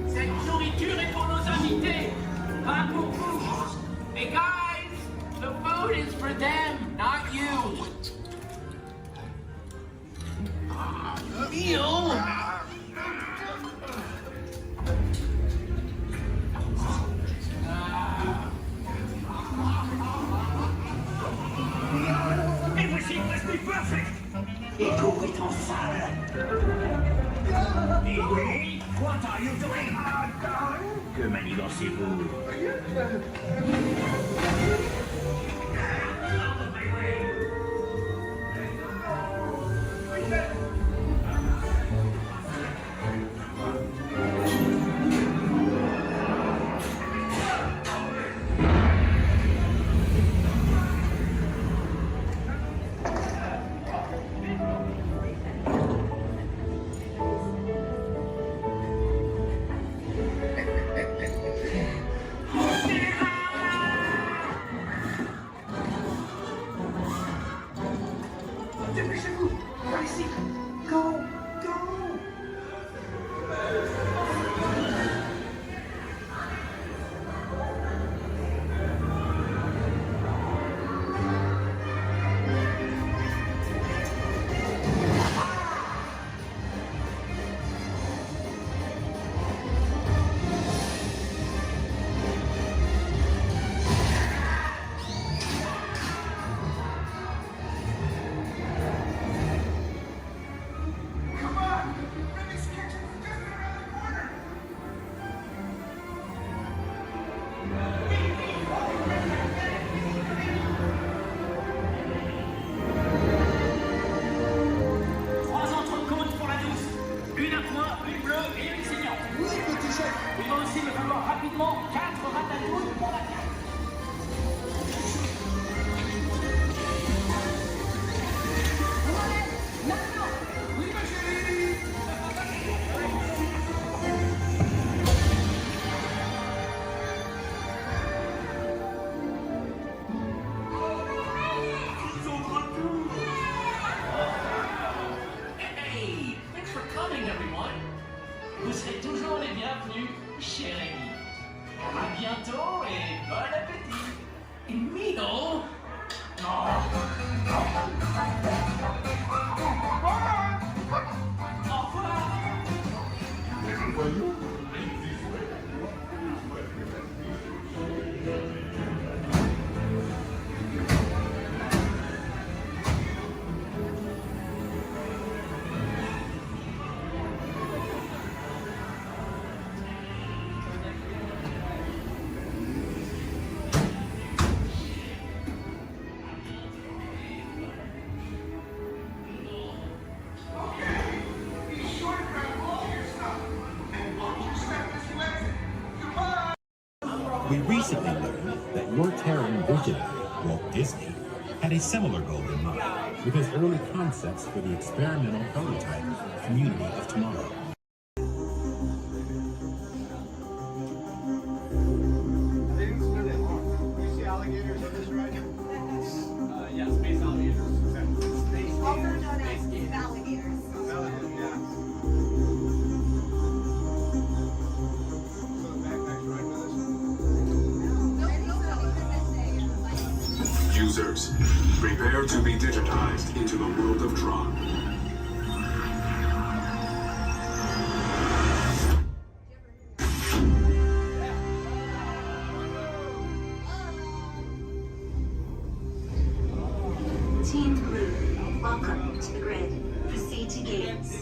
Speaker 4: Cette nourriture est pour nos invités, pas pour vous. Hey guys, the food is for them, not you. Meal? Everything must be perfect. Et tout est en salle. Oui, what are you doing? Que manigancez-vous? Dépêchez-vous! Par ici! Go! Go! Come on! Remy's kitchen is just around the corner! Trois entrecôtes pour la douce. Une à point, une bleue et une saignante. Oui, petit chef. Il va aussi me falloir rapidement 4 ratatouilles pour la carte. Oui, ma chérie. Ils ont de retour. Hey, thanks for coming, everyone. Vous serez toujours les bienvenus chez Rémi. À bientôt et bon appétit. Emilio? Non. Au revoir.
Speaker 6: We recently learned that your Terran visionary, Walt Disney, had a similar goal in mind with his early concepts for the experimental prototype Community of Tomorrow.
Speaker 12: You see alligators on this ride? Yeah, space alligators.
Speaker 17: Also known as alligators.
Speaker 1: Users, prepare to be digitized into the world of Tron.
Speaker 13: Team Blue, welcome to the grid. Proceed to gates.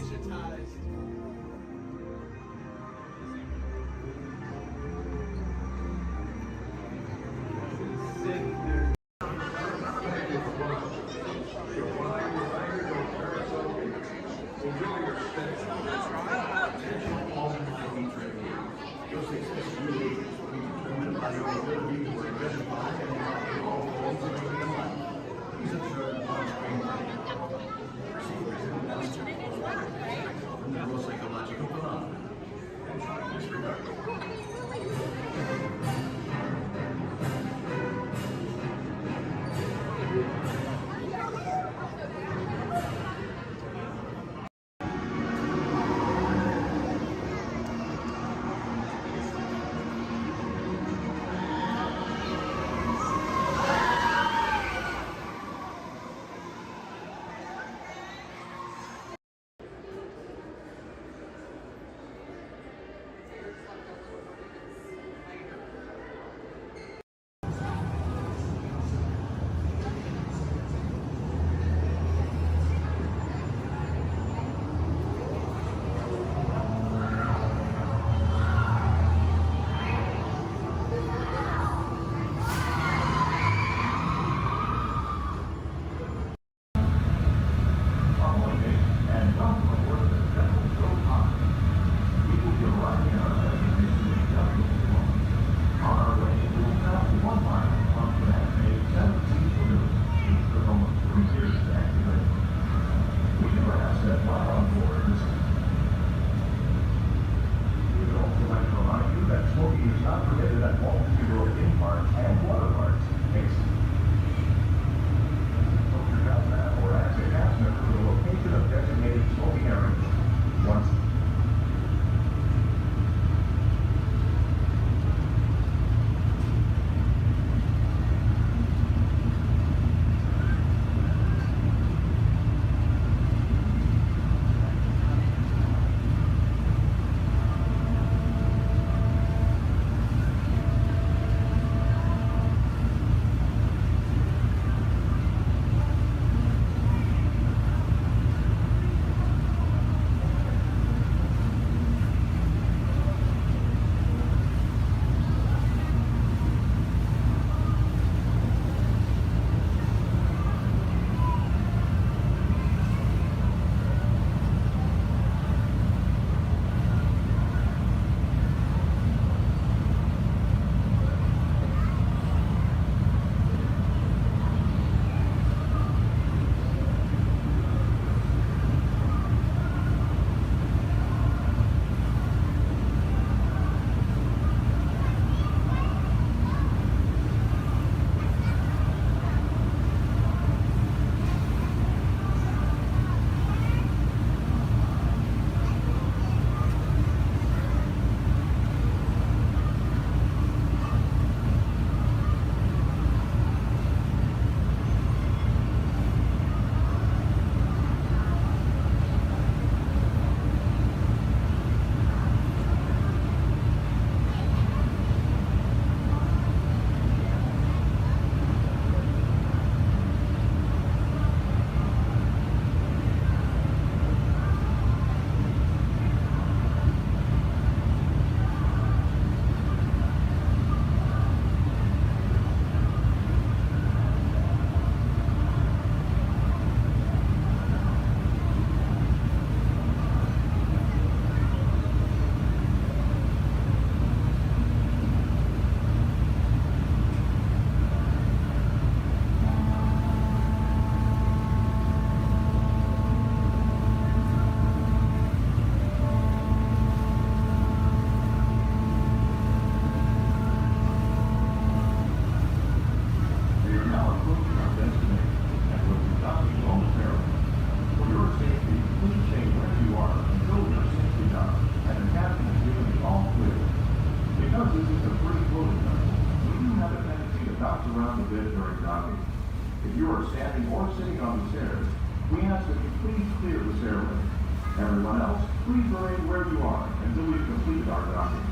Speaker 1: everyone else, please remain where you are until we've completed our docking.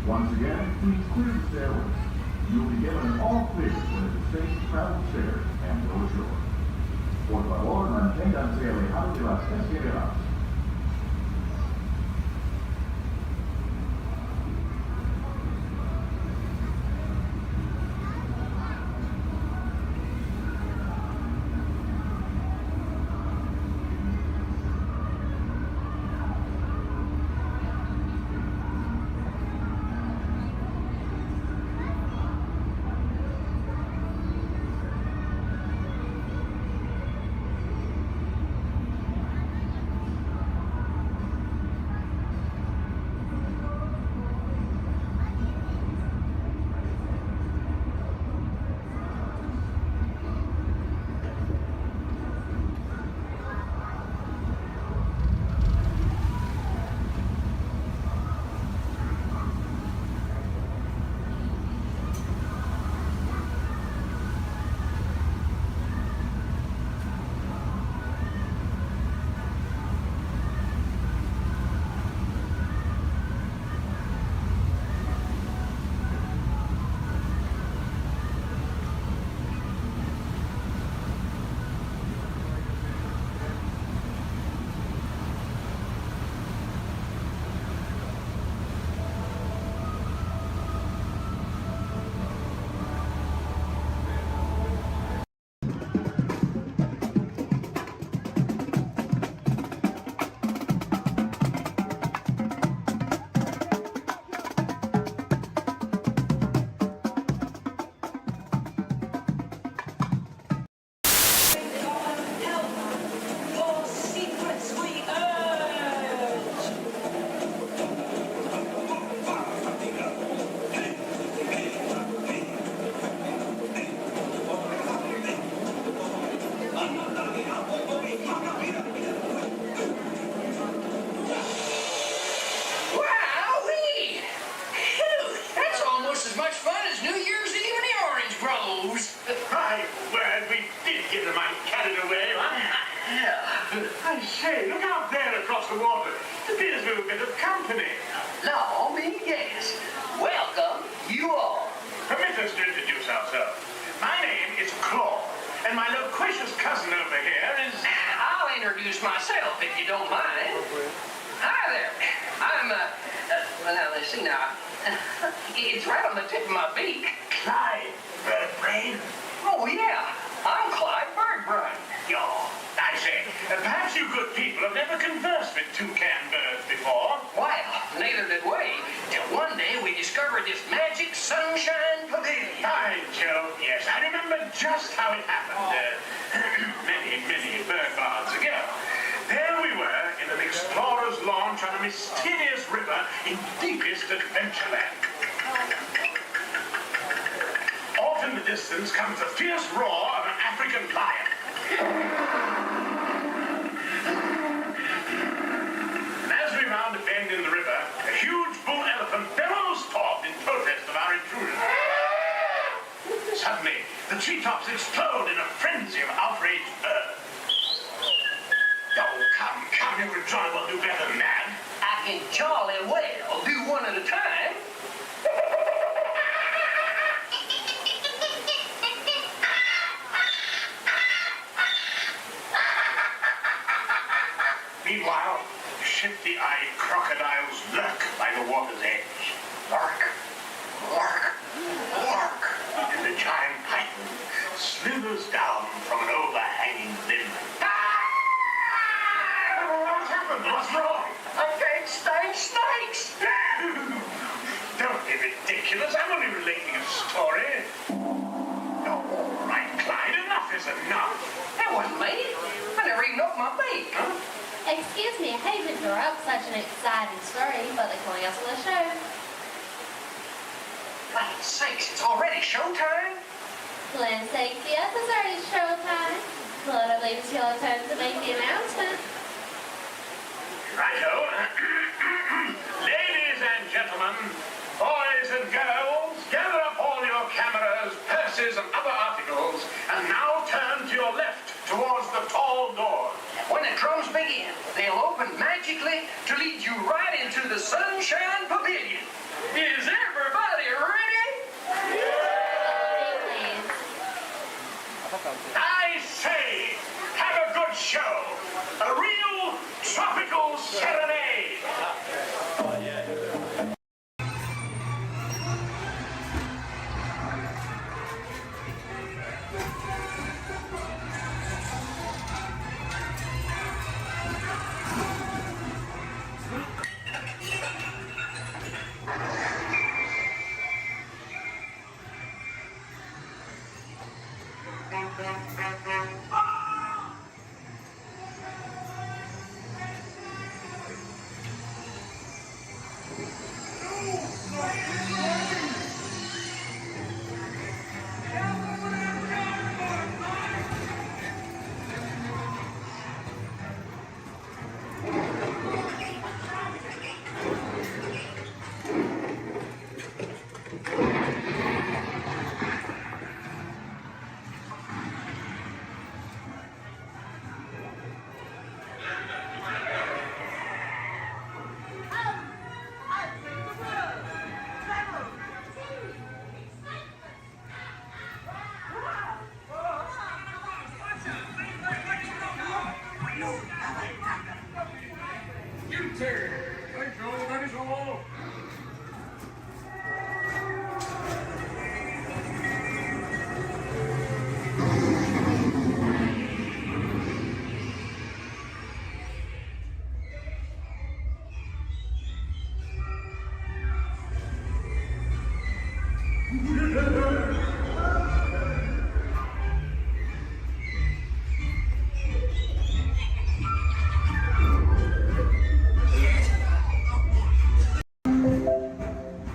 Speaker 1: Once again, please clear the stairways. You'll be given an all clear when it is safe to travel stairs and go ashore. Por favor, manténganse alejados de las escaleras.
Speaker 2: I say, look out there across the water. It appears we're a bit of company.
Speaker 4: No, me yes. Welcome, you all.
Speaker 2: Permit us to introduce ourselves. My name is Claude, and my loquacious cousin over here is...
Speaker 4: I'll introduce myself, if you don't mind. Hi there. I'm, well, now, let's see now. It's right on the tip of my beak.
Speaker 2: Clyde Birdbrain?
Speaker 4: Oh, yeah. I'm Clyde Birdbrain.
Speaker 2: I say, perhaps you good people have never conversed with toucan birds before.
Speaker 4: Well, neither did we, till one day we discovered this magic sunshine pavilion.
Speaker 2: By Jove, yes, I remember just how it happened. Many bird baths ago. There we were in an explorer's launch on a mysterious river in deepest adventureland. Off in the distance comes the fierce roar of an African lion. And as we round a bend in the river, a huge bull elephant bellows forth in protest of our intrusion. Suddenly, the treetops explode in a frenzy of outraged birds. Oh, come, you can jolly well do better than that.
Speaker 4: I can jolly well do one at a time.
Speaker 2: Meanwhile, shifty-eyed crocodiles lurk by the water's edge. Lurk, lurk, lurk. And the giant python slithers down from an overhanging limb. What's happened? What's wrong?
Speaker 4: I can't stand snakes.
Speaker 2: Don't be ridiculous. I'm only relating a story. Oh, all right, Clyde. Enough is enough.
Speaker 4: That wasn't me. I never even opened my beak.
Speaker 2: Huh?
Speaker 14: Excuse me, I hate to interrupt such an exciting story, but they're calling us to the show.
Speaker 4: Land's sakes, it's already showtime?
Speaker 14: Land's sakes, yes, it's already showtime. But I believe it's your turn to make the announcement.
Speaker 2: Righto. Ladies and gentlemen, boys and girls, gather up all your cameras, purses, and other articles, and now turn to your left towards the tall door.
Speaker 4: When the drums begin, they'll open
Speaker 5: open magically to lead you right into the Sunshine Pavilion. Is everybody ready? I say, have a good show. A real tropical serenade.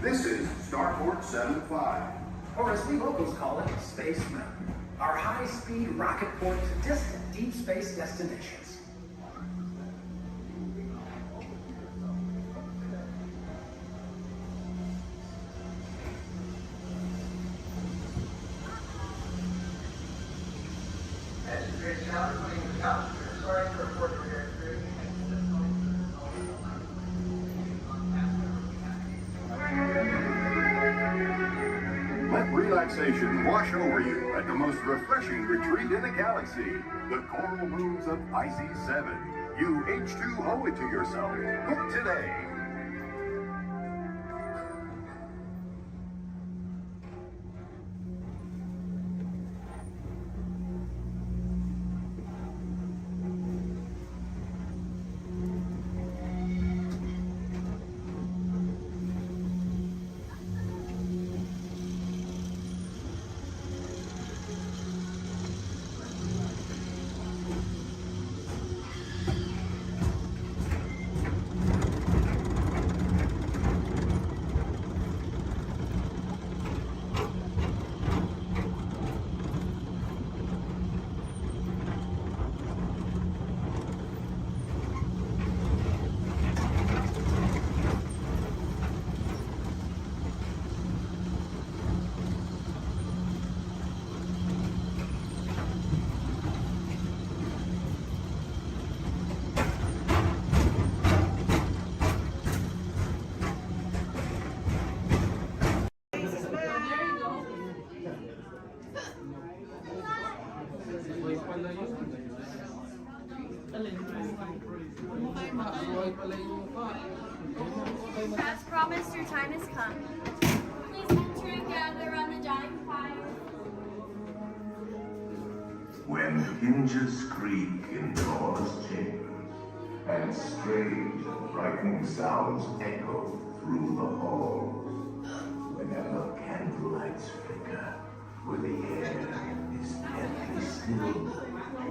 Speaker 1: This is Starport 75.
Speaker 11: Or as we locals call it, Space Mountain. Our high-speed rocket port to distant deep space destinations.
Speaker 1: Let relaxation wash over you at the most refreshing retreat in the galaxy, the coral rooms of Pisces 7. You H2O it to yourself. Book today.
Speaker 14: As promised, your time has come. Please enter and gather around the dying fire.
Speaker 1: When hinges creak in doors chambers, and strange and frightening sounds echo through the halls, whenever candlelights flicker, where the air is deadly still,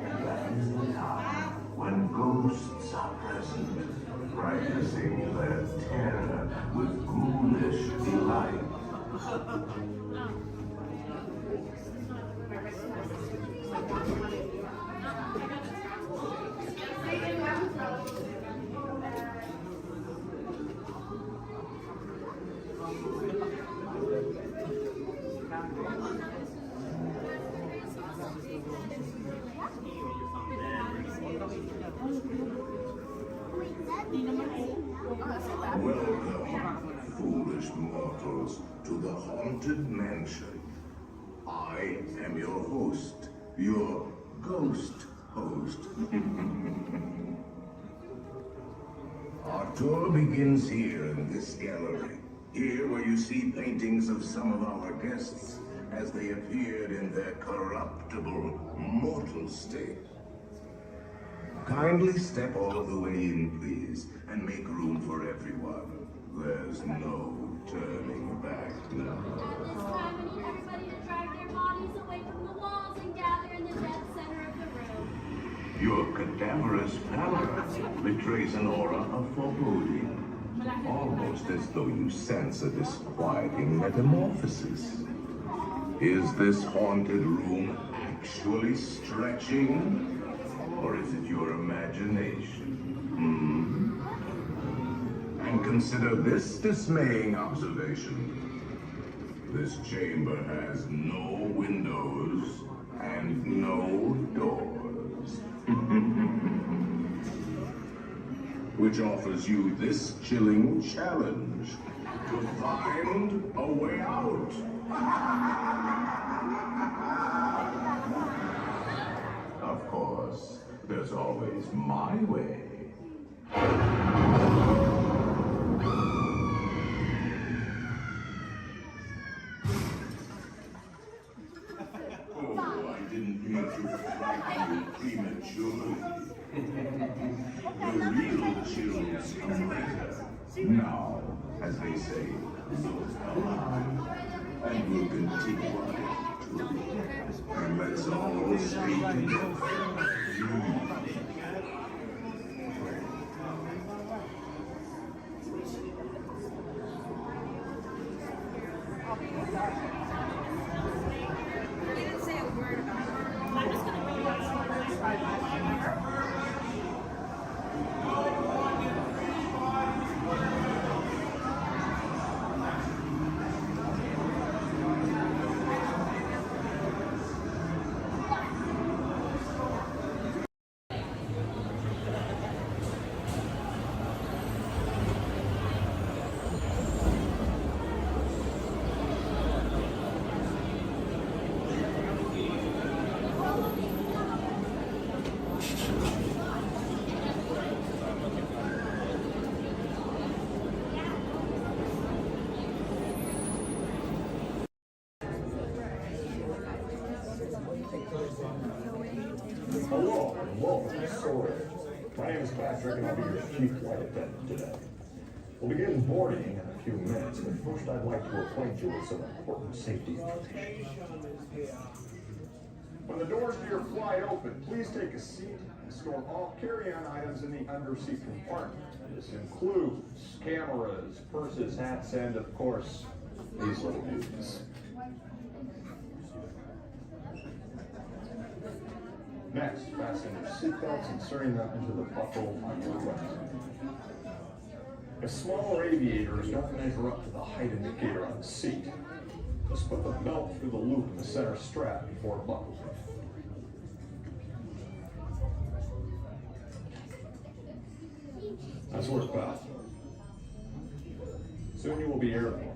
Speaker 1: and that is the time when ghosts are present, practicing their terror with ghoulish delight. Welcome, foolish mortals, to the Haunted Mansion. I am your host, your ghost host. Our tour begins here in this gallery. Here where you see paintings of some of our guests as they appeared in their corruptible, mortal state. Kindly step all the way in, please, and make room for everyone. There's no turning back now.
Speaker 9: At this time, I need everybody to drag their bodies away from the walls and gather in the dead center of the room.
Speaker 1: Your cadaverous pallor betrays an aura of foreboding, almost as though you sense a disquieting metamorphosis. Is this haunted room actually stretching? Or is it your imagination? And consider this dismaying observation. This chamber has no windows and no doors. Which offers you this chilling challenge: to find a way out. Of course, there's always my way. Oh, I didn't mean to frighten you prematurely. The real chills come later. Now, as they say, look alive, and we'll continue on to it. And let's all stay together.
Speaker 9: You didn't say a word about it. I'm just going to go
Speaker 15: Hello, and welcome to Storage. My name is Patrick, and I'll be your chief flight attendant today. We'll begin boarding in a few minutes, but first I'd like to acquaint you with some important safety information. When the doors to your flight open, please take a seat and store all carry-on items in the underseat compartment. This includes cameras, purses, hats, and of course, these little dudes. Next, fasten your seatbelts, inserting them into the buckle on your left. If smaller aviators don't measure up to the height indicator on the seat, just put the belt through the loop in the center strap before buckling. Nice work, pal. Soon you will be airborne.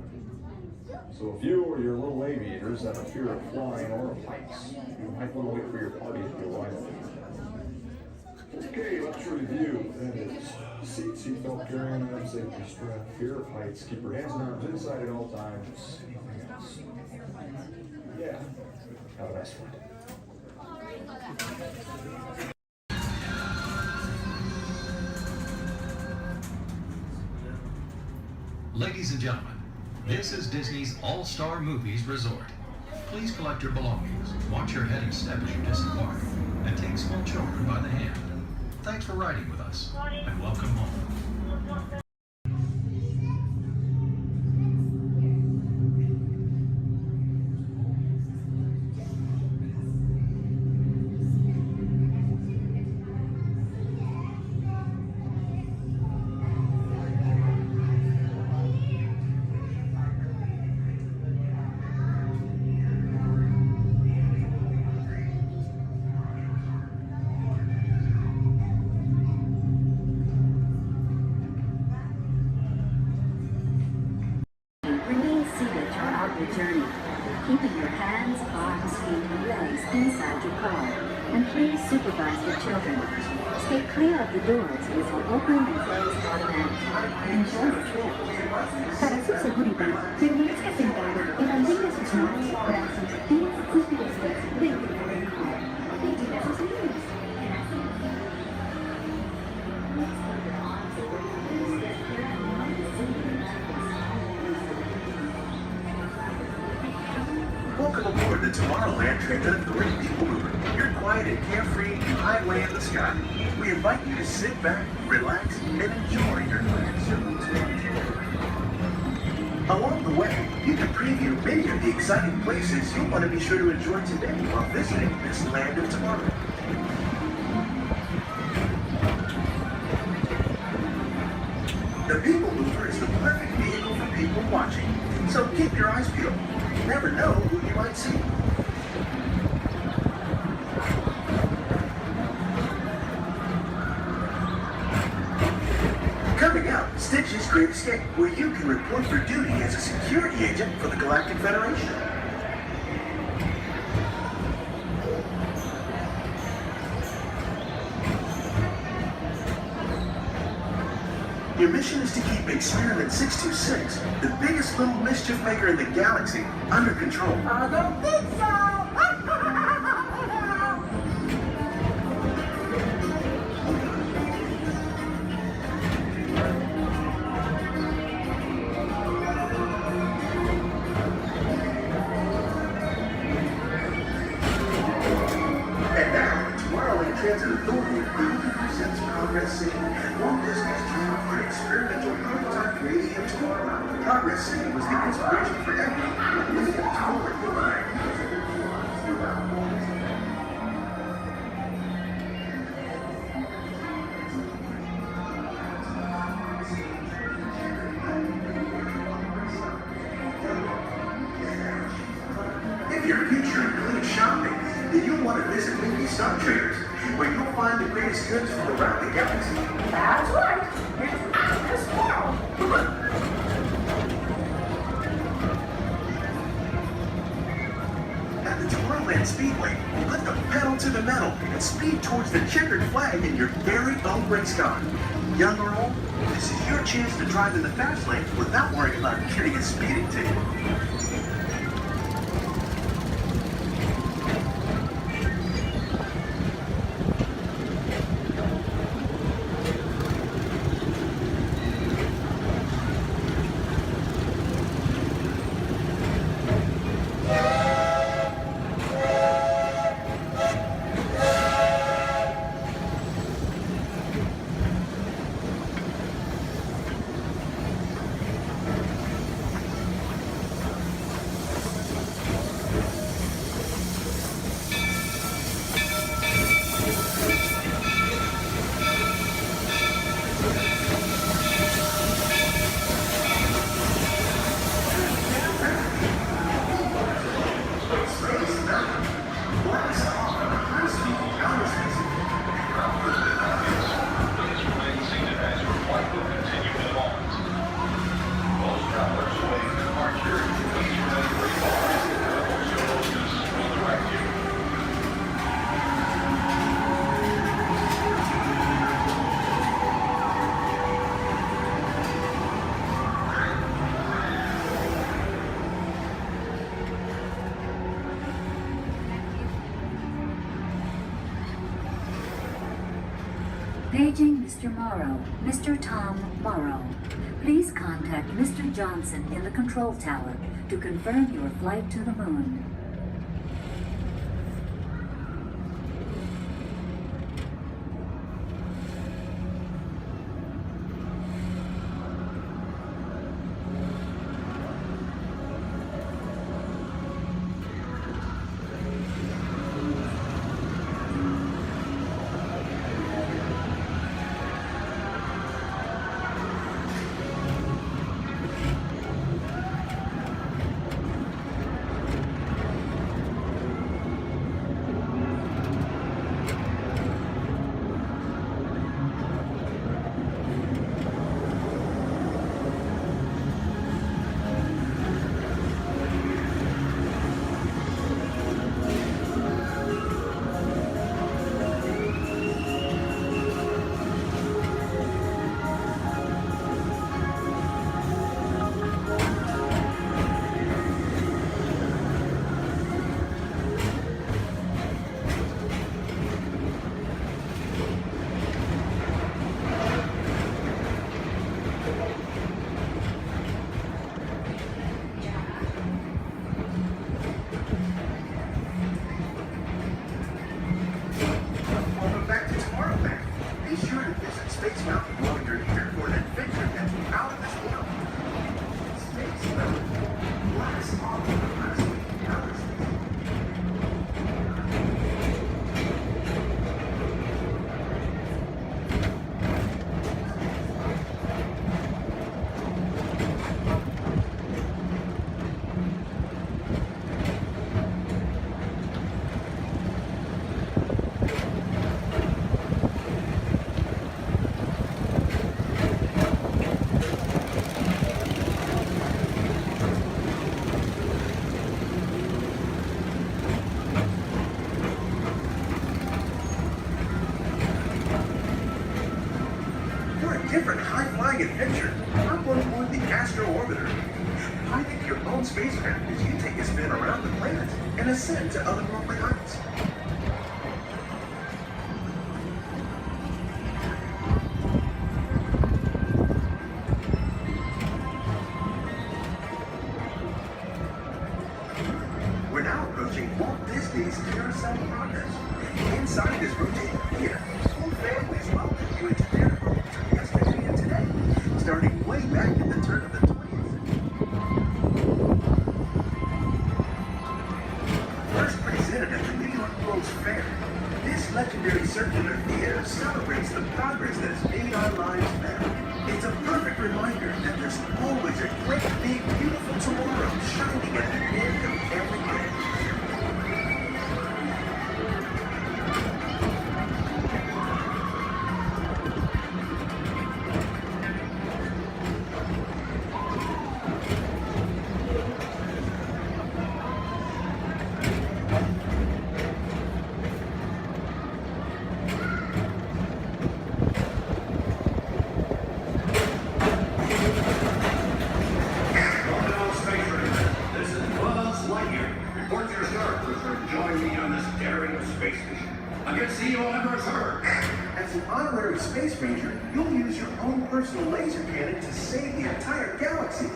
Speaker 15: So if you or your little aviators have a fear of flying or of heights, you might want to wait for your party to arrive. Okay, let's review. That is seatbelt, carrying on, safety strap, fear of heights, keep your hands and arms inside at all times. Anything else? Yeah. Have a nice one.
Speaker 18: Ladies and gentlemen, this is Disney's All-Star Movies Resort. Please collect your belongings, watch your head and step as you disembark, and take small children by the hand. Thanks for riding with us, and welcome home.
Speaker 7: journey, keeping your hands, arms, feet, and legs inside your car. And please supervise your children. Stay clear of the doors, which will open and close automatically. Enjoy the trip. Para su seguridad, permanezca sentado y mantenga sus manos, brazos, pies y pies dentro del car. Vigila sus niños.
Speaker 8: Welcome aboard the Tomorrowland Transit Authority People Mover. You're quiet and carefree, highway in the sky. We invite you to sit back, relax, and enjoy your next several days. Along the way, you can preview many of the exciting places you'll want to be sure to enjoy today while visiting this land of tomorrow. The People Mover is the perfect vehicle for people watching, so keep your eyes peeled. You never know who you might see. Coming up, Stitch's Great Escape, where you can report for duty as a security agent for the Galactic Federation. Your mission is to keep Experiment 626, the biggest little mischief maker in the galaxy, under control.
Speaker 17: I don't think so!
Speaker 8: And now, Tomorrowland Transit Authority presents Progress City, Walt Disney's dream for an experimental prototype creating of tomorrow. Progress City was the inspiration for everything, leading us forward with If your future includes shopping, then you'll want to visit Mindy Star Traders, where you'll find the greatest goods from around the galaxy.
Speaker 17: That's right! It's out as well!
Speaker 8: At the Tomorrowland Speedway, put the pedal to the metal and speed towards the checkered flag in your very own race car. Young or old, this is your chance to drive in the fast lane without worrying about getting a speeding ticket.
Speaker 7: Paging Mr. Morrow, Mr. Tom Morrow. Please contact Mr. Johnson in the control tower to confirm your flight to the moon.
Speaker 8: enough to blow your ear for an adventure that's out of this world. Space level. Blast off the rest of outer space. Different high-flying adventure. Hop on board the Astro Orbiter. Pilot your own spacecraft as you take a spin around the planet and ascend to otherworldly heights. We're now approaching Walt Disney's Carousel Progress. Inside this rotating theater, whole families welcome you into their home yesterday and today, starting way back at the turn of the 20th century. First presented at the New York World's Fair, this legendary circular theater celebrates the progress that has made our lives better. It's a perfect reminder that there's always a great, big, beautiful tomorrow shining at the end of every day. As an honorary space ranger, you'll use your own personal laser cannon to save the entire galaxy.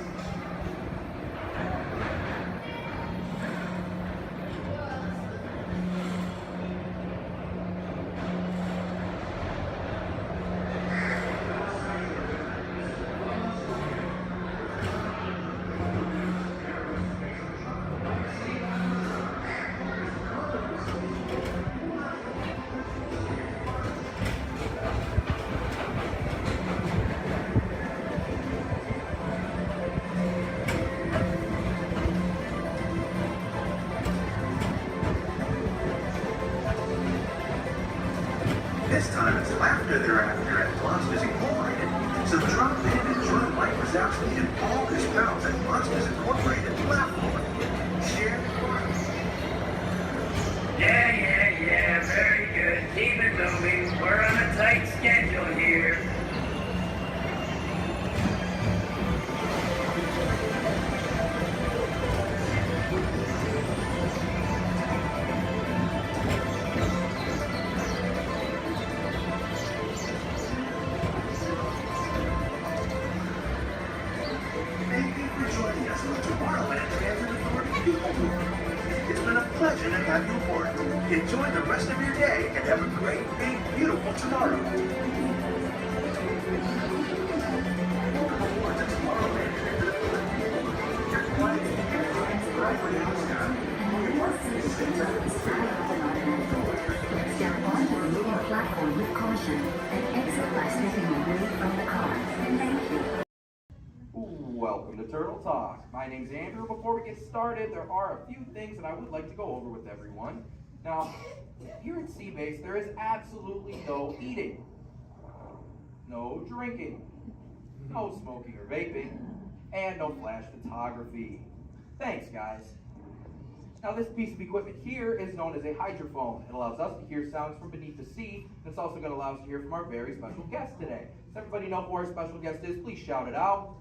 Speaker 8: This time it's laughter they're after at Monsters Incorporated. So drop in and join Mike Wazowski and all his pals at Monsters Incorporated platform. Share the fun.
Speaker 5: Yeah, very good. Keep it moving. We're on a tight schedule here.
Speaker 8: It's been a pleasure to have you aboard. Enjoy the rest of your day and have a great, big, beautiful tomorrow. Welcome aboard to Tomorrowland. Your flight is right for now, Scott.
Speaker 7: Step onto the moving platform with caution and exit by stepping away from the car. Thank you.
Speaker 3: Welcome to Turtle Talk. My name's Andrew. Before we get started, there are a few things that I would like to go over with everyone. Now, here at Seabase, there is absolutely no eating, no drinking, no smoking or vaping, and no flash photography. Thanks, guys. Now, this piece of equipment here is known as a hydrophone. It allows us to hear sounds from beneath the sea, and it's also going to allow us to hear from our very special guest today. Does everybody know who our special guest is? Please shout it out.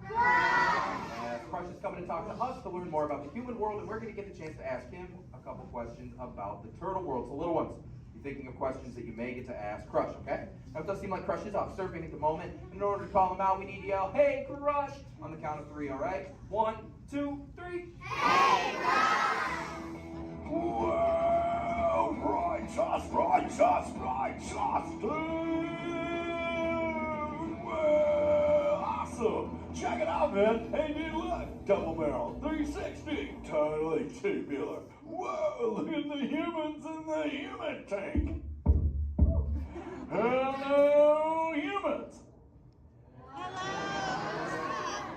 Speaker 3: Crush is coming to talk to us to learn more about the human world, and we're going to get the chance to ask him a couple questions about the turtle world. So, little ones, be thinking of questions that you may get to ask Crush, okay? Now, it does seem like Crush is off surfing at the moment. In order to call him out, we need to yell, "Hey, Crush!" on the count of 3, all right? 1, 2, 3. Hey, Crush!
Speaker 1: Well, righteous, dude.
Speaker 2: man. Hey, dude, look. Double barrel, 360, totally tubular. Whoa, look at the humans in the human tank. Hello, humans.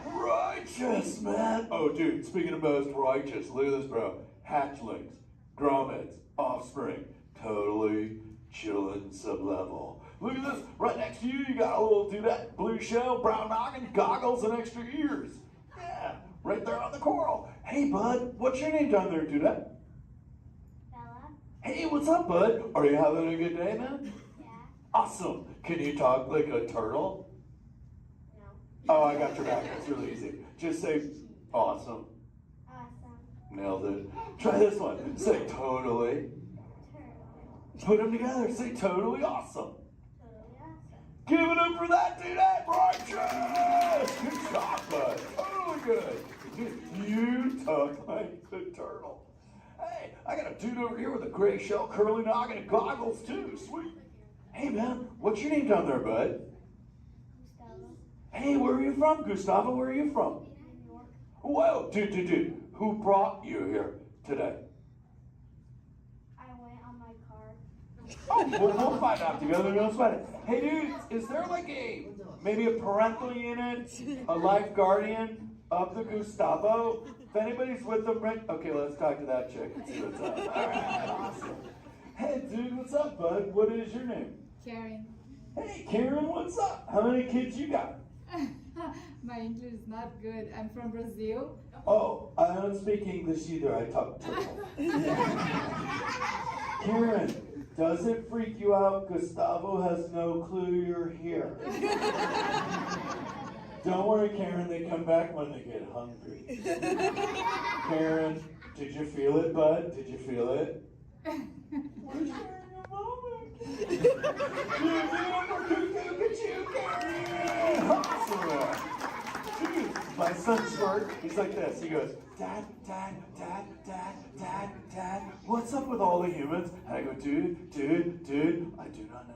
Speaker 2: Righteous, man. Oh, dude, speaking of most righteous, look at this, bro. Hatchlings, grommets, offspring, totally chillin' sub-level. Look at this, right next to you, you got a little dudette, blue shell, brown noggin, goggles, and extra ears. Yeah, right there on the coral. Hey, bud, what's your name down there, dudette?
Speaker 9: Bella?
Speaker 2: Hey, what's up, bud? Are you having a good day, man?
Speaker 9: Yeah.
Speaker 2: Awesome. Can you talk like a turtle?
Speaker 9: No.
Speaker 2: Oh, I got your back. That's really easy. Just say, awesome.
Speaker 9: Awesome.
Speaker 2: Nailed it. Try this one. Say, totally. Put them together. Say, totally awesome.
Speaker 9: Totally awesome.
Speaker 2: Give it up for that dude. That righteous. Good job, bud. Totally good. You talk like the turtle. Hey, I got a dude over here with a gray shell, curly noggin, and goggles, too. Sweet. Hey, man, what's your name down there, bud?
Speaker 9: Gustavo.
Speaker 2: Hey, where are you from, Gustavo? Where are you from?
Speaker 9: New York.
Speaker 2: Whoa, dude. Who brought you here today?
Speaker 9: I went on my car.
Speaker 2: Oh, we'll find out together. Don't sweat it. Hey, dude, is there like maybe a parental unit, a life guardian of the Gustavo? If anybody's with them, right? Okay, let's talk to that chick and see what's up. All right, awesome. Hey, dude, what's up, bud? What is your name?
Speaker 16: Karen.
Speaker 2: Hey, Karen, what's up? How many kids you got?
Speaker 16: My English is not good. I'm from Brazil.
Speaker 2: Oh, I don't speak English either. I talk turtle. Karen, does it freak you out? Gustavo has no clue you're here. Don't worry, Karen. They come back when they get hungry. Karen, did you feel it, bud? Did you feel it? We're sharing a moment. Awesome. Dude, my son Squirt, he's like this. He goes, Dad, what's up with all the humans? And I go, dude, I do not know.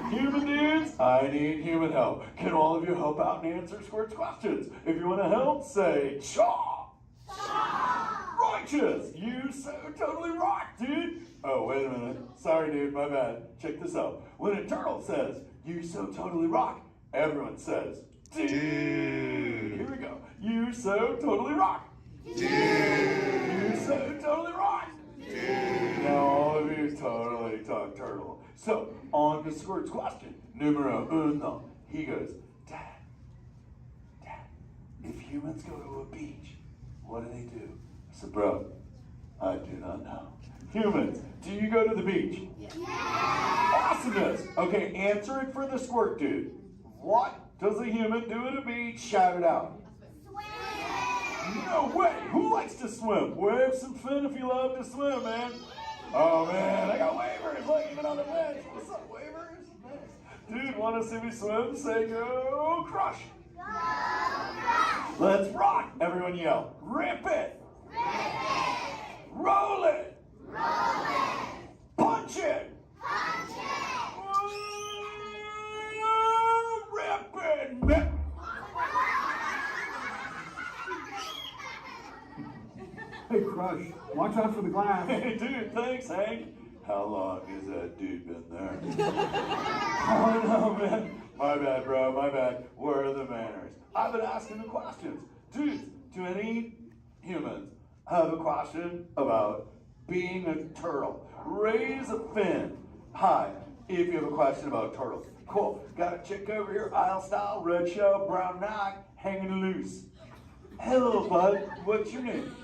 Speaker 2: Human dudes, I need human help. Can all of you help out and answer Squirt's questions? If you want to help, say, Chaw! Righteous! You so totally rock, dude! Oh, wait a minute. Sorry, dude, my bad. Check this out. When a turtle says, you so totally rock, everyone says, dude! Here we go. You so totally rock! Dude! You so totally rock! Dude! Now all of you totally talk turtle. So, on to Squirt's question. Numero uno. He goes, Dad, if humans go to a beach, what do they do? I said, bro, I do not know. Humans, do you go to the beach? Yeah. Awesomeness. Okay, answer it for the Squirt dude. What does a human do at a beach? Shout it out. Swim. No way. Who likes to swim? Wave some fin if you love to swim, man. Oh, man, I got wavers, like even on the bench. What's up, wavers? Nice. Dude, want to see me swim? Say go crush. Go crush. Let's rock. Everyone yell. Rip it. Rip it. Roll it. Roll it. Punch it. Punch it. Rip it.
Speaker 19: Hey, Crush, watch out for the glass.
Speaker 2: Hey, dude, thanks, Hank. How long has that dude been there? Oh, no, man. My bad, bro, my bad. Where are the manners? I've been asking the questions. Dudes, do any humans have a question about being a turtle? Raise a fin. Hi, if you have a question about turtles. Cool. Got a chick over here, aisle style, red shell, brown knock, hanging loose. Hello, bud. What's your name?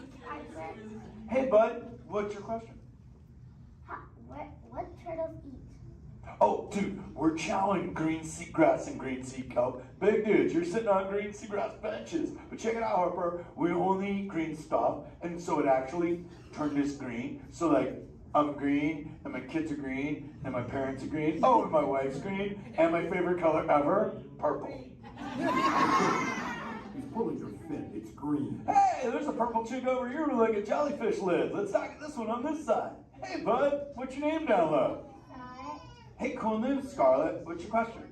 Speaker 2: Hey, bud. What's your question?
Speaker 9: What turtles eat?
Speaker 2: Oh, dude, we're chowing green seagrass and green sea kelp. Big dudes, you're sitting on green seagrass benches. But check it out, Harper. We only eat green stuff, and so it actually turned this green. So, like, I'm green, and my kids are green, and my parents are green. Oh, and my wife's green, and my favorite color ever, purple.
Speaker 19: He's pulling your fin. It's green.
Speaker 2: Hey, there's a purple chick over here with like a jellyfish lid. Let's talk at this one on this side. Hey, bud, what's your name down low?
Speaker 9: Scarlet.
Speaker 2: Hey, cool name, Scarlet. What's your question?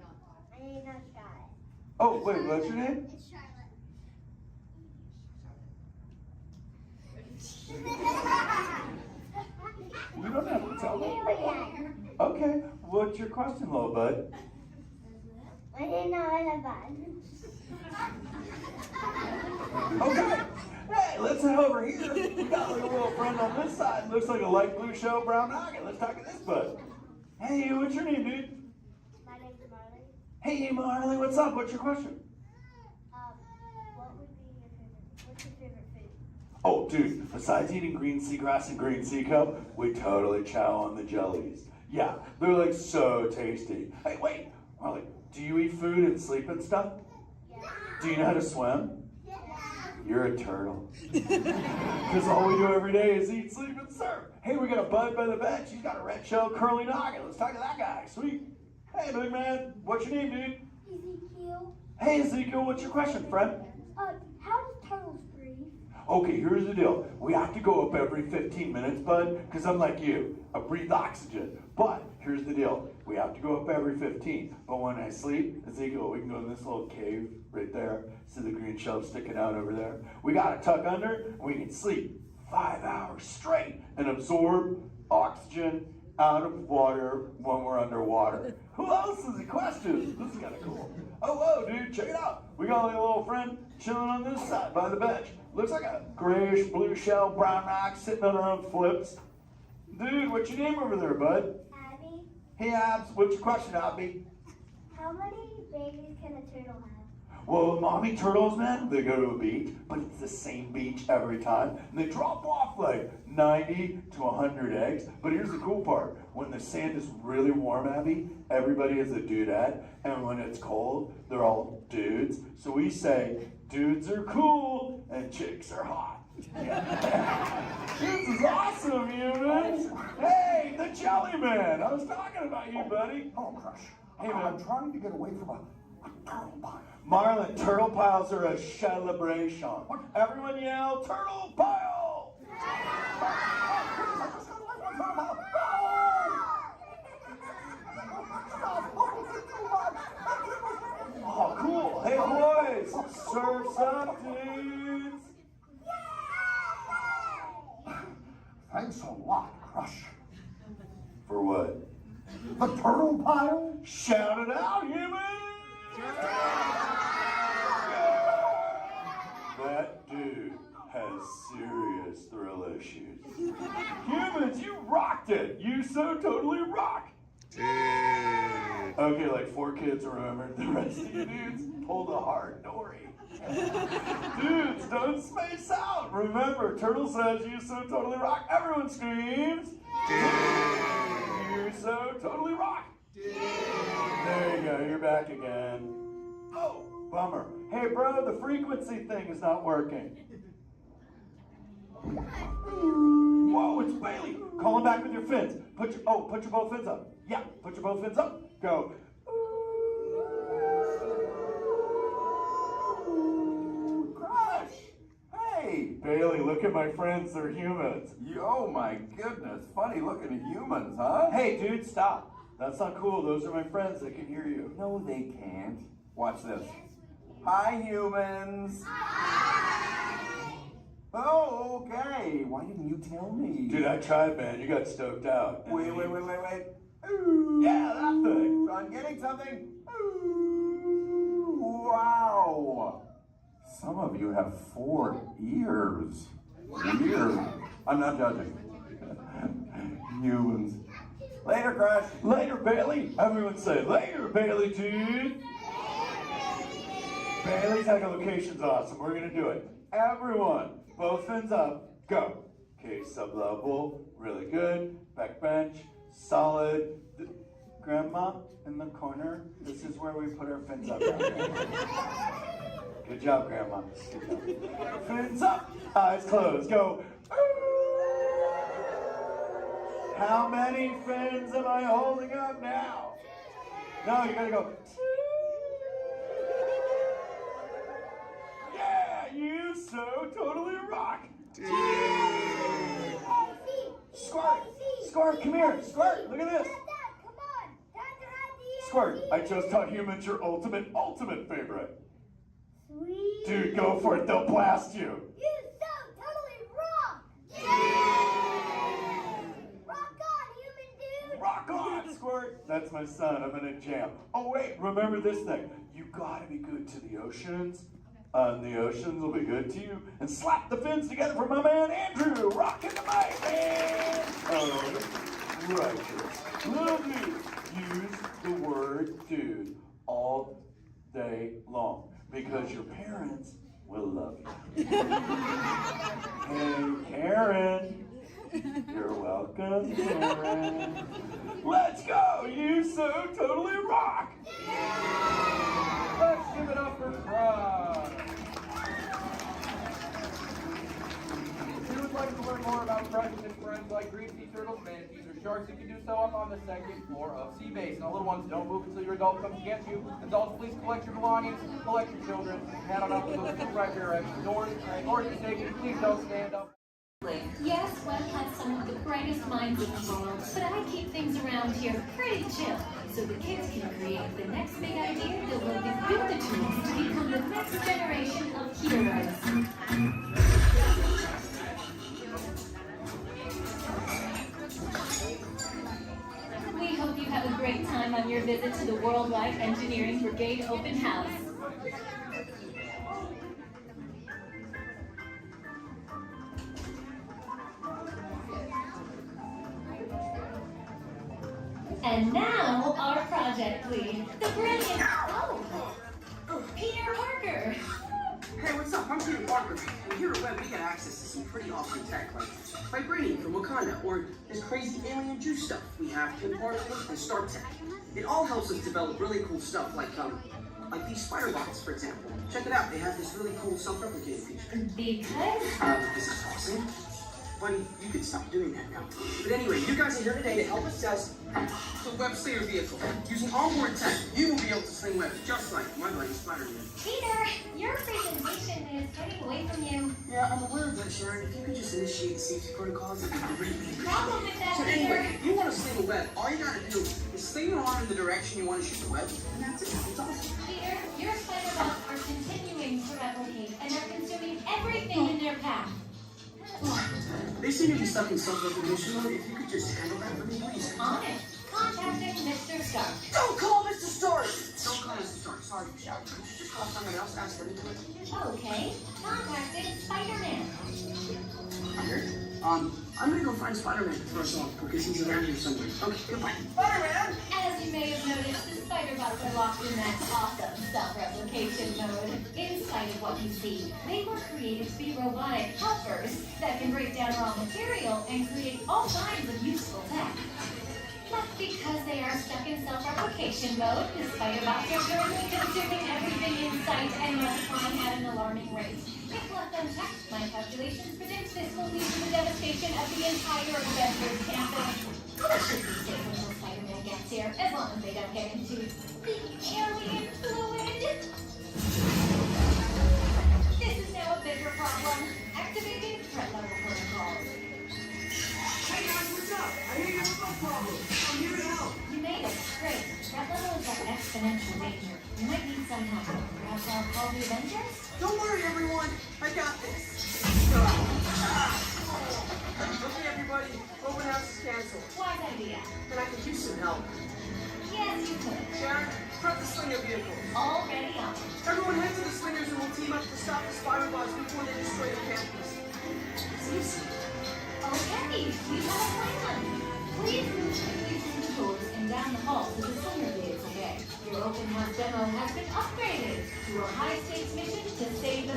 Speaker 9: My name is not Scarlet.
Speaker 2: Oh, wait, what's your name?
Speaker 9: It's Charlotte.
Speaker 10: You don't have to tell me. Okay, what's your question, little bud?
Speaker 9: I didn't know I had that.
Speaker 10: Okay. Hey, let's head over here. We got like a little friend on this side. Looks like a light blue shell, brown noggin. Let's talk to this bud. Hey, what's your name, dude?
Speaker 9: My name's Marley.
Speaker 10: Hey, Marley, what's up? What's your question?
Speaker 9: What's your favorite food?
Speaker 10: Oh, dude, besides eating green seagrass and green sea cup, we totally chow on the jellies. Yeah, they're like so tasty. Hey, wait, Marley, do you eat food and sleep and stuff?
Speaker 9: Yeah.
Speaker 10: Do you know how to swim?
Speaker 9: Yeah.
Speaker 10: You're a turtle. Because all we do every day is eat, sleep, and surf. Hey, we got a bud by the bench. He's got a red shell curly noggin. Let's talk to that guy. Sweet. Hey, big man. What's your name, dude?
Speaker 9: Ezekiel.
Speaker 10: Hey, Ezekiel. What's your question, friend?
Speaker 9: How do turtles breathe?
Speaker 10: Okay, here's the deal. We have to go up every 15 minutes, bud, because I'm like you. I breathe oxygen. But here's the deal. We have to go up every 15. But when I sleep, Ezekiel, we can go in this little cave right there. See the green shell sticking out over there? We got to tuck under, and we can sleep 5 hours straight and absorb oxygen out of water when we're underwater. Who else has a question? This is kind of cool. Oh, whoa, dude, check it out. We got like a little friend chilling on this side by the bench. Looks like a grayish blue shell, brown rock sitting on her own flips. Dude, what's your name over there, bud?
Speaker 9: Abby.
Speaker 10: Hey, Abs, what's your question, Abby?
Speaker 9: How many babies can a turtle have?
Speaker 10: Well, mommy turtles, man, they go to a beach, but it's the same beach every time. And they drop off like 90 to 100 eggs. But here's the cool part. When the sand is really warm, Abby, everybody is a dudette. And when it's cold, they're all dudes. So we say, dudes are cool and chicks are hot. This is awesome, humans. Hey, the Jelly Man. I was talking about you, buddy.
Speaker 19: Oh, Crush.
Speaker 10: Hey, man.
Speaker 19: I'm trying to get away from a turtle pile.
Speaker 10: Marlin, turtle piles are a celebration. Everyone yell, turtle pile! Oh, cool. Hey, boys, surf's up, dudes.
Speaker 19: Thanks a lot, Crush.
Speaker 10: For what?
Speaker 19: The turtle pile?
Speaker 10: Shout it out, humans! That dude has serious thrill issues. Humans, you rocked it! You so totally rock! Okay, like 4 kids remembered. The rest of you dudes pulled a hard dory. Dudes, don't space out! Remember, Turtle says you so totally rock. Everyone screams! You so totally rock! There you go, you're back again. Oh, bummer. Hey, bro, the frequency thing is not working. Whoa, it's Bailey. Call him back with your fins. Put your both fins up. Yeah, put your both fins up. Go. Crush. Hey, Bailey, look at my friends. They're humans.
Speaker 20: Oh my goodness, funny looking humans, huh?
Speaker 10: Hey, dude, stop. That's not cool. Those are my friends. They can hear you.
Speaker 20: No, they can't. Watch this. Hi, humans. Oh, okay. Why didn't you tell me?
Speaker 10: Dude, I tried, man. You got stoked out.
Speaker 20: Wait.
Speaker 10: Ooh. Yeah, that thing.
Speaker 20: I'm getting something. Ooh, wow. Some of you have 4 ears. Weird. I'm not judging. Humans. Later, Crush.
Speaker 10: Later, Bailey. Everyone say, later, Bailey, dude. Bailey's echolocation's awesome. We're going to do it. Everyone, both fins up. Go. Okay, sub-level. Really good. Back bench. Solid. Grandma, in the corner. This is where we put our fins up. Good job, Grandma. Good job. Fins up. Eyes closed. Go. How many fins am I holding up now? No, you gotta go. Yeah, you so totally rock. Squirt, come here. Squirt, look at this. Squirt, I just taught humans your ultimate favorite.
Speaker 9: Sweet.
Speaker 10: Dude, go for it. They'll blast you.
Speaker 9: You so totally rock. Rock on, human dude!
Speaker 10: Rock on, Squirt! That's my son. I'm in a jam. Oh, wait, remember this thing. You gotta be good to the oceans. And the oceans will be good to you. And slap the fins together for my man Andrew. Rockin' the mic, man! Oh, righteous. Little dude, use the word dude all day long. Because your parents will love you. Hey, Karen. You're welcome, Karen. Let's go! You so totally rock!
Speaker 3: Let's give it up for Crush. If you would like to learn more about Crush and his friends like green sea turtles, manatees, or sharks, you can do so up on the second floor of Sea Base. Now, little ones, don't move until your adult comes to get you. Adults, please collect your belongings, collect your children, head on up to those two right there exit doors. Doors are taken, please don't stand up.
Speaker 21: Yes, Walt has some of the brightest minds in the world, but I keep things around here pretty chill, so the kids can create the next big idea that will give you the tools to become the next generation of heroes. We hope you have a great time on your visit to the Worldwide Engineering Brigade Open House. And now, our project lead, the brilliant, Peter Parker.
Speaker 22: Hey, what's up? I'm Peter Parker. And here at Web, we get access to some pretty awesome tech, like vibranium from Wakanda, or this crazy alien juice stuff. We have pin particles and Star Tech. It all helps us develop really cool stuff, like these spider bots, for example. Check it out. They have this really cool self-replicating feature.
Speaker 21: Because?
Speaker 22: This is awesome. Buddy, you can stop doing that now. But anyway, you guys are here today to help us test the Web Slinger vehicle. Using onboard tech, you will be able to sling webs just like my buddy Spider-Man.
Speaker 21: Peter, your presentation is getting away from you.
Speaker 22: Yeah, I'm aware of that, Sharon. If you could just initiate the safety protocols, it'd be great.
Speaker 21: Problem with that,
Speaker 22: So
Speaker 21: Peter.
Speaker 22: anyway, if you want to sling a web, all you gotta do is sling your arm in the direction you want to shoot the web, and that's it. It's awesome.
Speaker 21: Peter, your spider bots are continuing to replicate and are consuming everything in their path.
Speaker 22: They seem to be stuck in self-recognition mode. If you could just handle that for me, please.
Speaker 21: On it. Contacting Mr. Stark.
Speaker 22: Don't call Mr. Stark! Don't call Mr. Stark. Sorry, shout. Could you just call someone else? Ask them to it.
Speaker 21: Okay. Contacting Spider-Man.
Speaker 22: Here. I'm gonna go find Spider-Man for us all, because he's around here somewhere. Okay, goodbye. Spider-Man!
Speaker 21: As you may have noticed, the spider bots are locked in that awesome self-replication mode. In spite of what you see, they were created to be robotic helpers that can break down raw material and create all kinds of useful tech. But because they are stuck in self-replication mode, the spider bots are currently consuming everything in sight and multiplying at an alarming rate. If left unchecked, my calculations predict this will lead to the devastation of the entire Avengers campus. That should be safe until Spider-Man gets here, as long as they don't get into the alien fluid. This is now a bigger problem. Activating threat level protocols.
Speaker 22: Hey guys, what's up? I hear you have no problem. I'm here to help.
Speaker 21: You made it. Great. Threat level is at exponential danger. You might need some help. Perhaps I'll call the Avengers?
Speaker 22: Don't worry, everyone. I got this. Okay, everybody. Open house is canceled.
Speaker 21: Wise idea.
Speaker 22: And I could use some help.
Speaker 21: Yes, you could.
Speaker 22: Sharon, prep the Slinger vehicle.
Speaker 21: Already on.
Speaker 22: Everyone head to the Slingers and we'll team up to stop the spider bots before they destroy the campus. It's easy.
Speaker 21: Okay, we have a plan. Please move quickly through the doors and down the hall to the Slinger vehicle bay. Your open house demo has been upgraded to a high-stakes mission to save the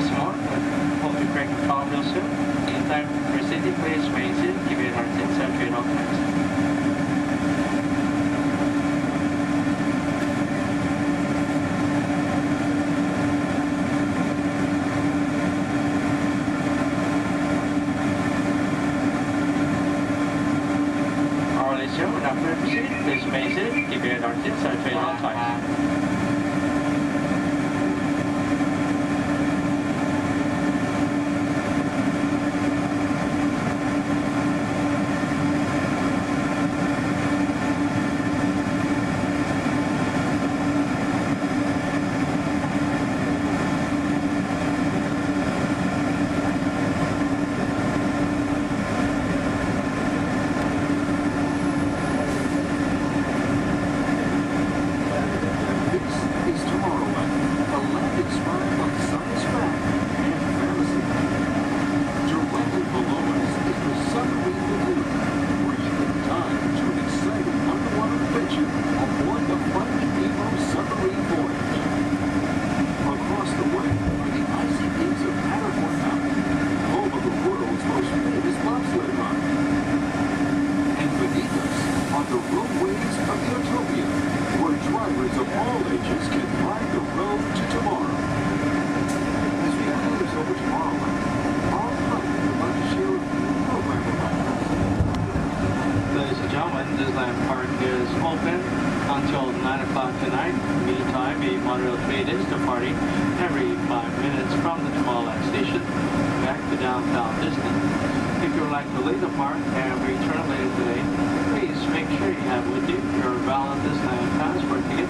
Speaker 6: just more. Hope you break the call real soon. Anytime you're sitting, please raise it. Give it our tips and trade all times. Please raise it. Give it our tips and trade all times. Disneyland Park is open until 9 o'clock tonight. Meantime, a monorail train is departing every 5 minutes from the Tomorrowland station back to downtown Disney. If you would like to leave the park and return later today, please make sure you have with you your valid Disneyland passport ticket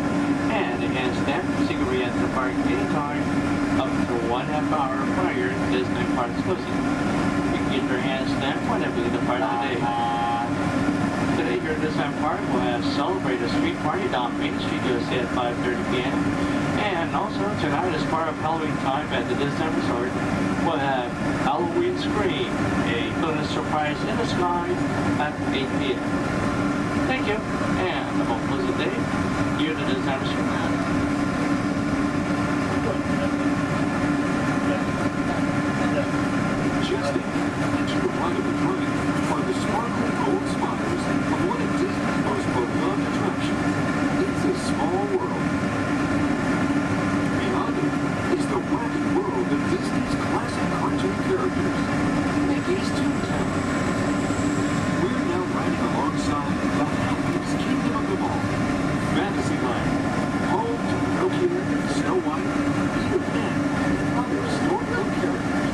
Speaker 6: and a hand stamp so you can re-enter the park anytime up to 1/2 hour prior to Disney Park's closing. You can get your hand stamp whenever you depart today. Today here at Disneyland Park, we'll have Celebrate a Street Party down Main Street USA at 5:30 p.m. And also tonight, as part of Halloween time at the Disneyland Resort, we'll have Halloween Scream, a bonus surprise in the sky at 8 p.m. Thank you, and have a pleasant day here at the Disneyland Resort.
Speaker 11: Just into the right of the train are the sparkling gold spires of one of Disney's most beloved attractions. It's a small world. Beyond it is the wacky world of Disney's classic cartoon characters, Mickey's Toontown. We're now riding alongside the happiest kingdom of them all, Fantasyland, home to Pinocchio, Snow White, Peter Pan, and other storybook characters.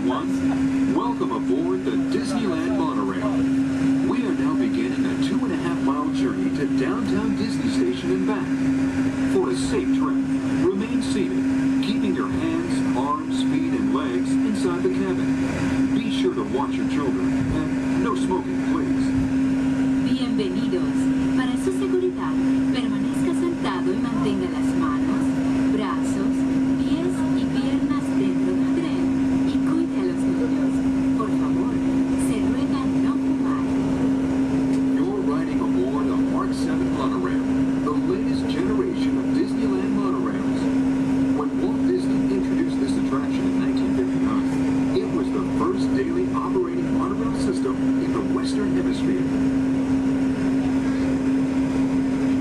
Speaker 12: everyone. Welcome aboard the Disneyland monorail. We are now beginning a 2.5-mile journey to downtown Disney Station and back. For a safe trip, remain seated, keeping your hands, arms, feet, and legs inside the cabin. Be sure to watch your children, and no smoking, please.
Speaker 13: Bienvenidos. Para su seguridad, permanezca sentado y mantenga las manos, brazos, pies y piernas dentro del tren y cuide a los niños. Por favor, se ruega no fumar.
Speaker 12: You're riding aboard a Mark 7 monorail, the latest generation of Disneyland monorails. When Walt Disney introduced this attraction in 1959, it was the first daily operating monorail system in the Western Hemisphere.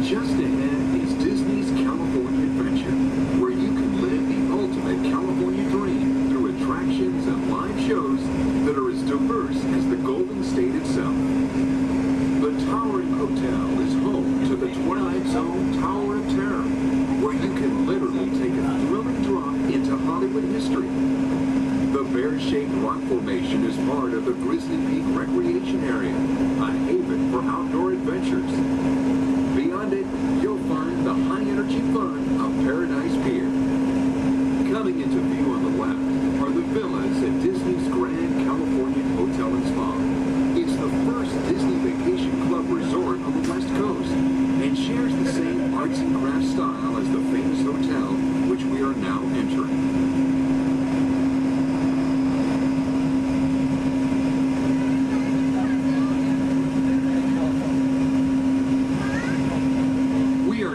Speaker 12: Just ahead is Disney's California Adventure, where you can live the ultimate California dream through attractions and live shows that are as diverse as the Golden State itself. The Towering Hotel is home to the Twilight Zone Tower of Terror, where you can literally take a thrilling drop into Hollywood history. The bear-shaped rock formation is part of the Grizzly Peak Recreation Area, a haven for outdoor adventures. Beyond it, you'll find the high-energy fun of Paradise Pier. Coming into view on the left are the villas at Disney's Grand Californian Hotel and Spa. It's the first Disney Vacation Club resort on the West Coast and shares the same arts and crafts style as the famous hotel, which we are now entering.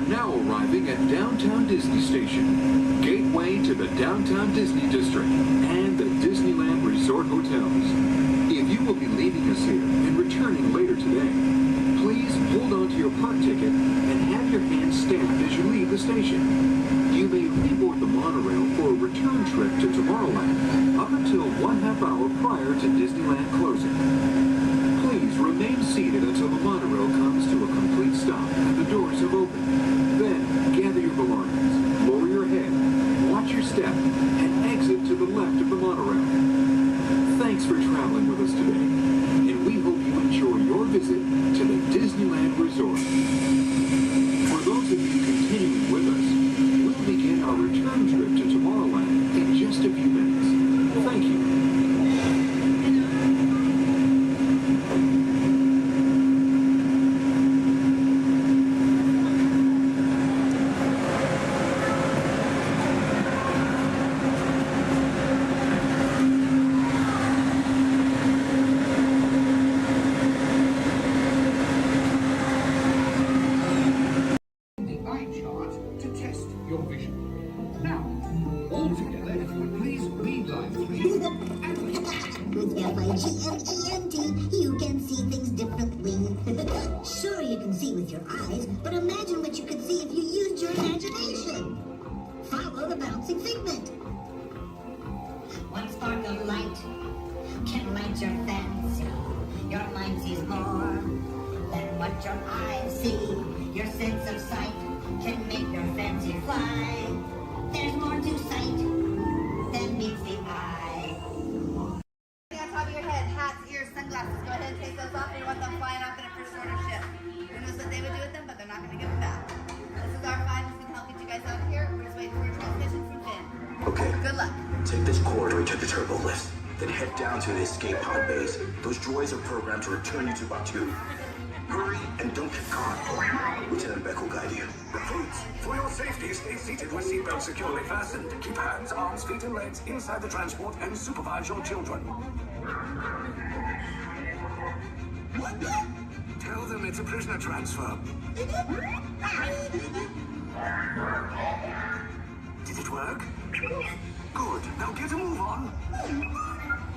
Speaker 12: Now arriving at Downtown Disney Station, gateway to the Downtown Disney District and the Disneyland Resort Hotels. If you will be leaving us here and returning later today, please hold on to your park ticket and have your hands stamped as you leave the station. You may reboard the monorail for a return trip to Tomorrowland up until 1/2 hour prior to Disneyland closing. Please remain seated until the monorail comes to a complete stop and the doors have opened. Then, gather your belongings, lower your head, watch your step, and exit to the left of the monorail. Thanks for traveling with us today, and we hope you enjoy your visit to the Disneyland Resort. For those of you continuing with us, we'll begin our return trip to Tomorrowland in just a few minutes. Thank you.
Speaker 23: You can see things differently. Sure, you can see with your eyes, but imagine what you could see if you used your imagination. Follow the bouncing figment. One spark of light can light your fancy. Your mind sees more than what your eyes see. Your sense of sight can make your fancy fly. There's more to sight than meets the eye.
Speaker 24: On top of your head, hats, ears, sunglasses. Go ahead and take those off, and you want them flying off in a first order ship. Who knows what they would do with them, but they're not going to give them back. This is R5, who's going to help get you guys out of here. We're just waiting for a transmission from Finn.
Speaker 8: Okay.
Speaker 24: Good luck.
Speaker 8: Take this corridor to the turbo lift, then head down to the escape pod base. Those droids are programmed to return you to Batu. Hurry and don't get caught. Lieutenant Beck will guide you.
Speaker 11: Recruits, for your safety, stay seated with seatbelts securely fastened. Keep hands, arms, feet, and legs inside the transport and supervise your children. Tell them it's a prisoner transfer. Did it work? Good. Now get a move on.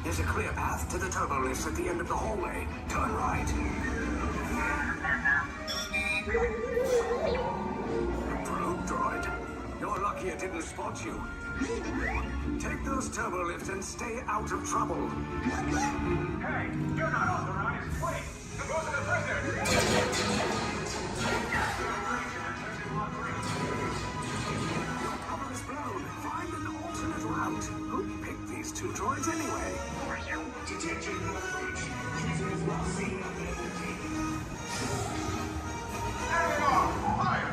Speaker 11: There's a clear path to the turbo lifts at the end of the hallway. Turn right. Probe droid. You're lucky it didn't spot you. Take those turbo lifts and stay out of trouble.
Speaker 5: Hey, you're not authorized. Wait, the both of the prisoners.
Speaker 11: Cover is blown. Find an alternate route. Who picked these these two droids anyway?
Speaker 8: Detention approach. Prisoners not seen on the fire!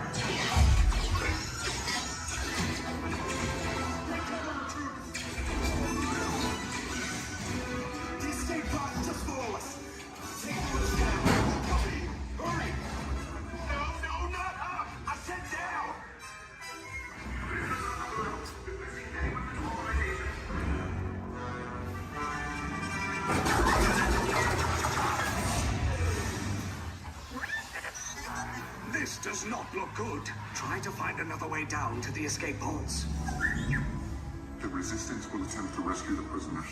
Speaker 8: The escape pod just below us. Take those down. Copy. Hurry! No, not up! I said down!
Speaker 11: This does not look good. Try to find another way down to the escape pods.
Speaker 4: The Resistance will attempt to rescue the prisoners.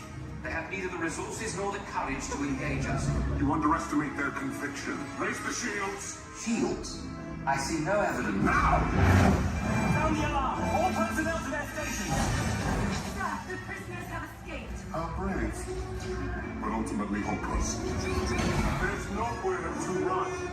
Speaker 11: They have neither the resources nor the courage to engage us.
Speaker 4: You underestimate their conviction. Raise the shields!
Speaker 11: Shields? I see no evidence.
Speaker 8: Now!
Speaker 11: Sound the alarm! All personnel to their stations!
Speaker 17: Sir, the prisoners have escaped.
Speaker 4: How brave, but ultimately hopeless.
Speaker 8: There's nowhere to run.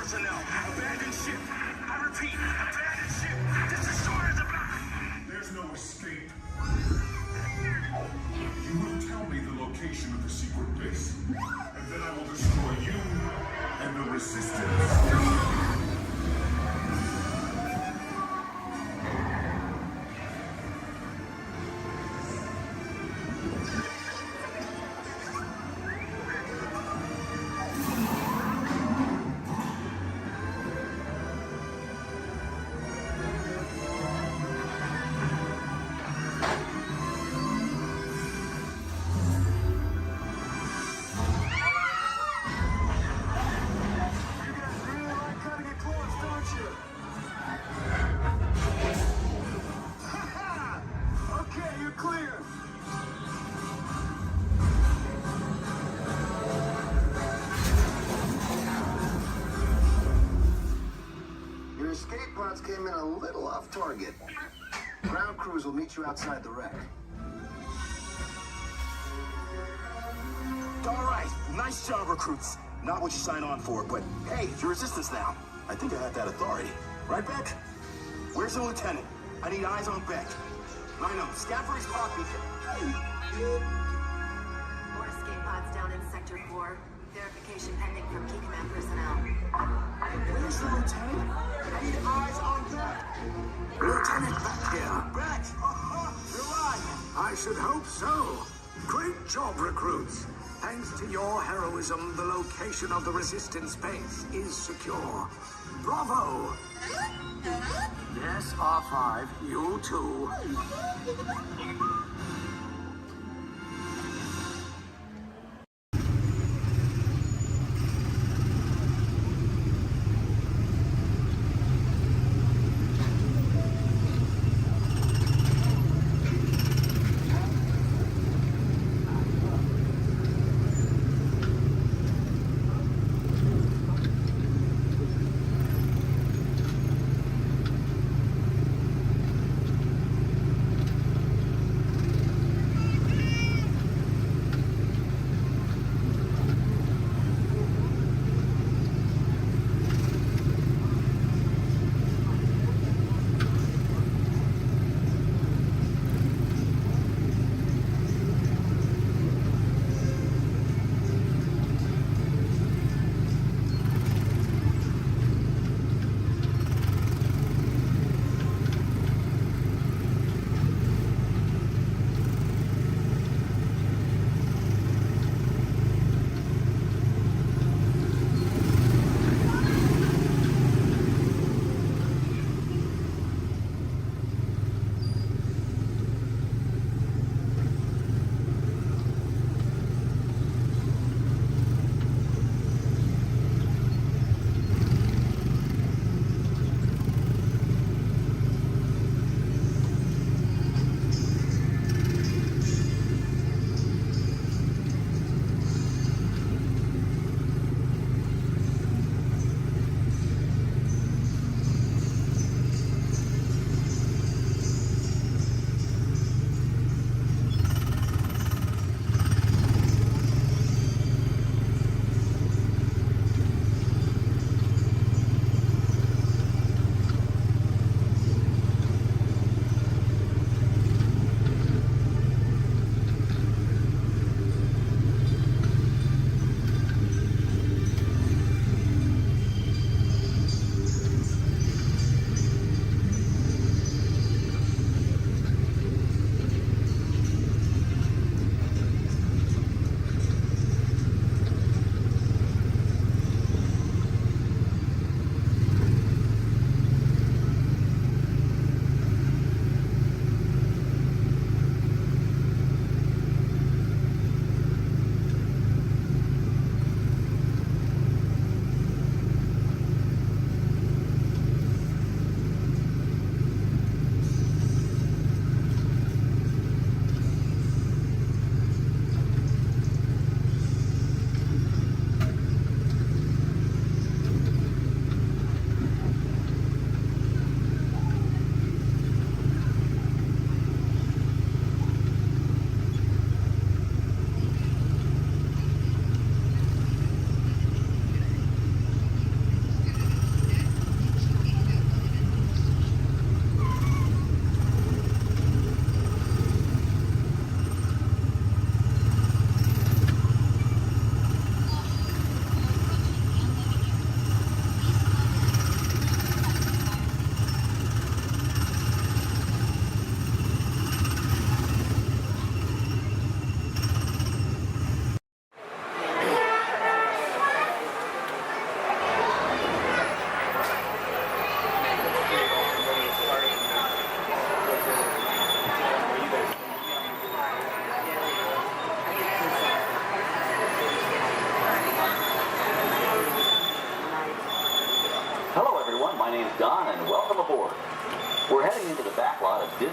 Speaker 11: personnel. Abandon ship. I repeat, abandon ship. This destroyer is about.
Speaker 4: There's no escape. You will tell me the location of the secret base, and then I will destroy you and the Resistance.
Speaker 8: Escape pods came in a little off target. Ground crews will meet you outside the wreck.
Speaker 11: All right, nice job, recruits. Not what you signed on for, but hey, you're Resistance now. I think I have that authority. Right, Beck? Where's the lieutenant? I need eyes on Beck. I know, scout for his copy.
Speaker 14: More escape pods down in Sector 4. Verification pending from key command personnel.
Speaker 11: Where's the lieutenant? I need eyes on Beck. Lieutenant Beck here. Beck! You're alive! I should hope so. Great job, recruits. Thanks to your heroism, the location of the Resistance base is secure. Bravo! Yes, R5, you too.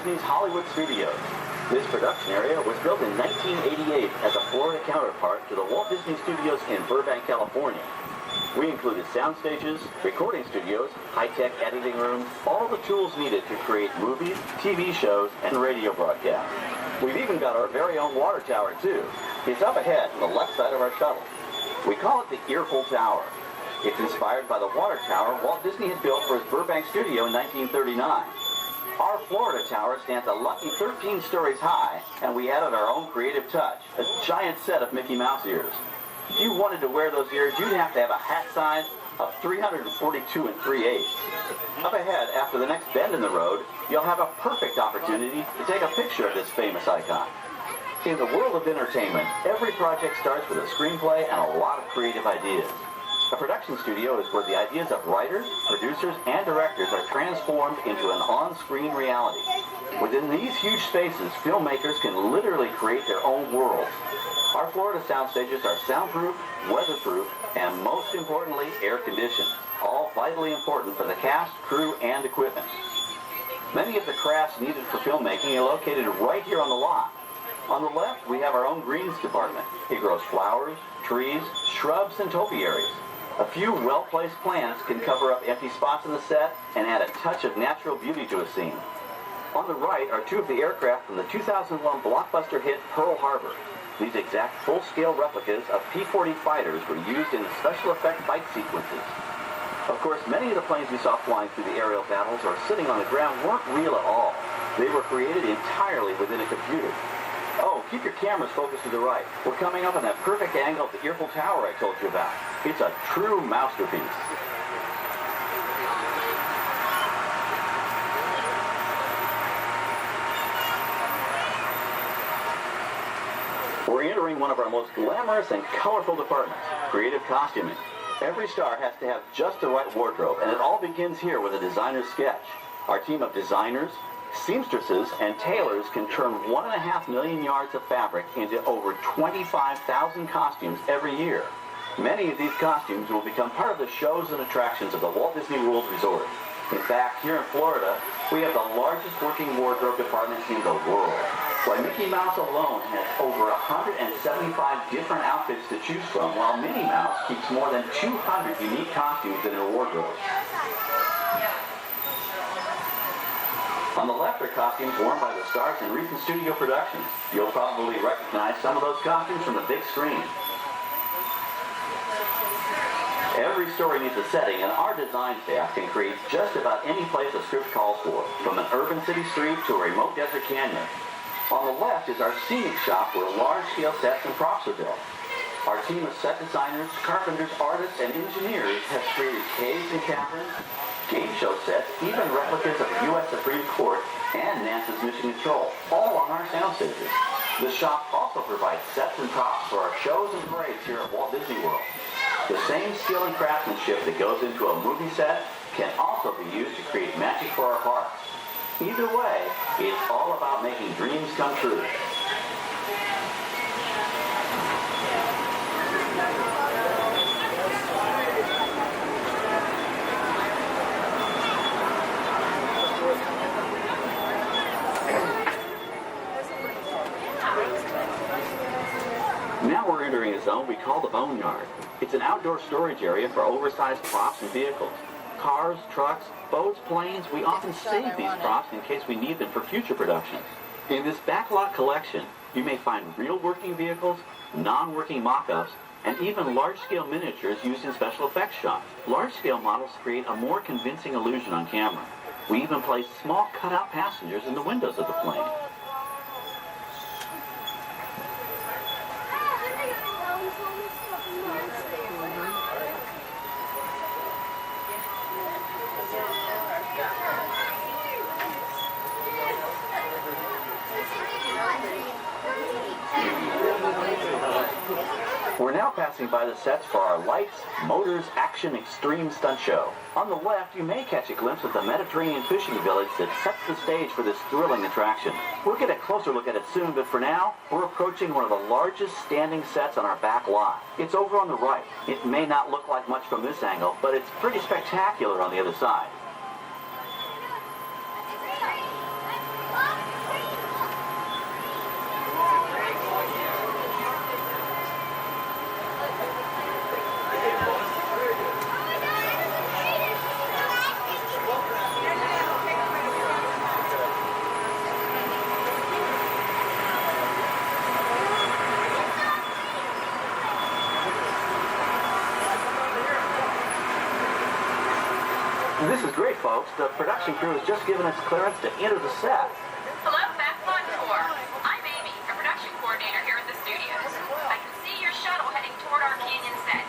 Speaker 1: Disney's Hollywood Studios. This production area was built in 1988 as a Florida counterpart to the Walt Disney Studios in Burbank, California. We included sound stages, recording studios, high-tech editing rooms, all the tools needed to create movies, TV shows, and radio broadcasts. We've even got our very own water tower, too. It's up ahead on the left side of our shuttle. We call it the Earful Tower. It's inspired by the water tower Walt Disney had built for his Burbank studio in 1939. Our Florida tower stands a lucky 13 stories high, and we added our own creative touch, a giant set of Mickey Mouse ears. If you wanted to wear those ears, you'd have to have a hat size of 342 3/8. Up ahead, after the next bend in the road, you'll have a perfect opportunity to take a picture of this famous icon. In the world of entertainment, every project starts with a screenplay and a lot of creative ideas. A production studio is where the ideas of writers, producers, and directors are transformed into an on-screen reality. Within these huge spaces, filmmakers can literally create their own worlds. Our Florida sound stages are soundproof, weatherproof, and most importantly, air-conditioned, all vitally important for the cast, crew, and equipment. Many of the crafts needed for filmmaking are located right here on the lot. On the left, we have our own greens department. It grows flowers, trees, shrubs, and topiaries. A few well-placed plants can cover up empty spots in the set and add a touch of natural beauty to a scene. On the right are two of the aircraft from the 2001 blockbuster hit Pearl Harbor. These exact full-scale replicas of P-40 fighters were used in the special effect fight sequences. Of course, many of the planes we saw flying through the aerial battles or sitting on the ground weren't real at all. They were created entirely within a computer. Oh, keep your cameras focused to the right. We're coming up on that perfect angle of the Earful Tower I told you about. It's a true masterpiece. We're entering one of our most glamorous and colorful departments, creative costuming. Every star has to have just the right wardrobe, and it all begins here with a designer's sketch. Our team of designers, seamstresses, and tailors can turn 1.5 million yards of fabric into over 25,000 costumes every year. Many of these costumes will become part of the shows and attractions of the Walt Disney World Resort. In fact, here in Florida, we have the largest working wardrobe department in the world. Why, Mickey Mouse alone has over 175 different outfits to choose from, while Minnie Mouse keeps more than 200 unique costumes in her wardrobe. On the left are costumes worn by the stars in recent studio productions. You'll probably recognize some of those costumes from the big screen. Every story needs a setting, and our design staff can create just about any place a script calls for, from an urban city street to a remote desert canyon. On the left is our scenic shop where large-scale sets and props are built. Our team of set designers, carpenters, artists, and engineers has created caves and caverns, game show sets, even replicas of the U.S. Supreme Court and NASA's Mission Control, all on our sound stages. The shop also provides sets and props for our shows and parades here at Walt Disney World. The same skill and craftsmanship that goes into a movie set can also be used to create magic for our parks. Either way, it's all about making dreams come true. Now we're entering a zone we call the Boneyard. It's an outdoor storage area for oversized props and vehicles. Cars, trucks, boats, planes, we often save these props in case we need them for future productions. In this backlot collection, you may find real working vehicles, non-working mock-ups, and even large-scale miniatures used in special effects shots. Large-scale models create a more convincing illusion on camera. We even place small cutout passengers in the windows of the plane. We're now passing by the sets for our Lights, Motors, Action Extreme Stunt Show. On the left, you may catch a glimpse of the Mediterranean fishing village that sets the stage for this thrilling attraction. We'll get a closer look at it soon, but for now, we're approaching one of the largest standing sets on our back lot. It's over on the right. It may not look like much from this angle, but it's pretty spectacular on the other side. folks. The production crew has just given us clearance to enter the set.
Speaker 7: Hello, Fast Fun Tour. I'm Amy, a production coordinator here at the studios. I can see your shuttle heading toward our canyon set.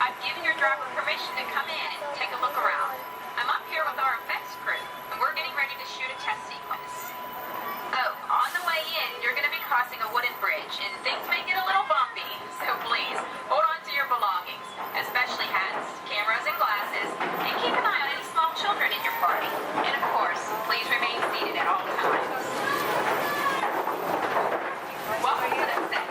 Speaker 7: I've given your driver permission to come in and take a look around. I'm up here with our effects crew, and we're getting ready to shoot a test sequence. Oh, on the way in, you're going to be crossing a wooden bridge, and things may get a little bumpy, so please, hold on to your belongings, especially hats, cameras, and glasses, and keep an eye on any small children in your party. And of course, please remain seated at all times. Welcome to the set.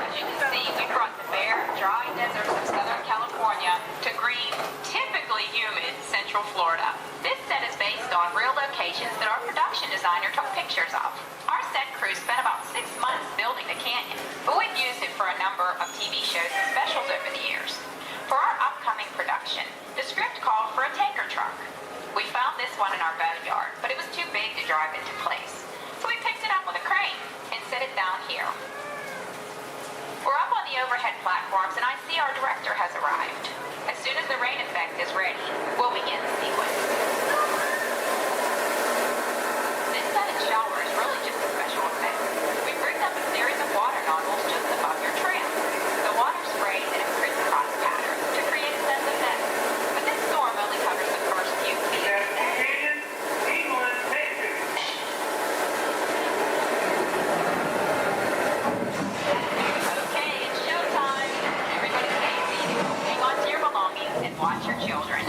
Speaker 7: As you can see, we brought the bare, dry deserts of Southern California to green, typically humid Central Florida. This set is based on real locations that our production designer took pictures of. Our set crew spent about 6 months building the canyon, but we've used it for a number of TV shows and specials over the years. For our upcoming production, the script called for a tanker truck. We found this one in our boatyard, but it was too big to drive into place. So we picked it up with a crane and set it down here. We're up on the overhead platforms, and I see our director has arrived. As soon as the rain effect is ready, we'll begin the sequence. This set and shower is really just a special effect. We've rigged up a series of water nozzles just above your tram. The water sprays in a crisscross pattern to create a sense of depth. But this storm only covers the first few feet. Okay, it's showtime. Everybody stay seated. Hang on to your belongings and watch your children.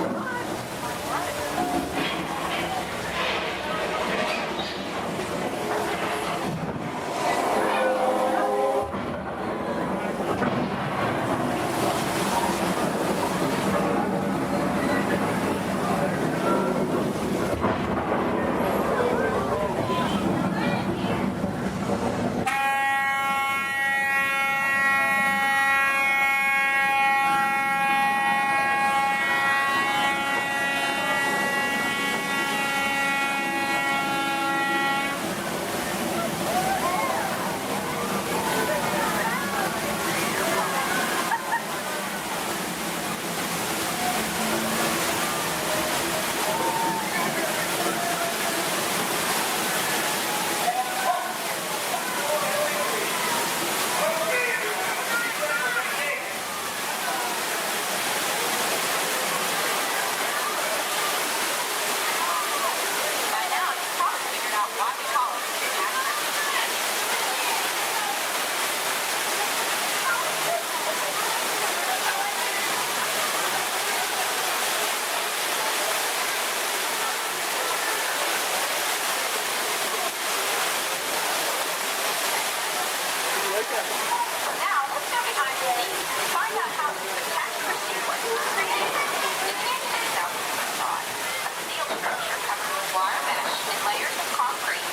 Speaker 7: Now, let's go behind the scenes and find out how this spectacular sequence was created. The canyon itself is a facade, a steel structure covered with wire mesh and layers of concrete,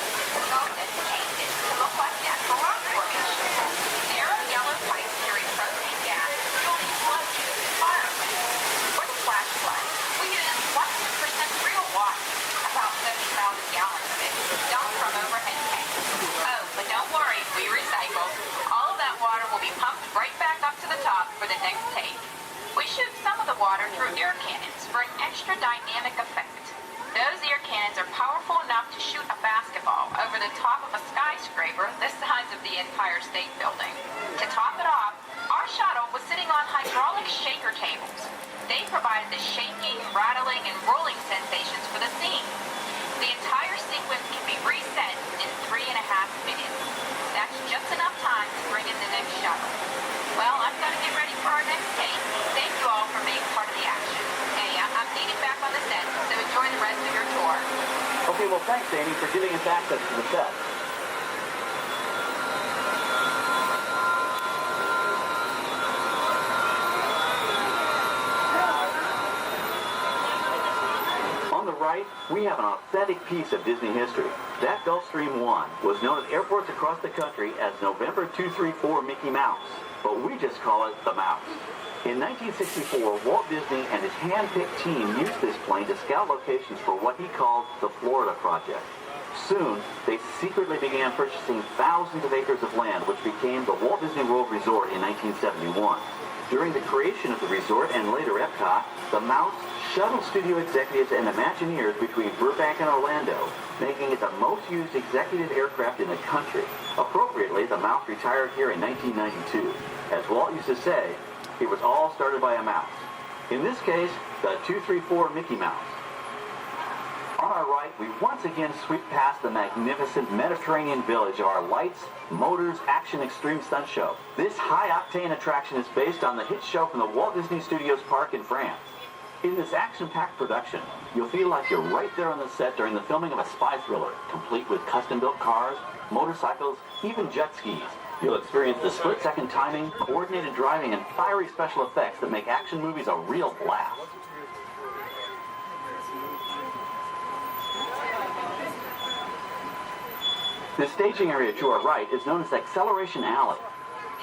Speaker 7: sculpted and painted to look like natural rock formations. Narrow yellow pipes carry propane gas fueled explosions and firemen. For the flash flood, we used 100% real water, about 70,000 gallons of it, dumped from overhead tanks. Oh, but don't worry, we recycle. All of that water will be pumped right back up to the top for the next take. We shoot some of the water through air cannons for an extra dynamic effect. Those air cannons are powerful enough to shoot a basketball over the top of a skyscraper the size of the Empire State Building. To top it off, our shuttle was sitting on hydraulic shaker tables. They provided the shaking, rattling, and rolling sensations for the scene. The entire sequence can be reset in 3.5 minutes. That's just enough time to bring in the next shuttle. Well, I've got to get ready for our next take. Thank you all for being part of the action. Hey, I'm needed back on the set, so enjoy the rest of your tour.
Speaker 1: Okay, well, thanks, Amy, for giving us access to the set. On the right, we have an authentic piece of Disney history. That Gulfstream 1 was known at airports across the country as November 234 Mickey Mouse, but we just call it the Mouse. In 1964, Walt Disney and his hand-picked team used this plane to scout locations for what he called the Florida Project. Soon, they secretly began purchasing thousands of acres of land, which became the Walt Disney World Resort in 1971. During the creation of the resort and later Epcot, the Mouse shuttled studio executives and Imagineers between Burbank and Orlando, making it the most used executive aircraft in the country. Appropriately, the Mouse retired here in 1992. As Walt used to say, it was all started by a mouse. In this case, the 234 Mickey Mouse. On our right, we once again sweep past the magnificent Mediterranean village of our lights, motors, action extreme stunt show. This high-octane attraction is based on the hit show from the Walt Disney Studios Park in France. In this action-packed production, you'll feel like you're right there on the set during the filming of a spy thriller, complete with custom-built cars, motorcycles, even jet skis. You'll experience the split-second timing, coordinated driving, and fiery special effects that make action movies a real blast. The staging area to our right is known as Acceleration Alley.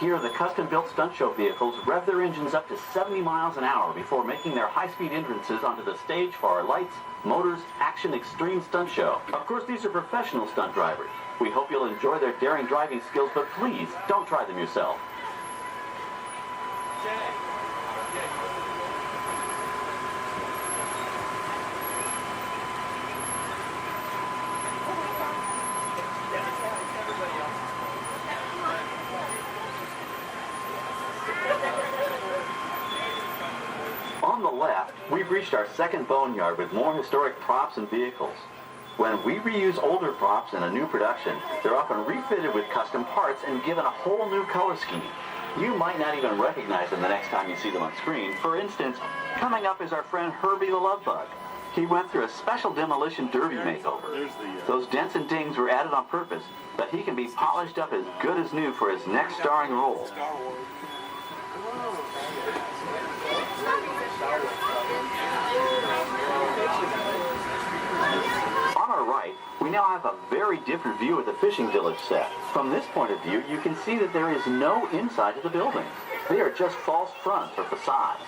Speaker 1: Here, the custom-built stunt show vehicles rev their engines up to 70 miles an hour before making their high-speed entrances onto the stage for our lights, motors, action extreme stunt show. Of course, these are professional stunt drivers. We hope you'll enjoy their daring driving skills, but please, don't try them yourself. On the left, we've reached our second boneyard with more historic props and vehicles. When we reuse older props in a new production, they're often refitted with custom parts and given a whole new color scheme. You might not even recognize them the next time you see them on screen. For instance, coming up is our friend Herbie the Love Bug. He went through a special demolition derby makeover. Those dents and dings were added on purpose, but he can be polished up as good as new for his next starring role. On our right, we now have a very different view of the fishing village set. From this point of view, you can see that there is no inside to the buildings. They are just false fronts or facades.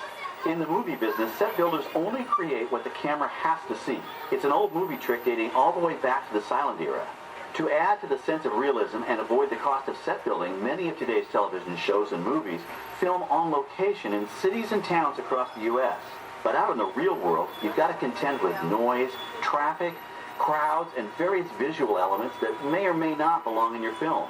Speaker 1: In the movie business, set builders only create what the camera has to see. It's an old movie trick dating all the way back to the silent era. To add to the sense of realism and avoid the cost of set building, many of today's television shows and movies film on location in cities and towns across the U.S. But out in the real world, you've got to contend with noise, traffic, crowds, and various visual elements that may or may not belong in your film.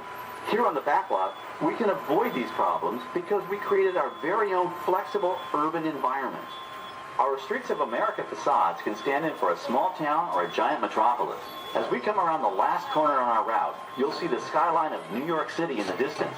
Speaker 1: Here on the backlot, we can avoid these problems because we created our very own flexible urban environment. Our Streets of America facades can stand in for a small town or a giant metropolis. As we come around the last corner on our route, you'll see the skyline of New York City in the distance.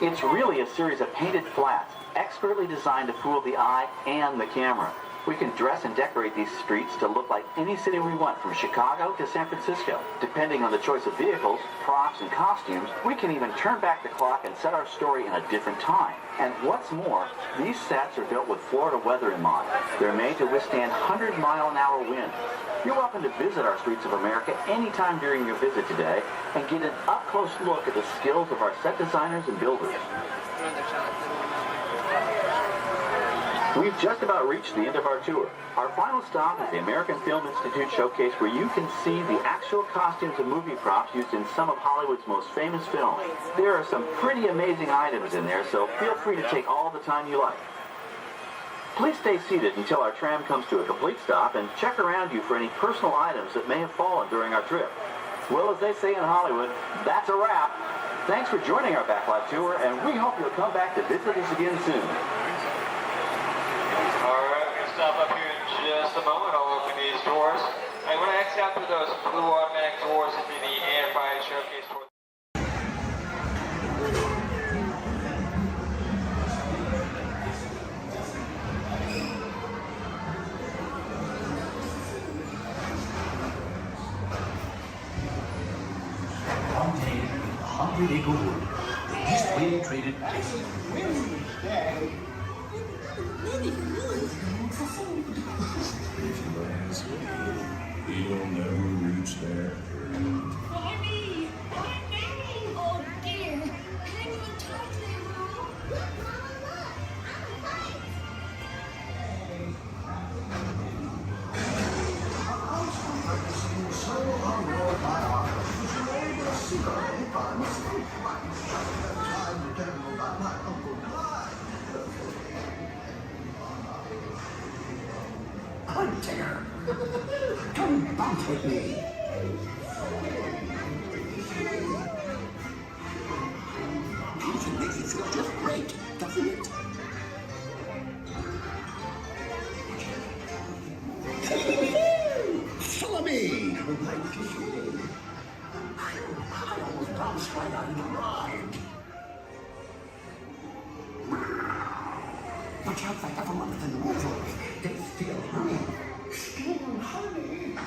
Speaker 1: It's really a series of painted flats, expertly designed to fool the eye and the camera. We can dress and decorate these streets to look like any city we want, from Chicago to San Francisco. Depending on the choice of vehicles, props, and costumes, we can even turn back the clock and set our story in a different time. And what's more, these sets are built with Florida weather in mind. They're made to withstand 100-mile-an-hour winds. You're welcome to visit our Streets of America anytime during your visit today and get an up-close look at the skills of our set designers and builders. We've just about reached the end of our tour. Our final stop is the American Film Institute Showcase, where you can see the actual costumes and movie props used in some of Hollywood's most famous films. There are some pretty amazing items in there, so feel free to take all the time you like. Please stay seated until our tram comes to a complete stop and check around you for any personal items that may have fallen during our trip. Well, as they say in Hollywood, that's a wrap. Thanks for joining our backlot tour, and we hope you'll come back to visit us again soon.
Speaker 2: Alright, we're going to stop up here in just a moment. I'll open these doors. I'm going to exit out through those blue automatic doors into the Amplified Showcase for
Speaker 11: One day, 100-acre wood, the East Wind traded places.
Speaker 4: He'll never reach there.
Speaker 21: Bonnie! Bonnie! Oh dear! Can't even talk to them,
Speaker 11: So unrolled my heart. Hunter! Come bounce with me! Bouncing makes you feel just great, doesn't it? Follow me! I almost bounced right out of the ride. Watch out for everyone in the water. They steal honey. Steal honey?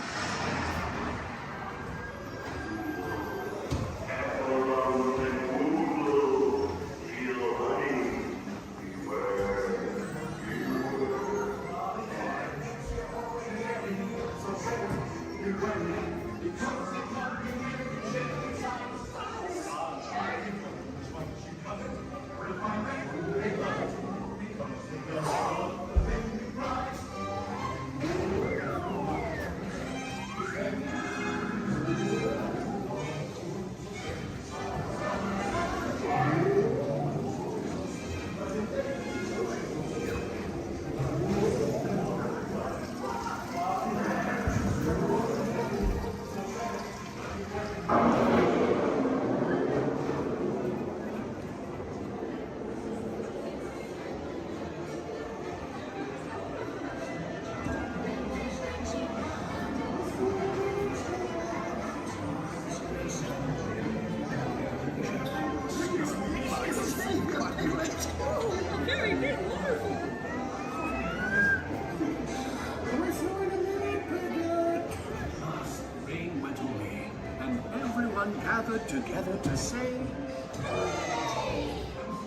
Speaker 11: Gathered together to say,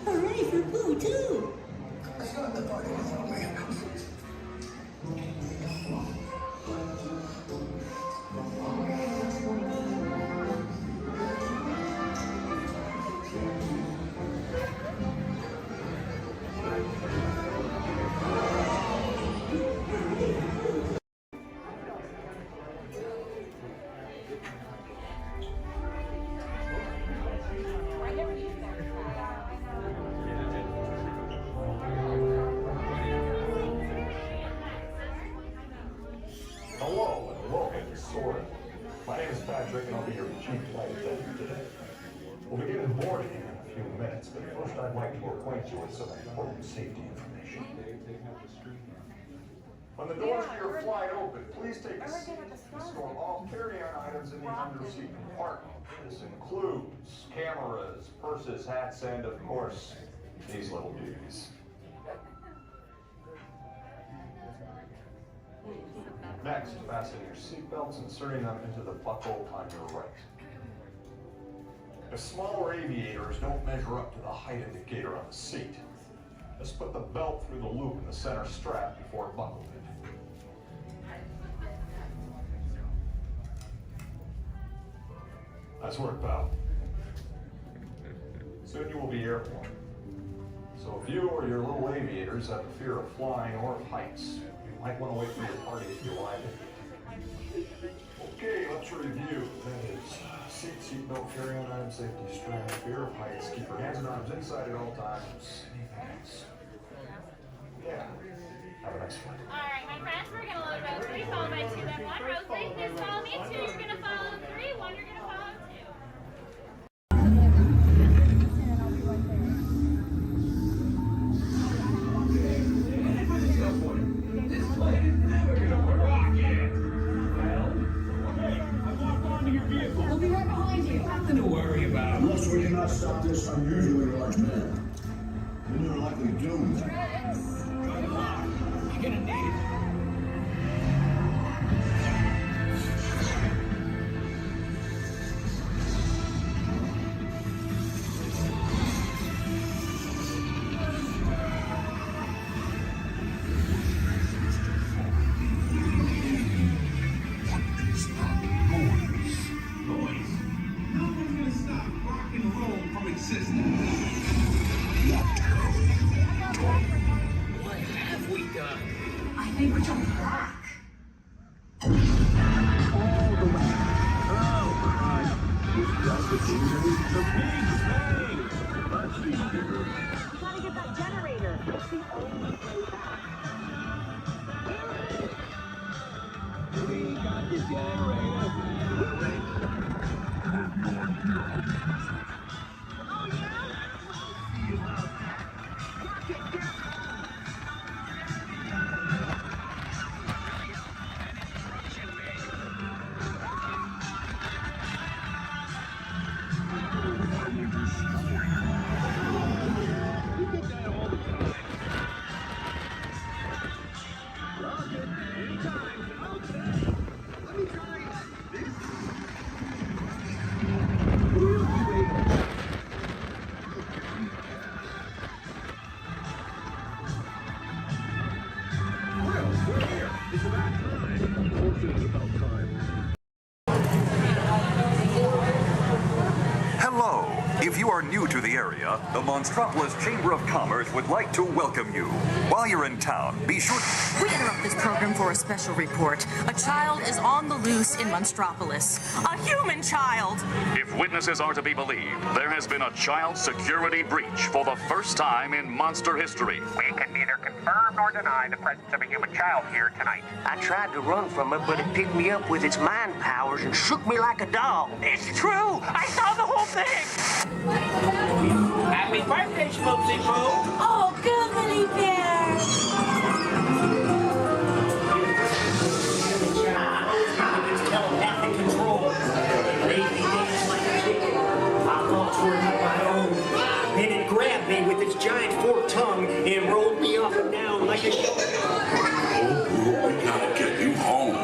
Speaker 23: Hooray for Boo, too!
Speaker 15: Hello and welcome to Soaring. My name is Patrick and I'll be your chief flight attendant today. We'll begin boarding in a few minutes, but first I'd like to acquaint you with some important safety information. When the doors to your flight open, please take a seat and store all carry-on items in the under-seat compartment. This includes cameras, purses, hats, and of course, these little dudes. Next, fasten your seatbelts, inserting them into the buckle on your right. If smaller aviators don't measure up to the height indicator on the seat, just put the belt through the loop in the center strap before buckling it. Nice work, pal. Soon you will be airborne. So if you or your little aviators have a fear of flying or of heights, you might want to wait for your party if you like it. Okay, let's review. That is seatbelt, carry-on item, safety strap, fear of heights, keep your hands and arms inside at all times. Anything else? Yeah. Have a nice flight.
Speaker 16: Alright, my friends, we're going to load row 3, followed by 2, then 1. Row 3, please follow me. 2, you're going to follow 3. 1, you're going to follow 2.
Speaker 11: This plane is never gonna rock it! Well, I walked onto your vehicle. We'll be right behind you. Nothing to worry about.
Speaker 18: Unless we cannot stop this unusually large man, then you're likely doomed.
Speaker 11: Good luck. You're gonna need it.
Speaker 18: What have we done?
Speaker 11: I think we're jumping back.
Speaker 18: All the way. Oh, God. Was that the danger we
Speaker 9: The Big Bang. Let's see here.
Speaker 17: We gotta get that generator. It's the only way back.
Speaker 9: We got the generator.
Speaker 17: Oh, yeah? See about that. Rocket, get
Speaker 10: Hello. If you are new to the area, the Monstropolis Chamber of Commerce would like to welcome you. While you're in town, be sure...
Speaker 19: We interrupt this program for a special report. A child is on the loose in Monstropolis. A human child!
Speaker 20: If witnesses are to be believed, there has been a child security breach for the first time in monster history.
Speaker 25: We can neither confirm nor deny the presence of a human child here tonight.
Speaker 26: I tried to run from it, but it picked me up with its mind powers and shook me like a dog.
Speaker 25: It's true! I saw the whole thing!
Speaker 26: Happy birthday, Schmoopsy Boo!
Speaker 17: Oh, goodly bear!
Speaker 26: It's telepathic control. Lazy dance like a chicken. I lost word of my own. Then it grabbed me with its giant forked tongue and rolled me up and down like a sheep.
Speaker 4: Oh, we gotta get you home.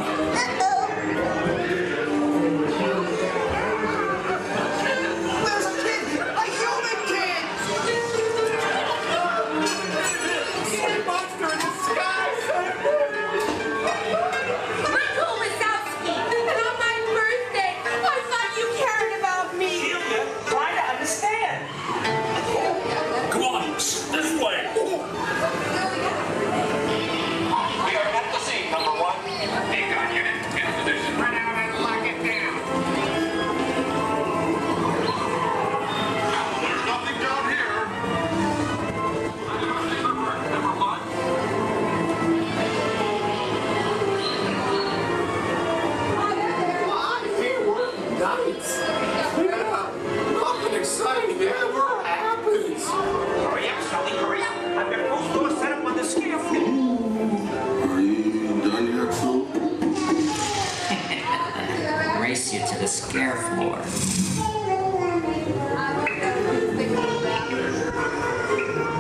Speaker 26: Race you to the scare floor.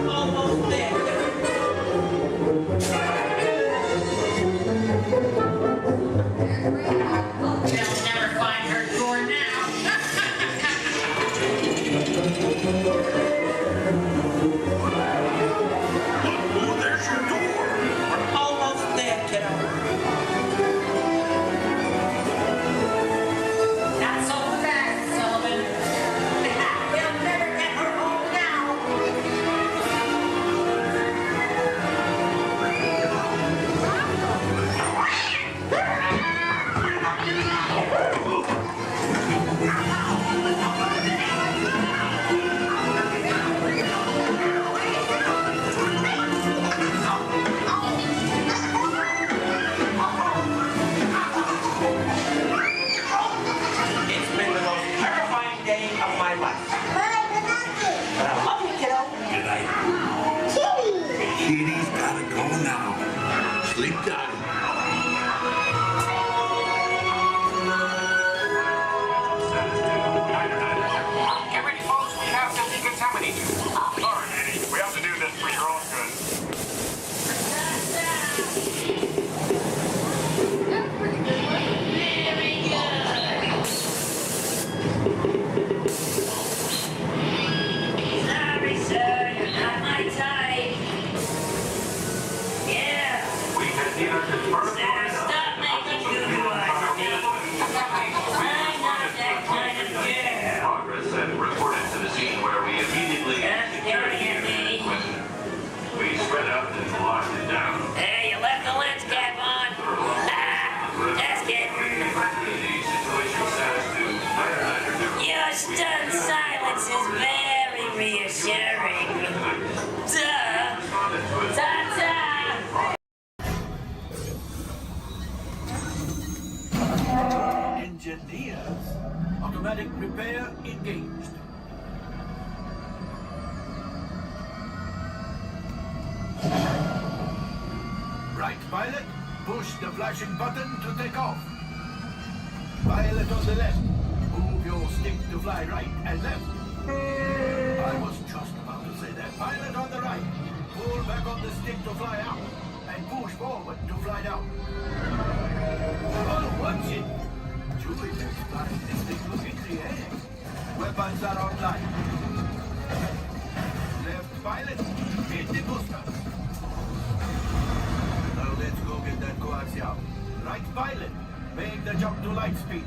Speaker 26: Almost there. They'll never find her door now.
Speaker 4: Oh, there's your door.
Speaker 26: We're almost there, kiddo. Not so fast, Sullivan. They'll never get her home now. It's been the most terrifying day of my life. But I love you, kiddo.
Speaker 4: Good night. Kitty's gotta go now. Sleep tight.
Speaker 25: Get ready, folks. We have to decontaminate you. Sorry, Eddie. We have to do this for your own good.
Speaker 19: Sorry, sir, you're not my type. Yeah.
Speaker 25: We can neither confirm
Speaker 19: Sir, stop making good eyes at me. I'm not that kind of girl.
Speaker 25: progress and reported to the scene where we immediately
Speaker 19: Staring at me.
Speaker 25: we spread out and locked it down.
Speaker 19: Hey, you left the lens cap on. Just kidding.
Speaker 25: The situation status to
Speaker 19: You're stunned silent.
Speaker 11: Automatic repair engaged. Right, pilot. Push the flashing button to take off. Pilot on the left. Move your stick to fly right and left. I was just about to say that. Pilot on the right. Pull back on the stick to fly out. And push forward to fly down. Oh, watch it. Chewie is flying this thing looking in the air. Weapons are online. Left pilot. Hit the booster. Now let's go get that coaxial. Right pilot. Make the jump to light speed.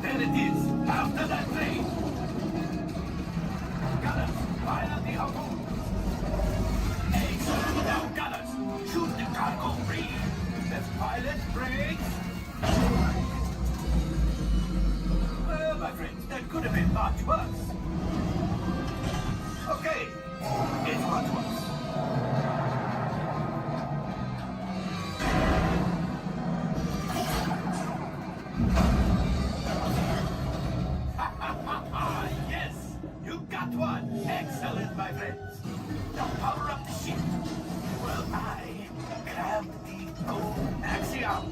Speaker 11: There it is! After that train! Gunners, fire the harpoon! Excellent! Now, gunners, shoot the cargo free! Left pilot, brakes! Well, my friends, that could have been much worse. Okay, it's much worse. Yes! You got one! Excellent, my friends! Now power up the ship! Well, I grab the coaxial!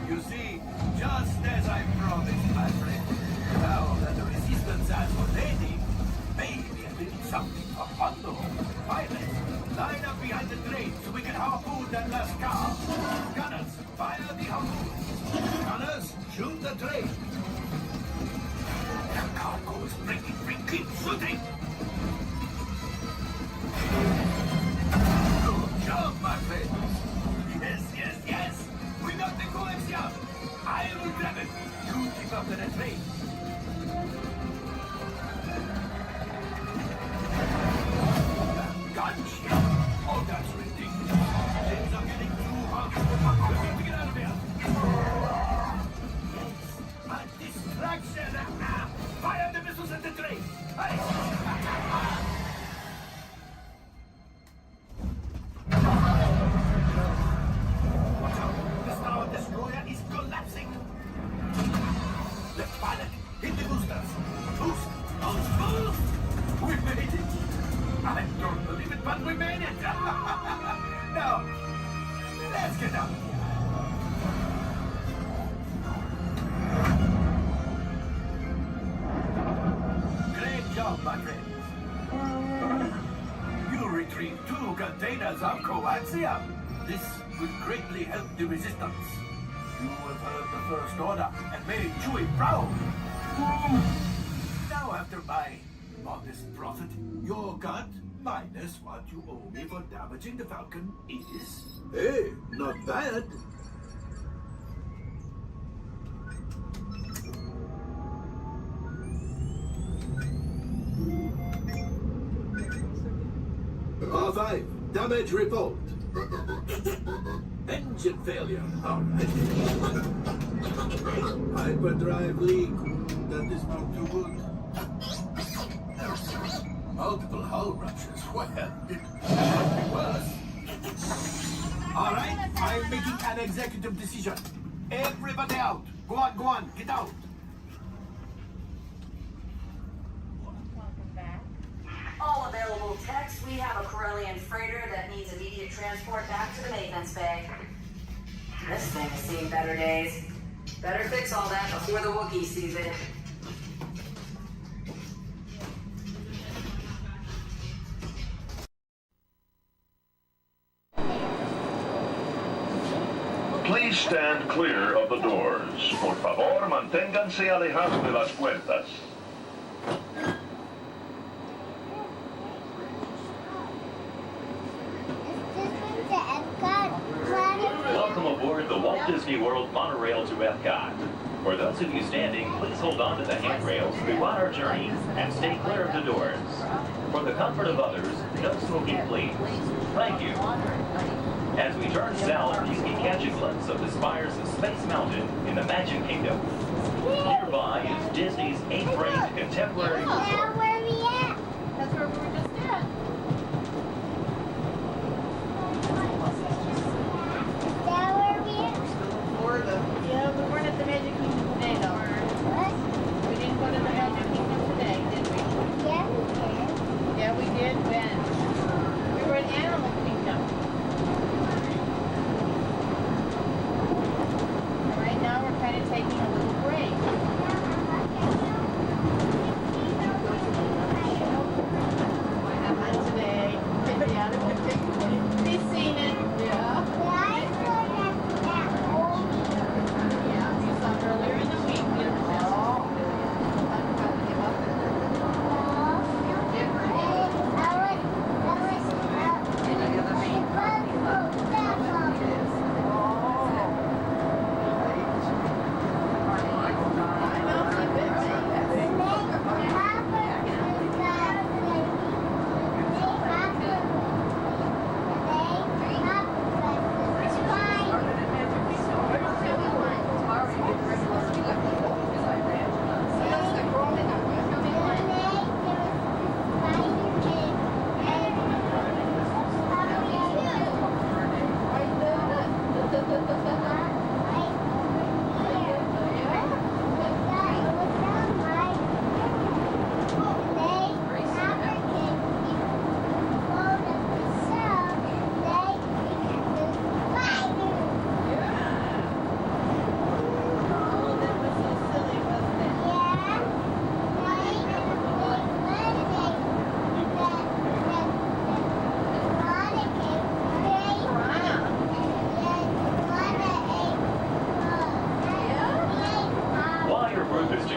Speaker 11: You see, just as I promised, my friend, now that the resistance has what they need, maybe a little something for Hondo. Pilots, line up behind the train so we can harpoon that last car. Gunners, fire the harpoon. Gunners, shoot the train. The cargo is breaking free. Keep shooting. Good job, my friend. Yes, yes, yes. We got the coaxial. I will grab it. You keep up to the train. Gunship. Oh, that's ridiculous. Things are getting too hot. We need to get out of here. A distraction! Fire the missiles at the train! Hey! Watch out! The Star Destroyer is collapsing! Left pilot, hit the boosters! Boost! Boost! Boost! We made it! I don't believe it, but we made it! Now, let's get out of here! My friends. You retrieved 2 containers of coaxium. This will greatly help the resistance. You have heard the First Order and made Chewie proud. Now, after my modest profit, your cut minus what you owe me for damaging the Falcon is... Hey, not bad. R5, damage report. Engine failure. All right. Hyperdrive leak. That is not too good. Multiple hull ruptures. Well, it could be worse. All right, I'm making an executive decision. Everybody out. Go on, get out.
Speaker 14: All available techs, we have a Corellian freighter that needs immediate transport back to the maintenance bay. This thing has seen better days. Better fix all that before the Wookiee sees it.
Speaker 3: Please stand clear of the doors. Por favor, manténganse alejados de las puertas.
Speaker 1: Walt Disney World monorail to Epcot. For those of you standing, please hold on to the handrails throughout our journey and stay clear of the doors. For the comfort of others, no smoking, please. Thank you. As we turn south, you can catch a glimpse of the spires of Space Mountain in the Magic Kingdom. Nearby is Disney's 8th-ranked contemporary resort.
Speaker 16: Where are we at? That's where we were just at. Yeah, we weren't at the Magic Kingdom today, though. What? We didn't go to the Magic Kingdom today, did we?
Speaker 23: Yeah, we did.
Speaker 16: Yeah, we did. When? We were at Animal Kingdom. Right now, we're kind of taking a little break. Not today. Yeah, we've seen it. Yeah. Earlier in the week,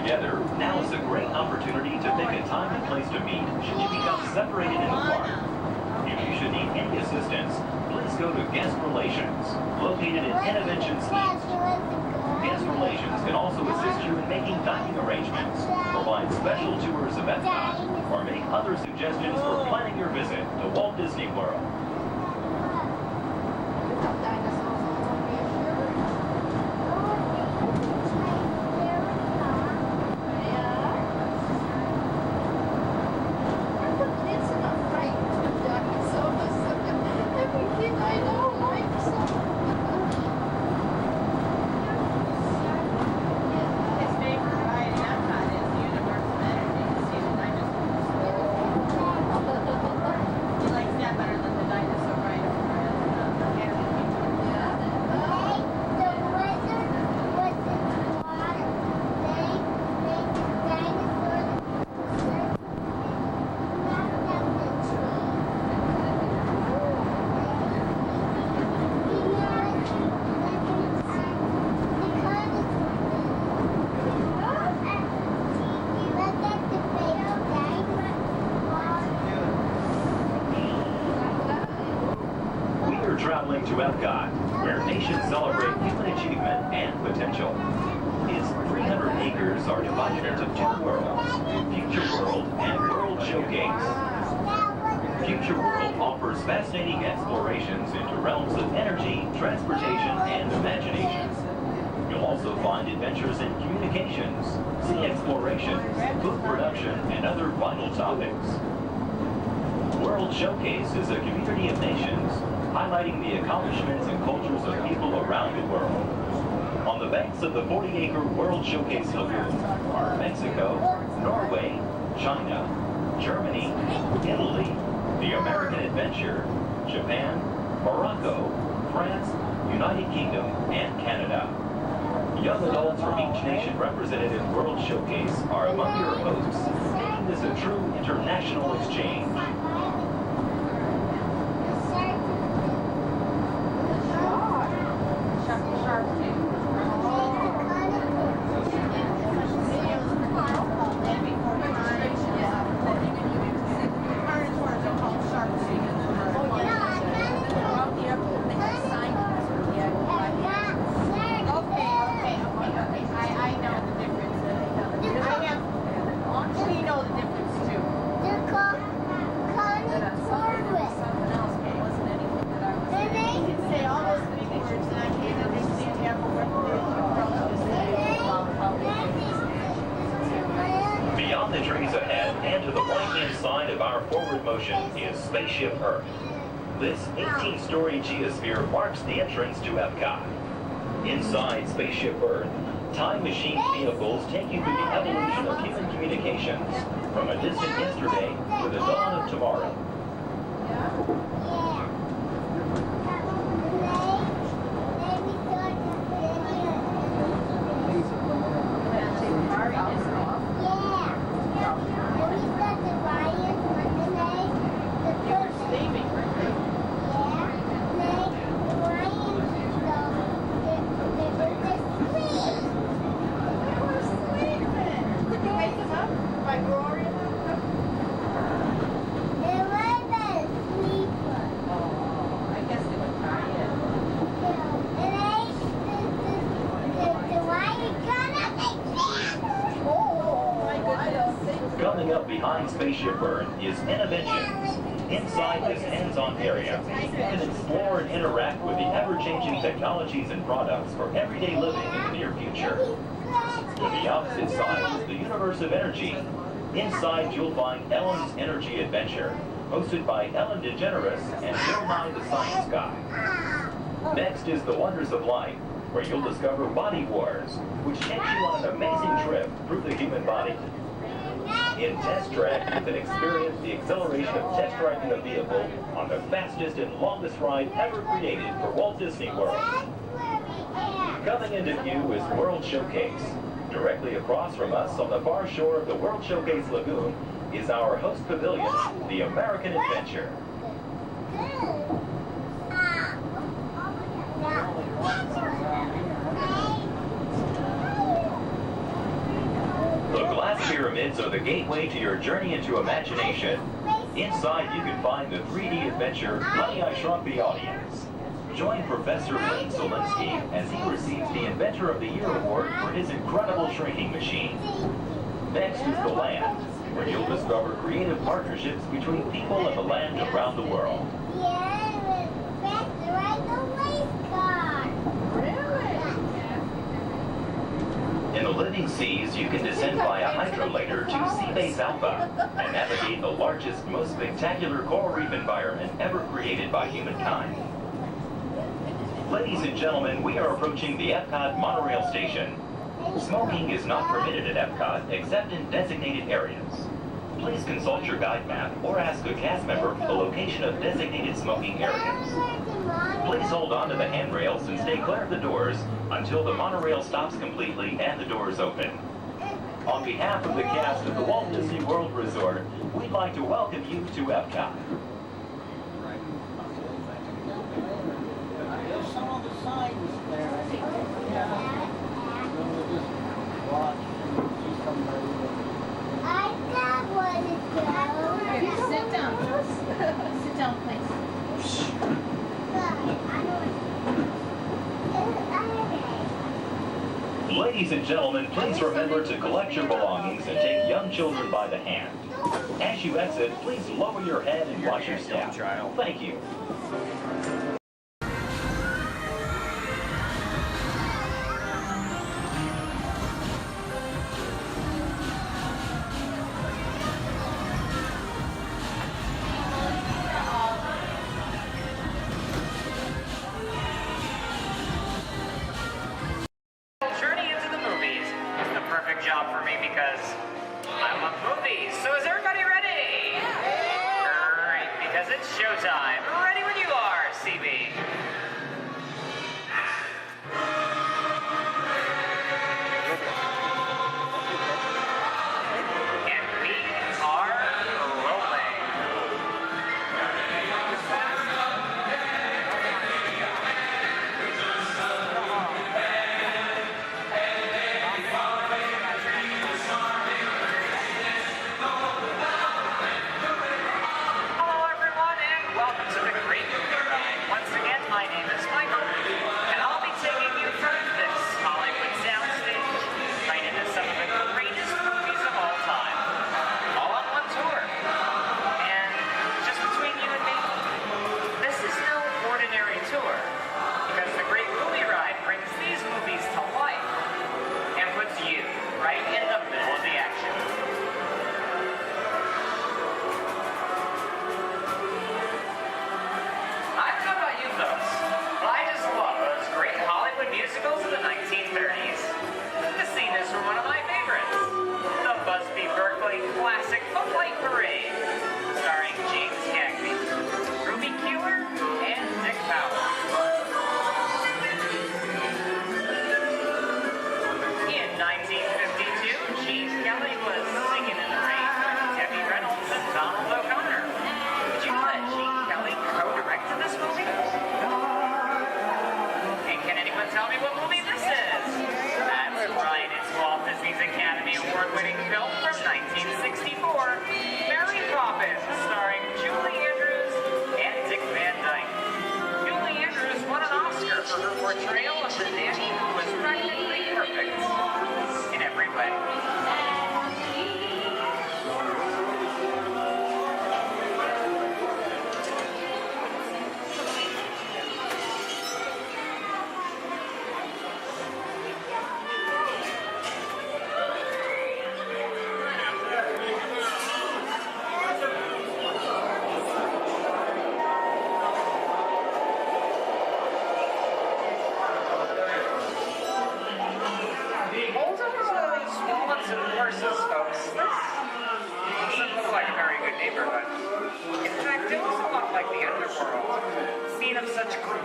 Speaker 1: together, now is a great opportunity to pick a time and place to meet should you become separated in the park. If you should need any assistance, please go to Guest Relations, located in Interventions East. Guest Relations can also assist you in making dining arrangements, provide special tours of Epcot, or make other suggestions for planning your visit to Walt Disney World. Traveling to Epcot, where nations celebrate human achievement and potential. Its 300 acres are divided into two worlds, Future World and World Showcase. Future World offers fascinating explorations into realms of energy, transportation, and imagination. You'll also find adventures in communications, sea exploration, food production, and other vital topics. World Showcase is a community of nations, highlighting the accomplishments and cultures of people around the world. On the banks of the 40-acre World Showcase Lagoon are Mexico, Norway, China, Germany, Italy, the American Adventure, Japan, Morocco, France, United Kingdom, and Canada. Young adults from each nation represented in World Showcase are among your hosts, making this a true international exchange. the trees ahead and to the right-hand side of our forward motion is Spaceship Earth. This 18-story geosphere marks the entrance to Epcot. Inside Spaceship Earth, time machine vehicles take you through the evolution of human communications, from a distant yesterday to the dawn of tomorrow. Coming up behind Spaceship Earth is Innoventions. Inside this hands-on area, you can explore and interact with the ever-changing technologies and products for everyday living in the near future. To the opposite side is the universe of energy. Inside, you'll find Ellen's Energy Adventure, hosted by Ellen DeGeneres and Bill Nye the Science Guy. Next is the Wonders of Life, where you'll discover Body Wars, which takes you on an amazing trip through the human body. In Test Track, you can experience the exhilaration of test driving a vehicle on the fastest and longest ride ever created for Walt Disney World. Coming into view is World Showcase. Directly across from us on the far shore of the World Showcase Lagoon is our host pavilion, the American Adventure. The glass pyramids are the gateway to your journey into imagination. Inside, you can find the 3D adventure, Honey, I Shrunk the Audience. Join Professor Wayne Zielinski as he receives the Inventor of the Year award for his incredible shrinking machine. Next is the land, where you'll discover creative partnerships between people and the land around the world. In the living seas, you can descend via hydrolator to Seabase Alpha and navigate the largest, most spectacular coral reef environment ever created by humankind. Ladies and gentlemen, we are approaching the Epcot monorail station. Smoking is not permitted at Epcot except in designated areas. Please consult your guide map or ask a cast member the location of designated smoking areas. Please hold on to the handrails and stay clear of the doors until the monorail stops completely and the doors open. On behalf of the cast of the Walt Disney World Resort, we'd like to welcome you to Epcot.
Speaker 5: There's some of the signs there. We'll just watch and see somebody.
Speaker 21: I got one to go. Sit down. Sit down, please.
Speaker 1: Ladies and gentlemen, please remember to collect your belongings and take young children by the hand. As you exit, please lower your head and watch your step. Thank you.
Speaker 6: Journey into the movies is the perfect job for me because I love movies. So is everybody ready? Great, because it's showtime. Ready when you are, CB. Award-winning film from 1964, Mary Poppins, starring Julie Andrews and Dick Van Dyke. Julie Andrews won an Oscar for her portrayal of the nanny who was practically perfect in every way.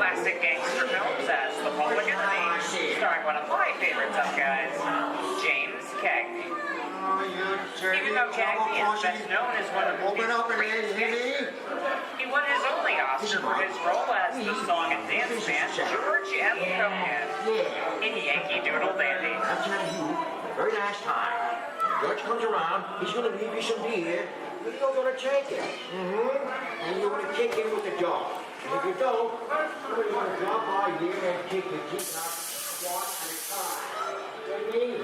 Speaker 6: Classic gangster films as The Public Enemy, starring one of my favorite tough guys, James Cagney. Even though Cagney is best known as one of movies' greatest gangsters, he won his only Oscar for his role as the song and dance man George M. Cohan in Yankee Doodle Dandy.
Speaker 7: I'm telling you, very nice time. George comes around, he's going to leave you some beer, but you're going to take it. And you're going to kick in with the dog. And if you don't, you're going to drop by here and kick your teeth out one at a time. You know what I mean?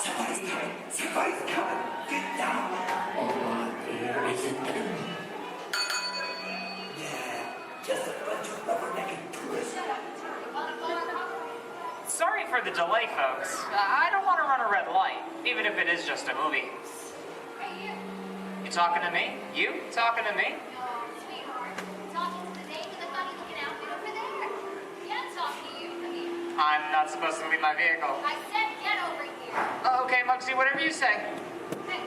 Speaker 7: Somebody's coming. Somebody's coming. Get down. Oh, there isn't. Yeah, just a bunch of rubbernecked tourists.
Speaker 6: Sorry for the delay, folks. I don't want to run a red light, even if it is just a movie. You talking to me? You talking to me? I'm not supposed to leave my vehicle.
Speaker 16: I said get over here.
Speaker 6: Okay, Mugsy, whatever you say.
Speaker 16: Hey.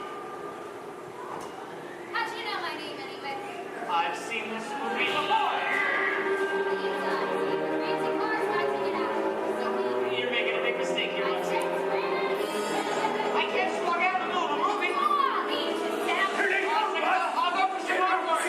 Speaker 16: How'd you know my name anyway?
Speaker 6: I've seen this movie before. You're making a big mistake here, Mugsy. I can't slug out in the middle of a movie. Here they come, I'll go for some more.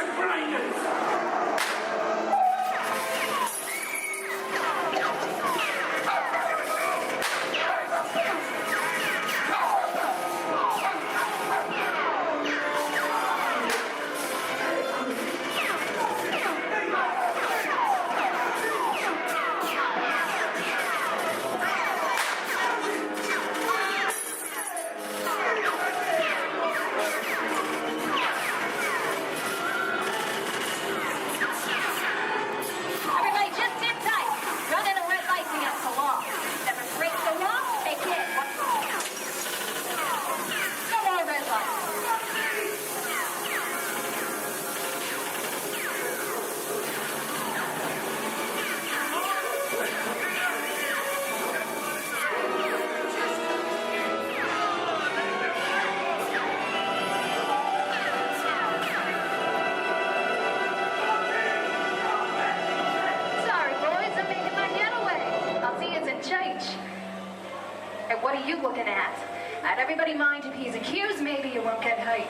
Speaker 8: Looking at. Not everybody mind if he's accused, maybe you won't get hurt.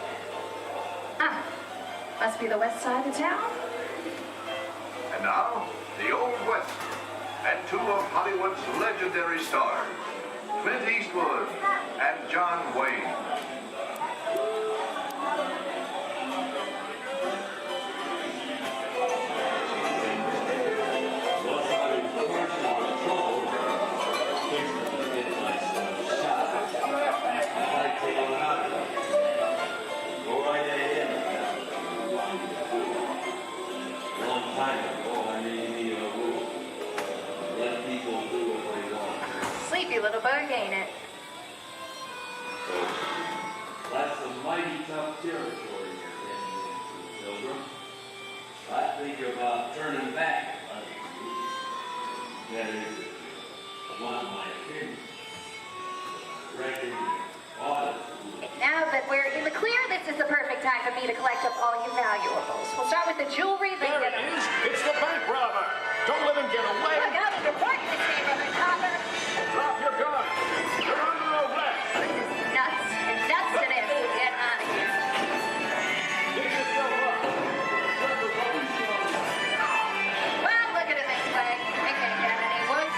Speaker 8: Ah, must be the west side of town.
Speaker 3: And now, the Old West, and two of Hollywood's legendary stars, Clint Eastwood and John Wayne.
Speaker 8: Sleepy little bug, ain't it?
Speaker 12: That's some mighty tough territory you're heading into, Pilgrim. I think about turning back. That is, not my opinion. I reckon
Speaker 8: Now that we're in the clear, this is the perfect time for me to collect up all your valuables. We'll start with the jewelry, then
Speaker 25: There it is. It's the bank robber. Don't let him get away.
Speaker 8: Look out, you're part of this neighborhood, copper.
Speaker 25: Drop your gun. You're under arrest.
Speaker 8: This is nuts. It's nuts to this. Get out of here.
Speaker 25: Get yourself up.
Speaker 8: Well, look at it this way. I can't get any worse.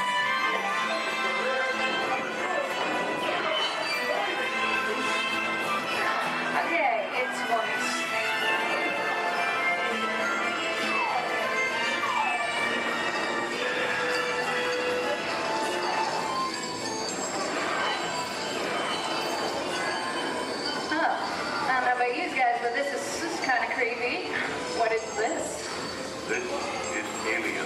Speaker 3: This is Alien.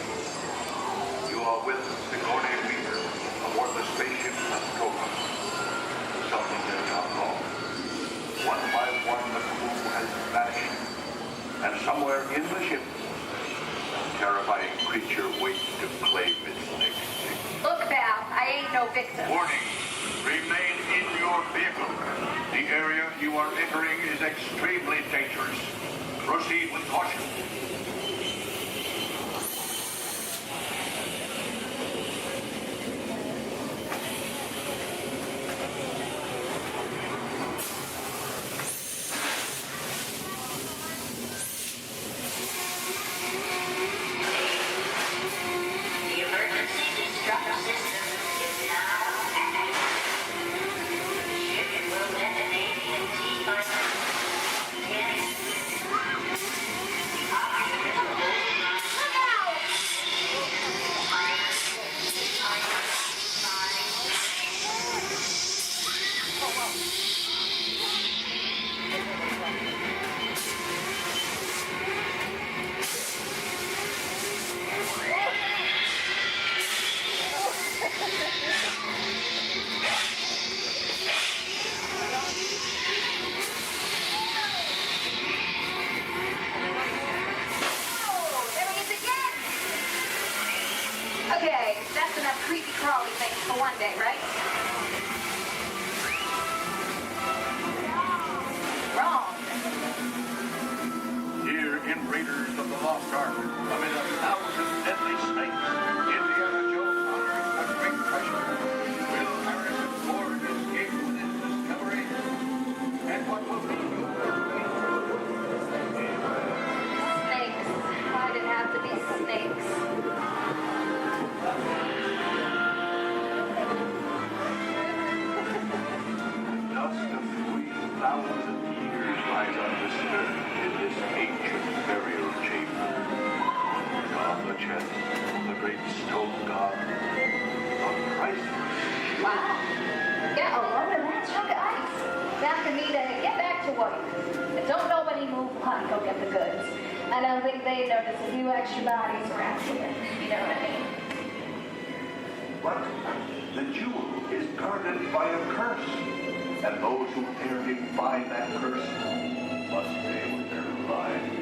Speaker 3: You are with Sigourney Weaver aboard the spaceship Nostromo. Something has gone wrong. One by one, the crew has vanished. And somewhere in the ship, a terrifying creature waits to claim its next victim.
Speaker 8: Look, Val, I ain't no victim.
Speaker 3: Warning. Remain in your vehicle. The area you are entering is extremely dangerous. Proceed with caution.
Speaker 2: The emergency destruct system is now active. Ship will detonate in T-minus 10. The oxygen override. Look out!
Speaker 8: Oh, there he is again! Okay, that's enough creepy crawly things for one day, right? Wrong.
Speaker 3: Here in Raiders of the Lost Ark, amid 1,000 deadly snakes, Indiana Jones unearthed a great treasure. Will Harrison Ford escape with his discovery? And what will be
Speaker 8: Snakes. Why'd it have to be snakes?
Speaker 3: dust of 3,000 years lies undisturbed in this ancient burial chamber. And on the chest, the great stone god, a priceless jewel.
Speaker 8: Wow. Got a load of that chunk of ice. Now for me to get back to work. And don't nobody move one, go get the goods. I don't think they notice a few extra bodies around here. You know what I mean?
Speaker 3: But the jewel is guarded by a curse. And those who dare defy that curse must pay with their lives.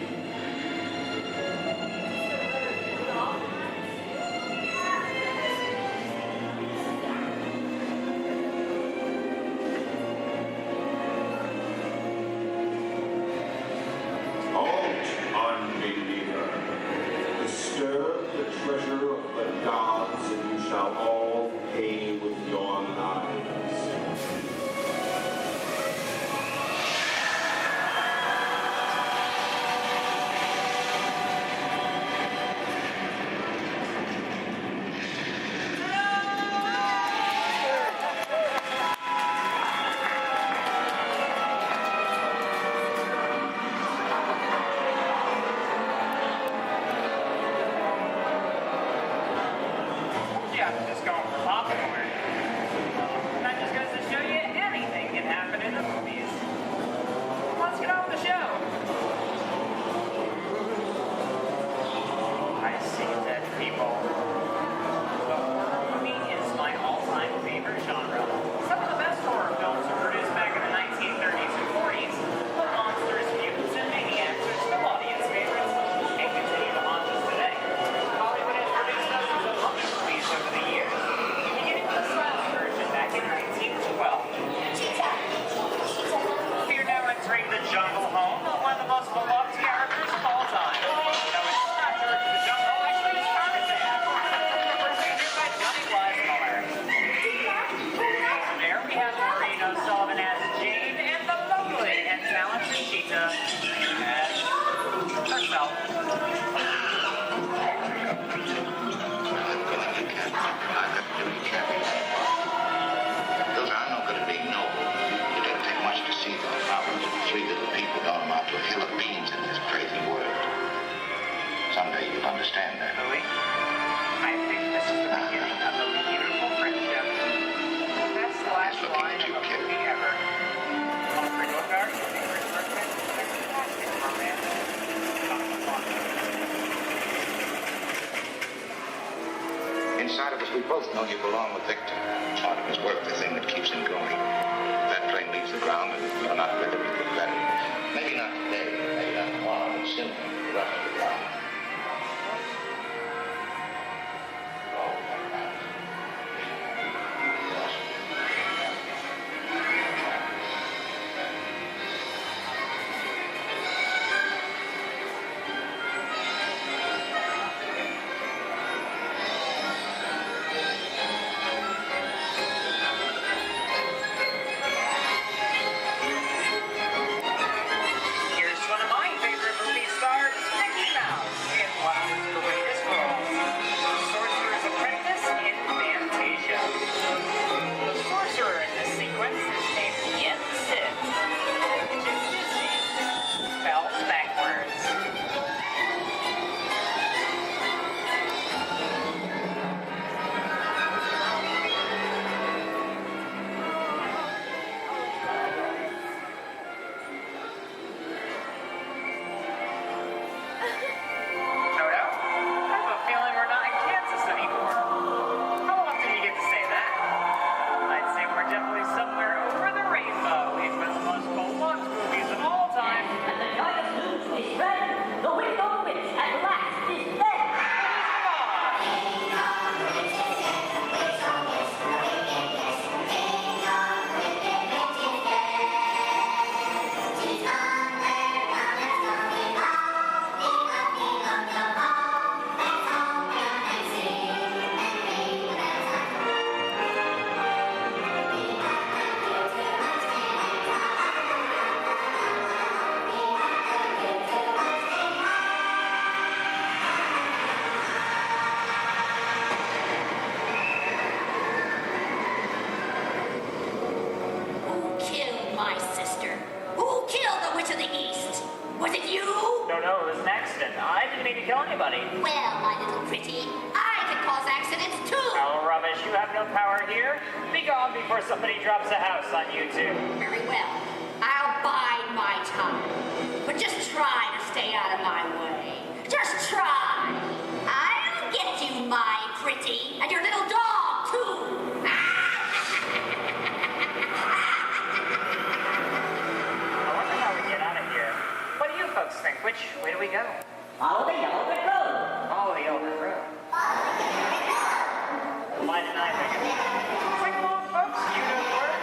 Speaker 4: Halt, unbeliever. Disturb the treasure of the gods, and you shall all pay with your lives.
Speaker 6: Yeah, just going for popcorn. And that just goes to show you anything can happen in the movies. Let's get on with the show. I see dead people. The horror movie is my all-time favorite genre. Some of the best horror films were produced back in the 1930s and 40s, but monsters, mutants, and maniacs are still audience favorites and continue to haunt us today. Hollywood has produced dozens of other movies over the years, beginning with the silent version back in 1912. We are now entering the jungle home of one of the most beloved characters of all time. No, it's not George of the Jungle, actually it's Tarzan. Portrayed here by Johnny Weissmuller. There we have Marina Sullivan as Jane and the lovely and talented Cheetah as herself.
Speaker 13: Those are no good at being noble. It doesn't take much to see the problems of three little people don't amount to a hill of beans in this crazy world. Someday you'll understand that.
Speaker 6: Louis, I think this is the beginning of a beautiful friendship. Best last line of a movie ever. On a single card, favorite birthday, fantastic romance.
Speaker 13: We both know you belong with Victor. Part of his work, the thing that keeps him going. If that plane leaves the ground and you're not with him, you get better. Maybe not today, maybe not tomorrow, but soon. The rest of the time.
Speaker 6: Here's one of my favorite movie stars, Mickey Mouse, in one of his greatest roles, Sorcerer's Apprentice in Fantasia. The sorcerer in this sequence is named Yen Sid. Spelled backwards. Toto, I have a feeling we're not in Kansas anymore. How often do you get to say that? I'd say we're definitely somewhere over the rainbow in one of the most beloved movies of all time.
Speaker 2: And the giant news is ready. The window witch at last is dead.
Speaker 21: Who killed my sister? Who killed the Witch of the East? Was it you?
Speaker 6: No, it was an accident. I didn't mean to kill anybody.
Speaker 21: Well, my little pretty, I can cause accidents too.
Speaker 6: Oh, rubbish. You have no power here. Be gone before somebody drops a house on you, too.
Speaker 21: Very well. I'll bide my time. But just try to stay out of my way. Just try. I'll get you, my pretty, and your little dog, too.
Speaker 6: I wonder how we get out of here. What do you folks think? Which way do we go?
Speaker 2: Follow the yellow brick road.
Speaker 6: Follow the yellow brick road. Why didn't I think of it? Sing along, folks. You know the words.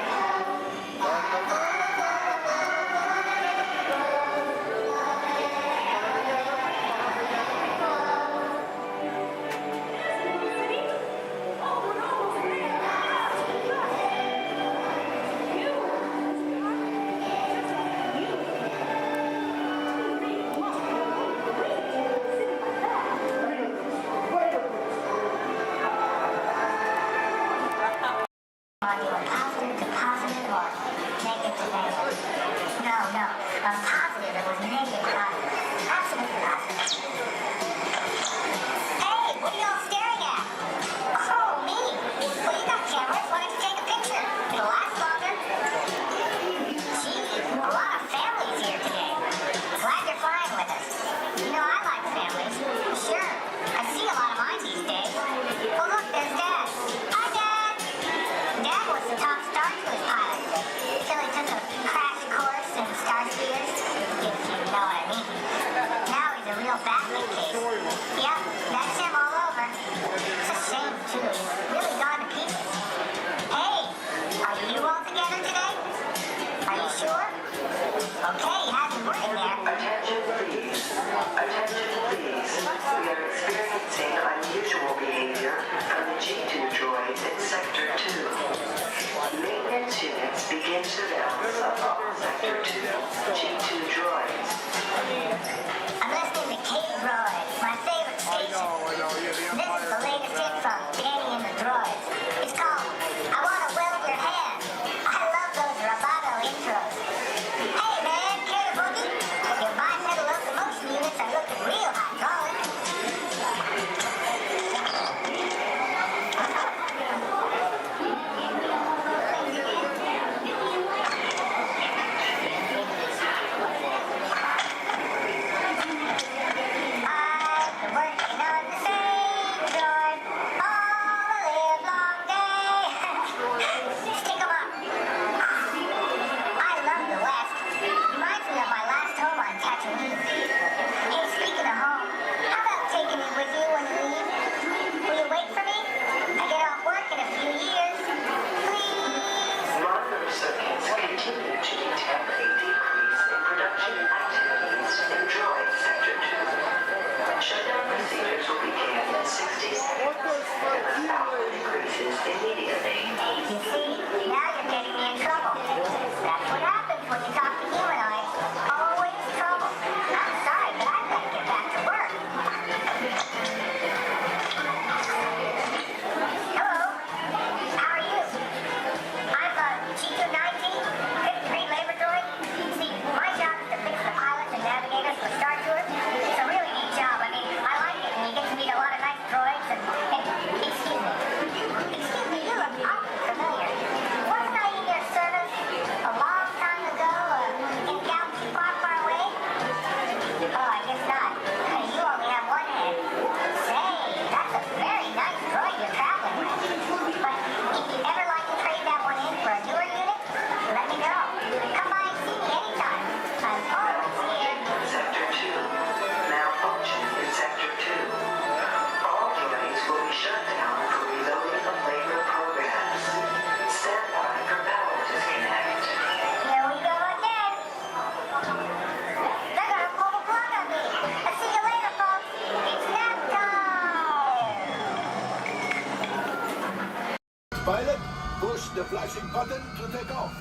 Speaker 11: Pilot, push the flashing button to take off.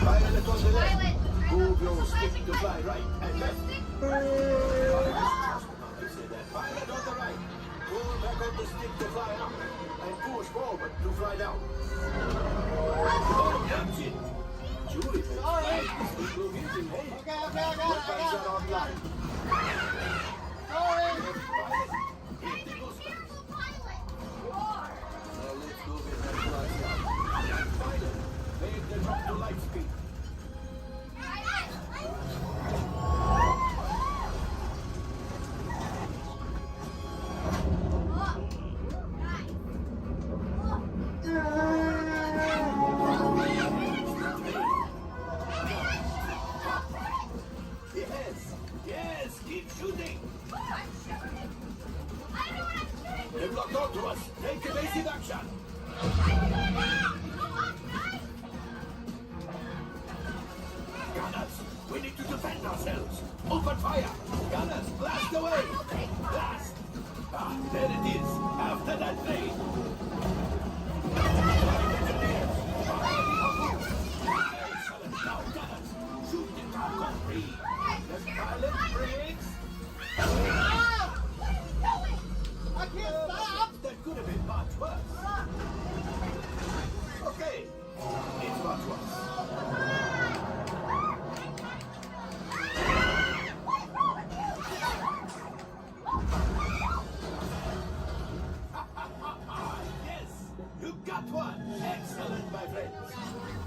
Speaker 11: Pilot on the left. Move your stick to fly right and left. Pilot on the right. Pull back on the stick to fly up. And push forward to fly down. Oh, that's it. Julie, sorry. Okay, I got it. Online. Sorry. Let's go get that fly down. Pilot, make the drop to light speed. Yes, keep shooting. I'm shooting. I don't know what I'm shooting. They've locked onto us. Take evasive action. Gunners, we need to defend ourselves. Open fire. Gunners, blast away. Blast. Ah, there it is. After that plane. Excellent. Now, gunners, shoot the cargo free. The pilot brakes. I can't stop. That could have been much worse. Okay, it's much worse. Yes, you got one. Excellent, my friends.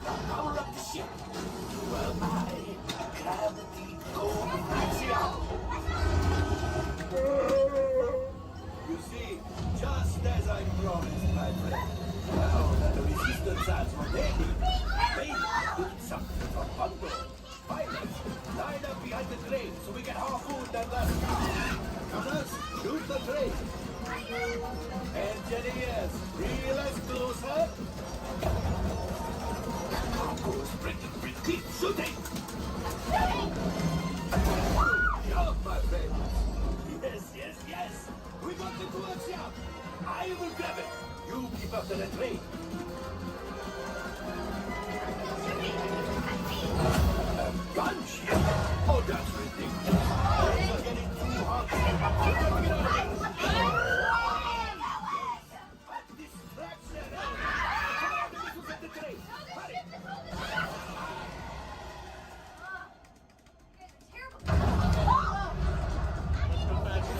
Speaker 11: Now power up the ship. Well, I gravity gold axiom. You see, just as I promised, my friend. Now that the resistance has what they need something from Bungo. Pilots, line up behind the train so we can harpoon that last car. Gunners, shoot the train. Engineers, realize closer. Cargo's breaking, keep shooting. Job, my friends. Yes. We got the coaxium. I will grab it. You keep up to the train. Gunship? Oh, that's ridiculous. We're getting too hot. Distraction. Get the train. Hurry.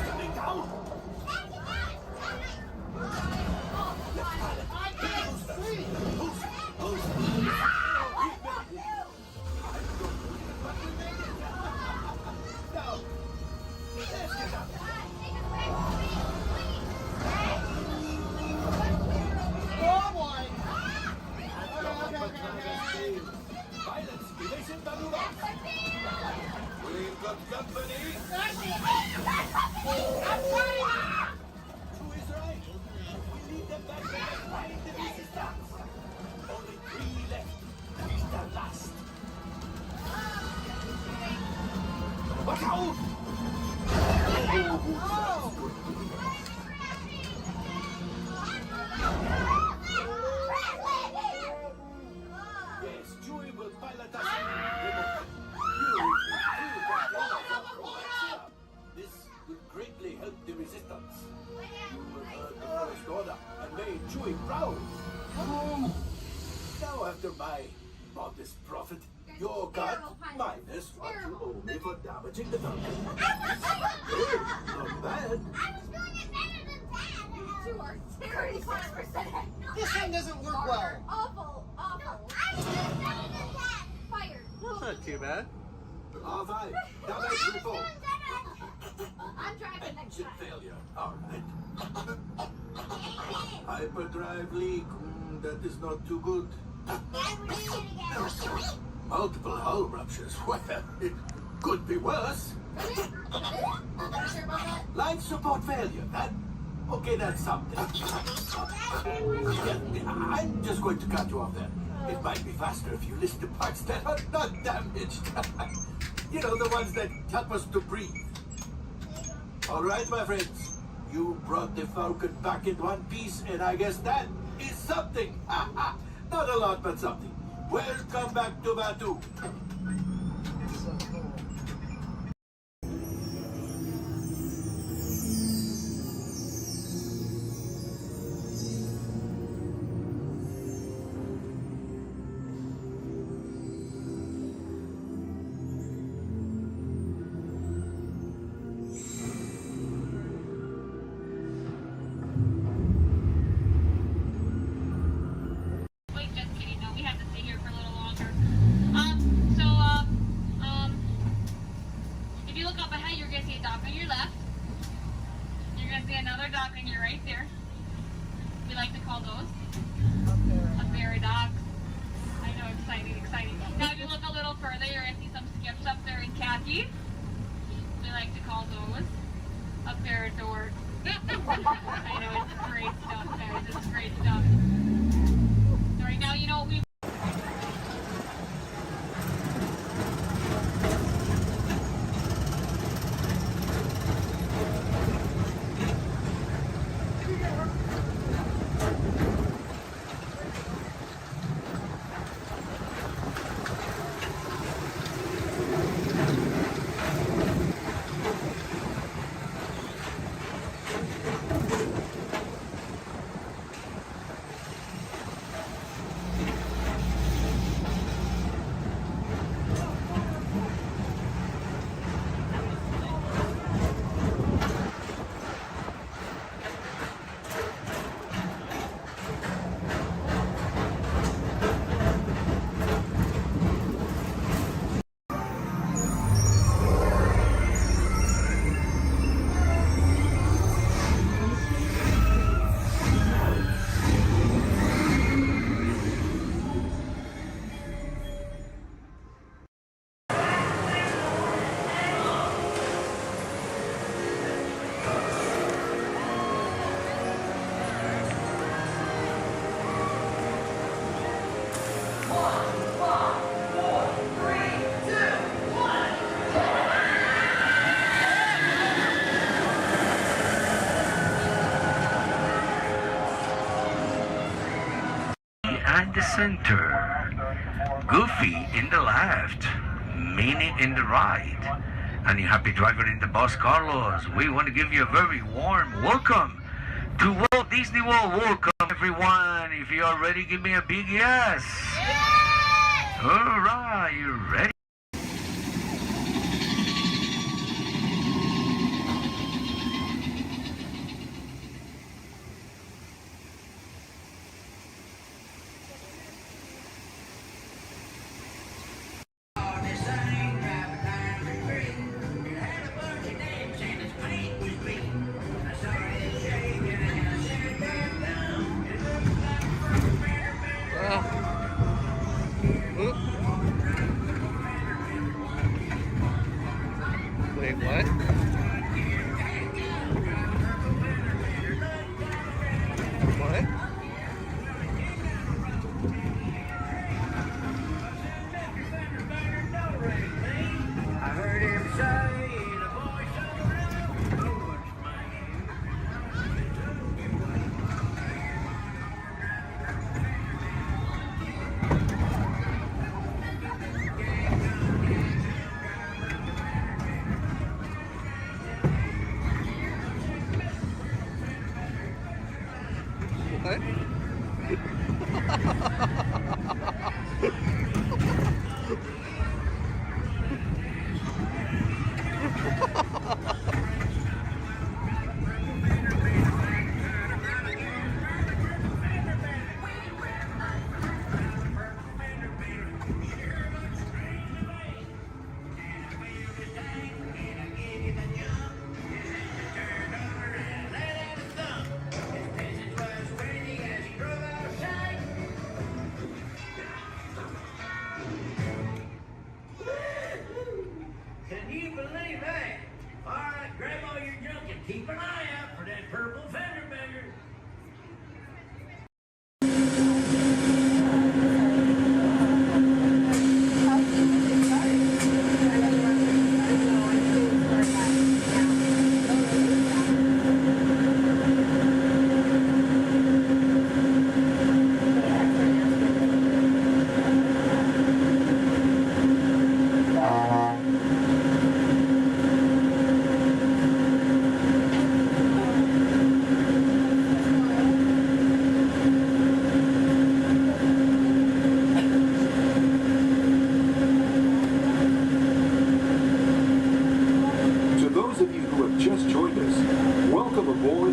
Speaker 11: Coming down. Pilots, evasive maneuver. We've got company. Who is right? We need them back behind the resistance. Only 3 left. He's the last. Watch out! Yes, Chewie will pilot us. This will greatly help the resistance. You will earn the first order and made Chewie proud. Now, after my modest profit, your cut minus what you owe me for damaging the Falcon. Not bad.
Speaker 8: You are 35%.
Speaker 5: This thing doesn't work well.
Speaker 8: Awful. Fired.
Speaker 9: That's not too bad.
Speaker 11: R5, damage report.
Speaker 8: I'm driving next
Speaker 11: Engine
Speaker 8: time.
Speaker 11: failure. All right. Hyperdrive leak. That is not too good. Multiple hull ruptures. Well, it could be worse. Life support failure. That's something. I'm just going to cut you off there. It might be faster if you list the parts that are not damaged. You know, the ones that help us to breathe. All right, my friends. You brought the Falcon back in one piece, and I guess that is
Speaker 9: something. Not a lot, but something. Welcome back to Batu.
Speaker 16: Wait, just kidding. No, we have to stay here for a little longer. If you look up ahead, you're gonna see a dock on your left. You're gonna see another dock on your right there. We like to call those a ferry dock. I know, exciting. Now, if you look a little further, you're gonna see some skips up there in khaki. We like to call those a ferry door. I know, it's great stuff, guys. It's great stuff. So right now, you know what we.
Speaker 10: At the center, Goofy in the left, Minnie in the right, and your happy driver in the bus, Carlos. We want to give you a very warm welcome to Walt Disney World. Welcome, everyone. If you are ready, give me a big yes. Yes! All right, you ready?
Speaker 15: Wait, what? What?
Speaker 10: I heard him say the voice of the Lord.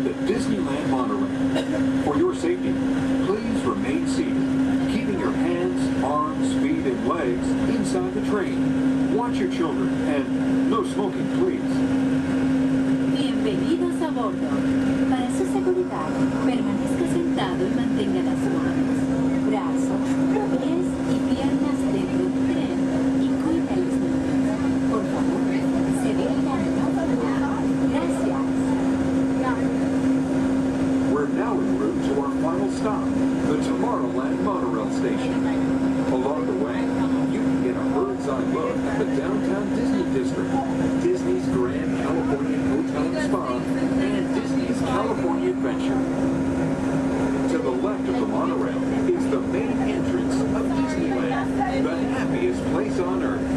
Speaker 17: the Disneyland monorail. For your safety, please remain seated, keeping your hands, arms, feet, and legs inside the train. Watch your children, and no smoking, please.
Speaker 18: Bienvenidos a bordo. Para su seguridad, permanezca sentado y mantenga las manos, brazos, pies y piernas dentro del tren y cuide a los niños. Por favor, se dirija a la autoridad. Gracias.
Speaker 17: We're now en route to our final stop, the Tomorrowland monorail station. Along the way, you can get a bird's eye look at the downtown Disney district, Disney's Grand California Hotel and Spa, and Disney's California Adventure. To the left of the monorail is the main entrance of Disneyland, the happiest place on earth.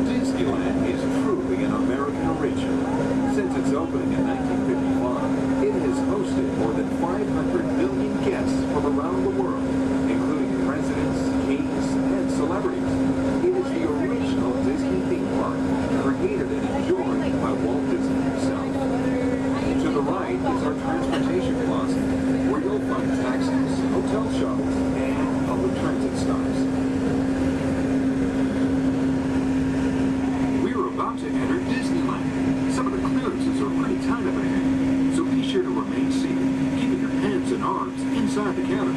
Speaker 17: Disneyland is truly an American original. Since its opening in 1955, it has hosted more than 500 million guests from around the world, including presidents, kings, and celebrities. It is the original Disney theme park, created and enjoyed by Walt Disney himself. To the right is our transportation plaza, where you'll find taxis, hotel shuttles, and public transit stops. We're about to enter Disneyland. Some of the clearances are pretty tight up ahead, so be sure to remain seated, keeping your hands and arms inside the cabin.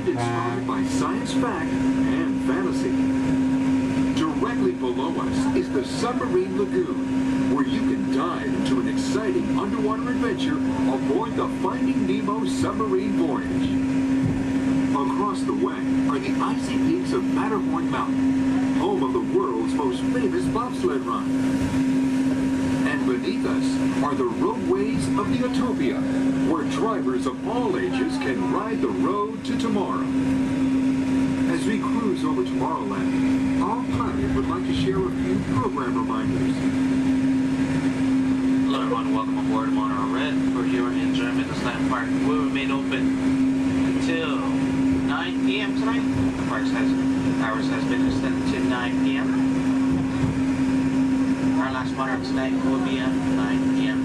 Speaker 17: Inspired by science fact and fantasy. Directly below us is the Submarine Lagoon, where you can dive into an exciting underwater adventure aboard the Finding Nemo submarine voyage. Across the way are the icy peaks of Matterhorn Mountain, home of the world's most famous bobsled run. And beneath us are the roadways of the Utopia, where drivers of all ages can ride the road to tomorrow. As we cruise over Tomorrowland, our pilot would like to share a few program reminders.
Speaker 20: Hello everyone, welcome aboard Monorail Red. For your enjoyment, this land park will remain open until 9 p.m. tonight. The park's hours has been extended to 9 p.m. Our last monorail tonight will be at 9 p.m.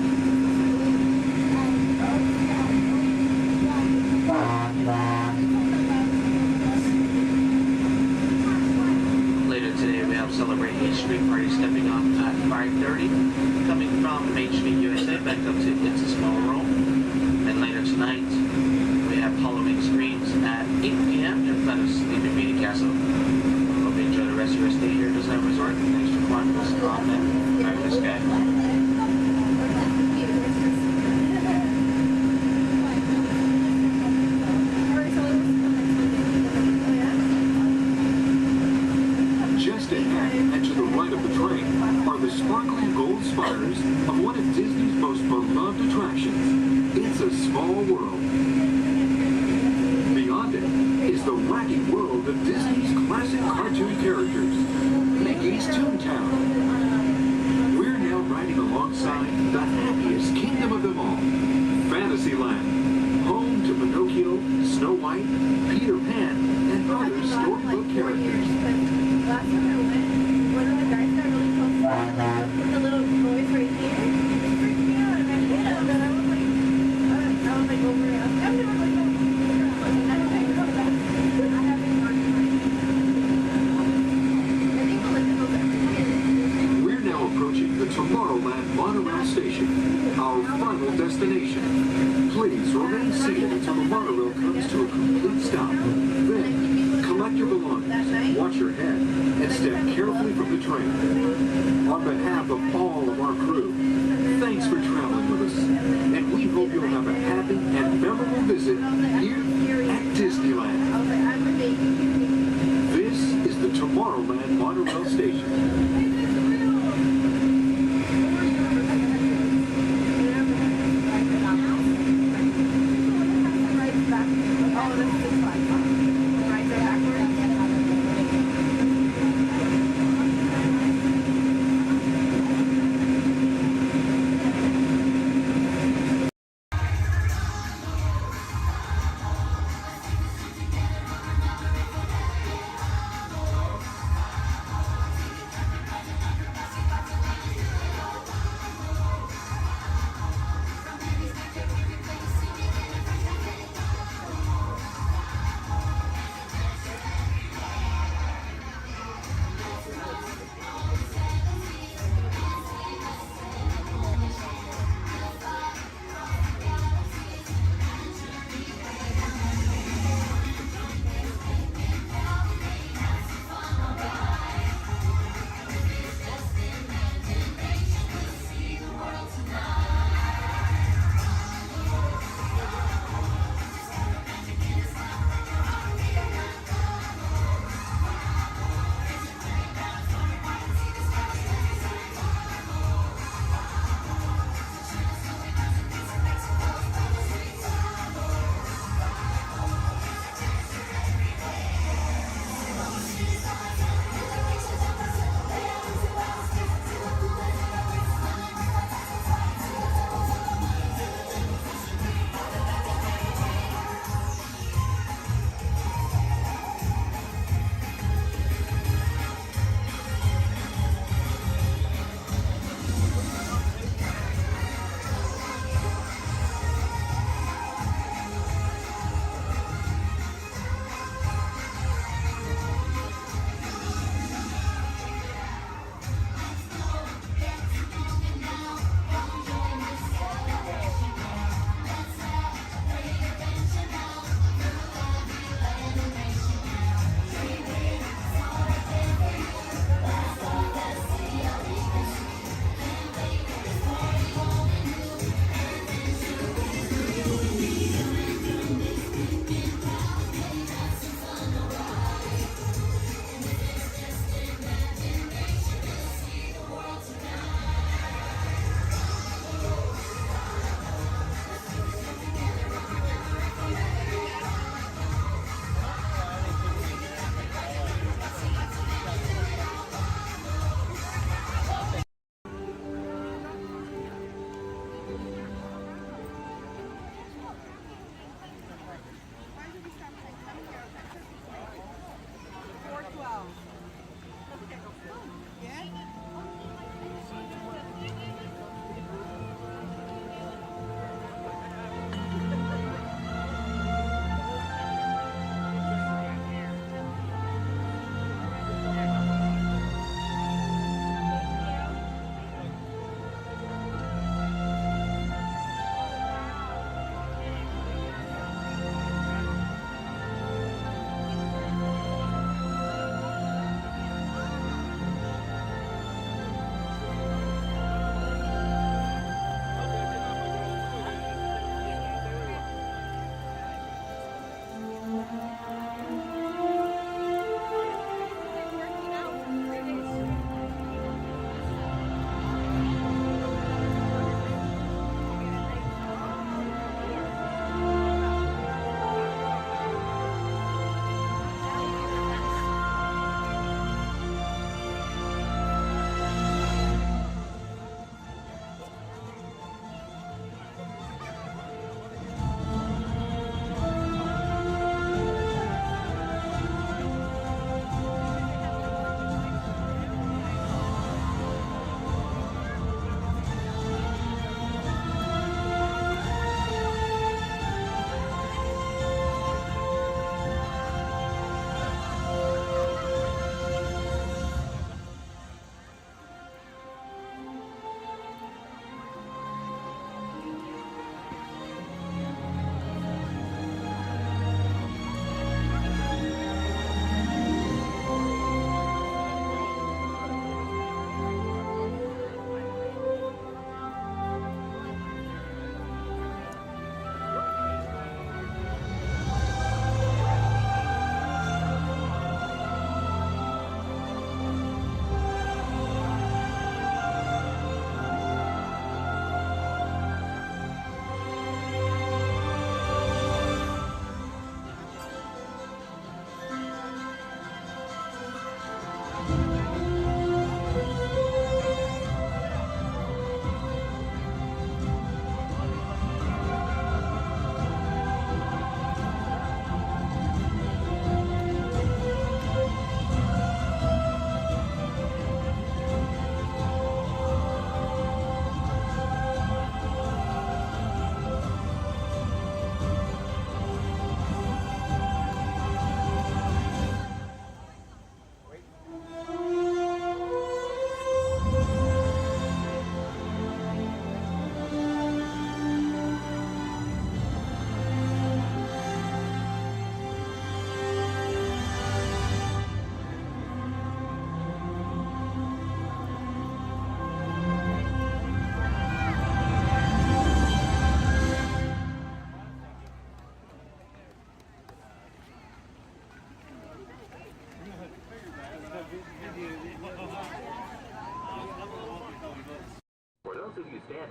Speaker 20: Later today we have Celebrate Each Street Party stepping off at 5:30, coming from Main Street, USA, back up to It's a Small World. And later tonight we have Halloween screens at 8 p.m. in front of Sleeping Beauty Castle. Hope you enjoy the rest of your stay here at Disneyland Resort. Thanks for joining us on that fabulous guy.
Speaker 17: Just ahead and to the right of the train are the sparkling gold spires of one of Disney's most beloved attractions, It's a Small World. Beyond it is the wacky world of Disney's classic cartoon characters, Mickey's Toontown. We're now riding alongside the happiest kingdom of them all, Fantasyland, home to Pinocchio, Snow White, Peter Pan, and other storybook characters.
Speaker 22: Last time I went, one of the guys got really close to the little boys right here. It freaked me out, and I hit him, and I was like over it. I'm never like, I don't think come back. I haven't gone to my I think
Speaker 17: We're now approaching the Tomorrowland monorail station, our final destination. Please remain seated until the monorail comes to a complete stop. Then, collect your belongings, watch your head, and step carefully from the train. On behalf of all of our crew, thanks for traveling with us, and we hope you'll have a happy and memorable visit here at Disneyland. This is the Tomorrowland monorail station.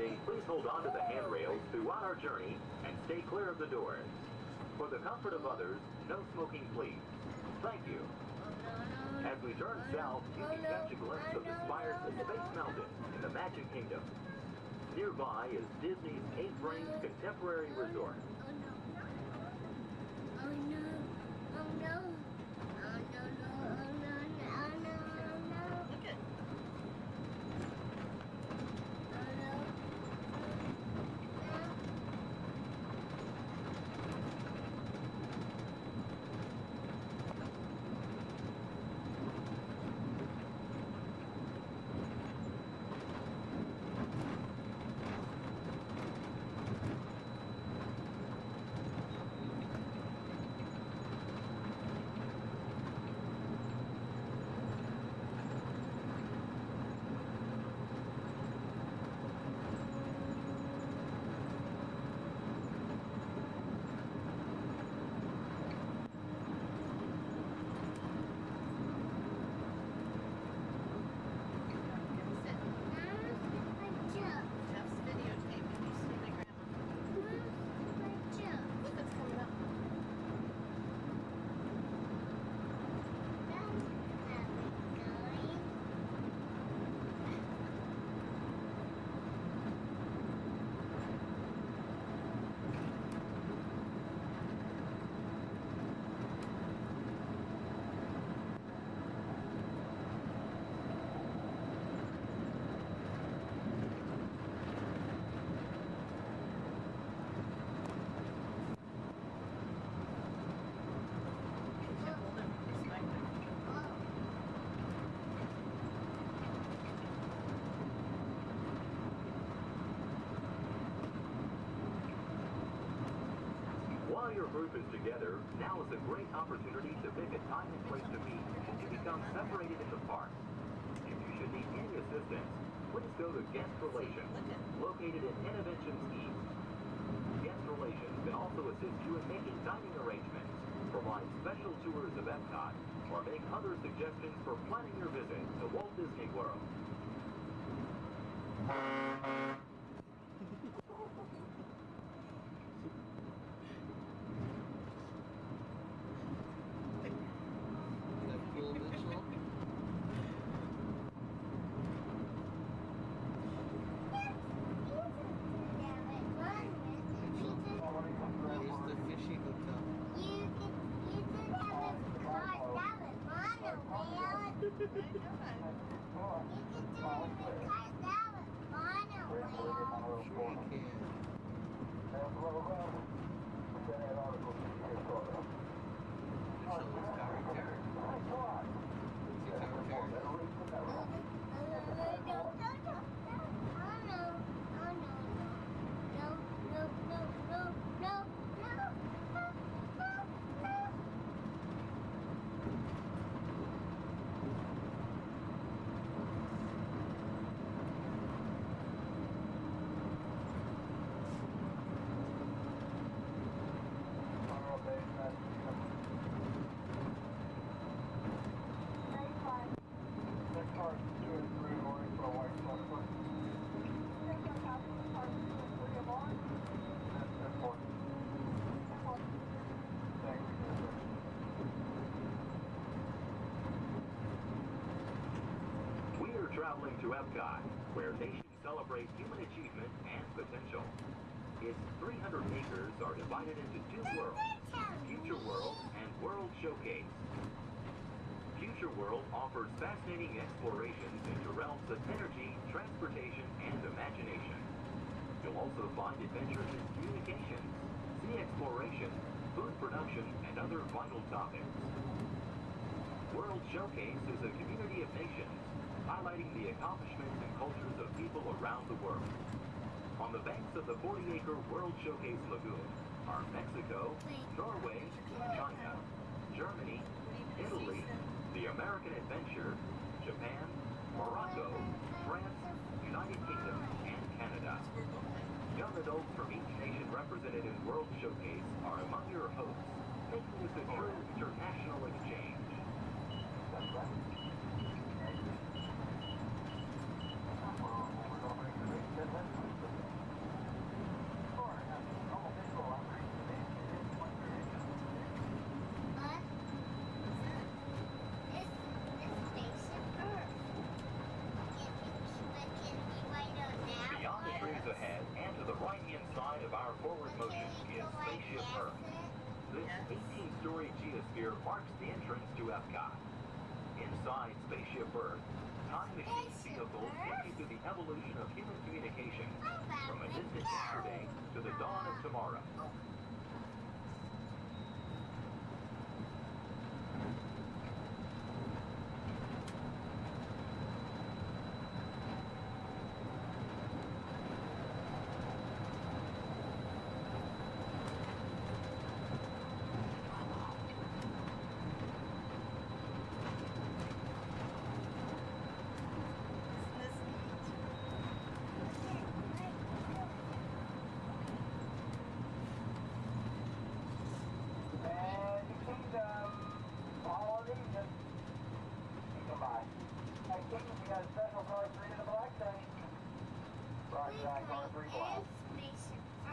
Speaker 1: landing, please hold on to the handrails throughout our journey and stay clear of the doors. For the comfort of others, no smoking please. Thank you. As we turn south, you can catch a glimpse of the spires of Space Mountain in the Magic Kingdom. Nearby is Disney's 8th-ranked contemporary resort. While your group is together, now is a great opportunity to pick a time and place to meet and to become separated in the park. If you should need any assistance, please go to Guest Relations, located in Interventions East. Guest Relations can also assist you in making dining arrangements, provide special tours of Epcot, or make other suggestions for planning your visit to Walt Disney World. Traveling to Epcot, where nations celebrate human achievement and potential. Its 300 acres are divided into two worlds, Future World and World Showcase. Future World offers fascinating explorations into realms of energy, transportation, and imagination. You'll also find adventures in communications, sea exploration, food production, and other vital topics. World Showcase is a community of nations, highlighting the accomplishments and cultures of people around the world. On the banks of the 40-acre World Showcase Lagoon are Mexico, Norway, China, Germany, Italy, the American Adventure, Japan, Morocco, France, United Kingdom, and Canada. Young adults from each nation represented in World Showcase are among your hosts, making this a true international exchange. atmosphere marks the entrance to Epcot. Inside Spaceship Earth, time machine vehicles take you to the evolution of human communication, from a distant yesterday to the dawn of tomorrow.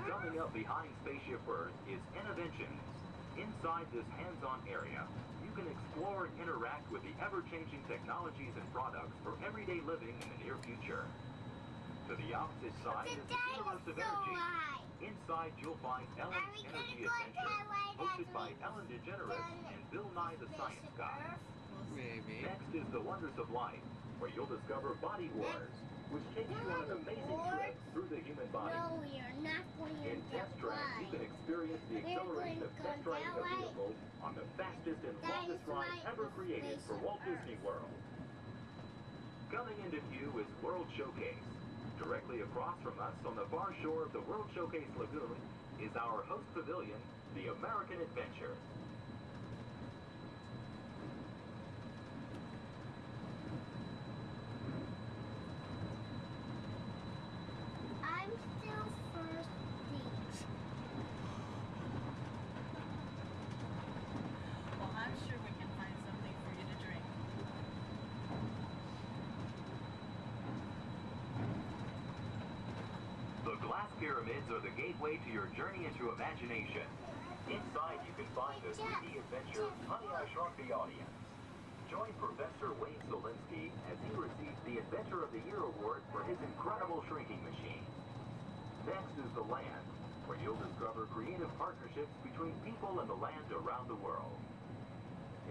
Speaker 1: Coming up behind Spaceship Earth is Innovations. Inside this hands-on area, you can explore and interact with the ever-changing technologies and products for everyday living in the near future. To the opposite side is the Universe of Energy. Inside you'll find Ellen's Energy Adventure, hosted by Ellen DeGeneres and Bill Nye the Science Guy.
Speaker 15: Maybe.
Speaker 1: Next is the Wonders of Life, where you'll discover Body Wars, which takes you on an amazing trip through the human body.
Speaker 7: No, we are not going
Speaker 1: In
Speaker 7: to
Speaker 1: Test Track, you can experience the acceleration of test driving a vehicle on the fastest and longest ride ever created for Walt Disney World. Coming into view is World Showcase. Directly across from us on the far shore of the World Showcase Lagoon is our host pavilion, the American Adventure.
Speaker 7: I'm still thirsty.
Speaker 22: Well, I'm sure we can find something for you to drink.
Speaker 1: The glass pyramids are the gateway to your journey into imagination. Inside you can find the 3D adventure Honey, I Shrunk the Audience. Join Professor Wayne Solinsky as he receives the Adventure of the Year award for his incredible shrinking machine. Next is the land, where you'll discover creative partnerships between people and the land around the world.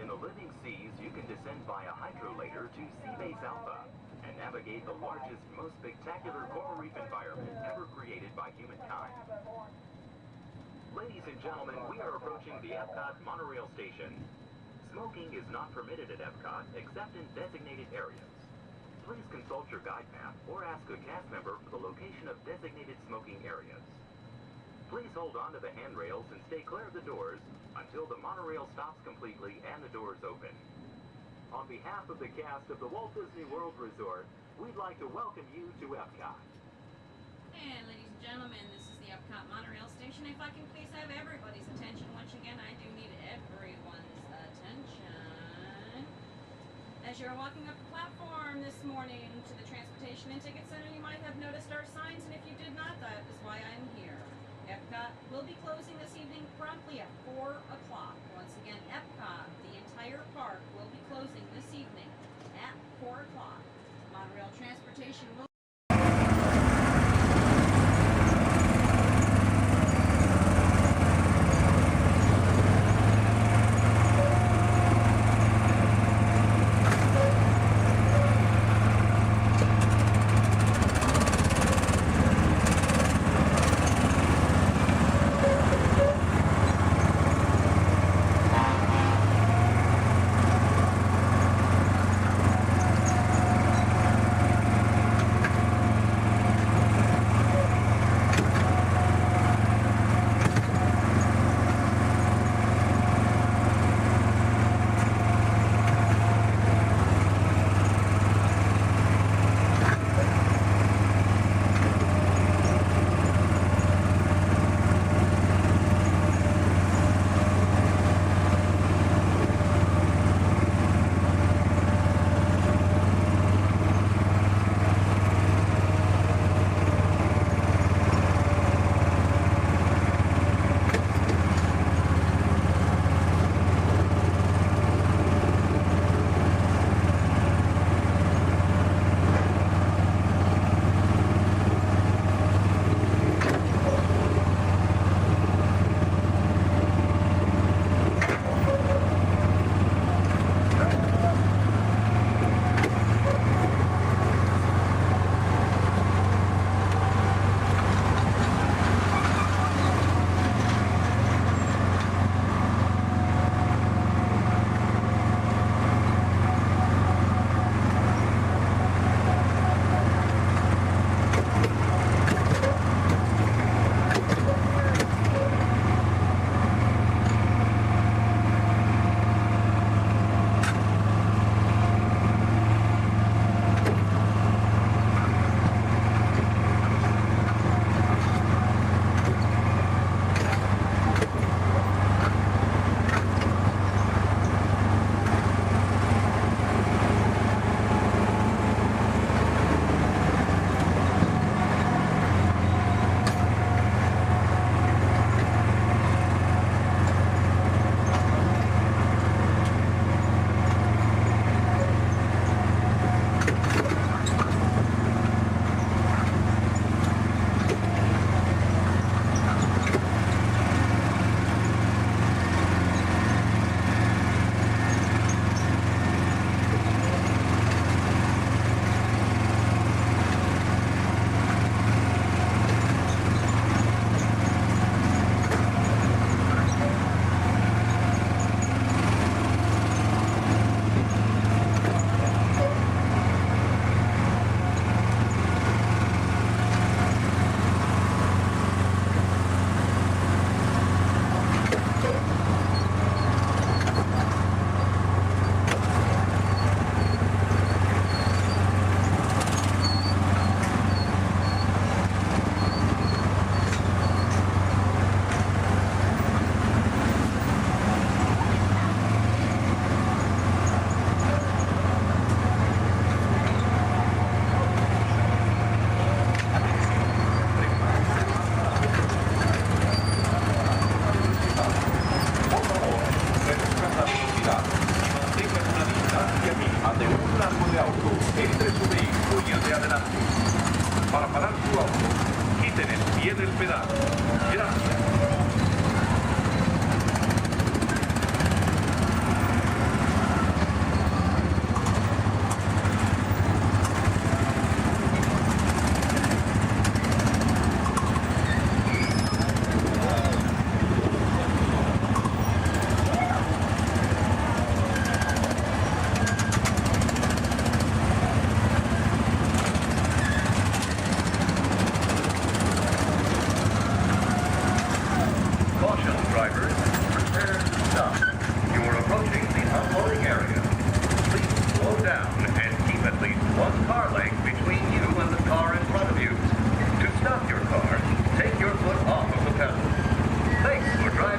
Speaker 1: In the living seas, you can descend via hydrolator to Seabase Alpha and navigate the largest, most spectacular coral reef environment ever created by humankind. Ladies and gentlemen, we are approaching the Epcot monorail station. Smoking is not permitted at Epcot except in designated areas. Please consult your guide map or ask a cast member for the location of designated smoking areas. Please hold on to the handrails and stay clear of the doors until the monorail stops completely and the doors open. On behalf of the cast of the Walt Disney World Resort, we'd like to welcome you to Epcot.
Speaker 14: And ladies and gentlemen, this is the Epcot monorail station. If I can please have everybody's attention. Once again, I do need everyone's attention. As you're walking up the platform this morning to the Transportation and Ticket Center, you might have noticed our signs, and if you did not, that is why I'm here. Epcot will be closing this evening promptly at 4 o'clock. Once again, Epcot, the entire park, will be closing this evening at 4 o'clock. Monorail transportation will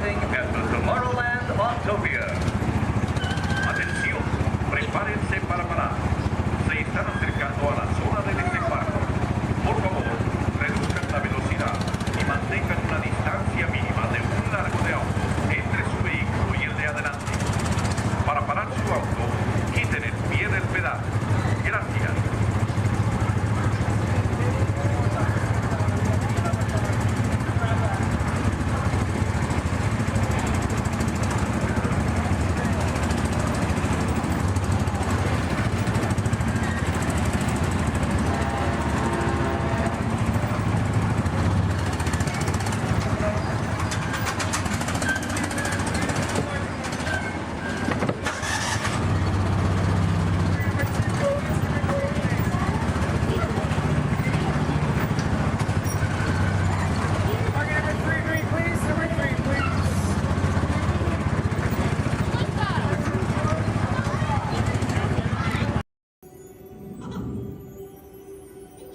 Speaker 10: arriving at the Tomorrowland Autopia. Atención, prepárense para parar. Se están acercando a la zona de desembarco. Por favor, reduzcan la velocidad y mantengan una distancia mínima de un largo de auto entre su vehículo y el de adelante. Para parar su auto, quiten el pie del pedal. Gracias.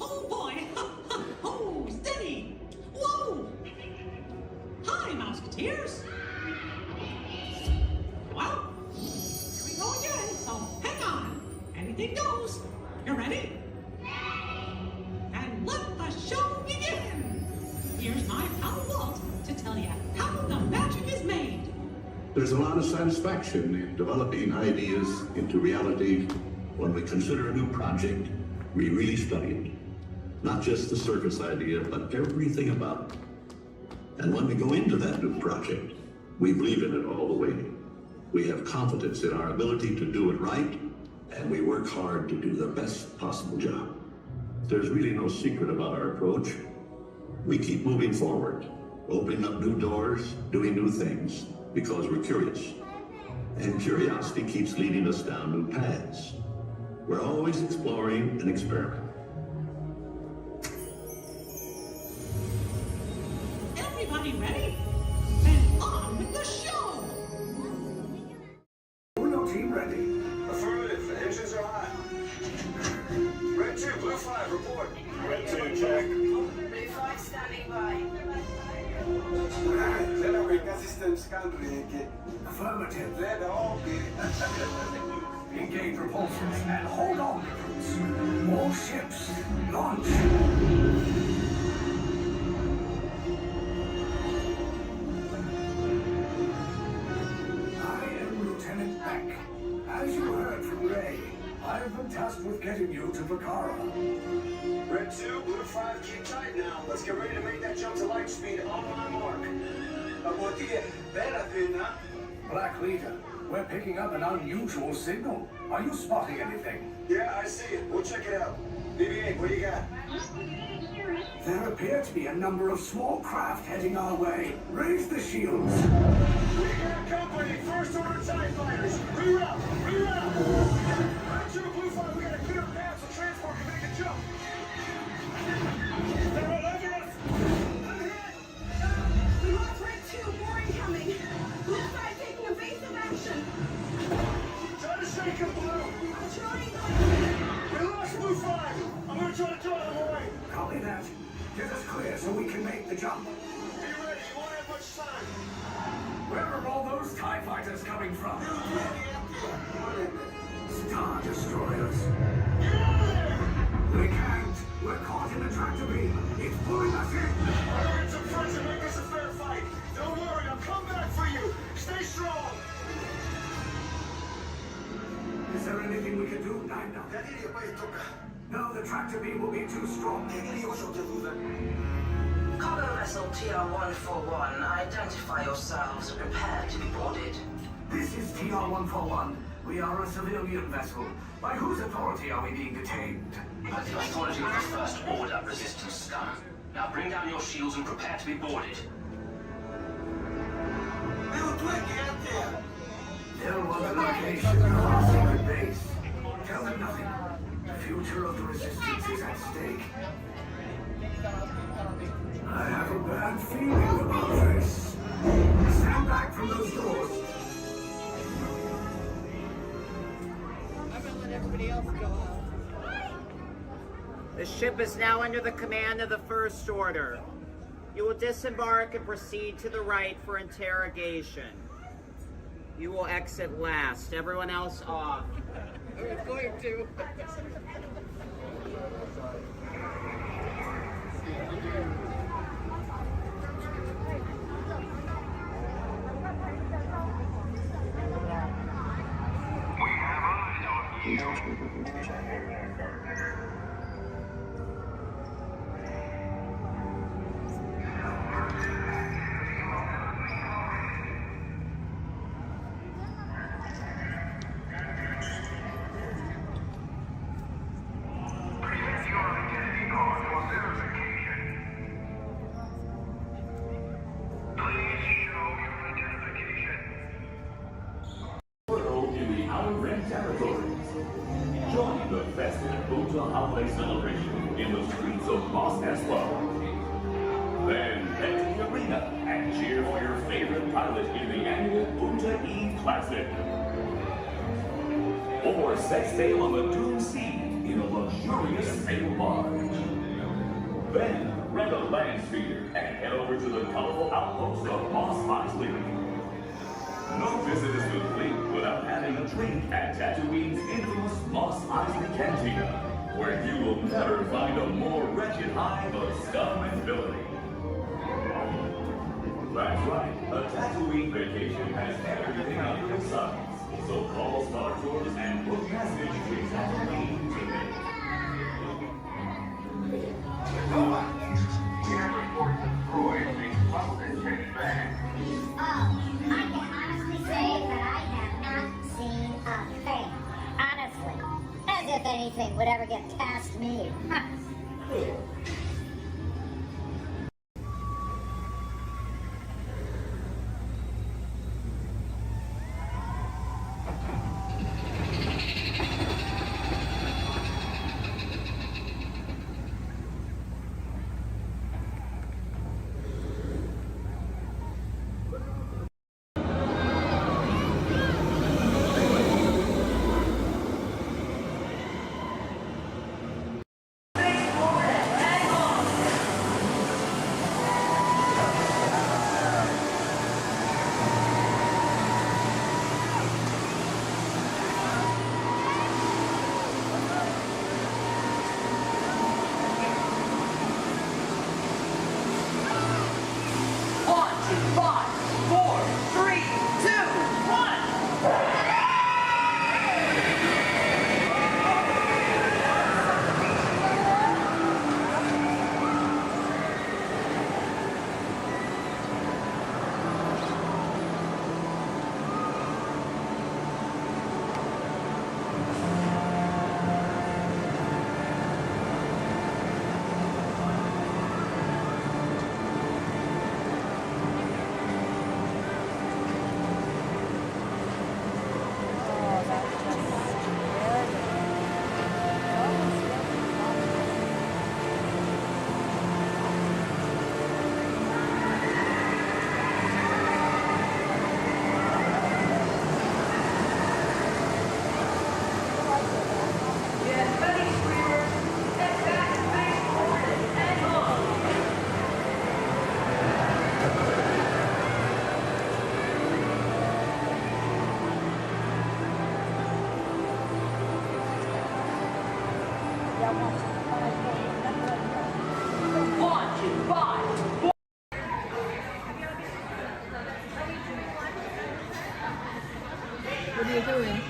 Speaker 12: Oh boy! Oh, steady! Whoa! Hi, Mouseketeers! Well, here we go again, so hang on. Anything goes. You ready? And let the show begin! Here's my pal Walt to tell you how the magic is made.
Speaker 3: There's a lot of satisfaction in developing ideas into reality. When we consider a new project, we really study it. Not just the surface idea, but everything about it. And when we go into that new project, we believe in it all the way. We have confidence in our ability to do it right, and we work hard to do the best possible job. There's really no secret about our approach. We keep moving forward, opening up new doors, doing new things, because we're curious. And curiosity keeps leading us down new paths. We're always exploring and experimenting.
Speaker 12: Everybody ready? Then on with the show!
Speaker 11: Uno team ready.
Speaker 19: Affirmative. Engines are hot. Red 2, Blue 5, report. Red 2, check.
Speaker 2: Blue 5 standing by.
Speaker 19: Generate system scan ready.
Speaker 11: Affirmative.
Speaker 19: Let all be.
Speaker 11: Engage repulsors and hold on, recruits. All ships, launch. I am Lieutenant Beck. As you heard from Ray, I have been tasked with getting you to Bakara.
Speaker 19: Red 2, Blue 5, keep tight now. Let's get ready to make that jump to light speed on my mark.
Speaker 11: Black Leader, we're picking up an unusual signal. Are you spotting anything?
Speaker 19: Yeah, I see it. We'll check it out. BB-8, what do you got?
Speaker 11: There appear to be a number of small craft heading our way. Raise the shields.
Speaker 19: We got company. First order TIE fighters. Reroute. Reroute. Red 2, Blue 5, we got a clear path so transport can make a jump. They're all over us. I'm hit.
Speaker 2: We lost Red 2, more incoming. Blue 5 taking evasive action.
Speaker 19: Try to shake him, Blue.
Speaker 2: I'm trying.
Speaker 19: We lost Blue 5. I'm gonna try to draw them away.
Speaker 11: Copy that. Get us clear so we can make the jump.
Speaker 19: Be ready. You won't have much time.
Speaker 11: Where are all those TIE fighters coming from? Star Destroyers.
Speaker 19: Get out of there!
Speaker 11: We can't. We're caught in a tractor beam. It's pulling us in.
Speaker 19: I'll reach up front and make this a fair fight. Don't worry, I'll come back for you. Stay strong.
Speaker 11: Is there anything we can do, Nina? No, the tractor beam will be too strong.
Speaker 2: Cargo vessel TR-141, identify yourselves and prepare to be boarded.
Speaker 11: This is TR-141. We are a civilian vessel. By whose authority are we being detained?
Speaker 23: By the authority of the First Order Resistance Scum. Now bring down your shields and prepare to be boarded.
Speaker 11: There was a location of our secret base. Tell them nothing. The future of the Resistance is at stake. I have a bad feeling about this. Stand back from those doors.
Speaker 6: I'm gonna let everybody else go out. The ship is now under the command of the First Order. You will disembark and proceed to the right for interrogation. You will exit last. Everyone else off.
Speaker 15: I was going to.
Speaker 4: Territories. Join the festive Buddha holiday celebration in the streets of Los Espoir. Then head to the arena and cheer for your favorite pilot in the annual Buddha Eve Classic. Or set sail on the Doom Sea in a luxurious sail barge. Then rent a land speeder and head over to the colorful outpost of Mos Eisley. No visit is complete without having a drink at Tatooine's infamous Mos Eisley Cantina, where you will never find a more wretched hive of scum and villainy. That's right, a Tatooine vacation has everything under the sun, so call Star Tours and book passage to Tatooine today.
Speaker 3: We have reports of droids being smuggled in Jake's bag.
Speaker 7: I can honestly say that I have not seen a thing. Honestly. As if anything would ever get past me.
Speaker 22: What are you doing?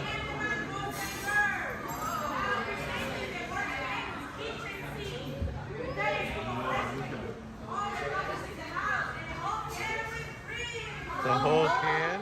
Speaker 15: The whole can?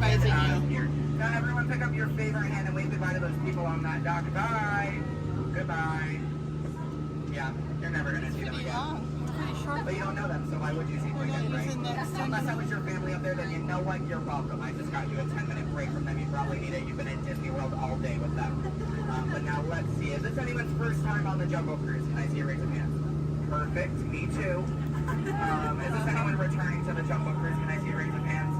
Speaker 15: surprising you.
Speaker 6: Now everyone pick up your favorite hand and wave goodbye to those people on that dock. Bye. Goodbye. Yeah, you're never gonna see them again. But you don't know them, so why would you see them again, right? Unless that was your family up there, then you know what? You're welcome. I just got you a 10-minute break from them. You probably need it. You've been at Disney World all day with them. But now let's see. Is this anyone's first time on the Jungle Cruise? Can I see a raise of hands? Perfect. Me too. Is this anyone returning to the Jungle Cruise? Can I see a raise of hands?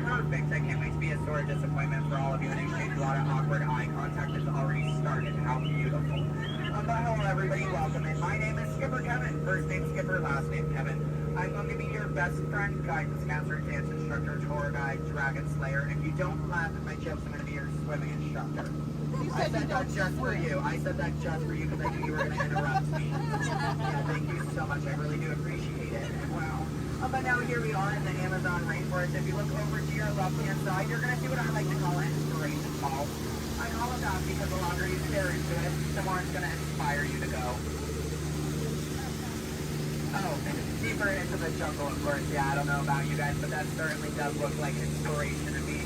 Speaker 6: Perfect. I can't wait to be a sore disappointment for all of you and exchange a lot of awkward eye contact has already started. How beautiful. But hello everybody, welcome in. My name is Skipper Kevin. First name Skipper, last name Kevin. I'm going to be your best friend, guidance counselor, dance instructor, tour guide, dragon slayer. And if you don't laugh at my jokes, I'm going to be your swimming instructor. I said that just for you. I said that just for you because I knew you were going to interrupt me. Yeah, thank you so much. I really do appreciate it. Wow. But now here we are in the Amazon rainforest. If you look over to your left-hand side, you're going to see what I like to call an inspiration ball. I call it that because the longer you stare into it, the more it's going to inspire you to go. Oh, deeper into the jungle, of course. Yeah, I don't know about you guys, but that certainly does look like inspiration to me.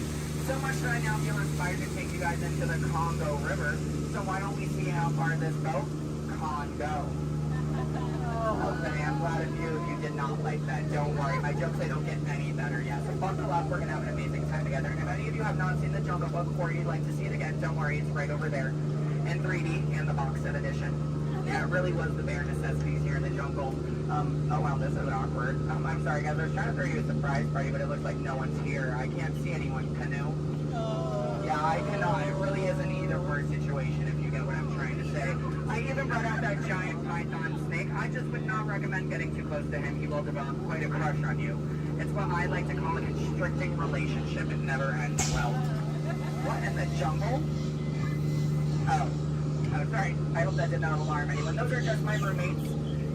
Speaker 6: So much that I now feel inspired to take you guys into the Congo River. So why don't we see how far this boat can go? Okay, I'm glad of you if you did not like that. Don't worry, my jokes, they don't get any better yet. So buckle up, we're going to have an amazing time together. And if any of you have not seen the Jungle Book or you'd like to see it again, don't worry, it's right over there in 3D and the box set edition. Yeah, it really was the bare necessities here in the jungle. Oh wow, this is awkward. I'm sorry guys, I was trying to throw you a surprise party, but it looks like no one's here. I can't see anyone. Canoe? Yeah, I cannot. It really is an either-or situation if you get what I'm trying to say. I even brought out that giant python snake. I just would not recommend getting too close to him. He will develop quite a crush on you. It's what I like to call a constricting relationship. It never ends well. What in the jungle? Oh, sorry. I hope that did not alarm anyone. Those are just my roommates.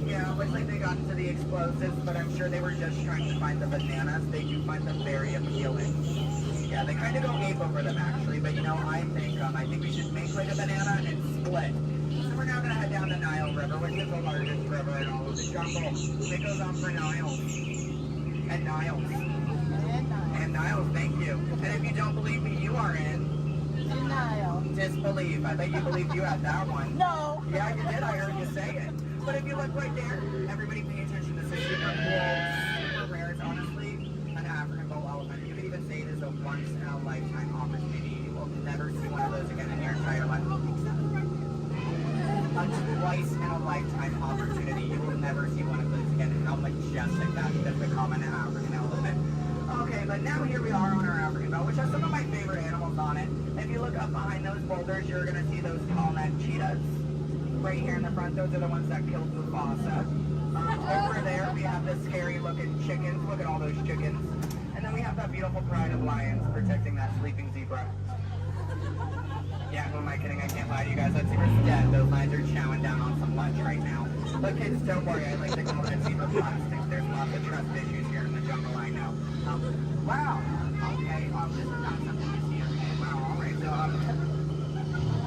Speaker 6: Yeah, looks like they got into the explosives, but I'm sure they were just trying to find the bananas. They do find them very appealing. Yeah, they kind of go ape over them actually, but you know, I think we should make like a banana and split. So we're now going to head down the Nile River, which is the largest river in all of the jungle. It goes on for Niles. And Niles. And Niles, thank you. And if you don't believe me, you are in
Speaker 22: Denial.
Speaker 6: disbelief. I bet you believed you had that one.
Speaker 22: No.
Speaker 6: Yeah, you did. I heard you say it. But if you look right there, everybody pay attention. This is super cool, super rare. It's honestly an African bull elephant. You could even say it is a once-in-a-lifetime opportunity. You will never see one of those again in your entire life. A twice-in-a-lifetime opportunity. You will never see one of those again. How majestic that is to common African elephant. Okay, but now here we are on our African belt, which has some of my favorite animals on it. If you look up behind those boulders, you're going to see those tall neck cheetahs. Right here in the front, those are the ones that killed Mufasa. Over there, we have the scary-looking chickens. Look at all those chickens. And then we have that beautiful pride of lions protecting that sleeping zebra. Yeah, who am I kidding? I can't lie to you guys. That zebra's dead. Those lions are chowing down on some lunch right now. But kids, don't worry. I like to call that zebra plastic. There's lots of trust issues here in the jungle, I know. Wow. Okay, this is not something you see every day. Wow, all right. So,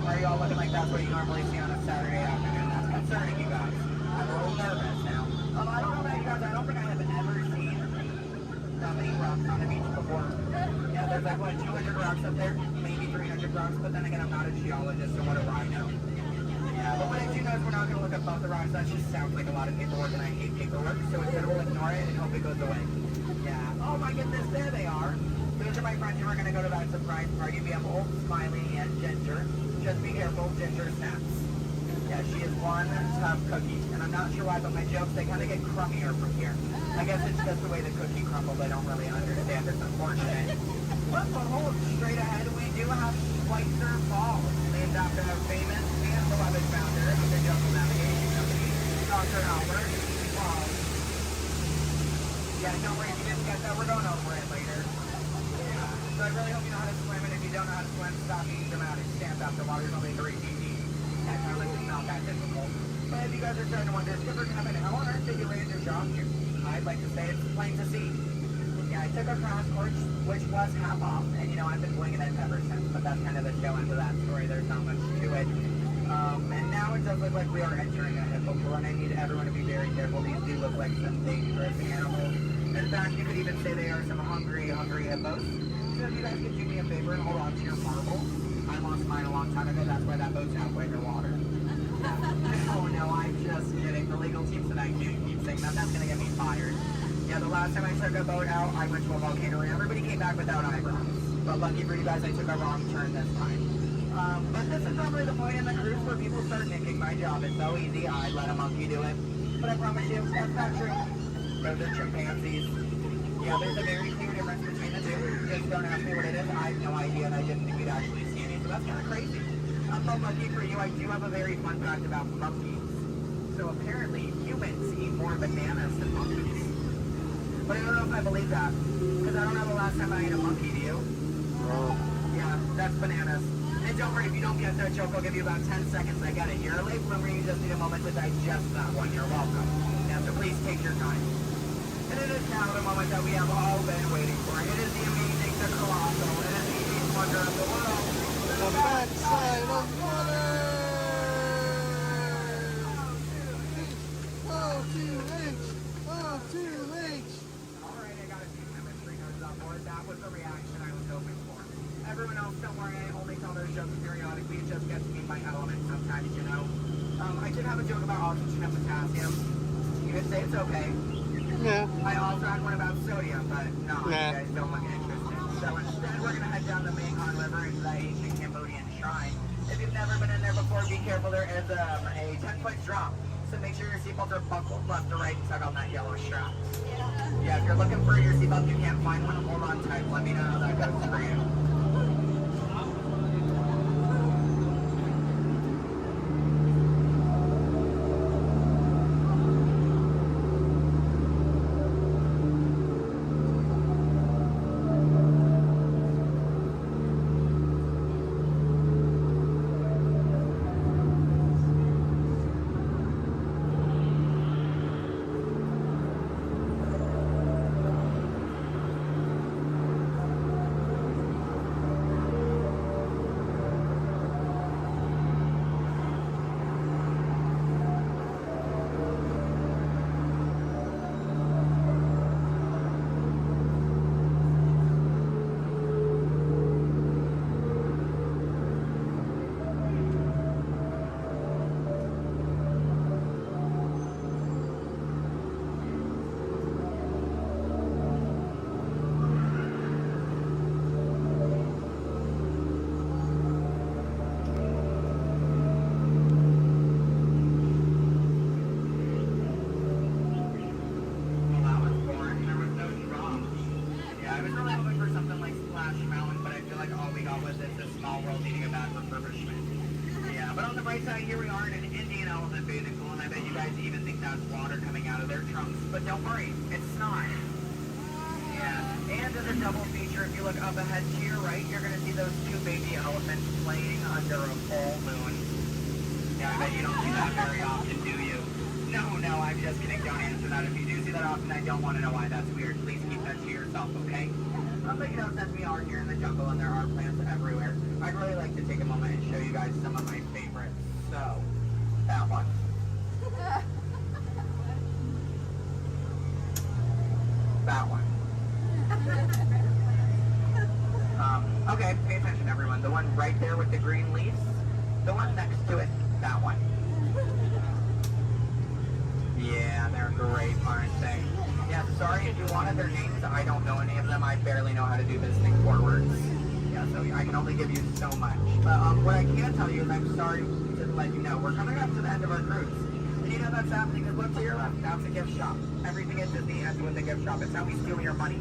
Speaker 6: why are you all looking like that's what you normally see on a Saturday afternoon? That's concerning you guys. I'm a little nervous now. I don't know about you guys. I don't think I have ever seen that many rocks on the beach before. Yeah, there's like, what, 200 rocks up there? Maybe 300 rocks, but then again, I'm not a geologist, so what do I know? Yeah, but what I do know is we're not going to look above the rocks. That just sounds like a lot of paperwork, and I hate paperwork, so instead we'll ignore it and hope it goes away. Yeah. Oh my goodness, there they are. Those are my friends who are going to go to that surprise party. We have Old Smiley and Ginger. Just be careful, Ginger snaps. Yeah, she is one tough cookie. And I'm not sure why, but my jokes, they kind of get crummier from here. I guess it's just the way the cookie crumbles. I don't really understand. It's unfortunate. But behold, straight ahead, we do have Schweitzer Falls, named after a famous and beloved founder of the Jungle Navigation Company, Dr. Albert Walt. Yeah, don't worry, if you didn't get that, we're going over it later. Yeah, so I really hope you know how to swim, and if you don't know how to swim, stop being dramatic. Stand up, the water's only 3 feet deep. That's really not that difficult. But if you guys are starting to wonder, Skipper Kevin, how on earth did you land your job here? I'd like to say it's plain to see. Yeah, I took a crash course, which was half off, and you know, I've been winging it ever since, but that's kind of the show end of that story. There's not much to it. And now it does look like we are entering a hippo pool, and I need everyone to be very careful. These do look like some dangerous animals. In fact, you could even say they are some hungry hippos. So either of you guys could do me a favor and hold on to your marble? I lost mine a long time ago. That's why that boat's halfway underwater. Oh no, I'm just kidding. The legal team tonight can't keep saying that. That's gonna get me fired. Yeah, the last time I took a boat out, I went to a volcano and everybody came back without eyebrows. But lucky for you guys, I took a wrong turn this time. But this is probably the point in the cruise where people start thinking my job is so easy, I'd let a monkey do it. But I promise you, that's not true. Those are chimpanzees. Yeah, there's a very clear difference between the two. Just don't ask me what it is. I have no idea, and I didn't think you'd actually see any, so that's kind of crazy. But lucky for you, I do have a very fun fact about monkeys. So apparently, humans eat more bananas than monkeys. But I don't know if I believe that, because I don't know the last time I ate a monkey, do you? Yeah, that's bananas. And don't worry, if you don't get that joke, I'll give you about 10 seconds. I get it. You're a late bloomer, you just need a moment to digest that one. You're welcome. Yeah, so please take your time. And it is now the moment that we have all been waiting for. It is the amazing, the colossal, it is the eighth wonder of the world.
Speaker 15: The backside of water! O2H! O2H!
Speaker 6: Alright, I got a few chemistry nerds on board. That was the reaction I was hoping for. Everyone else, don't worry, I only tell those jokes periodically. It just gets me in my element sometimes, you know. I did have a joke about oxygen and potassium. You could say it's okay.
Speaker 15: Yeah.
Speaker 6: I also had one about sodium, but no,
Speaker 15: Nah.
Speaker 6: you guys don't look interested. So instead, we're going to head down the Mekong River into the ancient Cambodian shrine. If you've never been in there before, be careful. There is a 10-foot drop. So make sure your seatbelts are buckled left to right and tug on that yellow strap. Yeah, if you're looking for your seatbelt, you can't find one, hold on tight. Let me know how that goes for you. Here we are in an Indian elephant bathing pool, and I bet you guys even think that's water coming out of their trunks. But don't worry, it's not. Yeah, and as a double feature, if you look up ahead to your right, you're going to see those two baby elephants playing under a full moon. Yeah, I bet you don't see that very often, do you? No, I'm just kidding. Don't answer that. If you do see that often, I don't want to know why that's weird. Please keep that to yourself, okay? But you know, since we are here in the jungle and there are plants everywhere, I'd really like to take a moment and show you guys some of my favorites. So, that one. That one. Okay, pay attention everyone. The one right there with the green leaves. The one next to it. That one. Yeah, they're great, aren't they? Yeah, sorry if you wanted their names. I don't know any of them. I barely know how to do this thing forwards. Yeah, so I can only give you so much. But what I can tell you is I'm sorry to let you know we're coming up to the end of our cruise. And you know that's happening because look to your left, that's a gift shop. Everything at Disney ends with a gift shop. It's how we steal your money.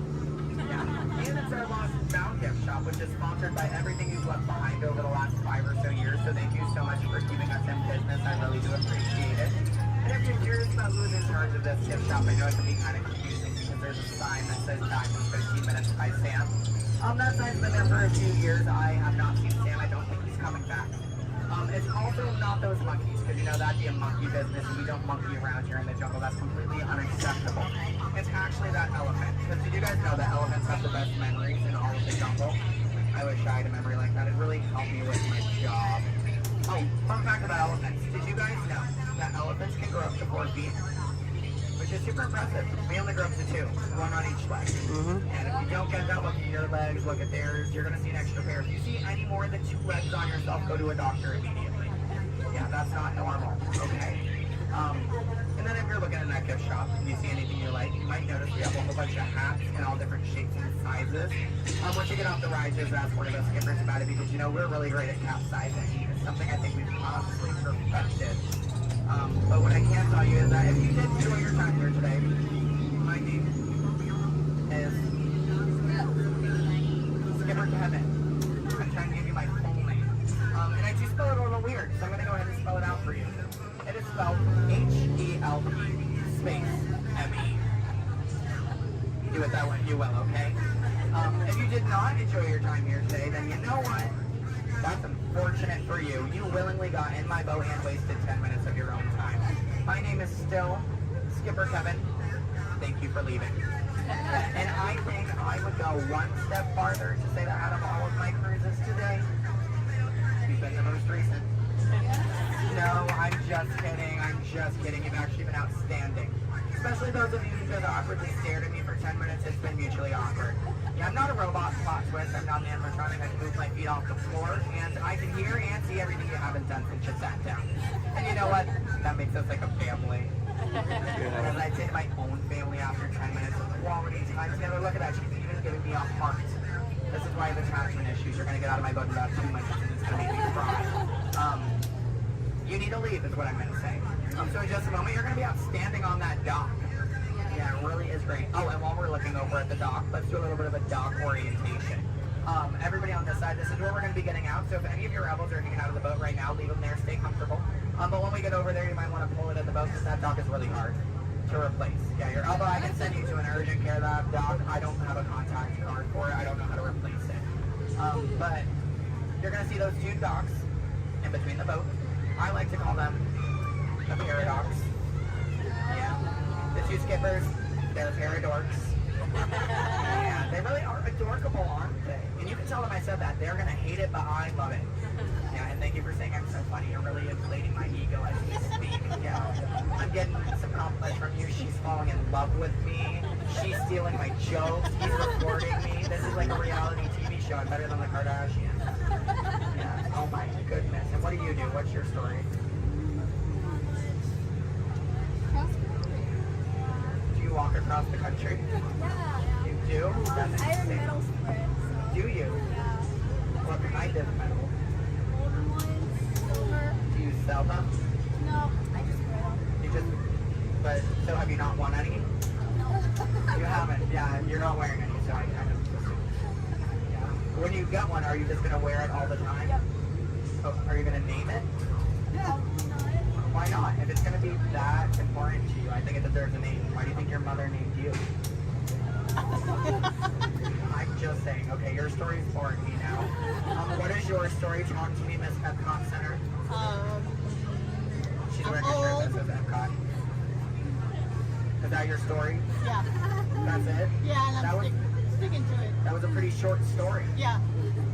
Speaker 6: Yeah. And it's our Lost Bound gift shop, which is sponsored by everything you've left behind over the last 5 or so years. So thank you so much for keeping us in business. I really do appreciate it. And if you're curious about who's in charge of this gift shop, I know it can be kind of confusing because there's a sign that says Back in 15 Minutes by Sam. That sign's been there for a few years. I have not seen Sam. I don't think he's coming back. It's also not those monkeys, because you know that'd be a monkey business, and we don't monkey around here in the jungle. That's completely unacceptable. It's actually that elephant, because did you guys know that elephants have the best memories in all of the jungle? I wish I had a memory like that. It really helped me with my job. Oh, fun fact about elephants. Did you guys know that elephants can grow up to 4 feet? Which is super impressive. We only grew up to 2, one on each leg. And if you don't get that, look at your legs, look at theirs, you're going to see an extra pair. If you see any more than 2 legs on yourself, go to a doctor immediately. Yeah, that's not normal, okay? And then if you're looking at that gift shop and you see anything you like, you might notice we have a whole bunch of hats in all different shapes and sizes. Once you get off the ride, just ask one of those skippers about it because, you know, we're really great at capsizing. It's something I think we've honestly perfected. But what I can tell you is that if you did enjoy your time here today, my name is Skipper Kevin. I'm trying to give you my full name. And I do spell it a little weird, so I'm going to go ahead and spell it out for you. It is spelled H-E-L-P space M-E. Do it that way, you will, okay? If you did not enjoy your time here today, then you know what? That's unfortunate for you. You willingly got in my boat and wasted 10 minutes of your own time. My name is still Skipper Kevin. Thank you for leaving. And I think I would go one step farther to say that out of all of my cruises today, you've been the most recent. No, I'm just kidding. I'm just kidding. You've actually been outstanding. Especially those of you who have awkwardly stared at me for 10 minutes. It's been mutually awkward. Yeah, I'm not a robot plot twist. I'm not an animatronic. I can move my feet off the floor. And I can hear and see everything you haven't done since you sat down. And you know what? That makes us like a family. As I say to my own family after 10 minutes of quality time together, look at that. She's even giving me a heart. This is why I have attachment issues. You're going to get out of my boat in about 2 minutes and it's going to make me cry. You need to leave is what I'm going to say. So in just a moment, you're going to be outstanding on that dock. Yeah, it really is great. Oh, and while we're looking over at the dock, let's do a little bit of a dock orientation. Everybody on this side, this is where we're going to be getting out. So if any of your rebels are hanging out of the boat right now, leave them there, stay comfortable. But when we get over there, you might want to pull it in the boat because that dock is really hard to replace. Yeah, your elbow, I can send you to an urgent care lab dock. I don't have a contact card for it. I don't know how to replace it. But you're going to see those 2 docks in between the boat. I like to call them the paradox. Yeah. The 2 skippers, they're paradorks. Yeah, they really are adorkable, aren't they? And you can tell them I said that. They're going to hate it, but I love it. Yeah, and thank you for saying I'm so funny. You're really inflating my ego as we speak. Yeah. I'm getting some compliments from you. She's falling in love with me. She's stealing my jokes. He's recording me. This is like a reality TV show. I'm better than the Kardashians. Yeah. Oh my goodness. And what do you do? What's your story? Do you walk across the country? Yeah. You do? That's
Speaker 22: I have metal spreads.
Speaker 6: Do you?
Speaker 22: Yeah.
Speaker 6: What kind of metal?
Speaker 22: Golden ones, silver.
Speaker 6: Do you sell them?
Speaker 22: No, I just spread them.
Speaker 6: You just, but, so have you not won any?
Speaker 22: No.
Speaker 6: You haven't, yeah, you're not wearing any, so I kind of assumed. Yeah. When you get one, are you just going to wear it all the time?
Speaker 22: Yep.
Speaker 6: Oh, are you going to name it?
Speaker 22: Yeah.
Speaker 6: Why not? If it's going to be that important to you, I think it deserves a name. Why do you think your mother named you? I'm just saying, okay, your story's boring me now. What is your story? Talk to me, Miss Epcot Center. She's wearing a shirt that says Epcot. Is that your story?
Speaker 22: Yeah.
Speaker 6: That's it?
Speaker 22: Yeah, and I'm sticking to it.
Speaker 6: That was a pretty short story.
Speaker 22: Yeah.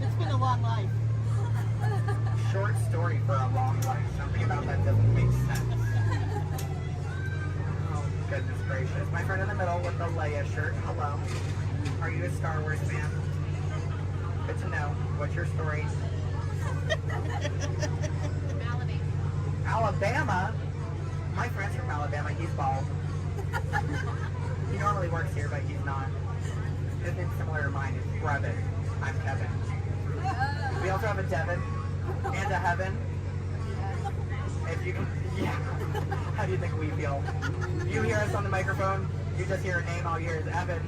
Speaker 22: It's been a long life.
Speaker 6: Short story for a long life. Something about that doesn't make sense. Oh, goodness gracious. My friend in the middle with the Leia shirt. Hello. Are you a Star Wars fan? Good to know. What's your story? Alabama? My friend's from Alabama. He's bald. He normally works here, but he's not. His name's similar to mine. It's Brevin. I'm Kevin. We also have a Devin and a Heaven. If you can, yeah. How do you think we feel? You hear us on the microphone, you just hear a name, all you hear is Evan.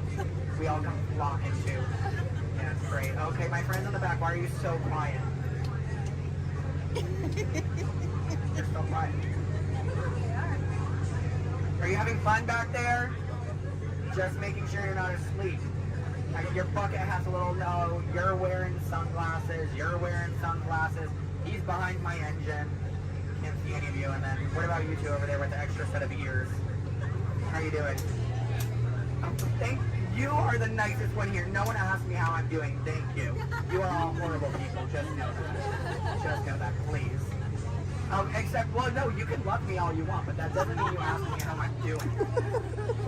Speaker 6: We all come flocking too. Yeah, it's great. Okay, my friends in the back, why are you so quiet? You're so quiet. Are you having fun back there? Just making sure you're not asleep. I mean, your bucket has a little no. You're wearing sunglasses. You're wearing sunglasses. He's behind my engine. Can't see any of you. And then, what about you two over there with the extra set of ears? How you doing? You are the nicest one here. No one asked me how I'm doing. Thank you. You are all horrible people. Just know that. Just know that, please.
Speaker 5: Except, well, no, you can love me all you want, but that doesn't mean you ask me how I'm doing.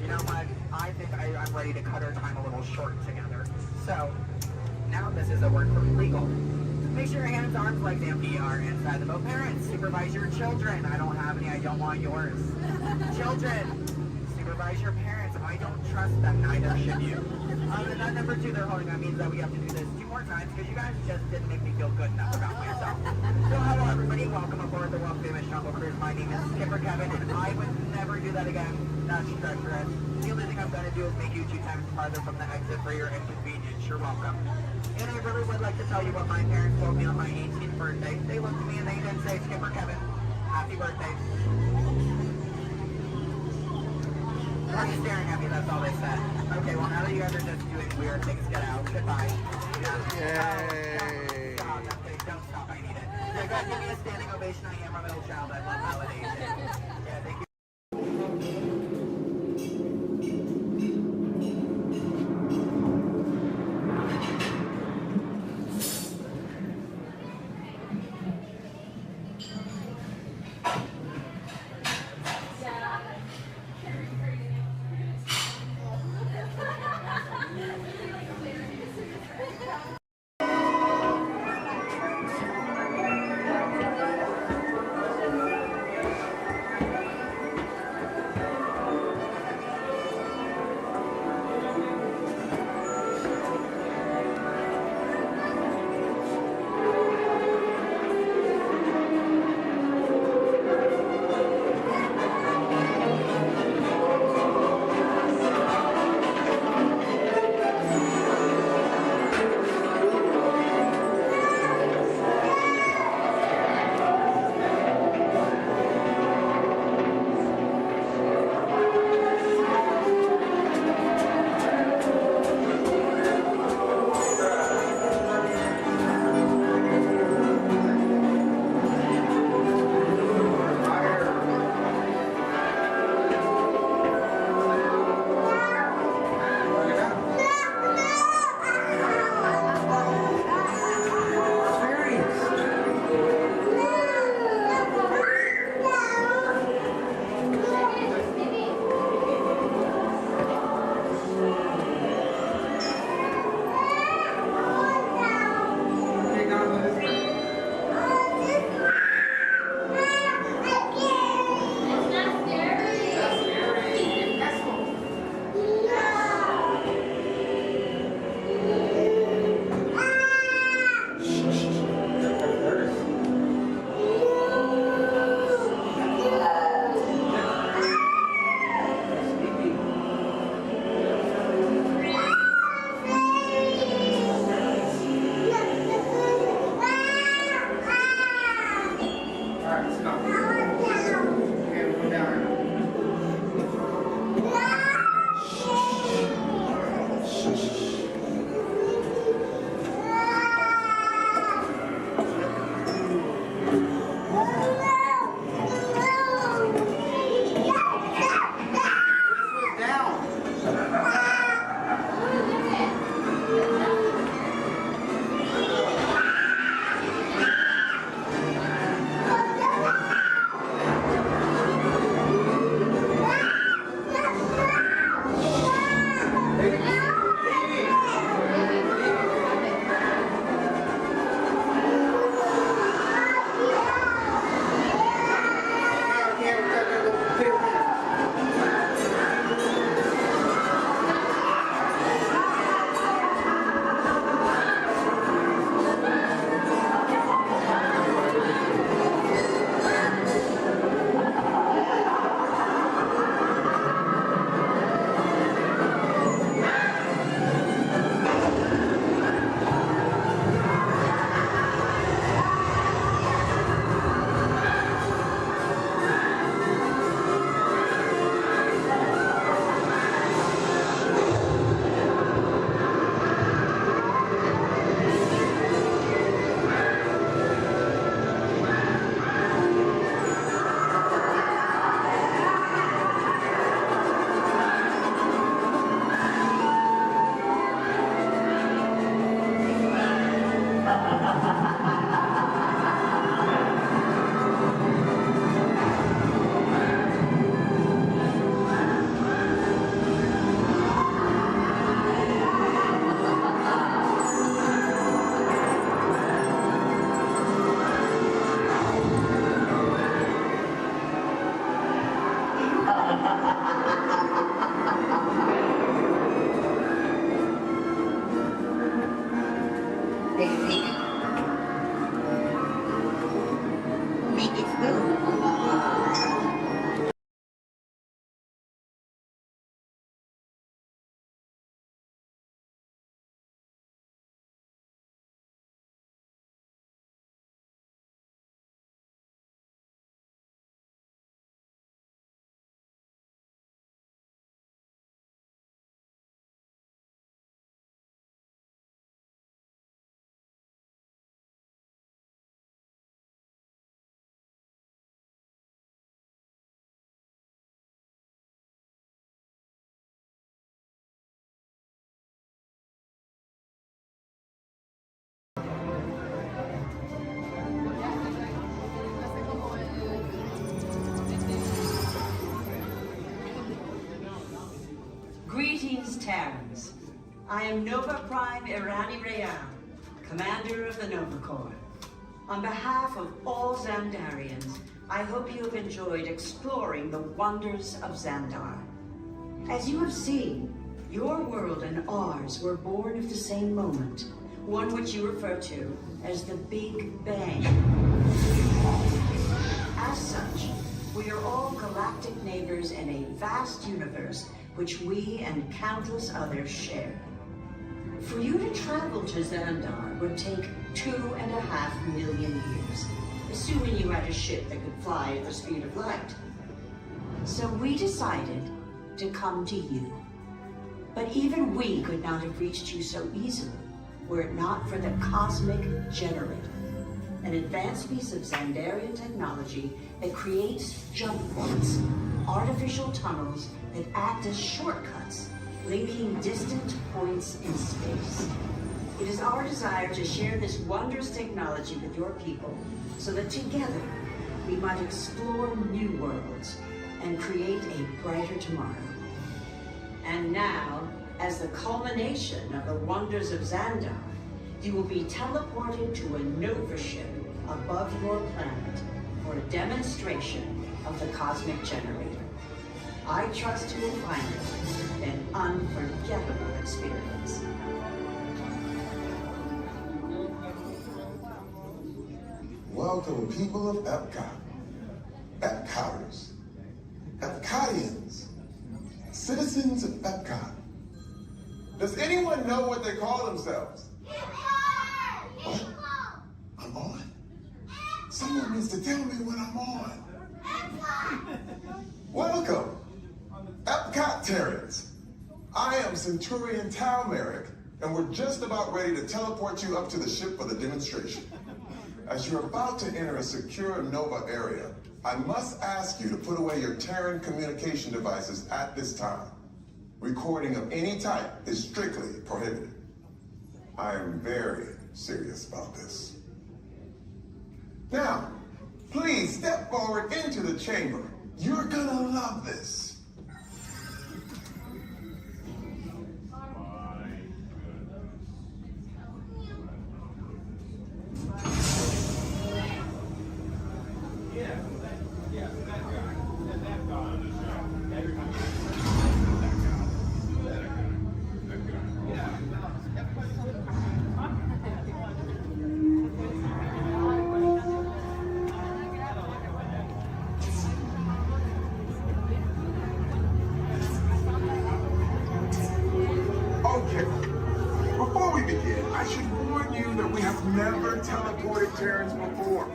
Speaker 5: You know what? I think I'm ready to cut our time a little short together. So, now this is a word for legal. Make sure your hands, arms, legs, and feet are inside the boat. Parents, supervise your children. I don't have any, I don't want yours. Children, supervise your parents. I don't trust them, neither should you. And then number 2 they're holding, that means that we have to do this 2 more times because you guys just didn't make me feel good enough about myself. So hello everybody, welcome aboard the Walt famous Jungle Cruise. My name is Skipper Kevin and I would never do that again. That's treacherous. The only thing I'm going to do is make you 2 times farther from the exit for your inconvenience. You're welcome. And I really would like to tell you what my parents told me on my 18th birthday. They looked at me and they didn't say, Skipper Kevin, happy birthday. Why are you staring at me? That's all they said. Okay, well now that you guys are just doing weird things, get out. Goodbye. Yay. Stop. Don't stop. I need it. Yeah, guys, give me a standing ovation. I am a middle child. I love validation. Yeah, thank you.
Speaker 8: I am Nova Prime Irani Rayam, commander of the Nova Corps. On behalf of all Xandarians, I hope you have enjoyed exploring the wonders of Xandar. As you have seen, your world and ours were born of the same moment, one which you refer to as the Big Bang. As such, we are all galactic neighbors in a vast universe which we and countless others share. For you to travel to Xandar would take 2.5 million years, assuming you had a ship that could fly at the speed of light. So we decided to come to you. But even we could not have reached you so easily were it not for the Cosmic Generator, an advanced piece of Xandarian technology that creates jump points, artificial tunnels that act as shortcuts, linking distant points in space. It is our desire to share this wondrous technology with your people so that together we might explore new worlds and create a brighter tomorrow. And now, as the culmination of the wonders of Xandar, you will be teleported to a Nova ship above your planet for a demonstration of the Cosmic Generator. I trust you will find it an unforgettable experience.
Speaker 13: Welcome, people of Epcot, Epcoters, Epcotians, citizens of Epcot. Does anyone know what they call themselves? What? I'm on? Someone needs to tell me when I'm on. Welcome, Epcot-tarians. I am Centurion Tal Merrick, and we're just about ready to teleport you up to the ship for the demonstration. As you're about to enter a secure Nova area, I must ask you to put away your Terran communication devices at this time. Recording of any type is strictly prohibited. I am very serious about this. Now, please step forward into the chamber. You're gonna love this. Never teleported Terrans before.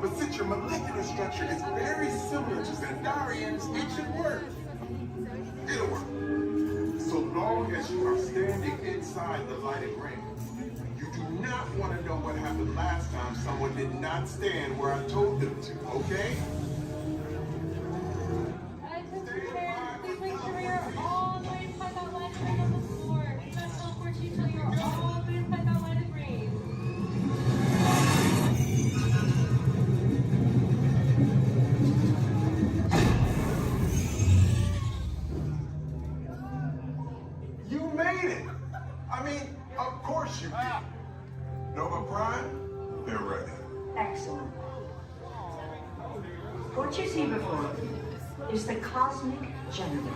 Speaker 13: But since your molecular structure is very similar to Xandarians, it should work. It'll work. So long as you are standing inside the lighted ring. You do not want to know what happened last time someone did not stand where I told them to, okay?
Speaker 12: Please make sure you're all the way inside that lighted ring on the floor. We must teleport you till you're all the way inside that lighted ring.
Speaker 13: You made it! I mean, of course you did. Nova Prime, they're ready.
Speaker 8: Excellent. What you see before you is the Cosmic Generator.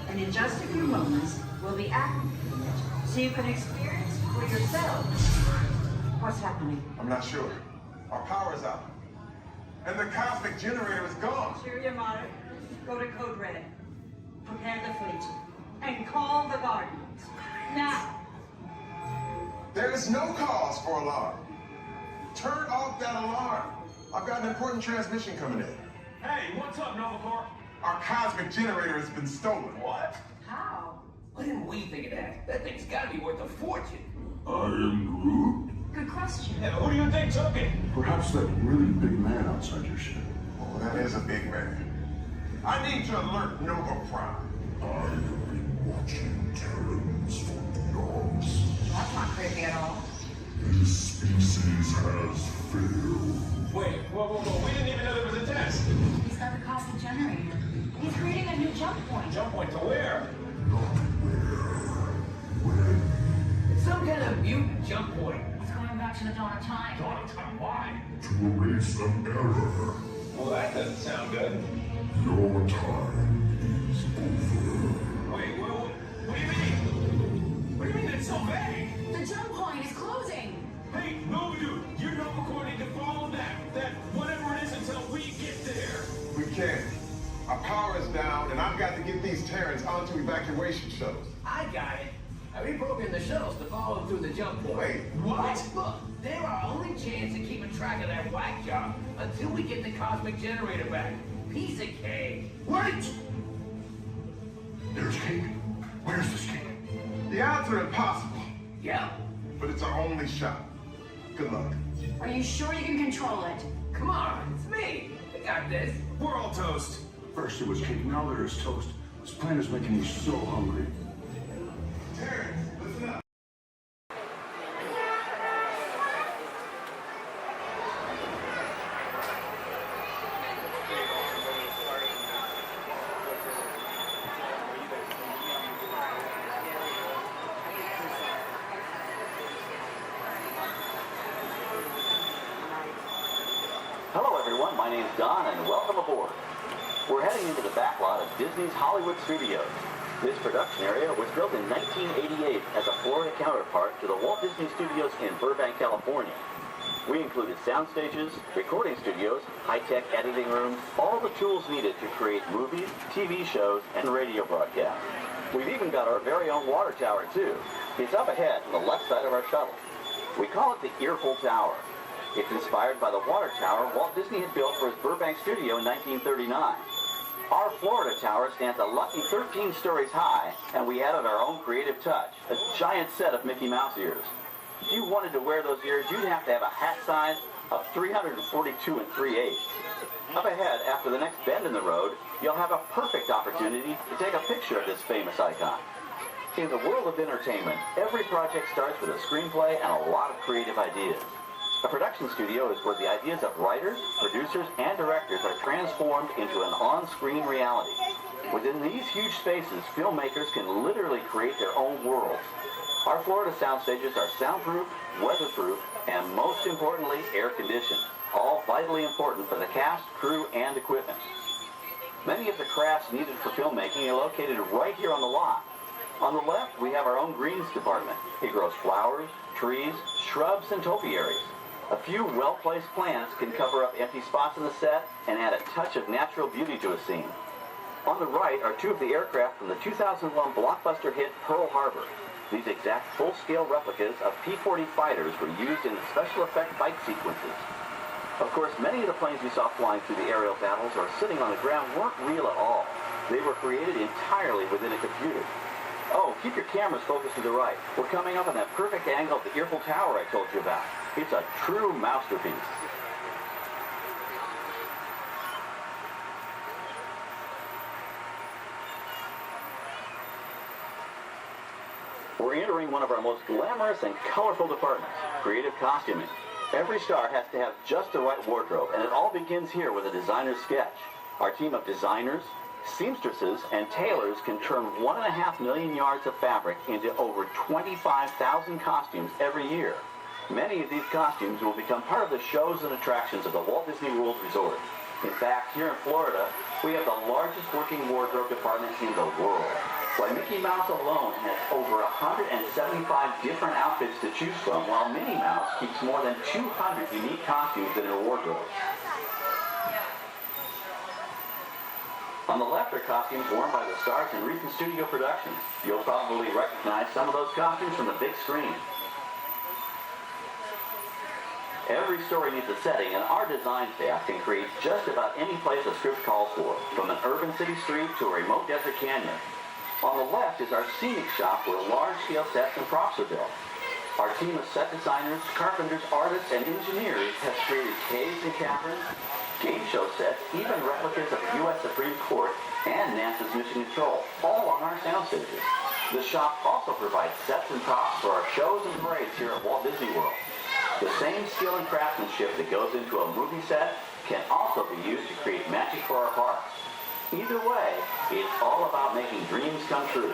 Speaker 8: And in just a few moments, we'll be activating it so you can experience for yourself what's happening.
Speaker 13: I'm not sure. Our power's out. And the Cosmic Generator is gone.
Speaker 8: Cheerio, Monarch. Go to Code Red. Prepare the fleet. And call the Guardians. Now.
Speaker 13: There is no cause for alarm. Turn off that alarm. I've got an important transmission coming in.
Speaker 19: Hey, what's up, Nova Corps?
Speaker 13: Our Cosmic Generator has been stolen.
Speaker 19: What?
Speaker 8: How?
Speaker 21: Why didn't we think of that? That thing's gotta be worth a fortune.
Speaker 24: I am Groot.
Speaker 8: Good question.
Speaker 19: Yeah, who do you think took it?
Speaker 24: Perhaps that really big man outside your ship.
Speaker 13: Oh, that is a big man. I need to alert Nova Prime.
Speaker 24: I have been watching Terrans for eons.
Speaker 5: That's not creepy at all.
Speaker 24: This species has failed.
Speaker 19: Wait, whoa. We didn't even know there was a test.
Speaker 2: He's got the Cosmic Generator. He's creating a new jump point.
Speaker 19: Jump point to where?
Speaker 24: Not where.
Speaker 21: some kind of mutant jump point.
Speaker 12: It's going back to the dawn of time.
Speaker 21: Dawn of time, why?
Speaker 24: To erase an error.
Speaker 21: Well, that doesn't sound good.
Speaker 24: Your time is over.
Speaker 21: Wait, what do you mean? What do you mean it's so vague?
Speaker 12: The jump point is closing.
Speaker 21: Hey, no, dude, you're not recording to follow that whatever it is until we get there.
Speaker 13: We can't. Our power is down, and I've got to get these Terrans onto evacuation shuttles.
Speaker 21: I got it. I reprogrammed the shuttles to follow them through the jump point.
Speaker 13: Wait,
Speaker 21: what? Look, they're our only chance of keeping track of that whack job until we get the cosmic generator back. Piece of cake.
Speaker 24: Wait! There's cake. Where's this cake?
Speaker 13: The odds are impossible,
Speaker 21: Yeah.
Speaker 13: but it's our only shot. Good luck.
Speaker 12: Are you sure you can control it?
Speaker 21: Come on, it's me. I got this.
Speaker 19: We're all toast.
Speaker 11: First it was cake, now there is toast. This plan is making me so hungry.
Speaker 13: Terrans, listen up.
Speaker 9: Hello everyone, my name's Don and welcome aboard. We're heading into the back lot of Disney's Hollywood Studios. This production area was built in 1988 as a Florida counterpart to the Walt Disney Studios in Burbank, California. We included sound stages, recording studios, high-tech editing rooms, all the tools needed to create movies, TV shows, and radio broadcasts. We've even got our very own water tower too. It's up ahead on the left side of our shuttle. We call it the Earful Tower. It's inspired by the water tower Walt Disney had built for his Burbank studio in 1939. Our Florida tower stands a lucky 13 stories high, and we added our own creative touch, a giant set of Mickey Mouse ears. If you wanted to wear those ears, you'd have to have a hat size of 342 3/8. Up ahead, after the next bend in the road, you'll have a perfect opportunity to take a picture of this famous icon. In the world of entertainment, every project starts with a screenplay and a lot of creative ideas. A production studio is where the ideas of writers, producers, and directors are transformed into an on-screen reality. Within these huge spaces, filmmakers can literally create their own worlds. Our Florida sound stages are soundproof, weatherproof, and most importantly, air-conditioned. All vitally important for the cast, crew, and equipment. Many of the crafts needed for filmmaking are located right here on the lot. On the left, we have our own greens department. It grows flowers, trees, shrubs, and topiaries. A few well-placed plants can cover up empty spots in the set and add a touch of natural beauty to a scene. On the right are two of the aircraft from the 2001 blockbuster hit Pearl Harbor. These exact full-scale replicas of P-40 fighters were used in the special effect fight sequences. Of course, many of the planes we saw flying through the aerial battles or sitting on the ground weren't real at all. They were created entirely within a computer. Oh, keep your cameras focused to the right. We're coming up on that perfect angle of the Earful Tower I told you about. It's a true masterpiece. We're entering one of our most glamorous and colorful departments, creative costuming. Every star has to have just the right wardrobe, and it all begins here with a designer's sketch. Our team of designers, seamstresses, and tailors can turn 1.5 million yards of fabric into over 25,000 costumes every year. Many of these costumes will become part of the shows and attractions of the Walt Disney World Resort. In fact, here in Florida, we have the largest working wardrobe department in the world. Why, Mickey Mouse alone has over 175 different outfits to choose from, while Minnie Mouse keeps more than 200 unique costumes in her wardrobe. On the left are costumes worn by the stars in recent studio productions. You'll probably recognize some of those costumes from the big screen. Every story needs a setting, and our design staff can create just about any place a script calls for, from an urban city street to a remote desert canyon. On the left is our scenic shop where large-scale sets and props are built. Our team of set designers, carpenters, artists, and engineers has created caves and caverns, game show sets, even replicas of the U.S. Supreme Court and NASA's Mission Control, all on our sound stages. The shop also provides sets and props for our shows and parades here at Walt Disney World. The same skill and craftsmanship that goes into a movie set can also be used to create magic for our parks. Either way, it's all about making dreams come true.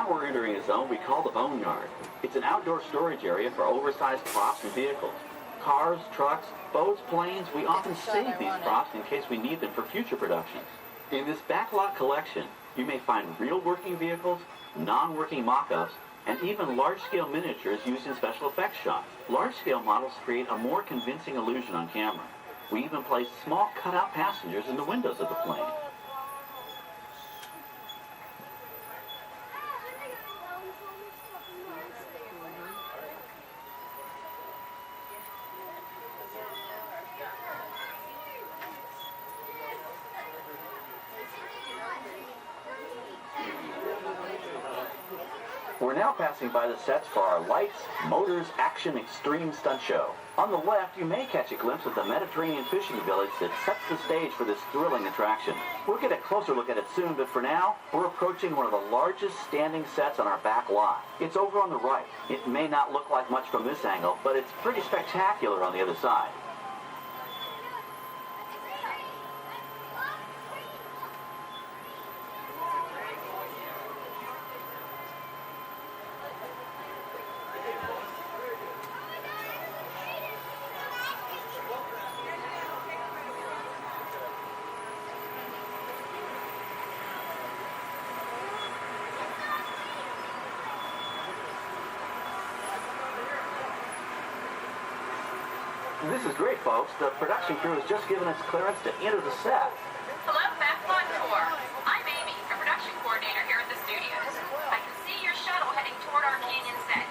Speaker 9: Now we're entering a zone we call the Boneyard. It's an outdoor storage area for oversized props and vehicles. Cars, trucks, boats, planes, we often save these props in case we need them for future productions. In this backlot collection, you may find real working vehicles, non-working mock-ups, and even large-scale miniatures used in special effects shots. Large-scale models create a more convincing illusion on camera. We even place small cut-out passengers in the windows of the plane. We're now passing by the sets for our Lights, Motors, Action Extreme Stunt Show. On the left, you may catch a glimpse of the Mediterranean fishing village that sets the stage for this thrilling attraction. We'll get a closer look at it soon, but for now, we're approaching one of the largest standing sets on our back lot. It's over on the right. It may not look like much from this angle, but it's pretty spectacular on the other side. This is great, folks. The production crew has just given us clearance to enter the set.
Speaker 16: Hello, Backlot Tour. I'm Amy, a production coordinator here at the studios. I can see your shuttle heading toward our canyon set.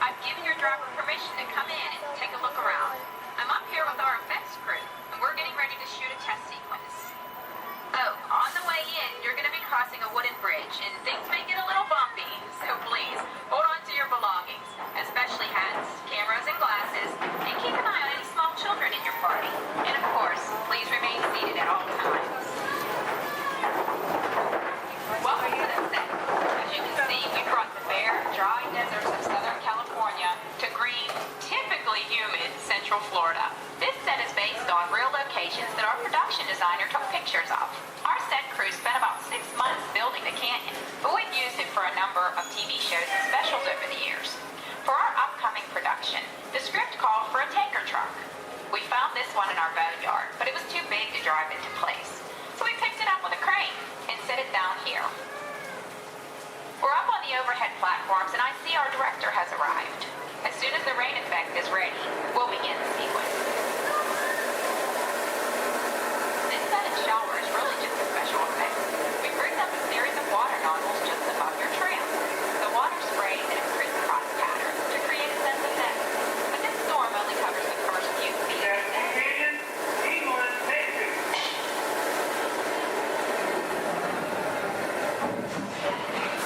Speaker 16: I've given your driver permission to come in and take a look around. I'm up here with our effects crew, and we're getting ready to shoot a test sequence. Oh, on the way in, you're going to be crossing a wooden bridge, and things may get a little bumpy, so please, hold on to your belongings, especially hats, cameras, and glasses, and keep an eye on any small children in your party. And of course, please remain seated at all times. Welcome to the set. As you can see, we brought the bare, dry deserts of Southern California to green, typically humid Central Florida. This set is based on real locations that our production designer took pictures of. Our set crew spent about 6 months building the canyon, but we've used it for a number of TV shows and specials over the years. For our upcoming production, the script called for a tanker truck. We found this one in our boneyard, but it was too big to drive into place. So we picked it up with a crane and set it down here. We're up on the overhead platforms, and I see our director has arrived. As soon as the rain effect is ready, we'll begin the sequence. This set and shower is really just a special effect. We rigged up a series of water nozzles just above your tram. The water sprays in a crisscross pattern to create a sense of depth. But this storm only covers the first few feet.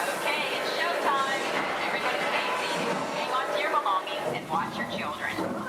Speaker 16: Okay, it's showtime. Everybody stay seated. Hang on to your belongings and watch your children.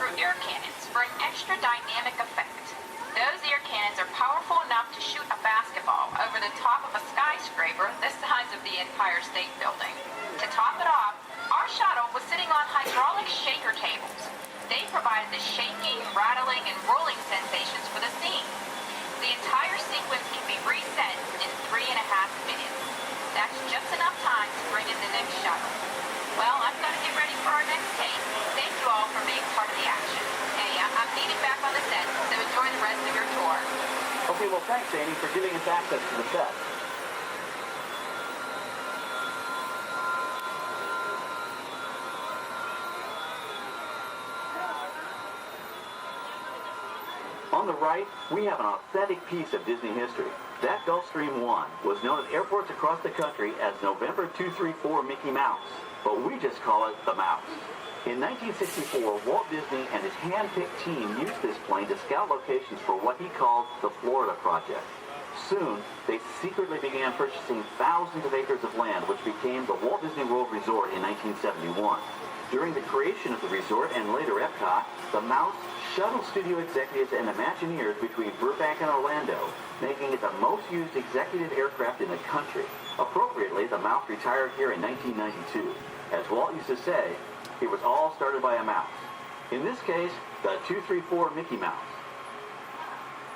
Speaker 16: see-through air cannons for an extra dynamic effect. Those air cannons are powerful enough to shoot a basketball over the top of a skyscraper the size of the Empire State Building. To top it off, our shuttle was sitting on hydraulic shaker tables. They provided the shaking, rattling, and rolling sensations for the scene. The entire sequence can be reset in 3.5 minutes. That's just enough time to bring in the next shuttle. Well, I've got to get ready for our next take. Thank you all for being part of the action. Hey, I'm needed back on the set, so enjoy the rest of your tour.
Speaker 9: Okay, well, thanks, Amy, for giving us access to the set. On the right, we have an authentic piece of Disney history. That Gulfstream 1 was known at airports across the country as November 234 Mickey Mouse, but we just call it the Mouse. In 1964, Walt Disney and his hand-picked team used this plane to scout locations for what he called the Florida Project. Soon, they secretly began purchasing thousands of acres of land, which became the Walt Disney World Resort in 1971. During the creation of the resort and later Epcot, the Mouse shuttled studio executives and Imagineers between Burbank and Orlando, making it the most used executive aircraft in the country. Appropriately, the Mouse retired here in 1992. As Walt used to say, it was all started by a mouse. In this case, the 234 Mickey Mouse.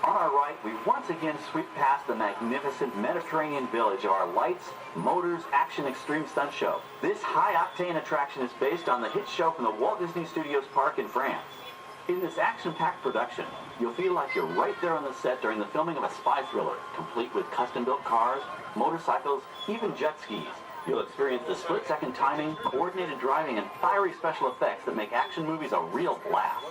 Speaker 9: On our right, we once again sweep past the magnificent Mediterranean village of our lights, motors, action extreme stunt show. This high-octane attraction is based on the hit show from the Walt Disney Studios Park in France. In this action-packed production, you'll feel like you're right there on the set during the filming of a spy thriller, complete with custom-built cars, motorcycles, even jet skis. You'll experience the split-second timing, coordinated driving, and fiery special effects that make action movies a real blast.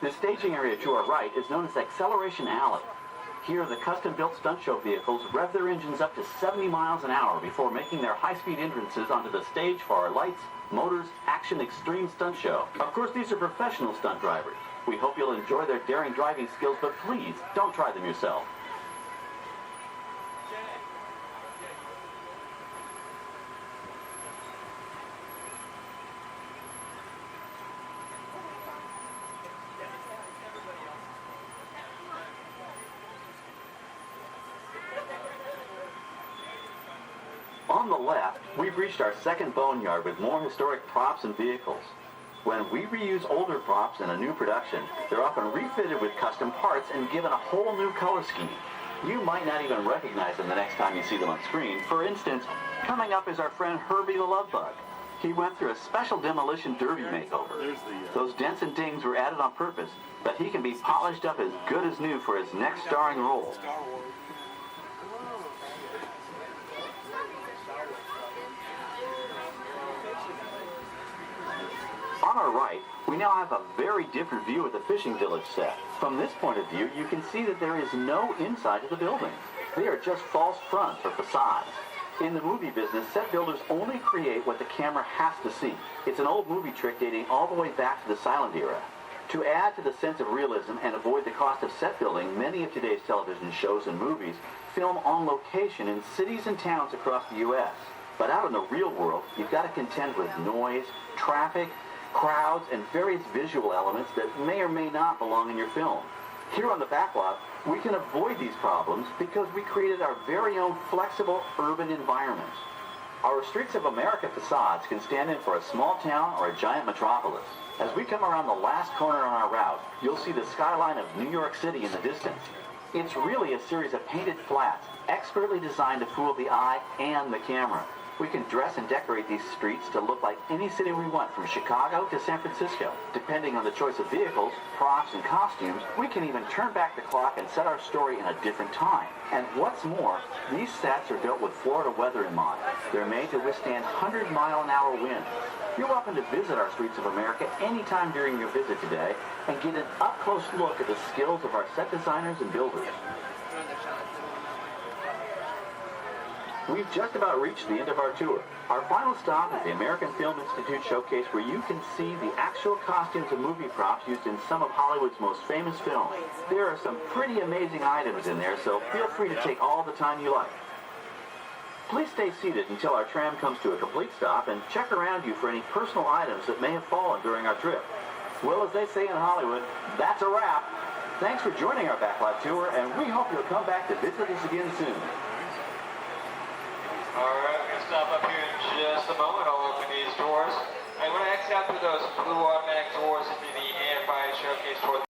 Speaker 9: The staging area to our right is known as Acceleration Alley. Here, the custom-built stunt show vehicles rev their engines up to 70 miles an hour before making their high-speed entrances onto the stage for our lights, motors, action extreme stunt show. Of course, these are professional stunt drivers. We hope you'll enjoy their daring driving skills, but please, don't try them yourself. On the left, we've reached our second boneyard with more historic props and vehicles. When we reuse older props in a new production, they're often refitted with custom parts and given a whole new color scheme. You might not even recognize them the next time you see them on screen. For instance, coming up is our friend Herbie the Love Bug. He went through a special demolition derby makeover. Those dents and dings were added on purpose, but he can be polished up as good as new for his next starring role. On our right, we now have a very different view of the fishing village set. From this point of view, you can see that there is no inside to the buildings. They are just false fronts or facades. In the movie business, set builders only create what the camera has to see. It's an old movie trick dating all the way back to the silent era. To add to the sense of realism and avoid the cost of set building, many of today's television shows and movies film on location in cities and towns across the U.S. But out in the real world, you've got to contend with noise, traffic, crowds, and various visual elements that may or may not belong in your film. Here on the backlot, we can avoid these problems because we created our very own flexible urban environment. Our Streets of America facades can stand in for a small town or a giant metropolis. As we come around the last corner on our route, you'll see the skyline of New York City in the distance. It's really a series of painted flats, expertly designed to fool the eye and the camera. We can dress and decorate these streets to look like any city we want, from Chicago to San Francisco. Depending on the choice of vehicles, props, and costumes, we can even turn back the clock and set our story in a different time. And what's more, these sets are built with Florida weather in mind. They're made to withstand 100-mile-an-hour winds. You're welcome to visit our Streets of America anytime during your visit today and get an up-close look at the skills of our set designers and builders. We've just about reached the end of our tour. Our final stop is the American Film Institute Showcase, where you can see the actual costumes and movie props used in some of Hollywood's most famous films. There are some pretty amazing items in there, so feel free to take all the time you like. Please stay seated until our tram comes to a complete stop and check around you for any personal items that may have fallen during our trip. Well, as they say in Hollywood, that's a wrap. Thanks for joining our backlot tour, and we hope you'll come back to visit us again soon.
Speaker 1: Alright, we're going to stop up here in just a moment. I'll open these doors. I'm going to exit out through those blue automatic doors into the AFI showcase for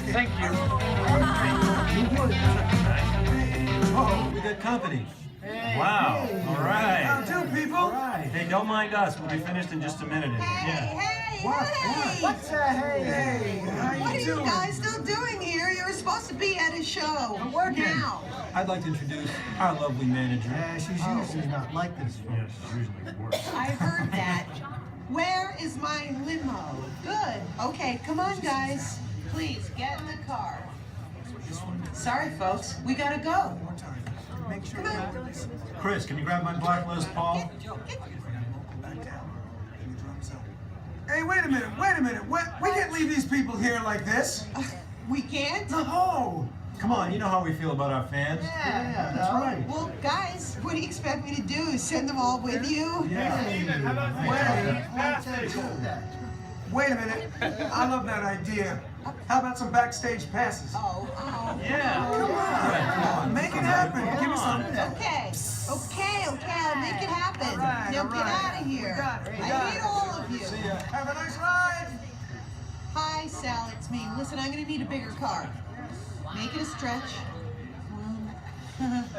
Speaker 14: Thank you.
Speaker 17: Oh, we got company. Wow. All right.
Speaker 19: How do, people?
Speaker 17: Hey, don't mind us. We'll be finished in just a minute.
Speaker 19: What's a hey? How
Speaker 2: What are
Speaker 19: you
Speaker 2: you
Speaker 19: doing?
Speaker 2: guys still doing here? You're supposed to be at a show.
Speaker 19: I'm working.
Speaker 2: Now.
Speaker 17: I'd like to introduce our lovely manager.
Speaker 19: Yeah, she's usually not like this.
Speaker 17: Yes, usually worse.
Speaker 2: I heard that. Where is my limo? Good. Okay, come on, guys. Please, get in the car. Sorry, folks. We gotta go.
Speaker 19: Make sure
Speaker 2: Come on.
Speaker 17: Chris, can you grab my black list, Paul?
Speaker 19: Hey, wait a minute. We can't leave these people here like this.
Speaker 2: We can't?
Speaker 19: No.
Speaker 17: Come on, you know how we feel about our fans.
Speaker 2: Yeah,
Speaker 17: that's right.
Speaker 2: Well, guys, what do you expect me to do? Send them all with you?
Speaker 19: Wait a minute. I love that idea. How about some backstage passes?
Speaker 17: Yeah.
Speaker 19: Come on. Make it happen. Give me some.
Speaker 2: Okay, I'll make it happen. Now get out of here. I hate all of you.
Speaker 19: See ya. Have a nice ride.
Speaker 2: Hi, Sal, it's me. Listen, I'm gonna need a bigger car. Make it a stretch.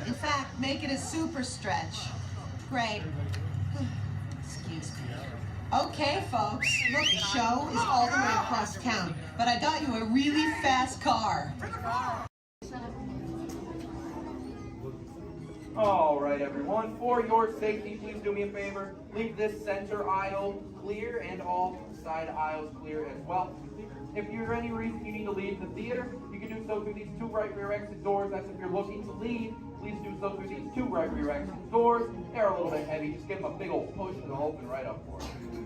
Speaker 2: In fact, make it a super stretch. Great. Excuse me. Okay, folks. Look, the show is all the way across town, but I got you a really fast car.
Speaker 6: All right, everyone. For your safety, please do me a favor. Leave this center aisle clear and all side aisles clear as well. If for any reason you need to leave the theater, you can do so through these 2 right rear exit doors. That's if you're looking to leave. Please do so through these 2 right rear exit doors. They're a little bit heavy. Just give them a big old push and they'll open right up for you.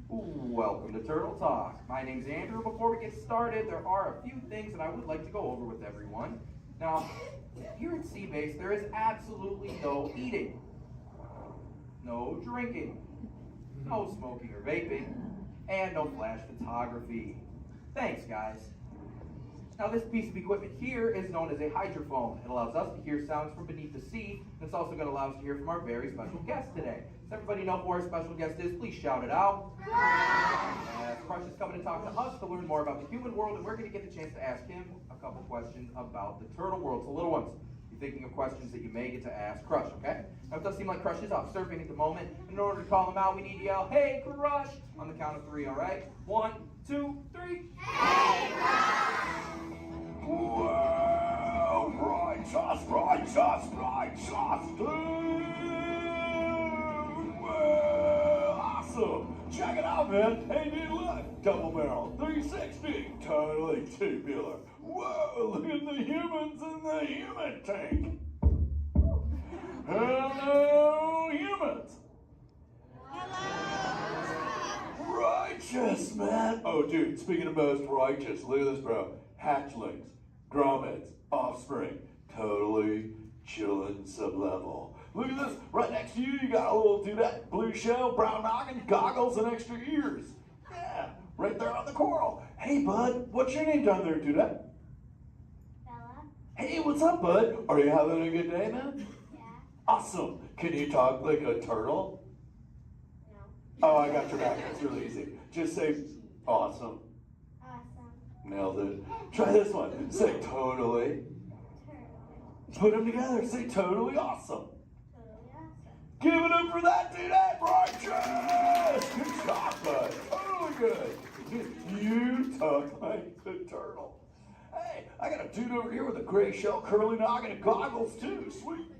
Speaker 6: Welcome to Turtle Talk. My name's Andrew. Before we get started, there are a few things that I would like to go over with everyone. Now, here at Seabase, there is absolutely no eating, no drinking, no smoking or vaping, and no flash photography. Thanks, guys. Now, this piece of equipment here is known as a hydrophone. It allows us to hear sounds from beneath the sea, and it's also going to allow us to hear from our very special guest today. Does everybody know who our special guest is? Please shout it out. Crush is coming to talk to us to learn more about the human world, and we're going to get the chance to ask him a couple questions about the turtle world. So, little ones, you're thinking of questions that you may get to ask Crush, okay? Now, it does seem like Crush is off surfing at the moment. In order to call him out, we need to yell, "Hey, Crush!" on the count of 3, all right? 1, 2, 3. Hey, Crush!
Speaker 4: Well, righteous, dude! Well, awesome! Check it out, man! Hey, dude, look! Double barrel, 360, totally tubular. Whoa, look at the humans in the human tank! Hello, humans! Righteous, man! Oh, dude, speaking of most righteous, look at this, bro. Hatchlings, grommets, offspring, totally chillin' sublevel. Look at this, right next to you, you got a little dudette, blue shell, brown noggin, goggles, and extra ears. Yeah, right there on the coral. Hey, bud, what's your name down there, dudette?
Speaker 7: Bella?
Speaker 4: Hey, what's up, bud? Are you having a good day, man?
Speaker 7: Yeah.
Speaker 4: Awesome. Can you talk like a turtle?
Speaker 7: No.
Speaker 4: Oh, I got your back. It's really easy. Just say, awesome.
Speaker 7: Awesome.
Speaker 4: Nailed it. Try this one. Say totally. Put them together. Say totally awesome.
Speaker 7: Totally awesome.
Speaker 4: Give it up for that dude. That righteous. Good job, bud. Totally good. You talk like the turtle. Hey, I got a dude over here with a gray shell, curly noggin, and goggles too. Sweet.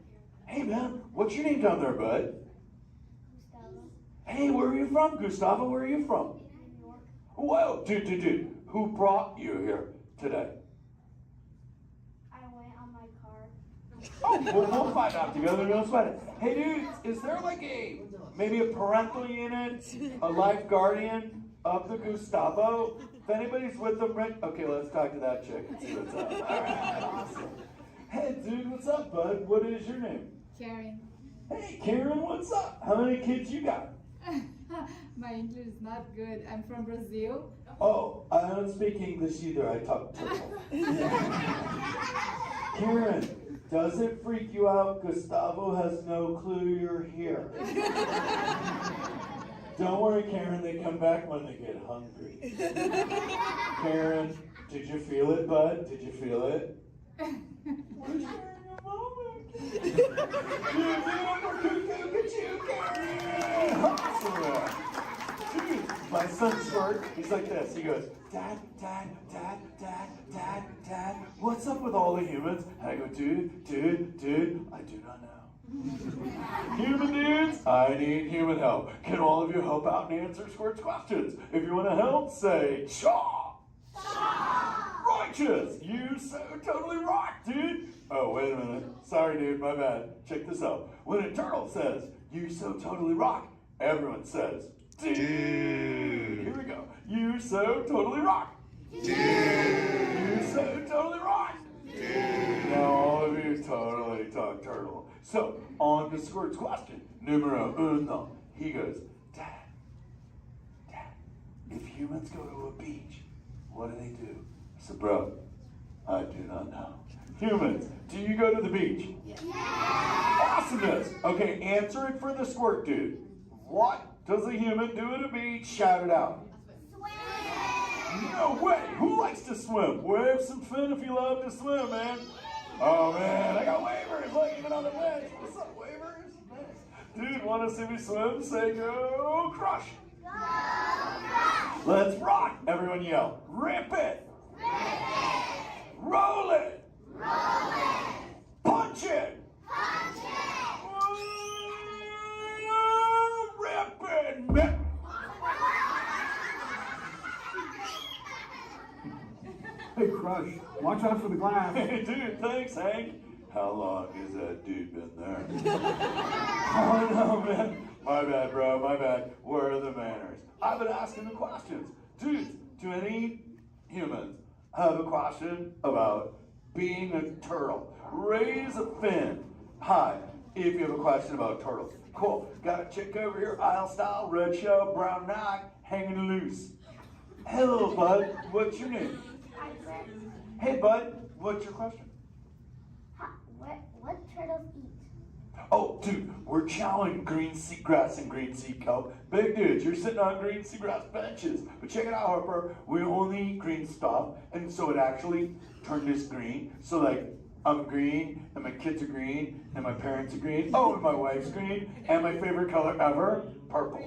Speaker 4: Hey, man, what's your name down there, bud?
Speaker 7: Gustavo.
Speaker 4: Hey, where are you from, Gustavo? Where are you from?
Speaker 7: New York.
Speaker 4: Whoa, dude. Who brought you here today?
Speaker 7: I went on my car.
Speaker 4: Oh, we'll find out together. Don't sweat it. Hey, dude, is there like maybe a parental unit, a life guardian of the Gustavo? If anybody's with them, right? Okay, let's talk to that chick and see what's up. All right, awesome. Hey, dude, what's up, bud? What is your name?
Speaker 12: Karen.
Speaker 4: Hey, Karen, what's up? How many kids you got?
Speaker 12: My English is not good. I'm from Brazil.
Speaker 4: Oh, I don't speak English either. I talk turtle. Karen,
Speaker 10: Does it freak you out? Gustavo has no clue you're here. Don't worry, Karen, they come back when they get hungry. Karen, did you feel it, bud? Did you feel it? My son Squirt, he's like this. He goes, Dad, Dad, Dad, Dad, Dad, Dad, what's up with all the humans? And I go, dude, I do not know. Human dudes, I need human help. Can all of you help out and answer Squirt's questions? If you want to help, say, Chaw! Righteous! You so totally rock, dude! Oh, wait a minute. Sorry, dude, my bad. Check this out. When a turtle says, you so totally rock, everyone says, dude! Here we go. You so totally rock! Dude! You so totally rock! Dude! Now all of you totally talk turtle. So, on to Squirt's question. Numero uno. He goes, Dad, if humans go to a beach, what do they do? I said, bro, I do not know. Humans, do you go to the beach? Yeah. Awesomeness. Okay, answer it for the Squirt dude. What does a human do at a beach? Shout it out. Swim. No way. Who likes to swim? Wave some fin if you love to swim, man. Oh man, I got waivers. Look, even on the bench. What's up, waivers? Nice. Dude, want to see me swim? Say go crush. Go crush. Let's rock. Everyone yell. Rip it. Rip it. Roll it. Roll it. Punch it. Punch it. Rip it. Rip.
Speaker 14: Hey, Crush, watch out for the glass.
Speaker 10: Hey, dude, thanks, Hank. How long has that dude been there? Oh, no, man. My bad, bro, my bad. Where are the manners? I've been asking the questions. Dudes, do any humans have a question about being a turtle? Raise a fin. Hi, if you have a question about turtles. Cool. Got a chick over here, aisle style, red shell, brown knock, hanging loose. Hello, bud. What's your name? Hey, bud. What's your question?
Speaker 7: What turtles eat?
Speaker 10: Oh, dude, we're chowing green seagrass and green sea kelp. Big dudes, you're sitting on green seagrass benches. But check it out, Harper. We only eat green stuff, and so it actually turned this green. So, like, I'm green, and my kids are green, and my parents are green. Oh, and my wife's green, and my favorite color ever, purple.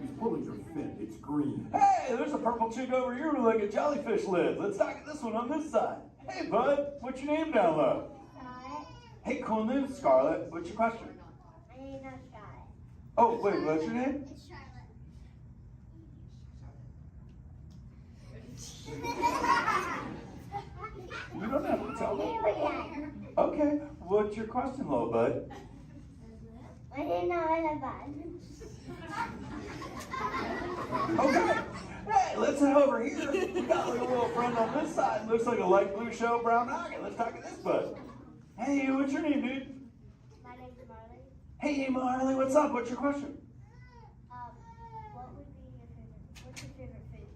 Speaker 14: He's pulling your fin. It's green.
Speaker 10: Hey, there's a purple chick over here with like a jellyfish lid. Let's talk this one on this side. Hey, bud, what's your name down low?
Speaker 7: Scarlet.
Speaker 10: Hey, cool name, Scarlet. What's your question?
Speaker 7: My name's not Scarlet.
Speaker 10: Oh, wait, what's your name?
Speaker 7: It's Charlotte.
Speaker 10: You don't have to tell me. Okay, what's your question, little bud?
Speaker 7: My name's not in a bun.
Speaker 10: Okay. Hey, let's head over here. We got like a little friend on this side. Looks like a light blue shell, brown noggin. Let's talk to this bud. Hey, what's your name, dude?
Speaker 7: My name's Marley.
Speaker 10: Hey, Marley, what's up? What's your question?
Speaker 7: What's your favorite food?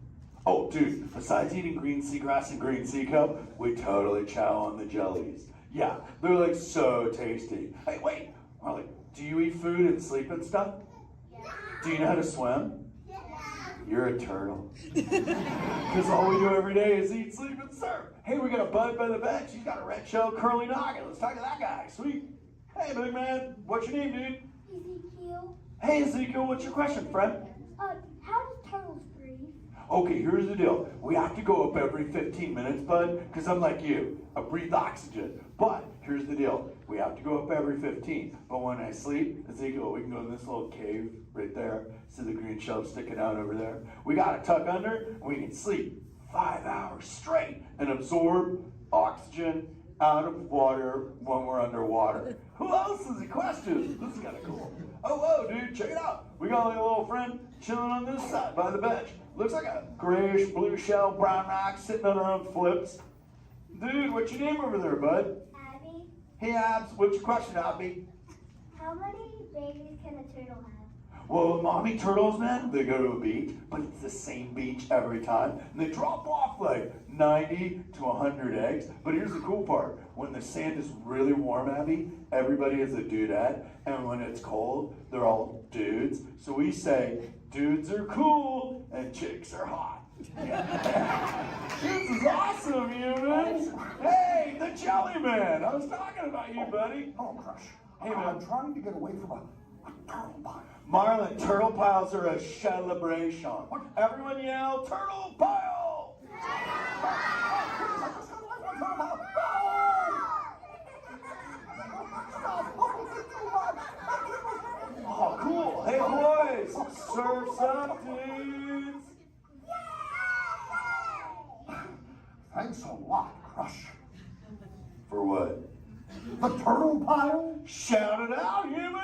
Speaker 10: Oh, dude, besides eating green seagrass and green sea kelp, we totally chow on the jellies. Yeah, they're like so tasty. Hey, wait, Marley, do you eat food and sleep and stuff?
Speaker 7: Yeah.
Speaker 10: Do you know how to swim?
Speaker 7: Yeah.
Speaker 10: You're a turtle. Because all we do every day is eat, sleep, and surf. Hey, we got a bud by the bench. He's got a red shell curly noggin. Let's talk to that guy. Sweet. Hey, big man. What's your name, dude?
Speaker 7: Ezekiel.
Speaker 10: Hey, Ezekiel. What's your question, friend?
Speaker 7: How do turtles breathe?
Speaker 10: Okay, here's the deal. We have to go up every 15 minutes, bud, because I'm like you. I breathe oxygen. But here's the deal. We have to go up every 15. But when I sleep, Ezekiel, we can go in this little cave right there. See the green shell sticking out over there? We got to tuck under, and we can sleep 5 hours straight and absorb oxygen out of water when we're underwater. Who else has a question? This is kind of cool. Oh, whoa, dude, check it out. We got like a little friend chilling on this side by the bench. Looks like a grayish blue shell, brown knock, sitting on her own flips. Dude, what's your name over there, bud?
Speaker 7: Abby.
Speaker 10: Hey, Abs, what's your question, Abby?
Speaker 7: How many babies can a turtle have?
Speaker 10: Well, mommy turtles, man, they go to a beach, but it's the same beach every time. And they drop off like 90 to 100 eggs. But here's the cool part. When the sand is really warm, Abby, everybody is a dudette. And when it's cold, they're all dudes. So we say, dudes are cool and chicks are hot. This is awesome, humans. Hey, the Jelly Man. I was talking about you, buddy.
Speaker 14: Oh, Crush.
Speaker 10: Hey, man.
Speaker 14: I'm trying to get away from a turtle pile.
Speaker 10: Marlin, turtle piles are a celebration. Everyone yell, turtle pile! Oh, cool. Hey, boys, surf's up, dudes.
Speaker 14: Thanks a lot, Crush.
Speaker 10: For what?
Speaker 14: The turtle pile?
Speaker 10: Shout it out, humans!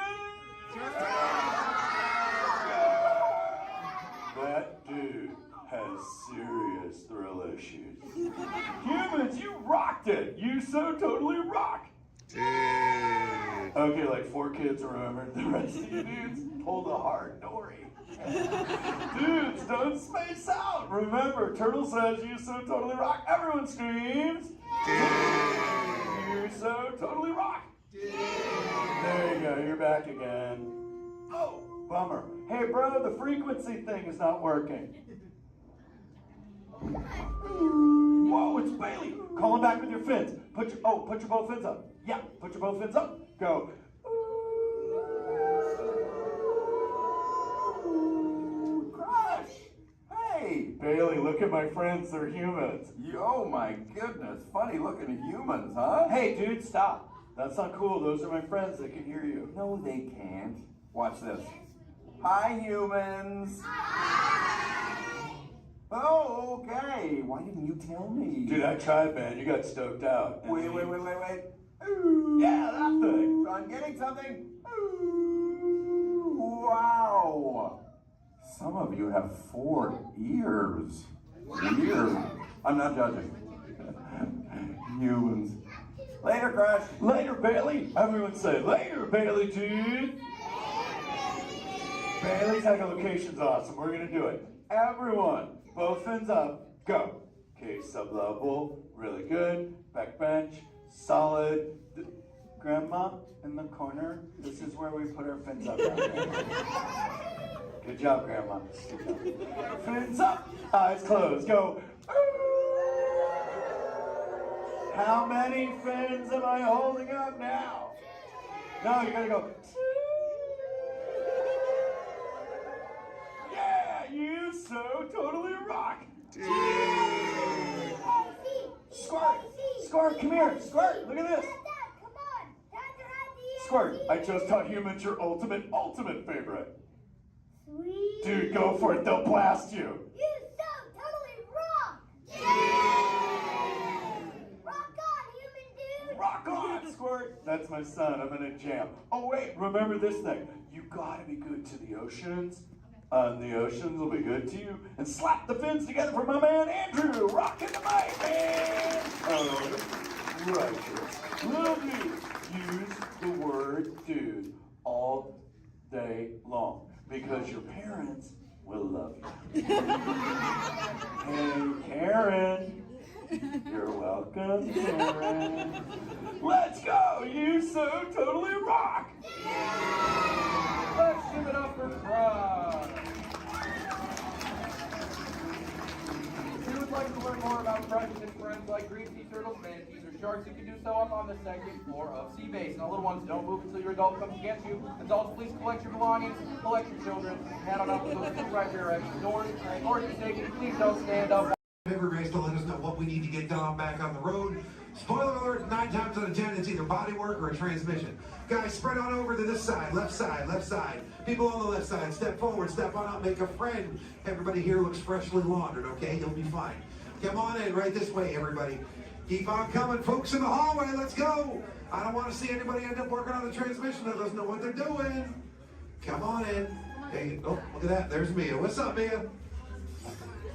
Speaker 10: That dude has serious thrill issues. Humans, you rocked it! You so totally rock! Okay, like 4 kids remembered. The rest of you dudes pulled a hard dory. Dudes, don't space out! Remember, Turtle says you so totally rock. Everyone screams! You so totally rock! There you go, you're back again. Oh, bummer. Hey bro, the frequency thing is not working. Whoa, it's Bailey! Call him back with your fins. Put your both fins up. Yeah, put your both fins up. Go. Crush! Hey! Bailey, look at my friends, they're humans.
Speaker 3: Oh my goodness, funny looking humans, huh?
Speaker 10: Hey dude, stop. That's not cool, those are my friends, they can hear you.
Speaker 3: No, they can't. Watch this. Hi, humans. Oh, okay. Why didn't you tell me?
Speaker 10: Dude, I tried, man. You got stoked out.
Speaker 3: Wait.
Speaker 10: Ooh. Yeah, that thing.
Speaker 3: I'm getting something. Ooh, wow. Some of you have 4 ears. Weird. I'm not judging. Humans. Later, Crush.
Speaker 10: Later, Bailey. Everyone say, later, Bailey, dude. Bailey's echolocation's awesome. We're going to do it. Everyone, both fins up. Go. Okay, sublevel. Really good. Back bench. Solid. Grandma, in the corner. This is where we put our fins up. Good job, Grandma. Good job. Fins up. Eyes closed. Go. How many fins am I holding up now? No, you gotta go. Yeah, you so totally rock. Squirt, come here. Squirt, look at this. Squirt, I just taught humans your ultimate favorite.
Speaker 7: Sweet.
Speaker 10: Dude, go for it. They'll blast you.
Speaker 7: You so totally rock. Rock on, human dude.
Speaker 10: Rock on, Squirt. That's my son. I'm in a jam. Oh, wait. Remember this thing. You gotta be good to the oceans. And the oceans will be good to you. And slap the fins together for my man Andrew. Rockin' the mic, man. Oh, righteous. Love you. Use the word dude all day long. Because your parents will love you. Hey, Karen. You're welcome, Karen. Let's go! You so totally rock!
Speaker 18: Let's give it up for Crush. If you would like to learn more about Crush and his friends like green sea turtles, manatees, or sharks, you can do so up on the 2nd floor of Sea Base. Now, little ones, don't move until your adult comes to get you. Adults, please collect your belongings, collect your children, head on up to the right direction. Doors, or if you're taking, please don't stand up.
Speaker 20: Every race to let us know what we need to get done back on the road. Spoiler alert, 9 times out of 10, it's either body work or a transmission. Guys, spread on over to this side, left side, left side. People on the left side, step forward, step on up, make a friend. Everybody here looks freshly laundered, okay? You'll be fine. Come on in, right this way, everybody. Keep on coming, folks in the hallway, let's go. I don't want to see anybody end up working on the transmission that doesn't know what they're doing. Come on in. Hey, oh, look at that, there's Mia. What's up, Mia?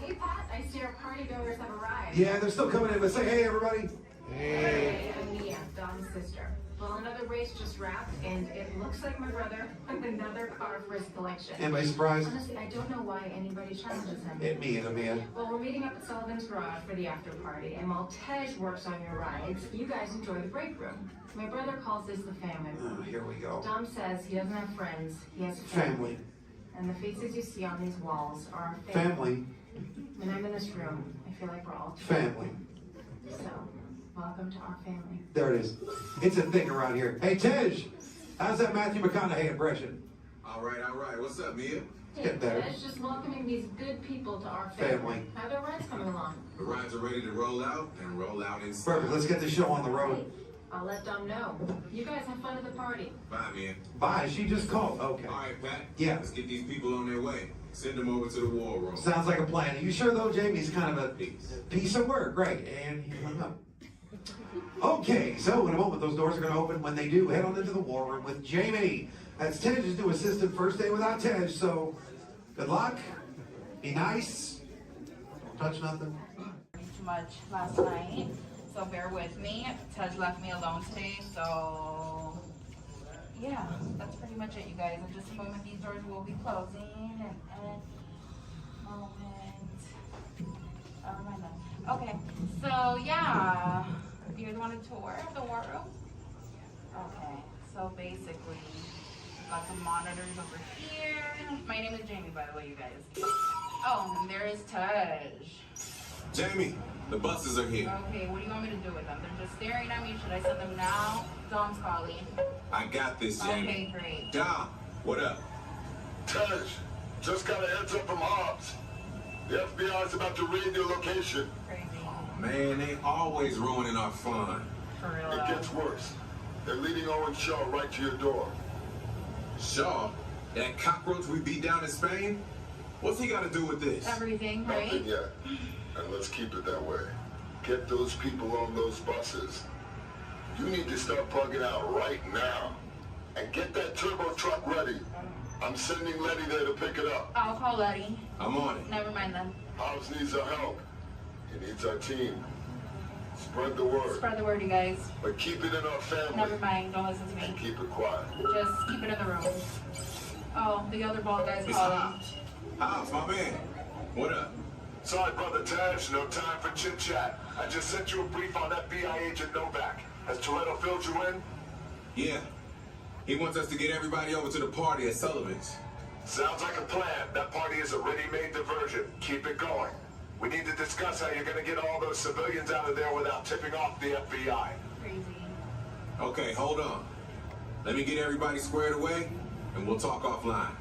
Speaker 23: Hey, Pat, I see our party goers have arrived.
Speaker 20: Yeah, they're still coming in, but say hey, everybody.
Speaker 23: Hey, I'm Mia, Don's sister. Well, another race place just wrapped, and it looks like my brother with another car for his collection.
Speaker 20: Anybody surprised?
Speaker 23: Honestly, I don't know why anybody challenges him.
Speaker 20: Hit me in a man.
Speaker 23: Well, we're meeting up at Sullivan's Garage for the after party, and while Tej works on your rides, you guys enjoy the break room. My brother calls this the family room.
Speaker 20: Oh, here we go.
Speaker 23: Dom says he doesn't have friends, he has
Speaker 20: Family.
Speaker 23: And the faces you see on these walls are our
Speaker 20: Family.
Speaker 23: When I'm in this room, I feel like we're all
Speaker 20: Family.
Speaker 23: So, welcome to our family.
Speaker 20: There it is. It's a thing around here. Hey, Tej, how's that Matthew McConaughey impression?
Speaker 5: All right. What's up, Mia?
Speaker 20: Get better.
Speaker 23: Tej, just welcoming these good people to our family.
Speaker 20: Family.
Speaker 23: How are their rides coming along?
Speaker 5: The rides are ready to roll out and roll out inside.
Speaker 20: Perfect. Let's get the show on the road.
Speaker 23: I'll let Dom know. You guys have fun at the party.
Speaker 5: Bye, Mia.
Speaker 20: Bye. She just called. Okay.
Speaker 5: All right, Pat.
Speaker 20: Yeah.
Speaker 5: Let's get these people on their way. Send them over to the war room.
Speaker 20: Sounds like a plan. Are you sure, though, Jamie's kind of a piece of work? Great. And he hung up. Okay, so in a moment, those doors are going to open. When they do, head on into the war room with Jamie. That's Tej's new assistant. First day without Tej, so good luck. Be nice. Don't touch nothing.
Speaker 8: Too much last night, so bear with me. Tej left me alone today, so yeah, that's pretty much it, you guys. In just a moment, these doors will be closing, and okay, so yeah, you guys want a tour of the war room? Okay, so basically, got some monitors over here. My name is Jamie, by the way, you guys. Oh, and there is Tej.
Speaker 5: Jamie, the buses are here.
Speaker 8: Okay, what do you want me to do with them? They're just staring at me. Should I send them now? Dom's calling.
Speaker 5: I got this, Jamie.
Speaker 8: Okay, great.
Speaker 5: Dom, what up?
Speaker 24: Tej, just got a heads up from Hobbs. The FBI's about to raid your location.
Speaker 8: Crazy.
Speaker 5: Man, they always ruining our fun.
Speaker 8: For real.
Speaker 24: It gets worse. They're leading Owen Shaw right to your door.
Speaker 5: Shaw? That cockroach we beat down in Spain? What's he got to do with this?
Speaker 8: Everything, right?
Speaker 24: Nothing yet. And let's keep it that way. Get those people on those buses. You need to start plugging out right now. And get that turbo truck ready. I'm sending Letty there to pick it up.
Speaker 8: I'll call Letty.
Speaker 5: I'm on it.
Speaker 8: Never mind then.
Speaker 24: Hobbs needs our help. He needs our team. Spread the word.
Speaker 8: Spread the word, you guys.
Speaker 24: But keep it in our family.
Speaker 8: Never mind. Don't listen to me.
Speaker 24: And keep it quiet.
Speaker 8: Just keep it in the room. Oh, the other bald guy's
Speaker 5: It's
Speaker 8: calling.
Speaker 5: Hobbs, my man. What up?
Speaker 24: Sorry, Brother Tej, no time for chit-chat. I just sent you a brief on FBI agent Novak. Has Toretto filled you in?
Speaker 5: Yeah. He wants us to get everybody over to the party at Sullivan's.
Speaker 24: Sounds like a plan. That party is a ready-made diversion. Keep it going. We need to discuss how you're going to get all those civilians out of there without tipping off the FBI.
Speaker 8: Crazy.
Speaker 5: Okay, hold on. Let me get everybody squared away, and we'll talk offline.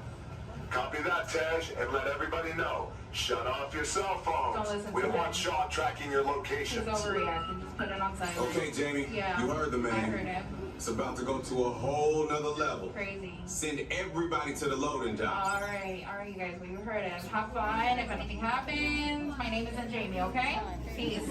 Speaker 24: Copy that, Tej, and let everybody know. Shut off your cell phones.
Speaker 8: Don't listen
Speaker 24: We
Speaker 8: to
Speaker 24: don't
Speaker 8: him.
Speaker 24: want Shaw tracking your
Speaker 8: He's
Speaker 24: locations.
Speaker 8: overreacting. Just put it on silent.
Speaker 5: Okay, Jamie,
Speaker 8: Yeah.
Speaker 5: you heard the man.
Speaker 8: I heard him.
Speaker 5: It's about to go to a whole nother level.
Speaker 8: Crazy.
Speaker 5: Send everybody to the loading dock.
Speaker 8: All right, you guys. Well, you heard him. Have fun. If anything happens, my name isn't Jamie. Okay? Peace.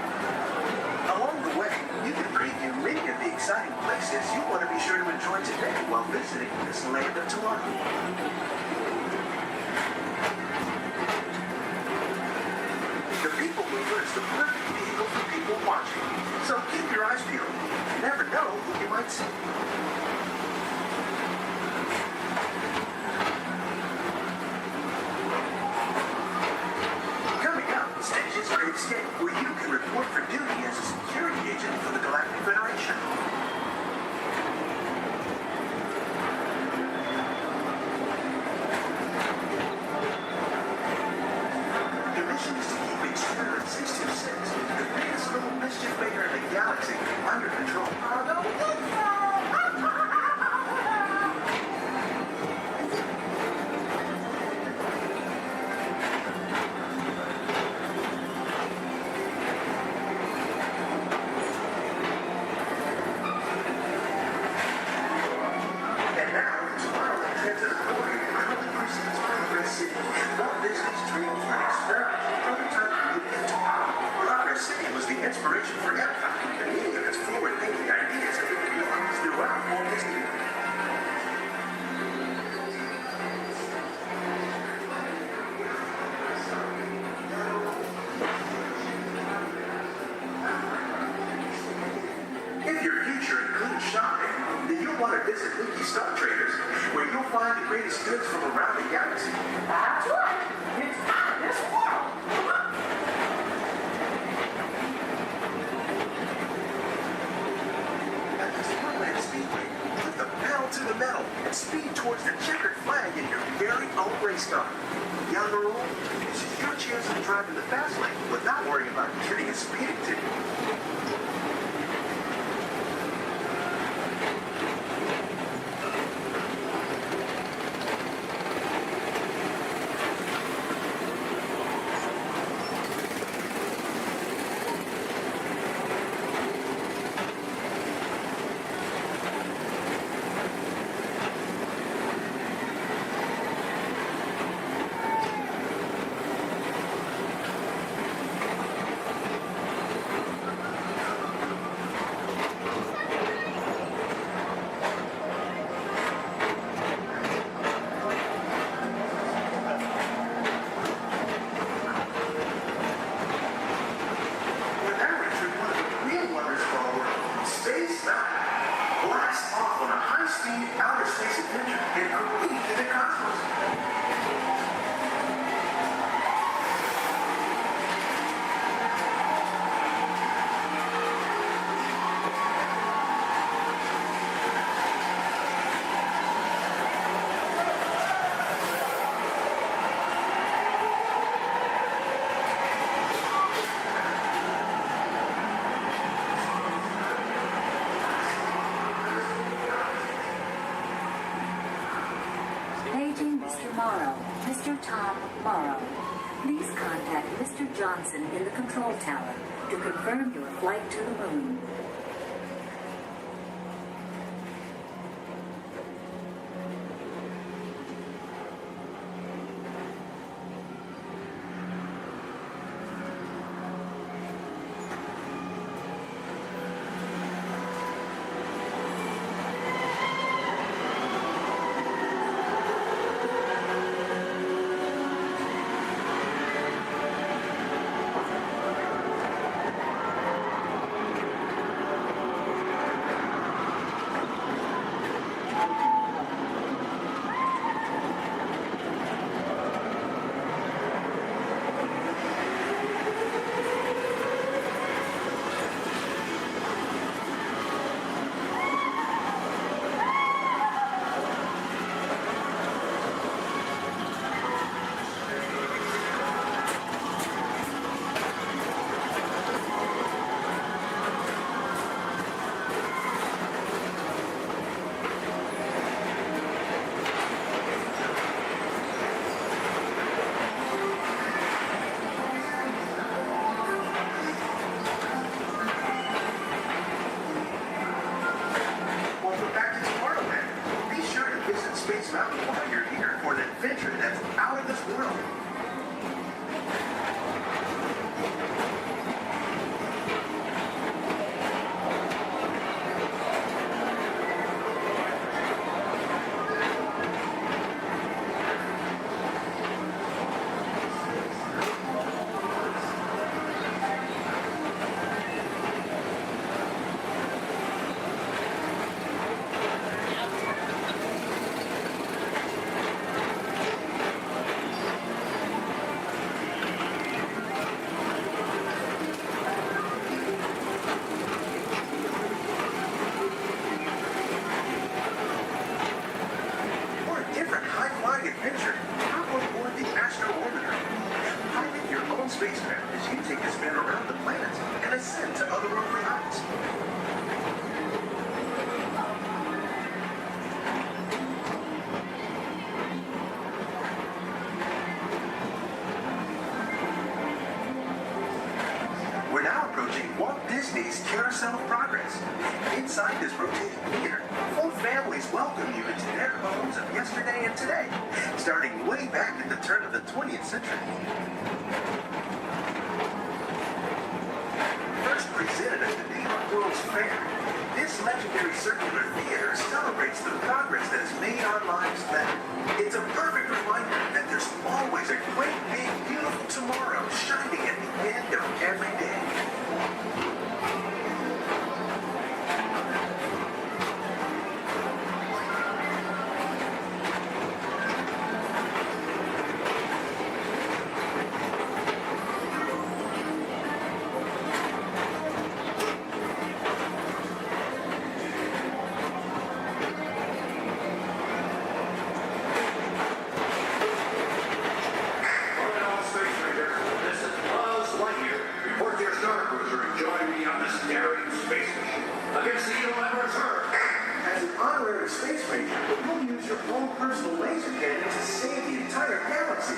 Speaker 15: Along the way, you can preview many of the exciting places you want to be sure to enjoy today while visiting this land of tomorrow. The People Mover is the perfect vehicle for people watching, so keep your eyes peeled. You never know who you might see. Coming up, Stage's Great Escape, where you can report for duty future includes shopping, then you'll want to visit Leaky Star Traders, where you'll find the greatest goods from around the galaxy.
Speaker 19: That's right. It's out of this world.
Speaker 15: At the Disneyland Speedway, put the pedal to the metal and speed towards the checkered flag in your very own race car. Young or old, this is your chance to drive in the fast lane without worrying about getting a speeding ticket.
Speaker 11: Johnson in the control tower to confirm your flight to the moon.
Speaker 15: Walt Disney's Carousel of Progress. Inside this rotating theater, full families welcome you into their homes of yesterday and today, starting way back at the turn of the 20th century. First presented at the New York World's Fair, this legendary circular theater celebrates the progress that has made our lives better. It's a perfect reminder that there's always a great, big, beautiful tomorrow shining at the end of every day. personal laser cannon to save the entire galaxy.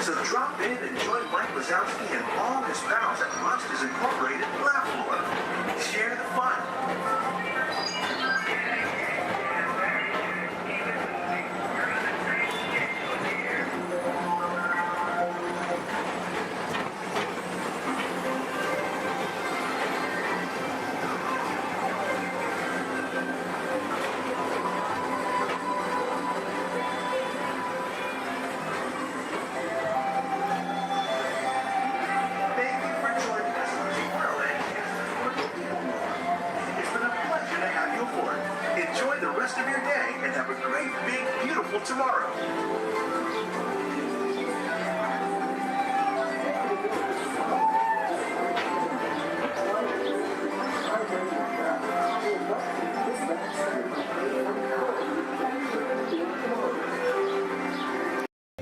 Speaker 15: So drop in and join Mike Wazowski and all his pals at Monsters Incorporated Laugh Floor. Share the fun. Enjoy the rest of your day and have a great, big, beautiful tomorrow.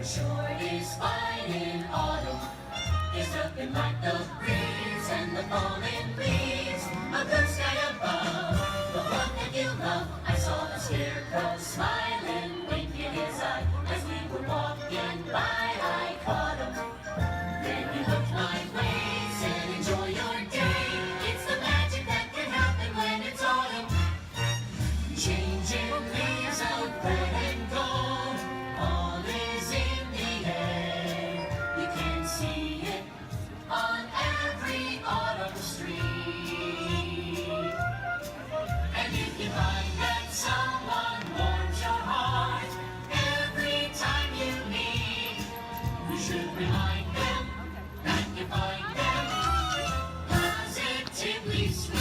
Speaker 19: Sure is fine in autumn. There's nothing like the breeze and the falling leaves. A blue sky above, the one that you love. I saw the scarecrow smiling, winking his eye. As we were walking by, I caught him. Then he looked my way, said enjoy your day. It's the magic that can happen when it's autumn. Changing leaves of red and gold, all is in the air. You can see it on every autumn street. And if you find that someone warms your heart every time you meet, you should remind them that you find them positively sweet.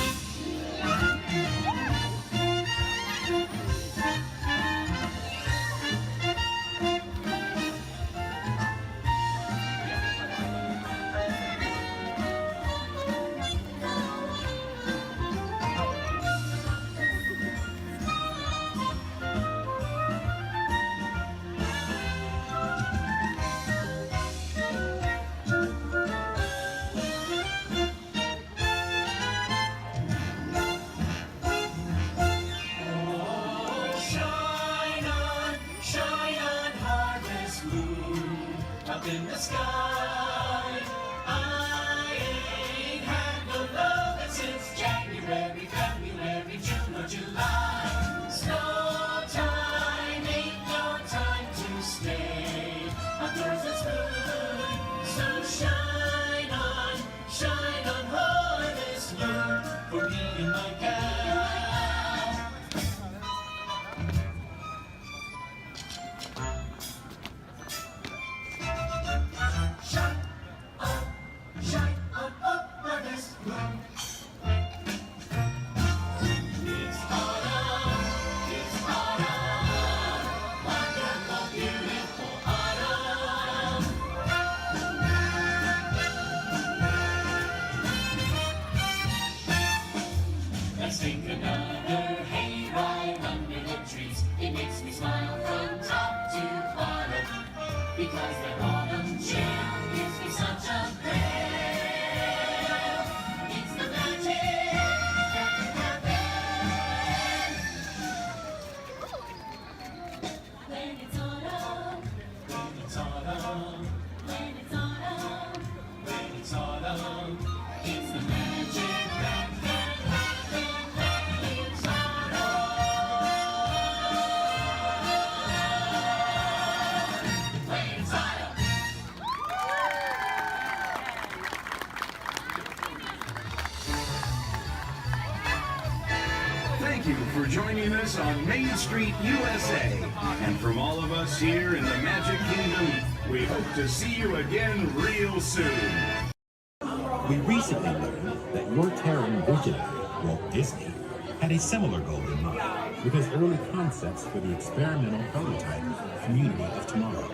Speaker 19: Shine on, harvest moon, up in the sky. I ain't had no lovin' since January, February, June or July. Snow time ain't no time to stay. Outdoors it's good, so shine on harvest moon for me and my gal. Shine on harvest moon. It's autumn, wonderful, beautiful autumn. Let's take another hayride under the trees. It makes me smile from top to bottom, because that autumn chill gives me such a thrill. It's the magic that can happen when it's autumn. When it's autumn. When it's autumn. When it's autumn. It's the magic that can happen when it's autumn. When it's autumn.
Speaker 13: Thank you for joining us on Main Street, USA. And from all of us here in the Magic Kingdom, we hope to see you again real soon.
Speaker 9: We recently learned that your Terran visionary, Walt Disney, had a similar goal in mind with his early concepts for the experimental prototype Community of Tomorrow.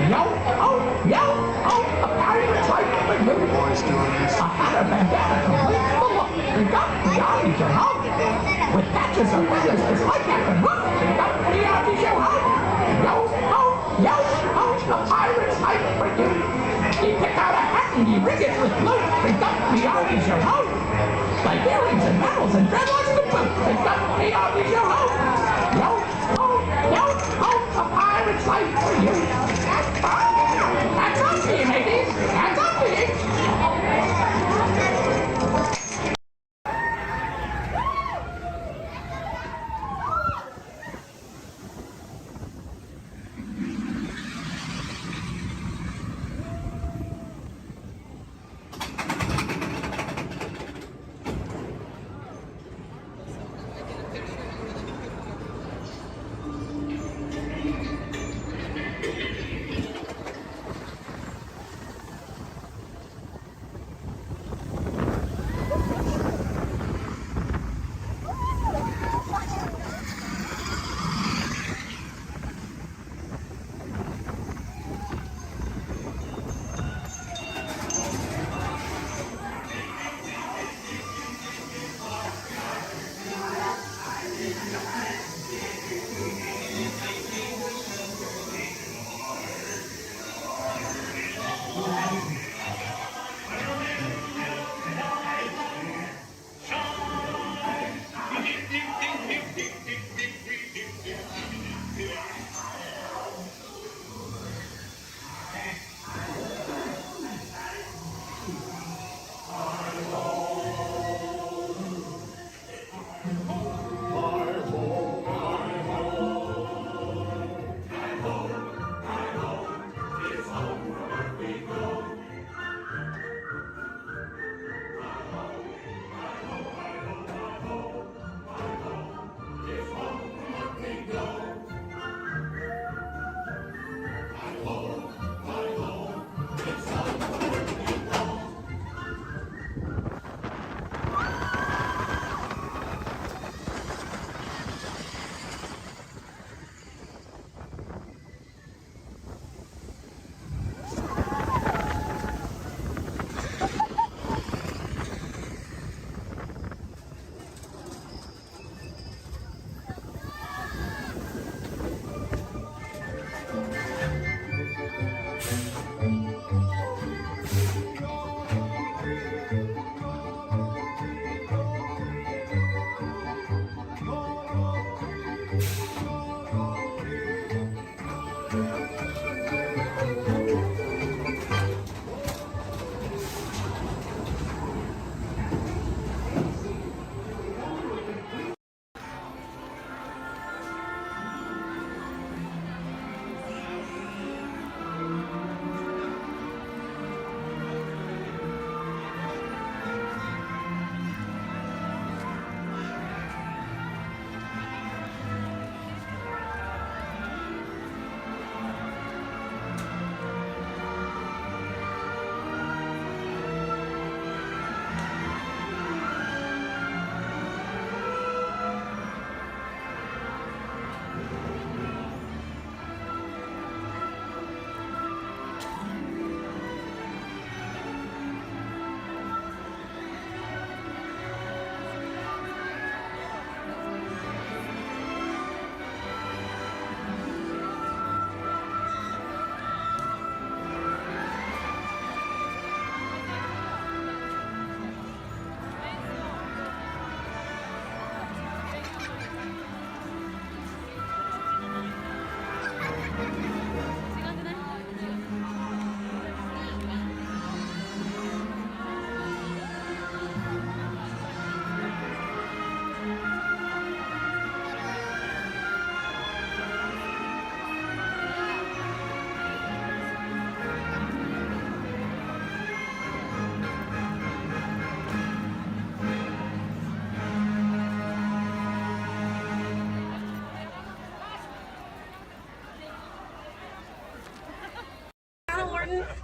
Speaker 14: Yo, a pirate's like the good boys doing this. I had a bandana complete to the look. We got the army to help. With patches of feathers, it's like that can look. We got the army to help. Yo, a pirate's like for you. He picked out a hat and he rigged it with blue. We got the army to help. Like earrings and medals and dreadlocks and boot. We got the army to help. Yo, a pirate's like for you. Hands up to you, ladies! Hands up to you!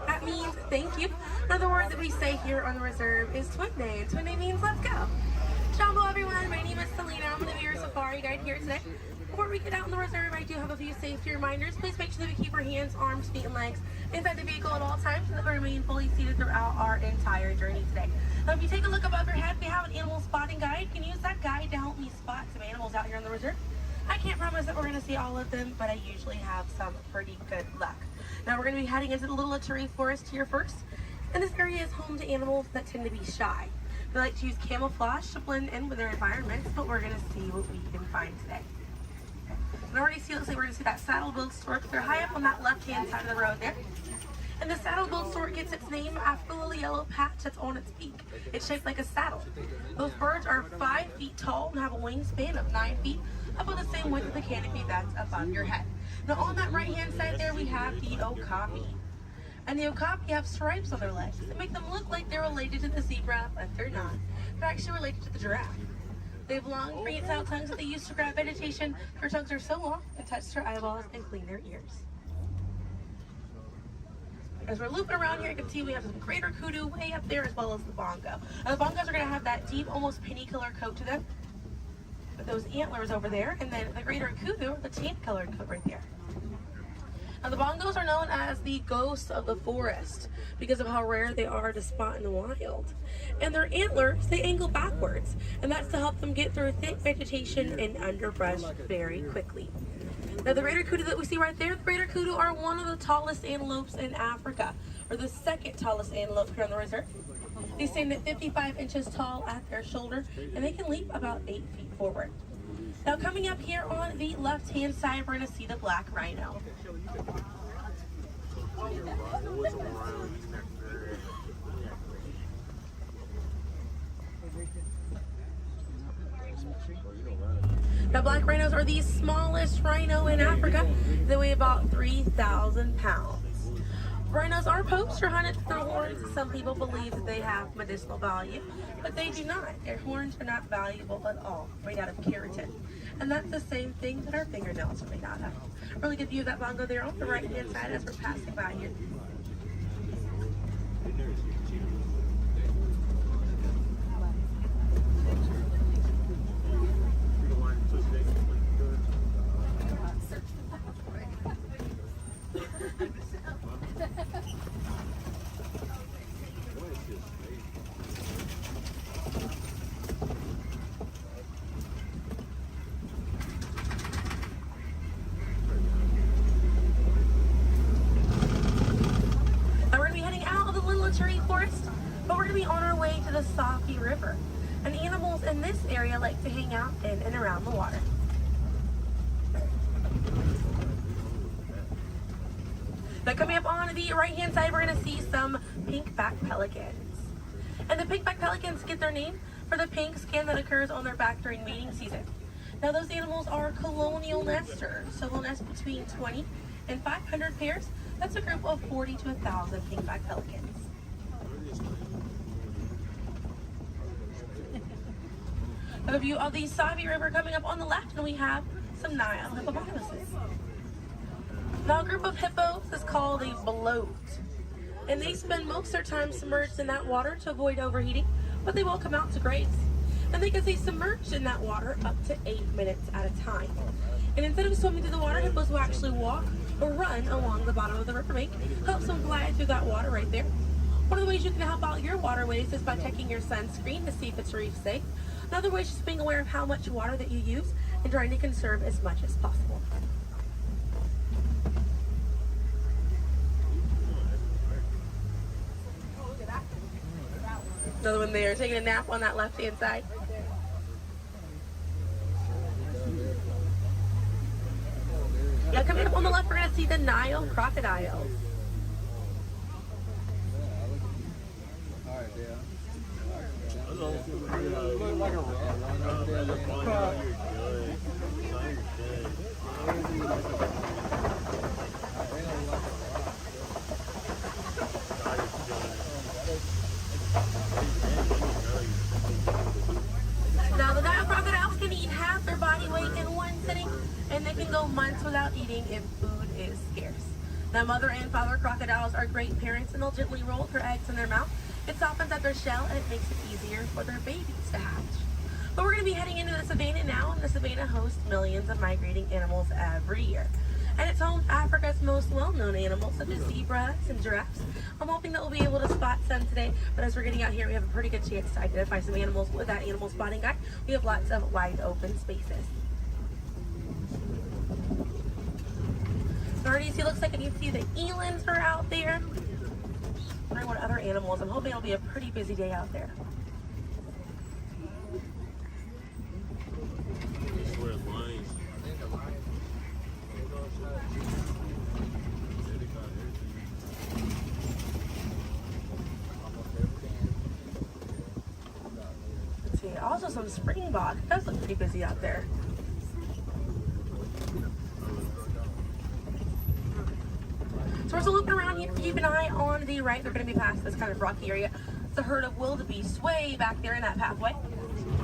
Speaker 16: That means thank you.
Speaker 1: Another word that we say here on the reserve is twin day. Twin day means let's go. Jumbo everyone, my name is Selena. I'm going to be your safari guide here today. Before we get out in the reserve, I do have a few safety reminders. Please make sure that we keep our hands, arms, feet, and legs inside the vehicle at all times so that we remain fully seated throughout our entire journey today. Now, if you take a look above your head, we have an animal spotting guide. You can use that guide to help me spot some animals out here on the reserve. I can't promise that we're going to see all of them, but I usually have some pretty good luck. Now, we're going to be heading into the Little Cherry Forest here first. And this area is home to animals that tend to be shy. They like to use camouflage to blend in with their environments, but we're going to see what we can find today. And already see, looks like we're going to see that saddle-billed stork. They're high up on that left-hand side of the road there. And the saddle-billed stork gets its name after the little yellow patch that's on its beak. It's shaped like a saddle. Those birds are 5 feet tall and have a wingspan of 9 feet, about the same width of the canopy that's above your head. Now on that right-hand side there, we have the okapi. And the okapi have stripes on their legs that make them look like they're related to the zebra, but they're not. They're actually related to the giraffe. They have long, prehensile tongues that they use to grab vegetation. Their tongues are so long, they touch their eyeballs and clean their ears. As we're looping around here, you can see we have some greater kudu way up there as well as the bongo. Now, the bongos are going to have that deep, almost penny color coat to them, with those antlers over there, and then the greater kudu, the tan colored coat right there. Now, the bongos are known as the ghosts of the forest because of how rare they are to spot in the wild. And their antlers, they angle backwards, and that's to help them get through thick vegetation and underbrush very quickly. Now, the greater kudu that we see right there, the greater kudu are one of the tallest antelopes in Africa, or the second tallest antelope here on the reserve. They stand at 55 inches tall at their shoulder, and they can leap about 8 feet forward. Now, coming up here on the left-hand side, we're going to see the black rhino. Now, black rhinos are the smallest rhino in Africa. They weigh about 3,000 pounds. Rhinos are poached or hunted for their horns. Some people believe that they have medicinal value, but they do not. Their horns are not valuable at all, made out of keratin. And that's the same thing that our fingernails are made out of. Really good view of that bongo there on the right-hand side as we're passing by here. River, and animals in this area like to hang out in and around the water. Now, coming up on the right-hand side, we're going to see some pink-back pelicans. And the pink-back pelicans get their name for the pink skin that occurs on their back during mating season. Now, those animals are colonial nesters, so they'll nest between 20 and 500 pairs. That's a group of 40 to 1,000 pink-back pelicans. A view of the Sabi River coming up on the left, and we have some Nile hippopotamuses. Now, a group of hippos is called a bloat, and they spend most of their time submerged in that water to avoid overheating, but they will come out to graze. And they can stay submerged in that water up to 8 minutes at a time. And instead of swimming through the water, hippos will actually walk or run along the bottom of the riverbank, helps them glide through that water right there. One of the ways you can help out your waterways is by checking your sunscreen to see if it's reef safe. Another way is just being aware of how much water that you use and trying to conserve as much as possible. Another one there, taking a nap on that left-hand side. Now, coming up on the left, we're going to see the Nile crocodiles. Now, the Nile crocodiles can eat half their body weight in one sitting, and they can go months without eating if food is scarce. Now, mother and father crocodiles are great parents, and they'll gently roll their eggs in their mouth. It softens up their shell, and it makes it easier for their babies to hatch. But we're going to be heading into the savannah now, and the savannah hosts millions of migrating animals every year. And it's home to Africa's most well-known animals, such as zebras and giraffes. I'm hoping that we'll be able to spot some today, but as we're getting out here, we have a pretty good chance to identify some animals with that animal spotting guide. We have lots of wide open spaces. Already see, looks like you can see the elands are out there. Wondering what other animals. I'm hoping it'll be a pretty busy day out there. Let's see, also some springbok. It does look pretty busy out there. So we're still looking around here. Keep an eye on the right. They're going to be past this kind of rocky area. It's a herd of wildebeest way back there in that pathway.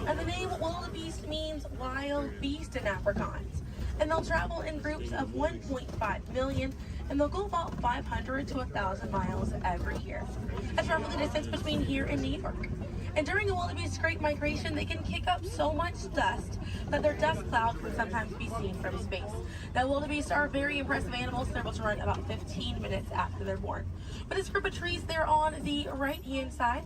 Speaker 1: And the name wildebeest means wild beast in Afrikaans. And they'll travel in groups of 1.5 million, and they'll go about 500 to 1,000 miles every year. That's roughly the distance between here and New York. And during a wildebeest great migration, they can kick up so much dust that their dust cloud can sometimes be seen from space. Now, wildebeest are very impressive animals. They're able to run about 15 minutes after they're born. But this group of trees there on the right-hand side,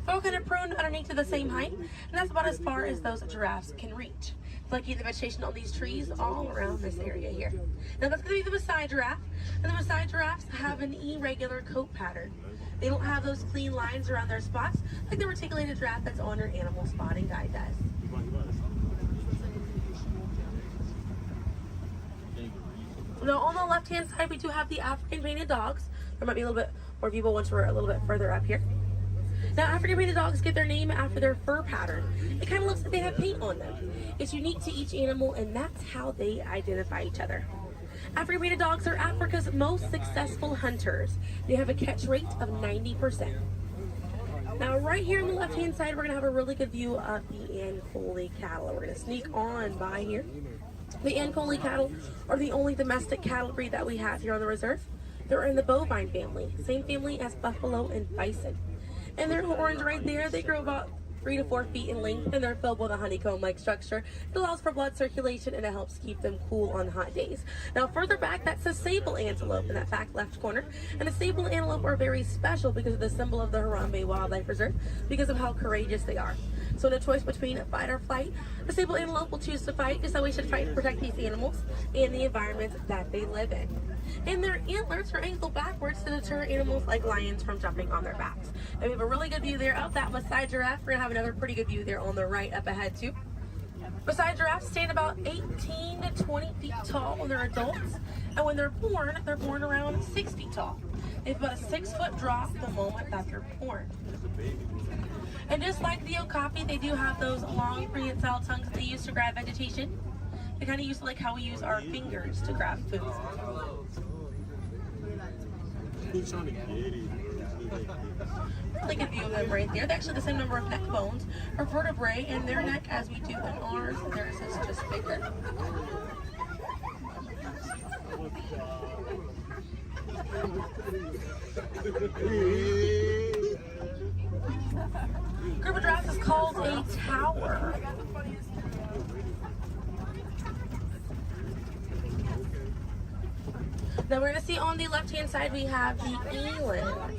Speaker 1: they're all kind of pruned underneath to the same height, and that's about as far as those giraffes can reach. Looking at the vegetation on these trees all around this area here. Now that's going to be the Maasai giraffe, and the Maasai giraffes have an irregular coat pattern. They don't have those clean lines around their spots like the reticulated giraffe that's on your animal spotting guide does. Now on the left-hand side, we do have the African painted dogs. There might be a little bit more people once we're a little bit further up here. Now, African painted dogs get their name after their fur pattern. It kind of looks like they have paint on them. It's unique to each animal, and that's how they identify each other. African painted dogs are Africa's most successful hunters. They have a catch rate of 90%. Now, right here on the left-hand side, we're going to have a really good view of the Ankole cattle. We're going to sneak on by here. The Ankole cattle are the only domestic cattle breed that we have here on the reserve. They're in the bovine family, same family as buffalo and bison. And their horns right there, they grow about 3 to 4 feet in length, and they're filled with a honeycomb-like structure. It allows for blood circulation, and it helps keep them cool on hot days. Now, further back, that's a sable antelope in that back left corner. And the sable antelope are very special because of the symbol of the Harambe Wildlife Reserve, because of how courageous they are. So in a choice between fight or flight, the sable antelope will choose to fight, just so we should fight to protect these animals and the environment that they live in. And their antlers are angled backwards to deter animals like lions from jumping on their backs. And we have a really good view there of that Maasai giraffe. We're gonna have another pretty good view there on the right up ahead too. Maasai giraffes stand about 18 to 20 feet tall when they're adults, and when they're born around 6 feet tall. They have about a 6-foot drop the moment that they're born. And just like the okapi, they do have those long prehensile tongues that they use to grab vegetation. They kind of use like how we use our fingers to grab food. Really good view of them right there. They're actually the same number of neck bones or vertebrae in their neck as we do in ours. Theirs is just bigger. Group of giraffes is called a tower. Now we're going to see on the left-hand side we have the elands.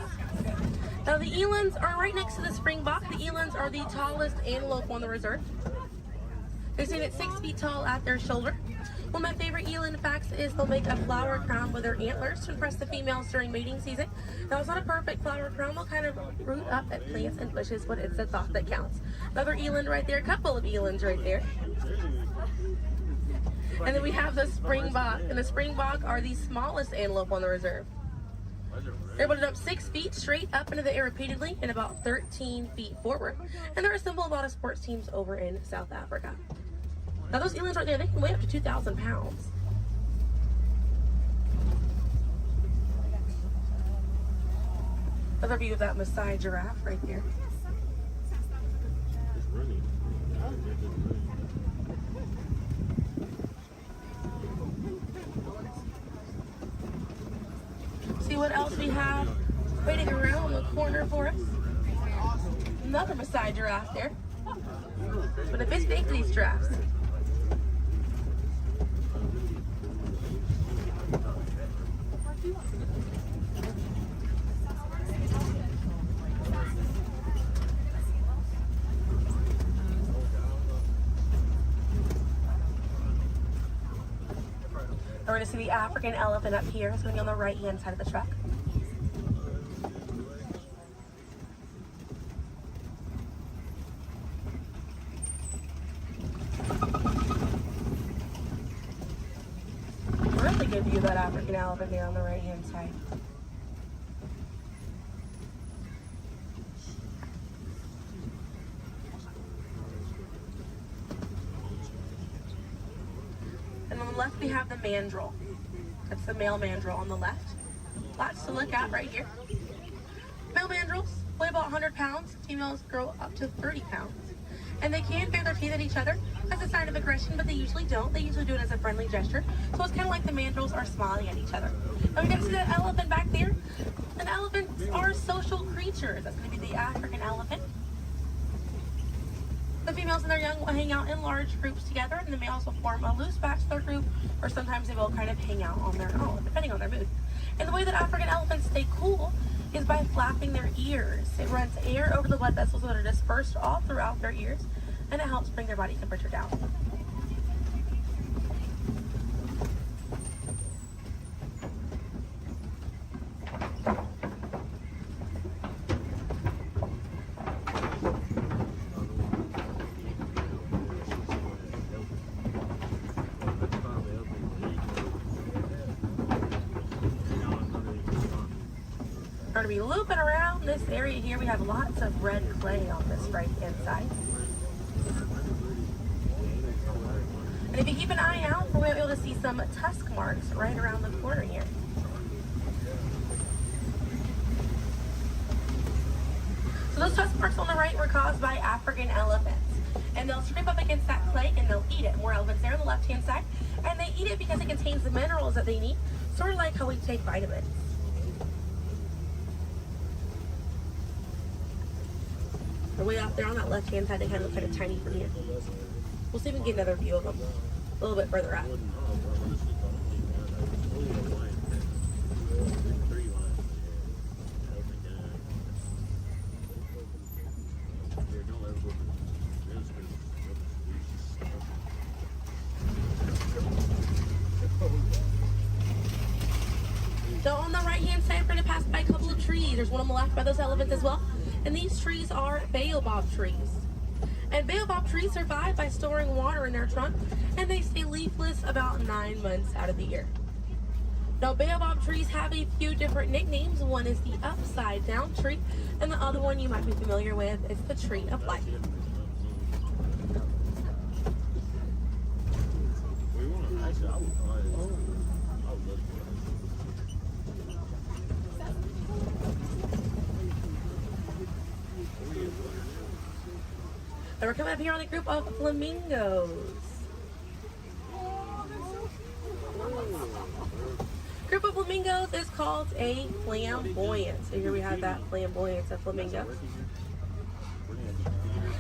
Speaker 1: Now the elands are right next to the springbok. The elands are the tallest antelope on the reserve. They stand at 6 feet tall at their shoulder. One of my favorite eland facts is they'll make a flower crown with their antlers to impress the females during mating season. Now it's not a perfect flower crown. They'll kind of root up at plants and bushes, but it's the thought that counts. Another eland right there, a couple of elands right there. And then we have the springbok, and the springbok are the smallest antelope on the reserve. They're able to jump 6 feet straight up into the air repeatedly and about 13 feet forward. And they're a symbol of a lot of sports teams over in South Africa. Now those elands right there, they can weigh up to 2,000 pounds. Another view of that Maasai giraffe right there. have waiting around the corner for us. Another Maasai giraffe there. But a bit big for these giraffes. We're going to see the African elephant up here. It's going to be on the right-hand side of the truck. Really good view of that African elephant there on the right-hand side. And on the left we have the mandrill. That's the male mandrill on the left. Lots to look at right here. Male mandrills weigh about 100 pounds. Females grow up to 30 pounds. And they can bare their teeth at each other as a sign of aggression, but they usually don't. They usually do it as a friendly gesture. So it's kind of like the mandrills are smiling at each other. And we can see that elephant back there. And elephants are social creatures. That's going to be the African elephant. The females and their young will hang out in large groups together, and the males will form a loose bachelor group, or sometimes they will kind of hang out on their own, depending on their mood. And the way that African elephants stay cool is by flapping their ears. It runs air over the blood vessels that are dispersed all throughout their ears, and it helps bring their body temperature down. We're going to be looping around this area here. We have lots of red clay on this right-hand side. And if you keep an eye out, we'll be able to see some tusk marks right around the corner here. So those tusk marks on the right were caused by African elephants. And they'll scrape up against that clay and they'll eat it. More elephants there on the left-hand side. And they eat it because it contains the minerals that they need, sort of like how we take vitamins. They're way out there on that left-hand side, they kind of look kind of tiny from here. We'll see if we can get another view of them a little bit further out. So on the right-hand side, we're going to pass by a couple of trees. There's one on the left by those elephants as well. And these trees are baobab trees. And baobab trees survive by storing water in their trunk, and they stay leafless about 9 months out of the year. Now, baobab trees have a few different nicknames. One is the upside down tree, and the other one you might be familiar with is the tree of life. And we're coming up here on a group of flamingos. Group of flamingos is called a flamboyant. So here we have that flamboyant of flamingos.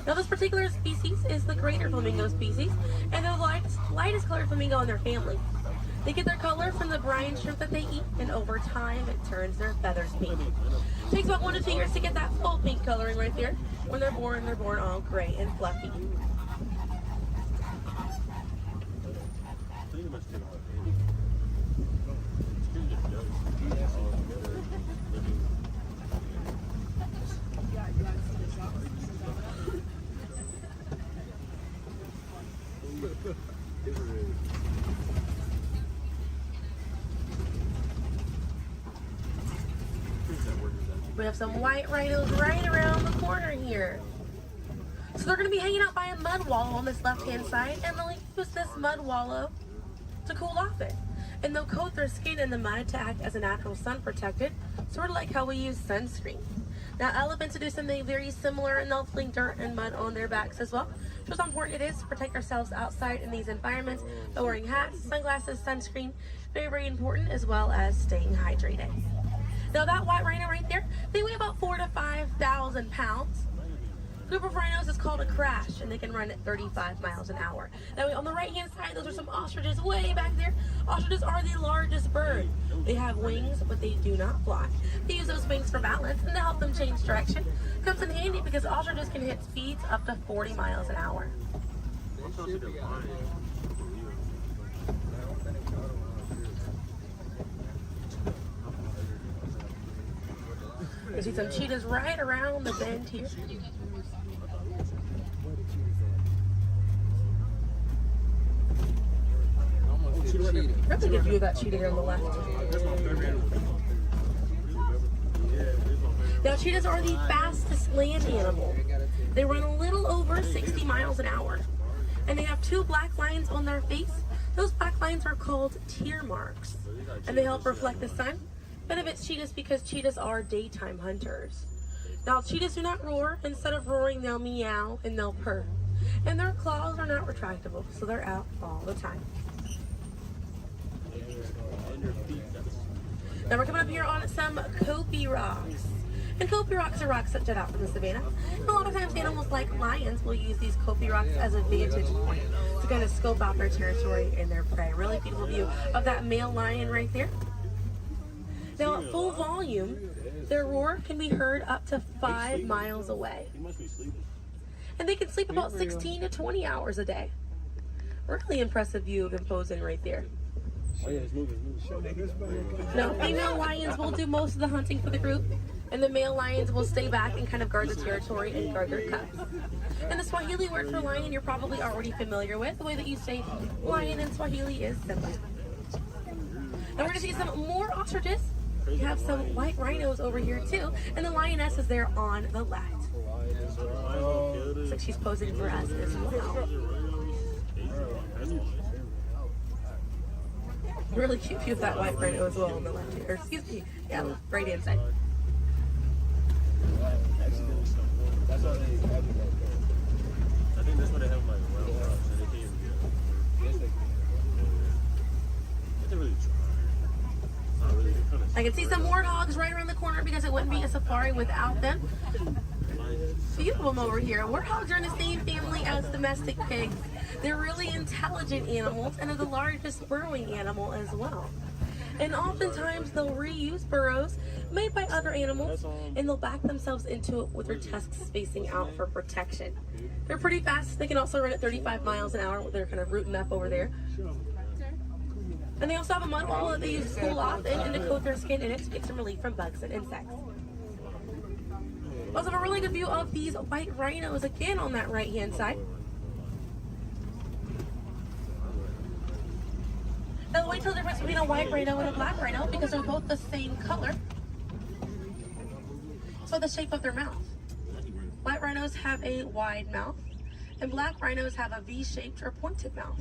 Speaker 1: Now this particular species is the greater flamingo species, and they're the lightest colored flamingo in their family. They get their color from the brine shrimp that they eat, and over time it turns their feathers pink. It takes about 1 to 2 years to get that full pink coloring right there. When they're born all gray and fluffy. We have some white rhinos right around the corner here. So they're going to be hanging out by a mud wallow on this left-hand side, and they'll use this mud wallow to cool off it. And they'll coat their skin in the mud to act as a natural sun protectant, sort of like how we use sunscreen. Now elephants do something very similar, and they'll fling dirt and mud on their backs as well. Shows how important it is to protect ourselves outside in these environments by wearing hats, sunglasses, sunscreen. Very, very important, as well as staying hydrated. Now that white rhino right there, they weigh about 4,000 to 5,000 pounds. Group of rhinos is called a crash, and they can run at 35 miles an hour. Now on the right hand side, those are some ostriches way back there. Ostriches are the largest bird. They have wings, but they do not fly. They use those wings for balance and to help them change direction. Comes in handy because ostriches can hit speeds up to 40 miles an hour. You see some cheetahs right around the bend here. That's a good view of that cheetah here on the left. Now cheetahs are the fastest land animal. They run a little over 60 miles an hour. And they have 2 black lines on their face. Those black lines are called tear marks. And they help reflect the sun. Benefits cheetahs because cheetahs are daytime hunters. Now cheetahs do not roar. Instead of roaring, they'll meow and they'll purr. And their claws are not retractable, so they're out all the time. Now we're coming up here on some Kopi rocks. And Kopi rocks are rocks that jut out from the savannah. And a lot of times animals like lions will use these Kopi rocks as a vantage point to kind of scope out their territory and their prey. Really beautiful view of that male lion right there. Now at full volume, their roar can be heard up to 5 miles away. And they can sleep about 16 to 20 hours a day. Really impressive view of them posing right there. Now, female lions will do most of the hunting for the group, and the male lions will stay back and kind of guard the territory and guard their cubs. And the Swahili word for lion you're probably already familiar with. The way that you say lion in Swahili is Simba. Now we're going to see some more ostriches. We have some white rhinos over here too, and the lioness is there on the left. Looks like she's posing for us as well. Really cute view of that white rhino as well on the left here. Or excuse me, yeah, right hand side.
Speaker 16: I think that's what they have like round routes, so they can't even get. They really try. Not really.
Speaker 1: I can see some warthogs right around the corner because it wouldn't be a safari without them. Few of them over here. Warthogs are in the same family as domestic pigs. They're really intelligent animals and are the largest burrowing animal as well. And oftentimes they'll reuse burrows made by other animals and they'll back themselves into it with their tusks spacing out for protection. They're pretty fast. They can also run at 35 miles an hour. They're kind of rooting up over there. And they also have a mud wall that they use to cool off and to coat their skin in it to get some relief from bugs and insects. Also have a really good view of these white rhinos again on that right hand side. Now the way to tell the difference between a white rhino and a black rhino because they're both the same color. So the shape of their mouth. White rhinos have a wide mouth and black rhinos have a V-shaped or pointed mouth.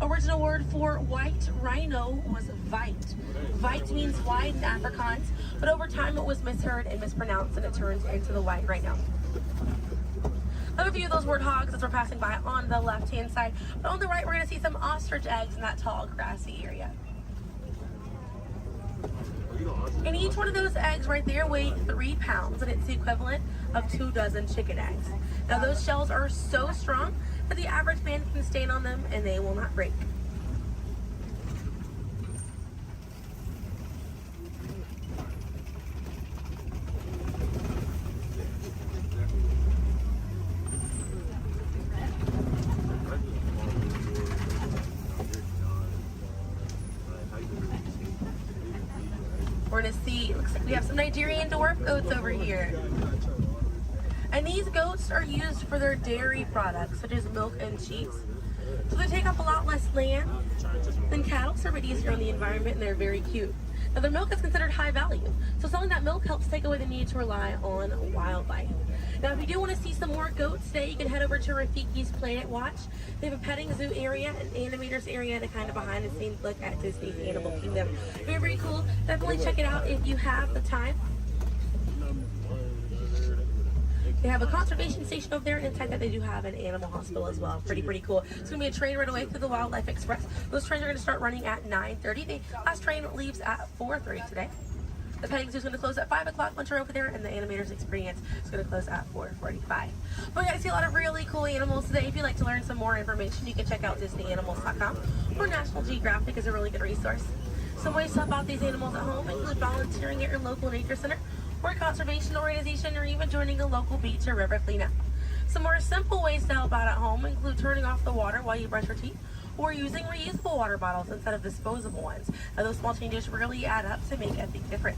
Speaker 1: Original word for white rhino was vite. Vite means wide in Afrikaans, but over time it was misheard and mispronounced and it turns into the white rhino. Another view of those warthogs as we're passing by on the left-hand side. But on the right, we're going to see some ostrich eggs in that tall, grassy area. And each one of those eggs right there weigh 3 pounds, and it's the equivalent of 2 dozen chicken eggs. Now those shells are so strong that the average man can stand on them and they will not break. We're gonna see, looks like we have some Nigerian dwarf goats over here. And these goats are used for their dairy products, such as milk and cheese. So they take up a lot less land than cattle, so they're easier on the environment, and they're very cute. Now their milk is considered high value, so selling that milk helps take away the need to rely on wildlife. Now if you do want to see some more goats today, you can head over to Rafiki's Planet Watch. They have a petting zoo area, an animators area, and a kind of behind the scenes look at Disney's Animal Kingdom. Very, very cool. Definitely check it out if you have the time. They have a conservation station over there, and inside that they do have an animal hospital as well. Pretty cool. It's going to be a train right away through the Wildlife Express. Those trains are going to start running at 9:30. The last train leaves at 4:30 today. The petting zoo is going to close at 5 o'clock once you're over there, and the animators experience is going to close at 4:45. But we got to see a lot of really cool animals today. If you'd like to learn some more information, you can check out DisneyAnimals.com, or National Geographic is a really good resource. Some ways to help out these animals at home include volunteering at your local nature center, or a conservation organization, or even joining a local beach or river cleanup. Some more simple ways to help out at home include turning off the water while you brush your teeth, or using reusable water bottles instead of disposable ones. Now, those small changes really add up to make a big difference.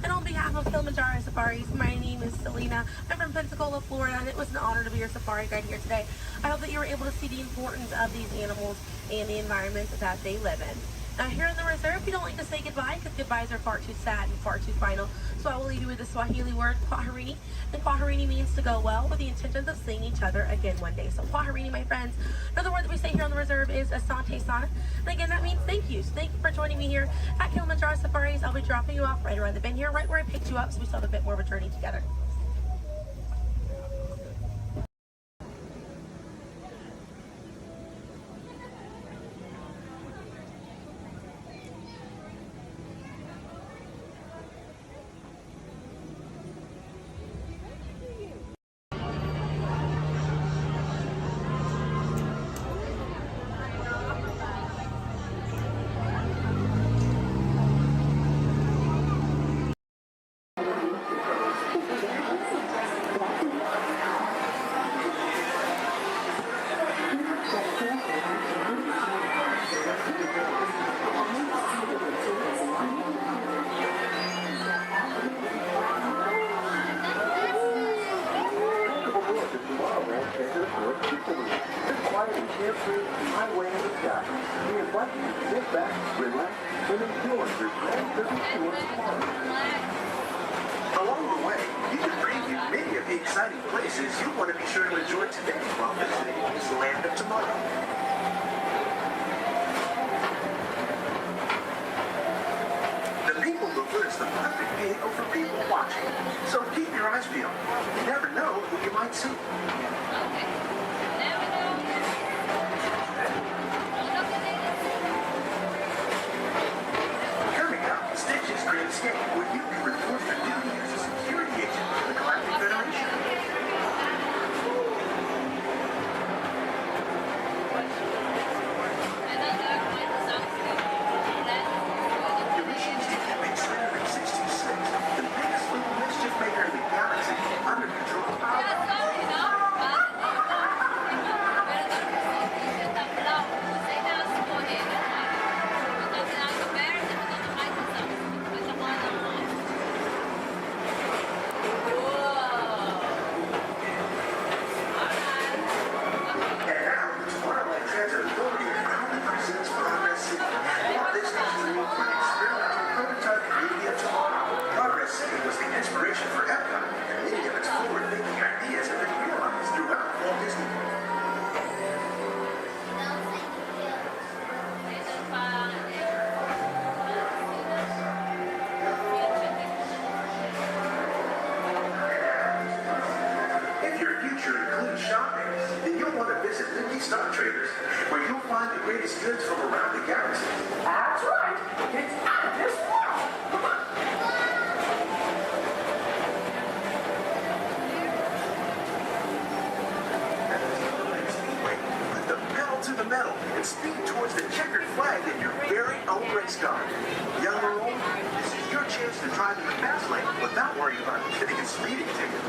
Speaker 1: And on behalf of Kilimanjaro Safaris, my name is Selena. I'm from Pensacola, Florida, and it was an honor to be your safari guide here today. I hope that you were able to see the importance of these animals and the environment that they live in. Now, here in the reserve, we don't like to say goodbye because goodbyes are far too sad and far too final. So I will leave you with the Swahili word, kwaherini. And kwaherini means to go well, with the intentions of seeing each other again one day. So kwaherini, my friends. Another word that we say here on the reserve is asante sana. And again, that means thank you. So thank you for joining me here at Kilimanjaro Safaris. I'll be dropping you off right around the bend here, right where I picked you up, so we still have a bit more of a journey together.
Speaker 15: Along the way, you can preview many of the exciting places you'll want to be sure to enjoy today while visiting Disneyland of tomorrow. The People Mover is the perfect vehicle for people watching, so keep your eyes peeled. You never know who you might see. Coming up, Stitch's Great Escape, where you can report for duty as a security agent for the Galactic Federation. Emissions detecting 366, the biggest little mischief maker in the galaxy, under control. Stock traders, where you'll find the greatest goods from around the galaxy.
Speaker 14: That's right. It's out of this world. Come on.
Speaker 15: Put the pedal to the metal and speed towards the checkered flag in your very own race car. Young or old, this is your chance to drive in the fast lane without worrying about getting a speeding ticket.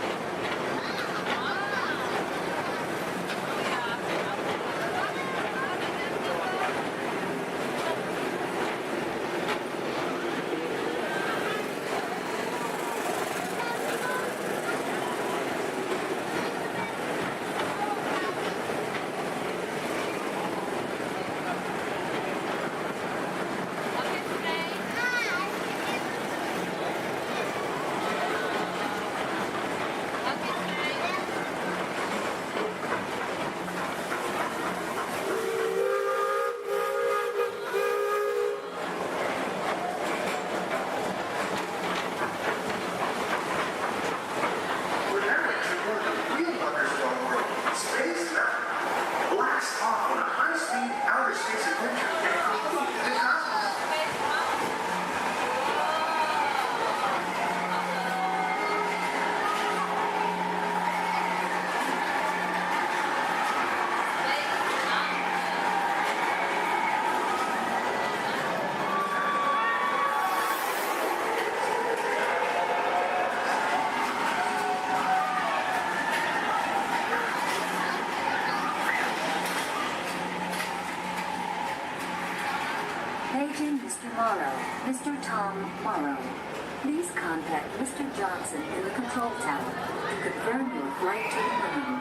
Speaker 11: Paging Mr. Morrow, Mr. Tom Morrow. Please contact Mr. Johnson in the control tower to confirm your flight to the moon.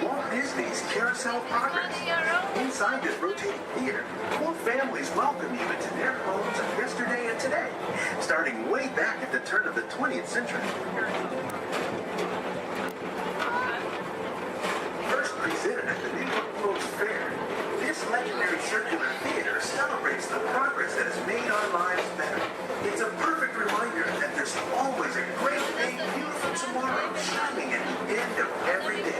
Speaker 15: Walt Disney's Carousel Progress. Inside this rotating theater, more families welcome you into their homes of yesterday and today, starting way back at the turn of the 20th century. First presented at the New York World's Fair, this legendary circular theater celebrates the progress that has made our lives better. It's a perfect reminder that there's always a great, big, beautiful tomorrow shining at the end of every day.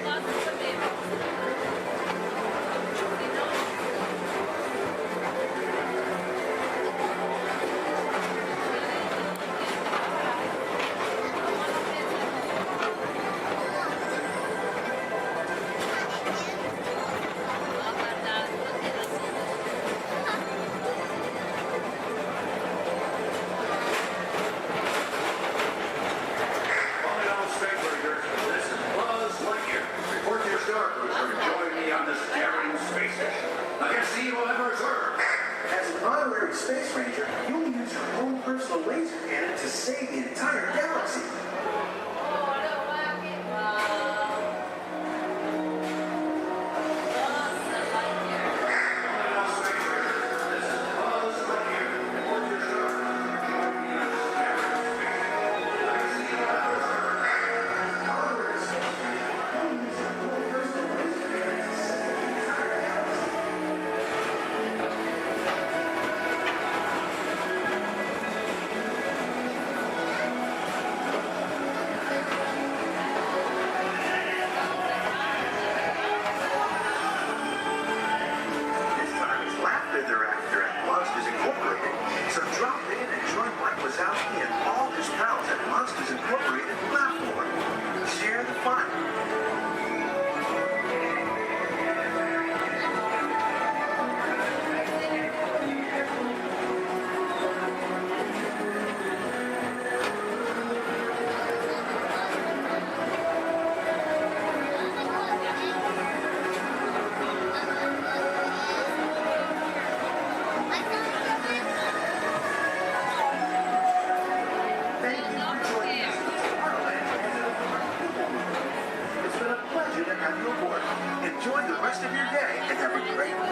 Speaker 15: Space Ranger, you'll use your own personal laser cannon to save the entire galaxy.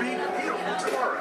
Speaker 15: big deal tomorrow.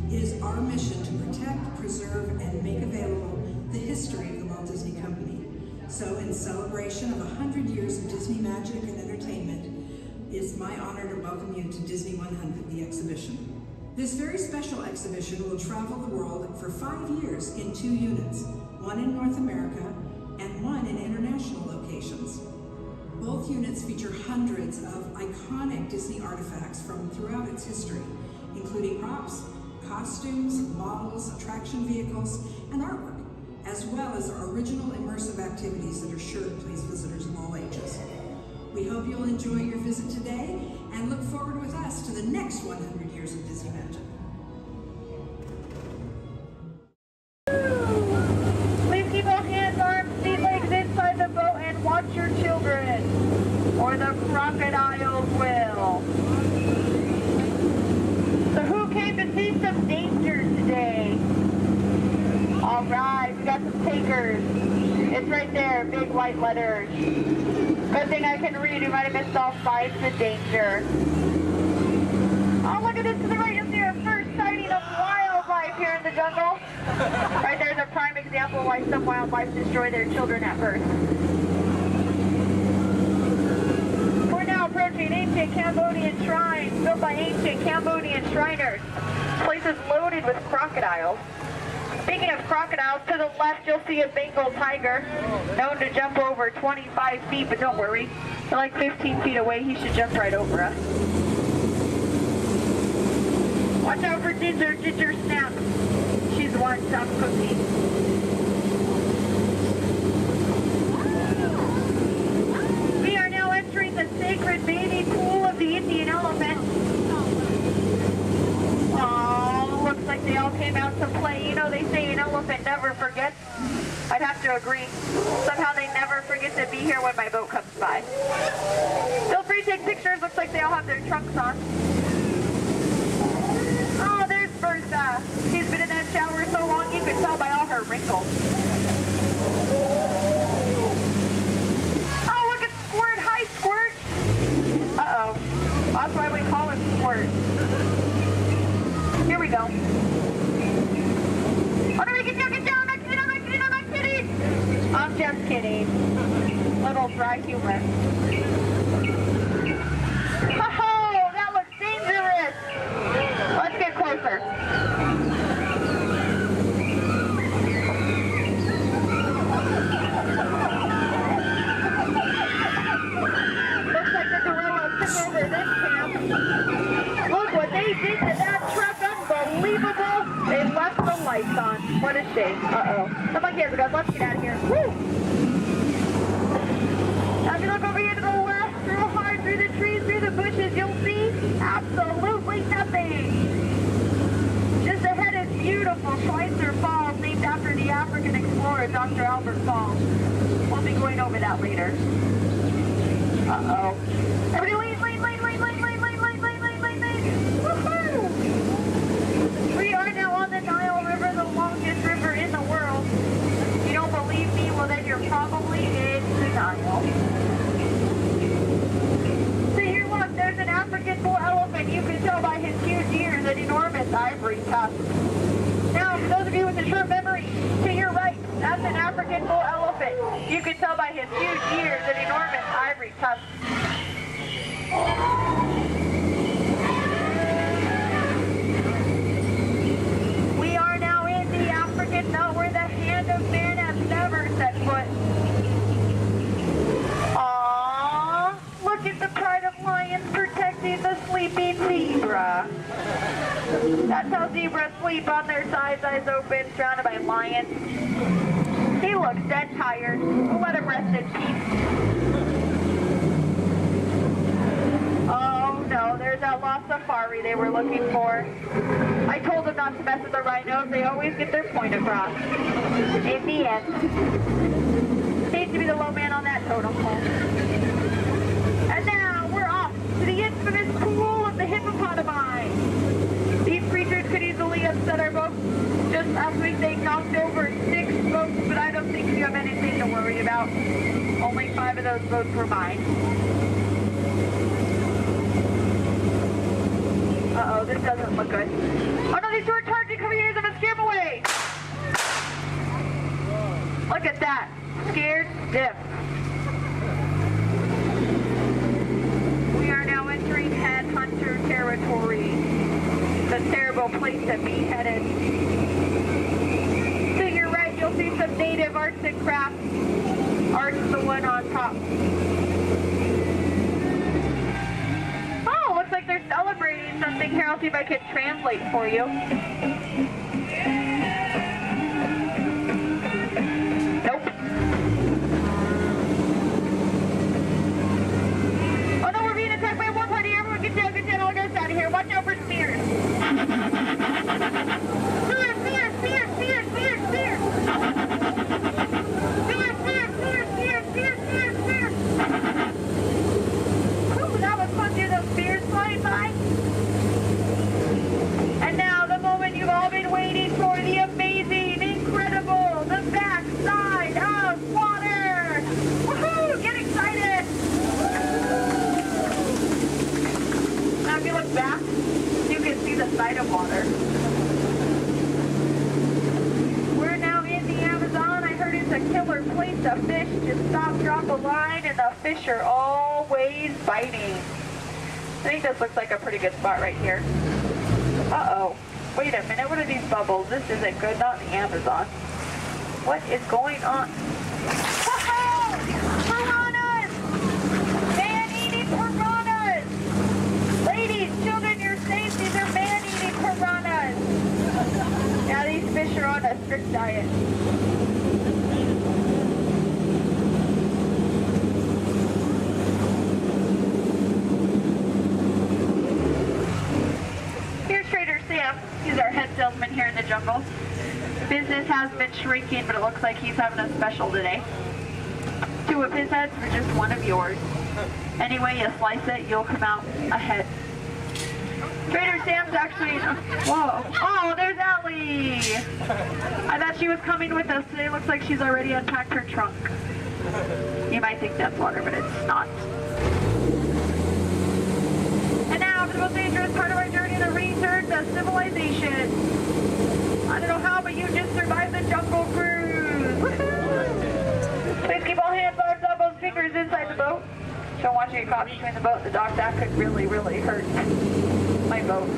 Speaker 2: It is our mission to protect, preserve, and make available the history of the Walt Disney Company. So in celebration of 100 years of Disney magic and entertainment, it's my honor to welcome you to Disney 100, the exhibition. This very special exhibition will travel the world for 5 years in 2 units, one in North America and one in international locations. Both units feature hundreds of iconic Disney artifacts from throughout its history, including props, costumes, models, attraction vehicles, and artwork, as well as our original immersive activities that are sure to please visitors of all ages. We hope you'll enjoy your visit today and look forward with us to the next 100 years of Disney magic.
Speaker 6: Please keep all hands, arms, feet, legs inside the boat and watch your children, or the crocodiles will. So who came to see some danger today? All right, we got some takers. It's right there, big white letters. Good thing I can read. You might have missed all signs of danger. Oh, look at this to the right. You'll see our first sighting of wildlife here in the jungle. Right there's a prime example of why some wildlife destroy their children at birth. We're now approaching ancient Cambodian shrines built by ancient Cambodian Shriners. This place is loaded with crocodiles. Speaking of crocodiles, to the left you'll see a Bengal tiger, known to jump over 25 feet, but don't worry, we're like 15 feet away, he should jump right over us. Watch out for Ginger, Ginger Snap. She's one tough cookie. We are now entering the sacred bathing pool of the Indian elephant. Oh, looks like they all came out to play. You know, they say an elephant never forgets. I'd have to agree. Somehow they never forget to be here when my boat comes by. Feel free to take pictures. Looks like they all have their trunks on. Oh, there's Bertha. She's been in that shower so long you can tell by all her wrinkles. Oh, look at Squirt. Hi, Squirt. Uh-oh. That's why we call him Squirt. Here we go. Oh, no, get down, get down. I'm not kidding, I'm not kidding, I'm not kidding. I'm just kidding. Little dry humor. Oh, that looks dangerous. Let's get closer.
Speaker 12: see. Uh-oh. The monkey has a gun. Let's get out of here. Woo! Now if you look over here to the left, real hard through the trees, through the bushes, you'll see absolutely nothing. Just ahead is beautiful Schweitzer Falls, named after the African explorer, Dr. Albert Falls. We'll be going over that later. Uh-oh. Everybody lean, lean, lean, lean, lean, lean, lean, lean, lean, lean, lean, lean. Woohoo! We are now on the Nile River, the longest river in the world. If you don't believe me, well then you're probably in the Nile. So here look, there's an African bull elephant. You can tell by his huge ears and enormous ivory tusks. Now, for those of you with a short memory, to your right, that's an African bull elephant. You can tell by his huge ears and enormous ivory tusks. We are now in the African belt where the hand of man has never set foot. Aww, look at the pride of lions protecting the sleeping zebra. That's how zebras sleep, on their sides, eyes open, surrounded by lions. He looks dead tired. We'll let him rest in peace. Oh no, there's that lost safari they were looking for. I told them not to mess with the rhinos. They always get their point across. In the end. Hate to be the low man on that totem pole. And now we're off to the infamous pool of the hippopotami. These creatures could easily upset our boat. Just last week they knocked over 6 boats, but I don't think you have anything to worry about. Only 5 of those boats were mine. Uh-oh, this doesn't look good. Oh no, these two are charging, coming here, I'm gonna scare them away! Look at that. Scared stiff. We are now entering headhunter territory. The terrible place to be headed. To your right, you'll see some native arts and crafts. Art's the one on top. Oh, looks like they're celebrating something here. I'll see if I can translate for you. Nope. Oh no, we're being attacked by a war party. Everyone get down, all goes out of here. Watch out for spears. Spear, spear, spear, spear, spear, spear. Spear, spear, spear, spear, spear, spear, spear. Ooh, that was fun to hear those spears flying by. And now the moment you've all been waiting for, the amazing, incredible, the backside of water. Woohoo! Get excited! Now if you look back, you can see the side of water. We're now in the Amazon. I heard it's a killer place to fish. Just stop, drop a line, and the fish are always biting. I think this looks like a pretty good spot right here. Uh-oh. Wait a minute, what are these bubbles? This isn't good, not in the Amazon. What is going on? Woohoo! Piranhas! Man-eating piranhas! Ladies, children, you're safe. These are man-eating piranhas. Now these fish are on a strict diet. Here's Trader Sam. He's our head salesman here in the jungle. Business has been shrinking, but it looks like he's having a special today. 2 of his heads for just 1 of yours. Any way you slice it, you'll come out ahead. Trader Sam's actually... Whoa. Oh, there's Ellie! I thought she was coming with us today. Looks like she's already unpacked her trunk. You might think that's water, but it's not. And now for the most dangerous part of our journey, the return to civilization. I don't know how, but you just survived the jungle cruise. Woohoo! Please keep all hands, arms, elbows, fingers inside the boat. Don't want you to get caught between the boat and the dock. That could really, really hurt my boat.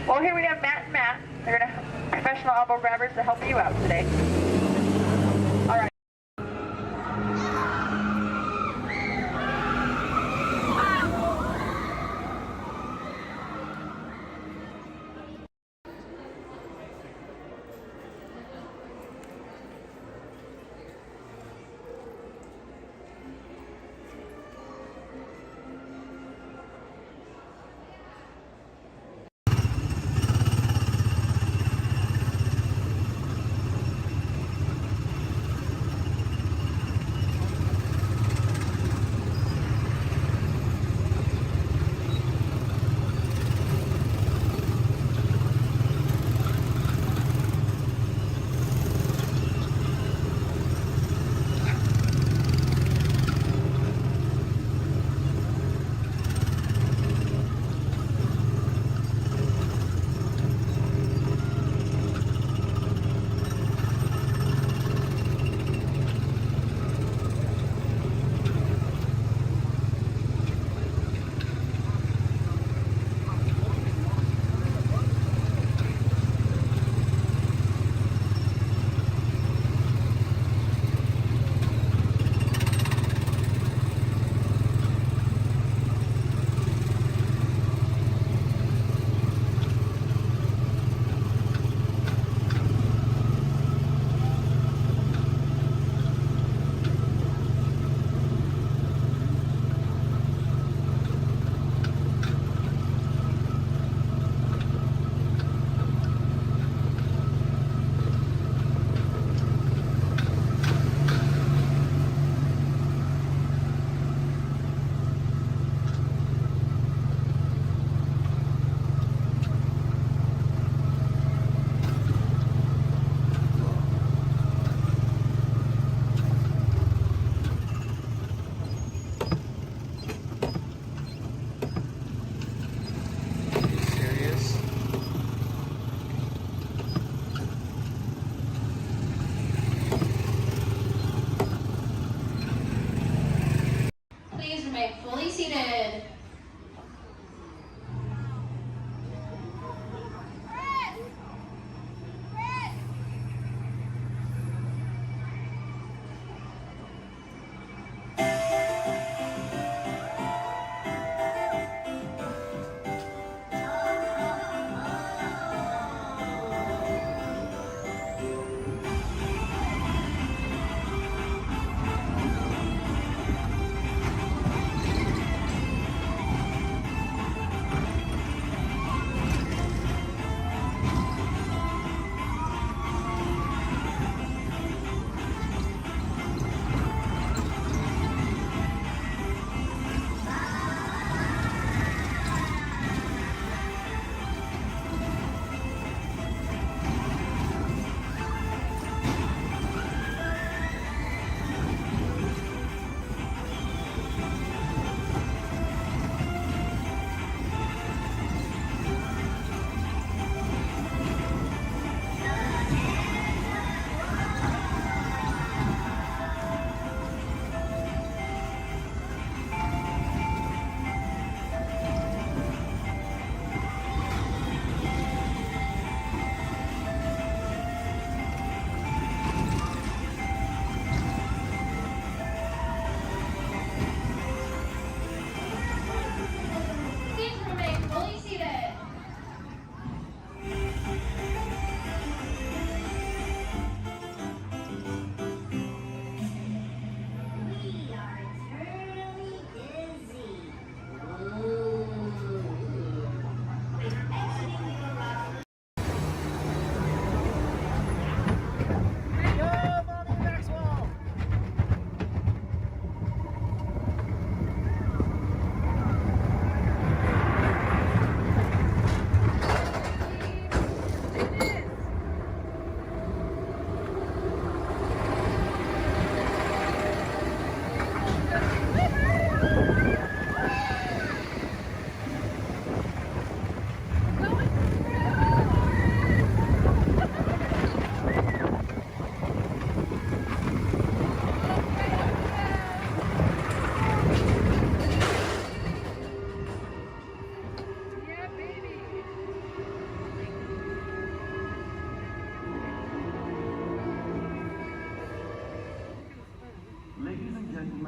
Speaker 12: Well, here we have Matt and Matt. They're going to professional elbow grabbers to help you out today. All right.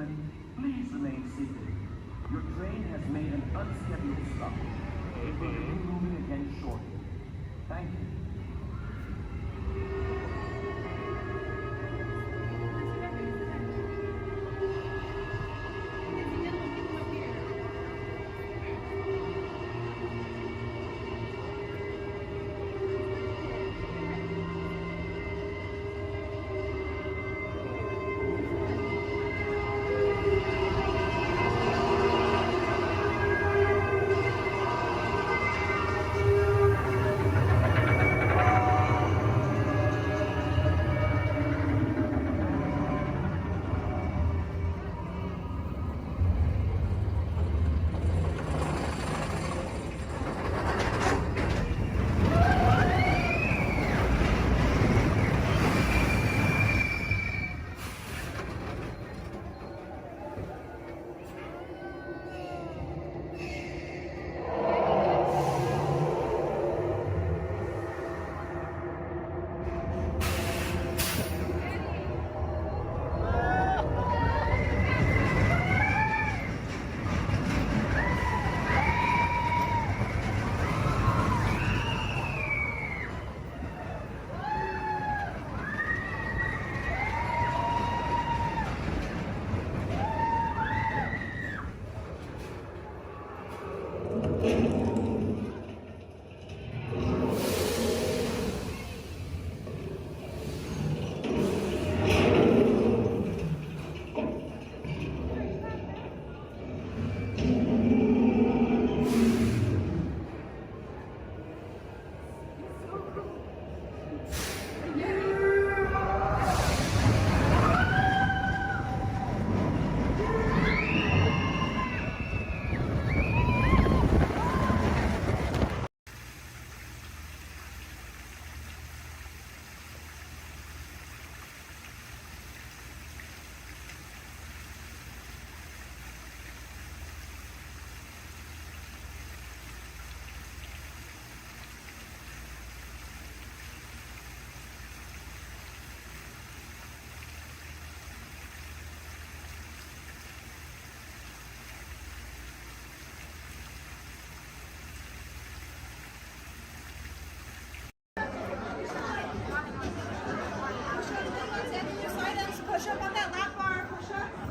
Speaker 4: gentlemen, please remain seated. Your train has made an unscheduled stop. It will be moving again shortly. Thank you.
Speaker 17: Push up on that lap bar, push up.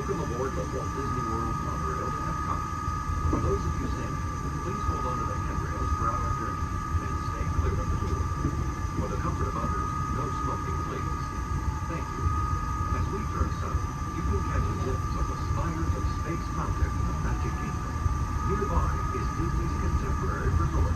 Speaker 3: Welcome aboard the Walt Disney World monorail to Epcot. For those of you standing, please hold on to the handrails throughout our journey and stay clear of the door. For the comfort of others, no smoking, please. Thank you. As we turn south, you can catch a glimpse of the spires of Space Mountain in the Magic Kingdom. Nearby is Disney's contemporary resort.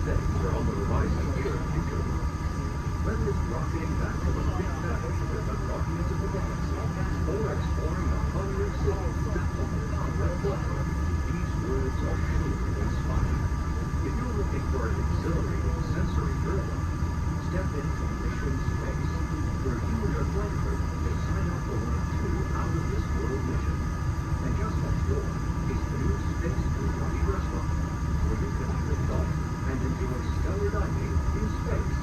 Speaker 3: days are on the horizon here at Future. Whether it's rocketing back to the big valley with the Guardians of the Galaxy, or exploring the hungry cities baffled the power of blood, these words are sure to inspire. If you're looking for an exhilarating sensory thrill, step into Mission Space, where you and your flight crew will sign up for one of 2 out-of-this-world missions. And just next door is the new Space Karate restaurant, where you can eat adult and enjoy stellar dining in space.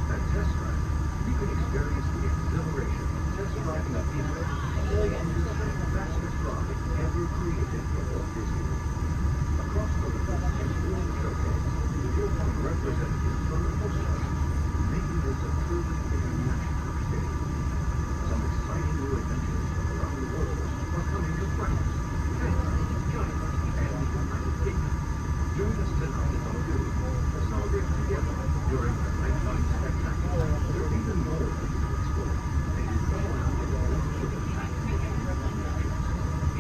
Speaker 3: At Test Drive, you can experience the exhilaration of test driving a vehicle all on the fastest ride ever created for Walt Disney. Across the river is World Showcase, you'll find representatives from the postcard, making this a truly international experience. Some exciting new adventures from around the world are coming to France, Canada, China, and the United Kingdom. Join us tonight at the Lagoon to celebrate together during our nighttime spectacular. There's even more for you to explore, and you come around with a bunch of imaginative attractions.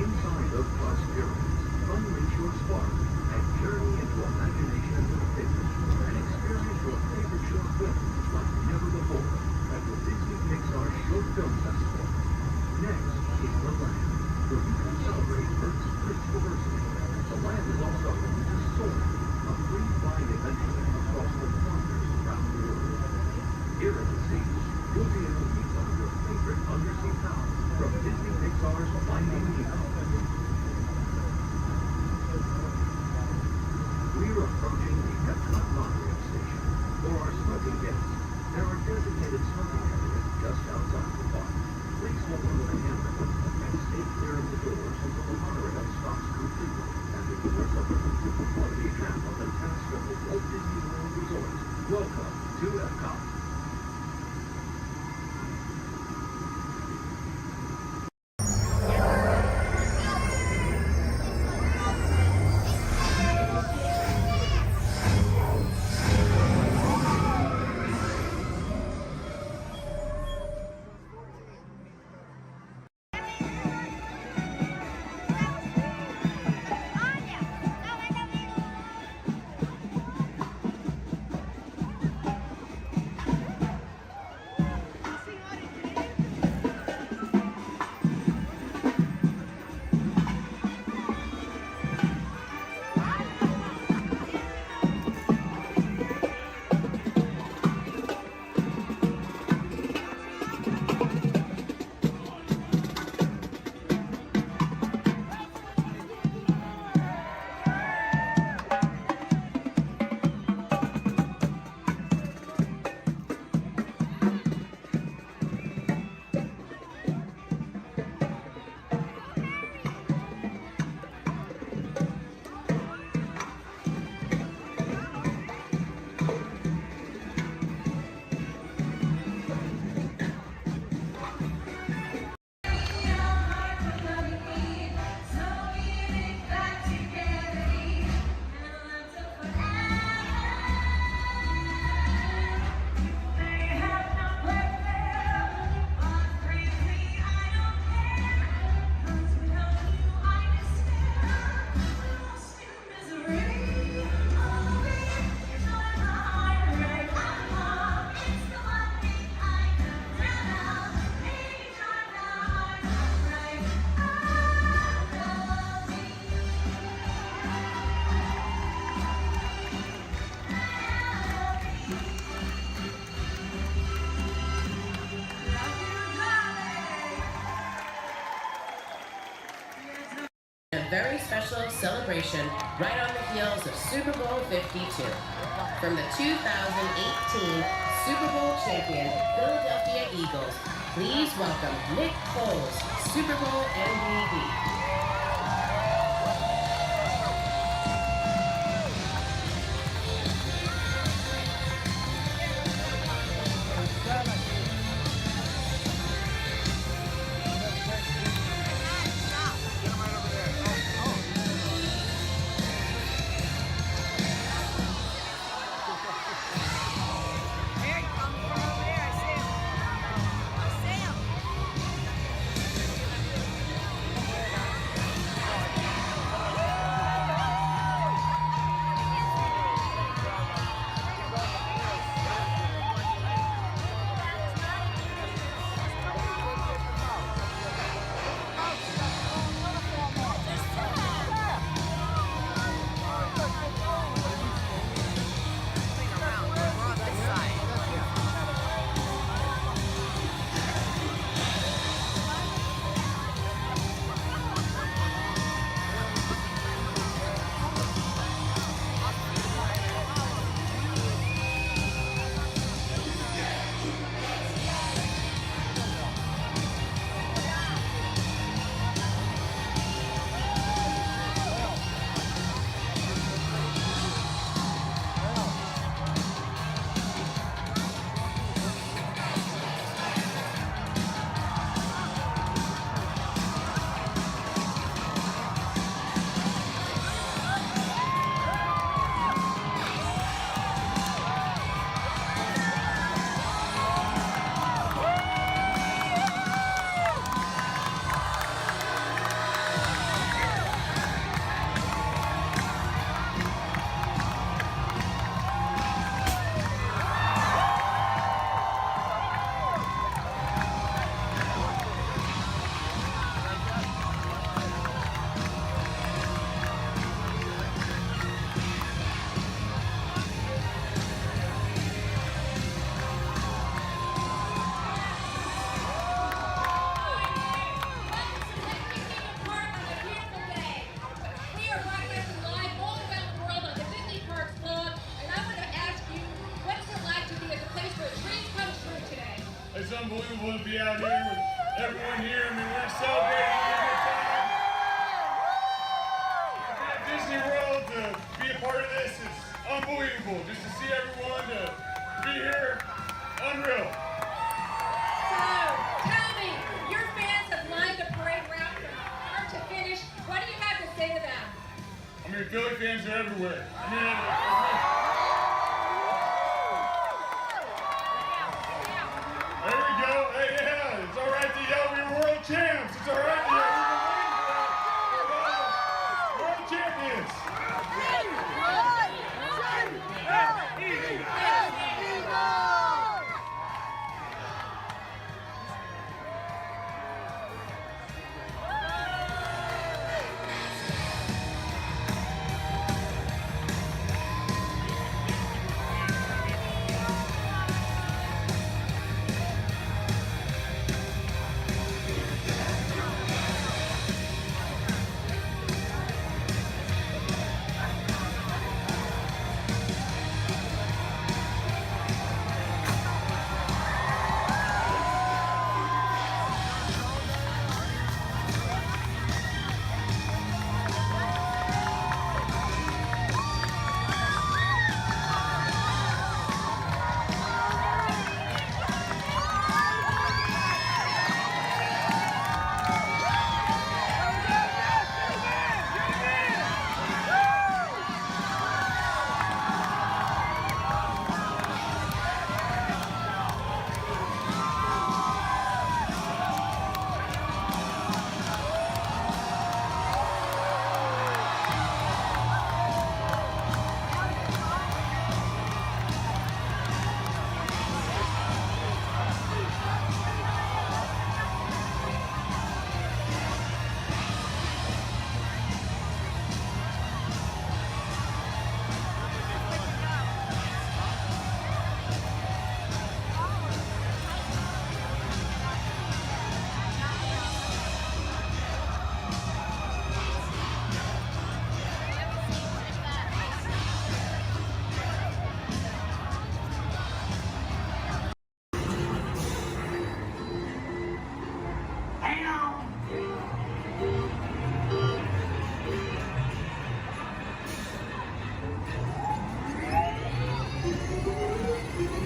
Speaker 3: Inside those glass pyramids, unleash your spark and journey into imagination with figures, and experience your favorite short films like never before at the Disney Pixar Short Film Festival. Next is the Land, where you can celebrate Earth's rich diversity. The Land is also home to Soar, a free flying adventure across the wonders around the world. Here at the sea, you'll be able to meet some of your favorite undersea pals from Disney Pixar's Finding Nemo. We're approaching the Epcot monorail station. For our smoking guests, there are designated smoking areas just outside the park. Please hold on to the handrail and stay clear of the doors until the monorail stops completely and the doors open. On behalf of the cast of the Walt Disney World Resort, welcome to Epcot.
Speaker 7: A very special celebration right on the heels of Super Bowl 52. From the 2018 Super Bowl champion Philadelphia Eagles, please welcome Nick Foles, Super Bowl MVP.
Speaker 10: wonderful to be out here with everyone here. I mean, we're celebrating a good time. To be at Disney World, to be a part of this is unbelievable. Just to see everyone, to be here, unreal.
Speaker 18: So, tell me, your fans have lined the parade route from start to finish. What do you have to say to them?
Speaker 10: I mean, Philly fans are everywhere. I mean, there we go. Hey, yeah, it's all right to yell. We're world champs. It's all right to yell. We're world champions.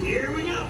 Speaker 14: Here we go.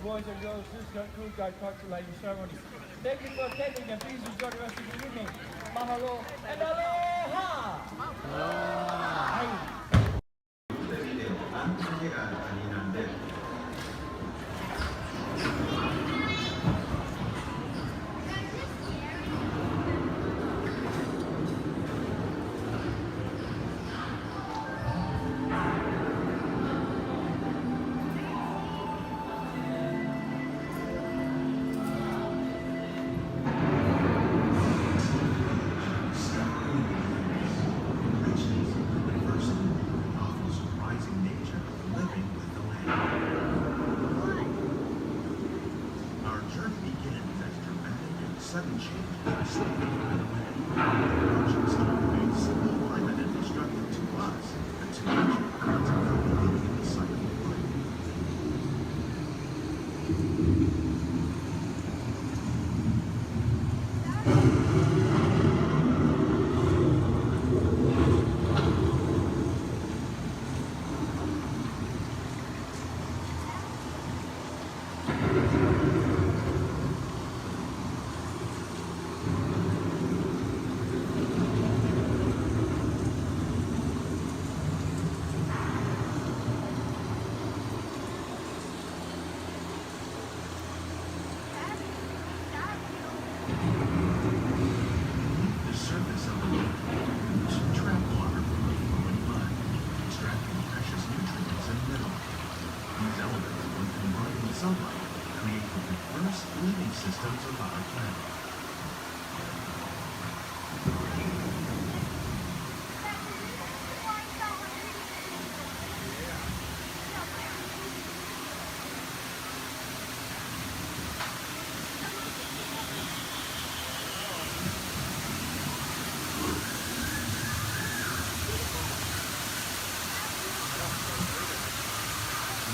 Speaker 21: boys and girls, this concludes our cultural ceremony. Thank you for attending and please enjoy the rest of the evening. Mahalo and aloha!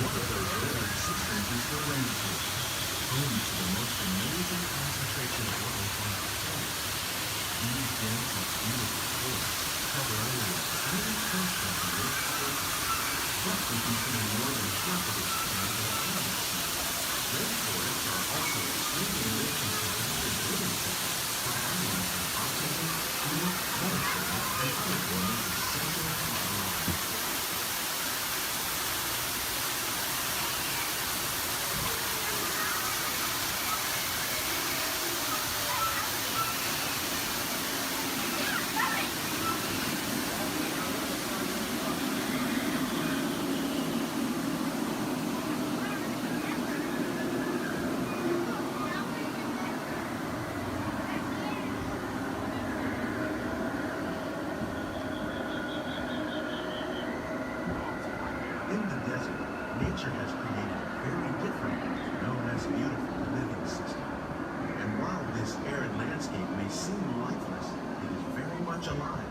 Speaker 9: One of those desert systems is the rainforest, home to the most amazing concentration of life on our planet. These dense and beautiful forests cover only a tiny portion of the Earth's surface, but they contain more than half of its planet and planet's size. Rainforests are also extremely rich in protected living systems, providing us with oxygen, food, medicine, and other forms essential to our lives. Nature has created a very different world known as beautiful living system. And while this arid landscape may seem lifeless, it is very much alive.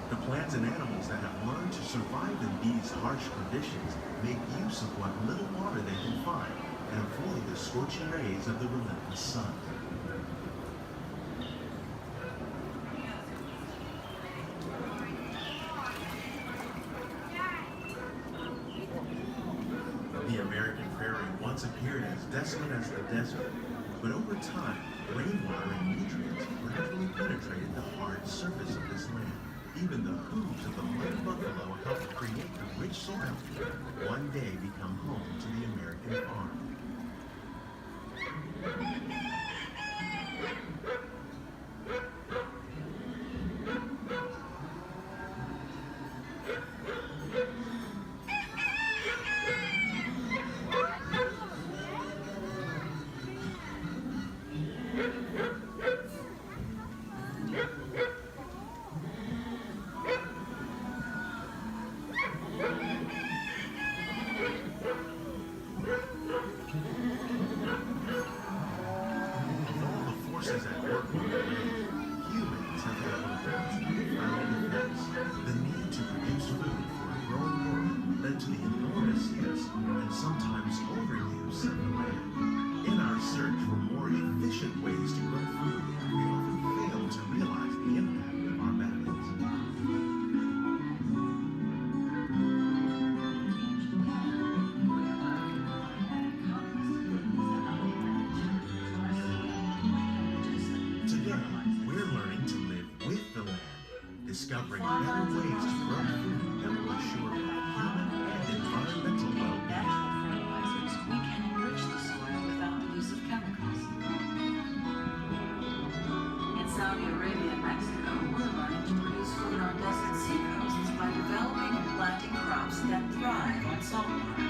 Speaker 9: The plants and animals that have learned to survive in these harsh conditions make use of what little water they can find and avoid the scorching rays of the relentless sun. The American prairie once appeared as desolate as the desert, but over time, rainwater and nutrients gradually penetrated the hard surface of this land. Even the hooves of the mud buffalo helped create the rich soil that one day become home to the American farm. Discovering better ways to grow food that will assure human and environmental well-being.
Speaker 20: Fertilizers, we can enrich the soil without the use of chemicals. In Saudi Arabia and Mexico, we're learning to produce food on desert seacoasts by developing and planting crops that thrive on saltwater.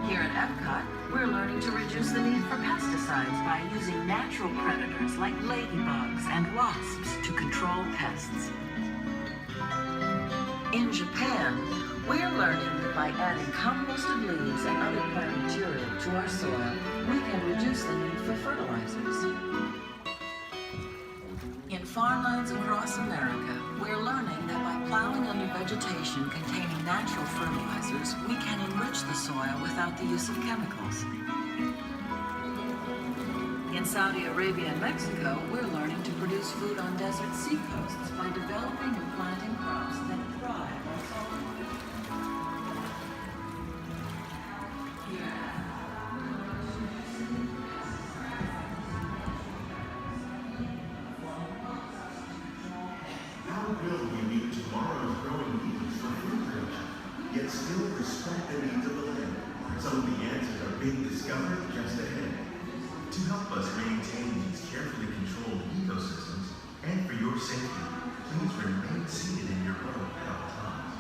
Speaker 20: Here at Epcot, we're learning to reduce the need for pesticides by using natural predators like ladybugs and wasps to control pests. In Japan, we're learning that by adding composted leaves and other plant material to our soil, we can reduce the need for fertilizers. In farmlands across America, we're learning that by plowing under vegetation containing natural fertilizers, we can enrich the soil without the use of chemicals. In Saudi Arabia and Mexico, we're learning to produce food on desert seacoasts by developing and planting crops that thrive on saltwater.
Speaker 9: How will we meet tomorrow's growing needs for food production, yet still respect the needs of the land? Some of the answers are being discovered just ahead. To help us maintain these carefully controlled ecosystems, and for your safety, please remain seated in your boat at all times.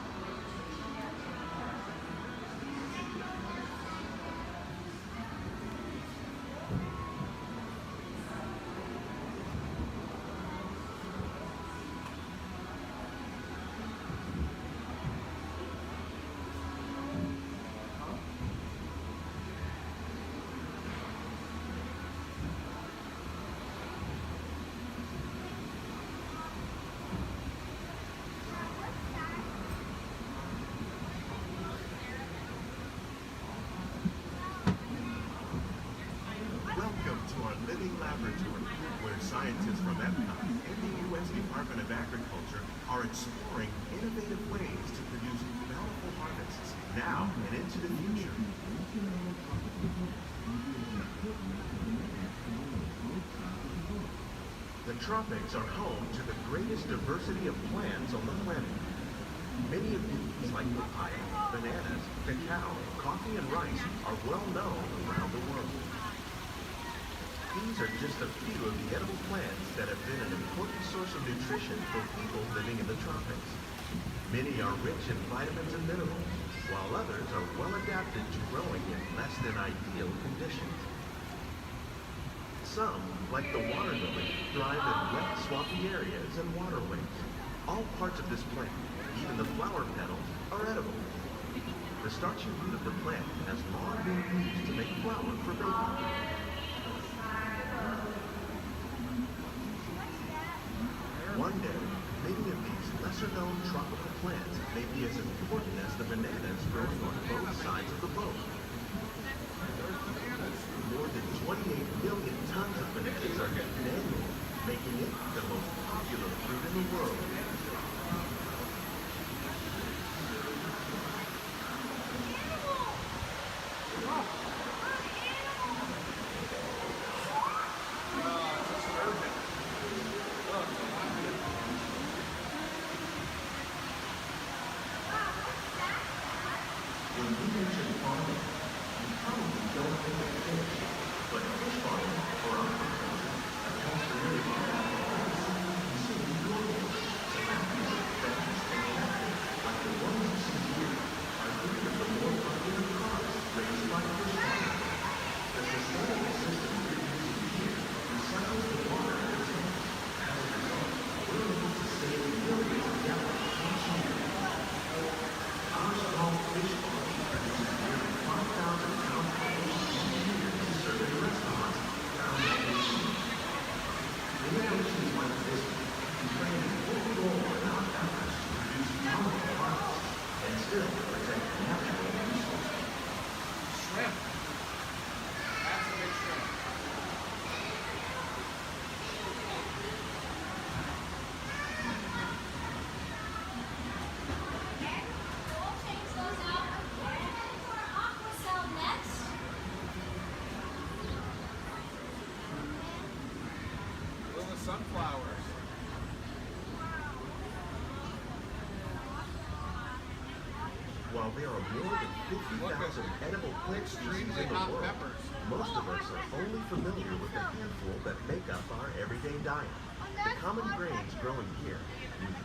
Speaker 9: Laboratory, where scientists from Epcot and the U.S. Department of Agriculture are exploring innovative ways to produce bountiful harvests now and into the future. The tropics are home to the greatest diversity of plants on the planet. Many of these, like papaya, bananas, cacao, coffee, and rice, are well known around the world. These are just a few of the edible plants that have been an important source of nutrition for people living in the tropics. Many are rich in vitamins and minerals, while others are well adapted to growing in less than ideal conditions. Some, like the water lily, thrive in wet, swampy areas and waterways. All parts of this plant, even the flower petals, are edible. The starchy root of the plant has long been used to make flour for baking. One day, many of these lesser-known tropical plants may be as important as the bananas growing on both sides of the boat. More than 28 million tons of bananas are eaten annually, making it the most popular fruit in the world. When we mention farming, you probably don't think of fish, but fish farming or aquaculture accounts for nearly half of all the seafood consumed globally. Tilapias, crabs, and catfish, like the ones you see here, are three of the more popular crops raised by fish farming. The sustainable system we're using here recycles the water in the tanks. As a result, we're able to save millions of gallons each year. Our small fish farm produces nearly 5,000 pounds of fish each year to serve in restaurants around the nation. Innovations like this can play an important role in our efforts to produce bountiful harvests and still protect natural resources.
Speaker 10: Shrimp. That's a big shrimp. Little sunflowers.
Speaker 9: While there are more than 50,000 edible plant species in the
Speaker 10: hot
Speaker 9: world,
Speaker 10: peppers.
Speaker 9: most of us are only familiar with the handful that make up our everyday diet. The common grains growing here, wheat,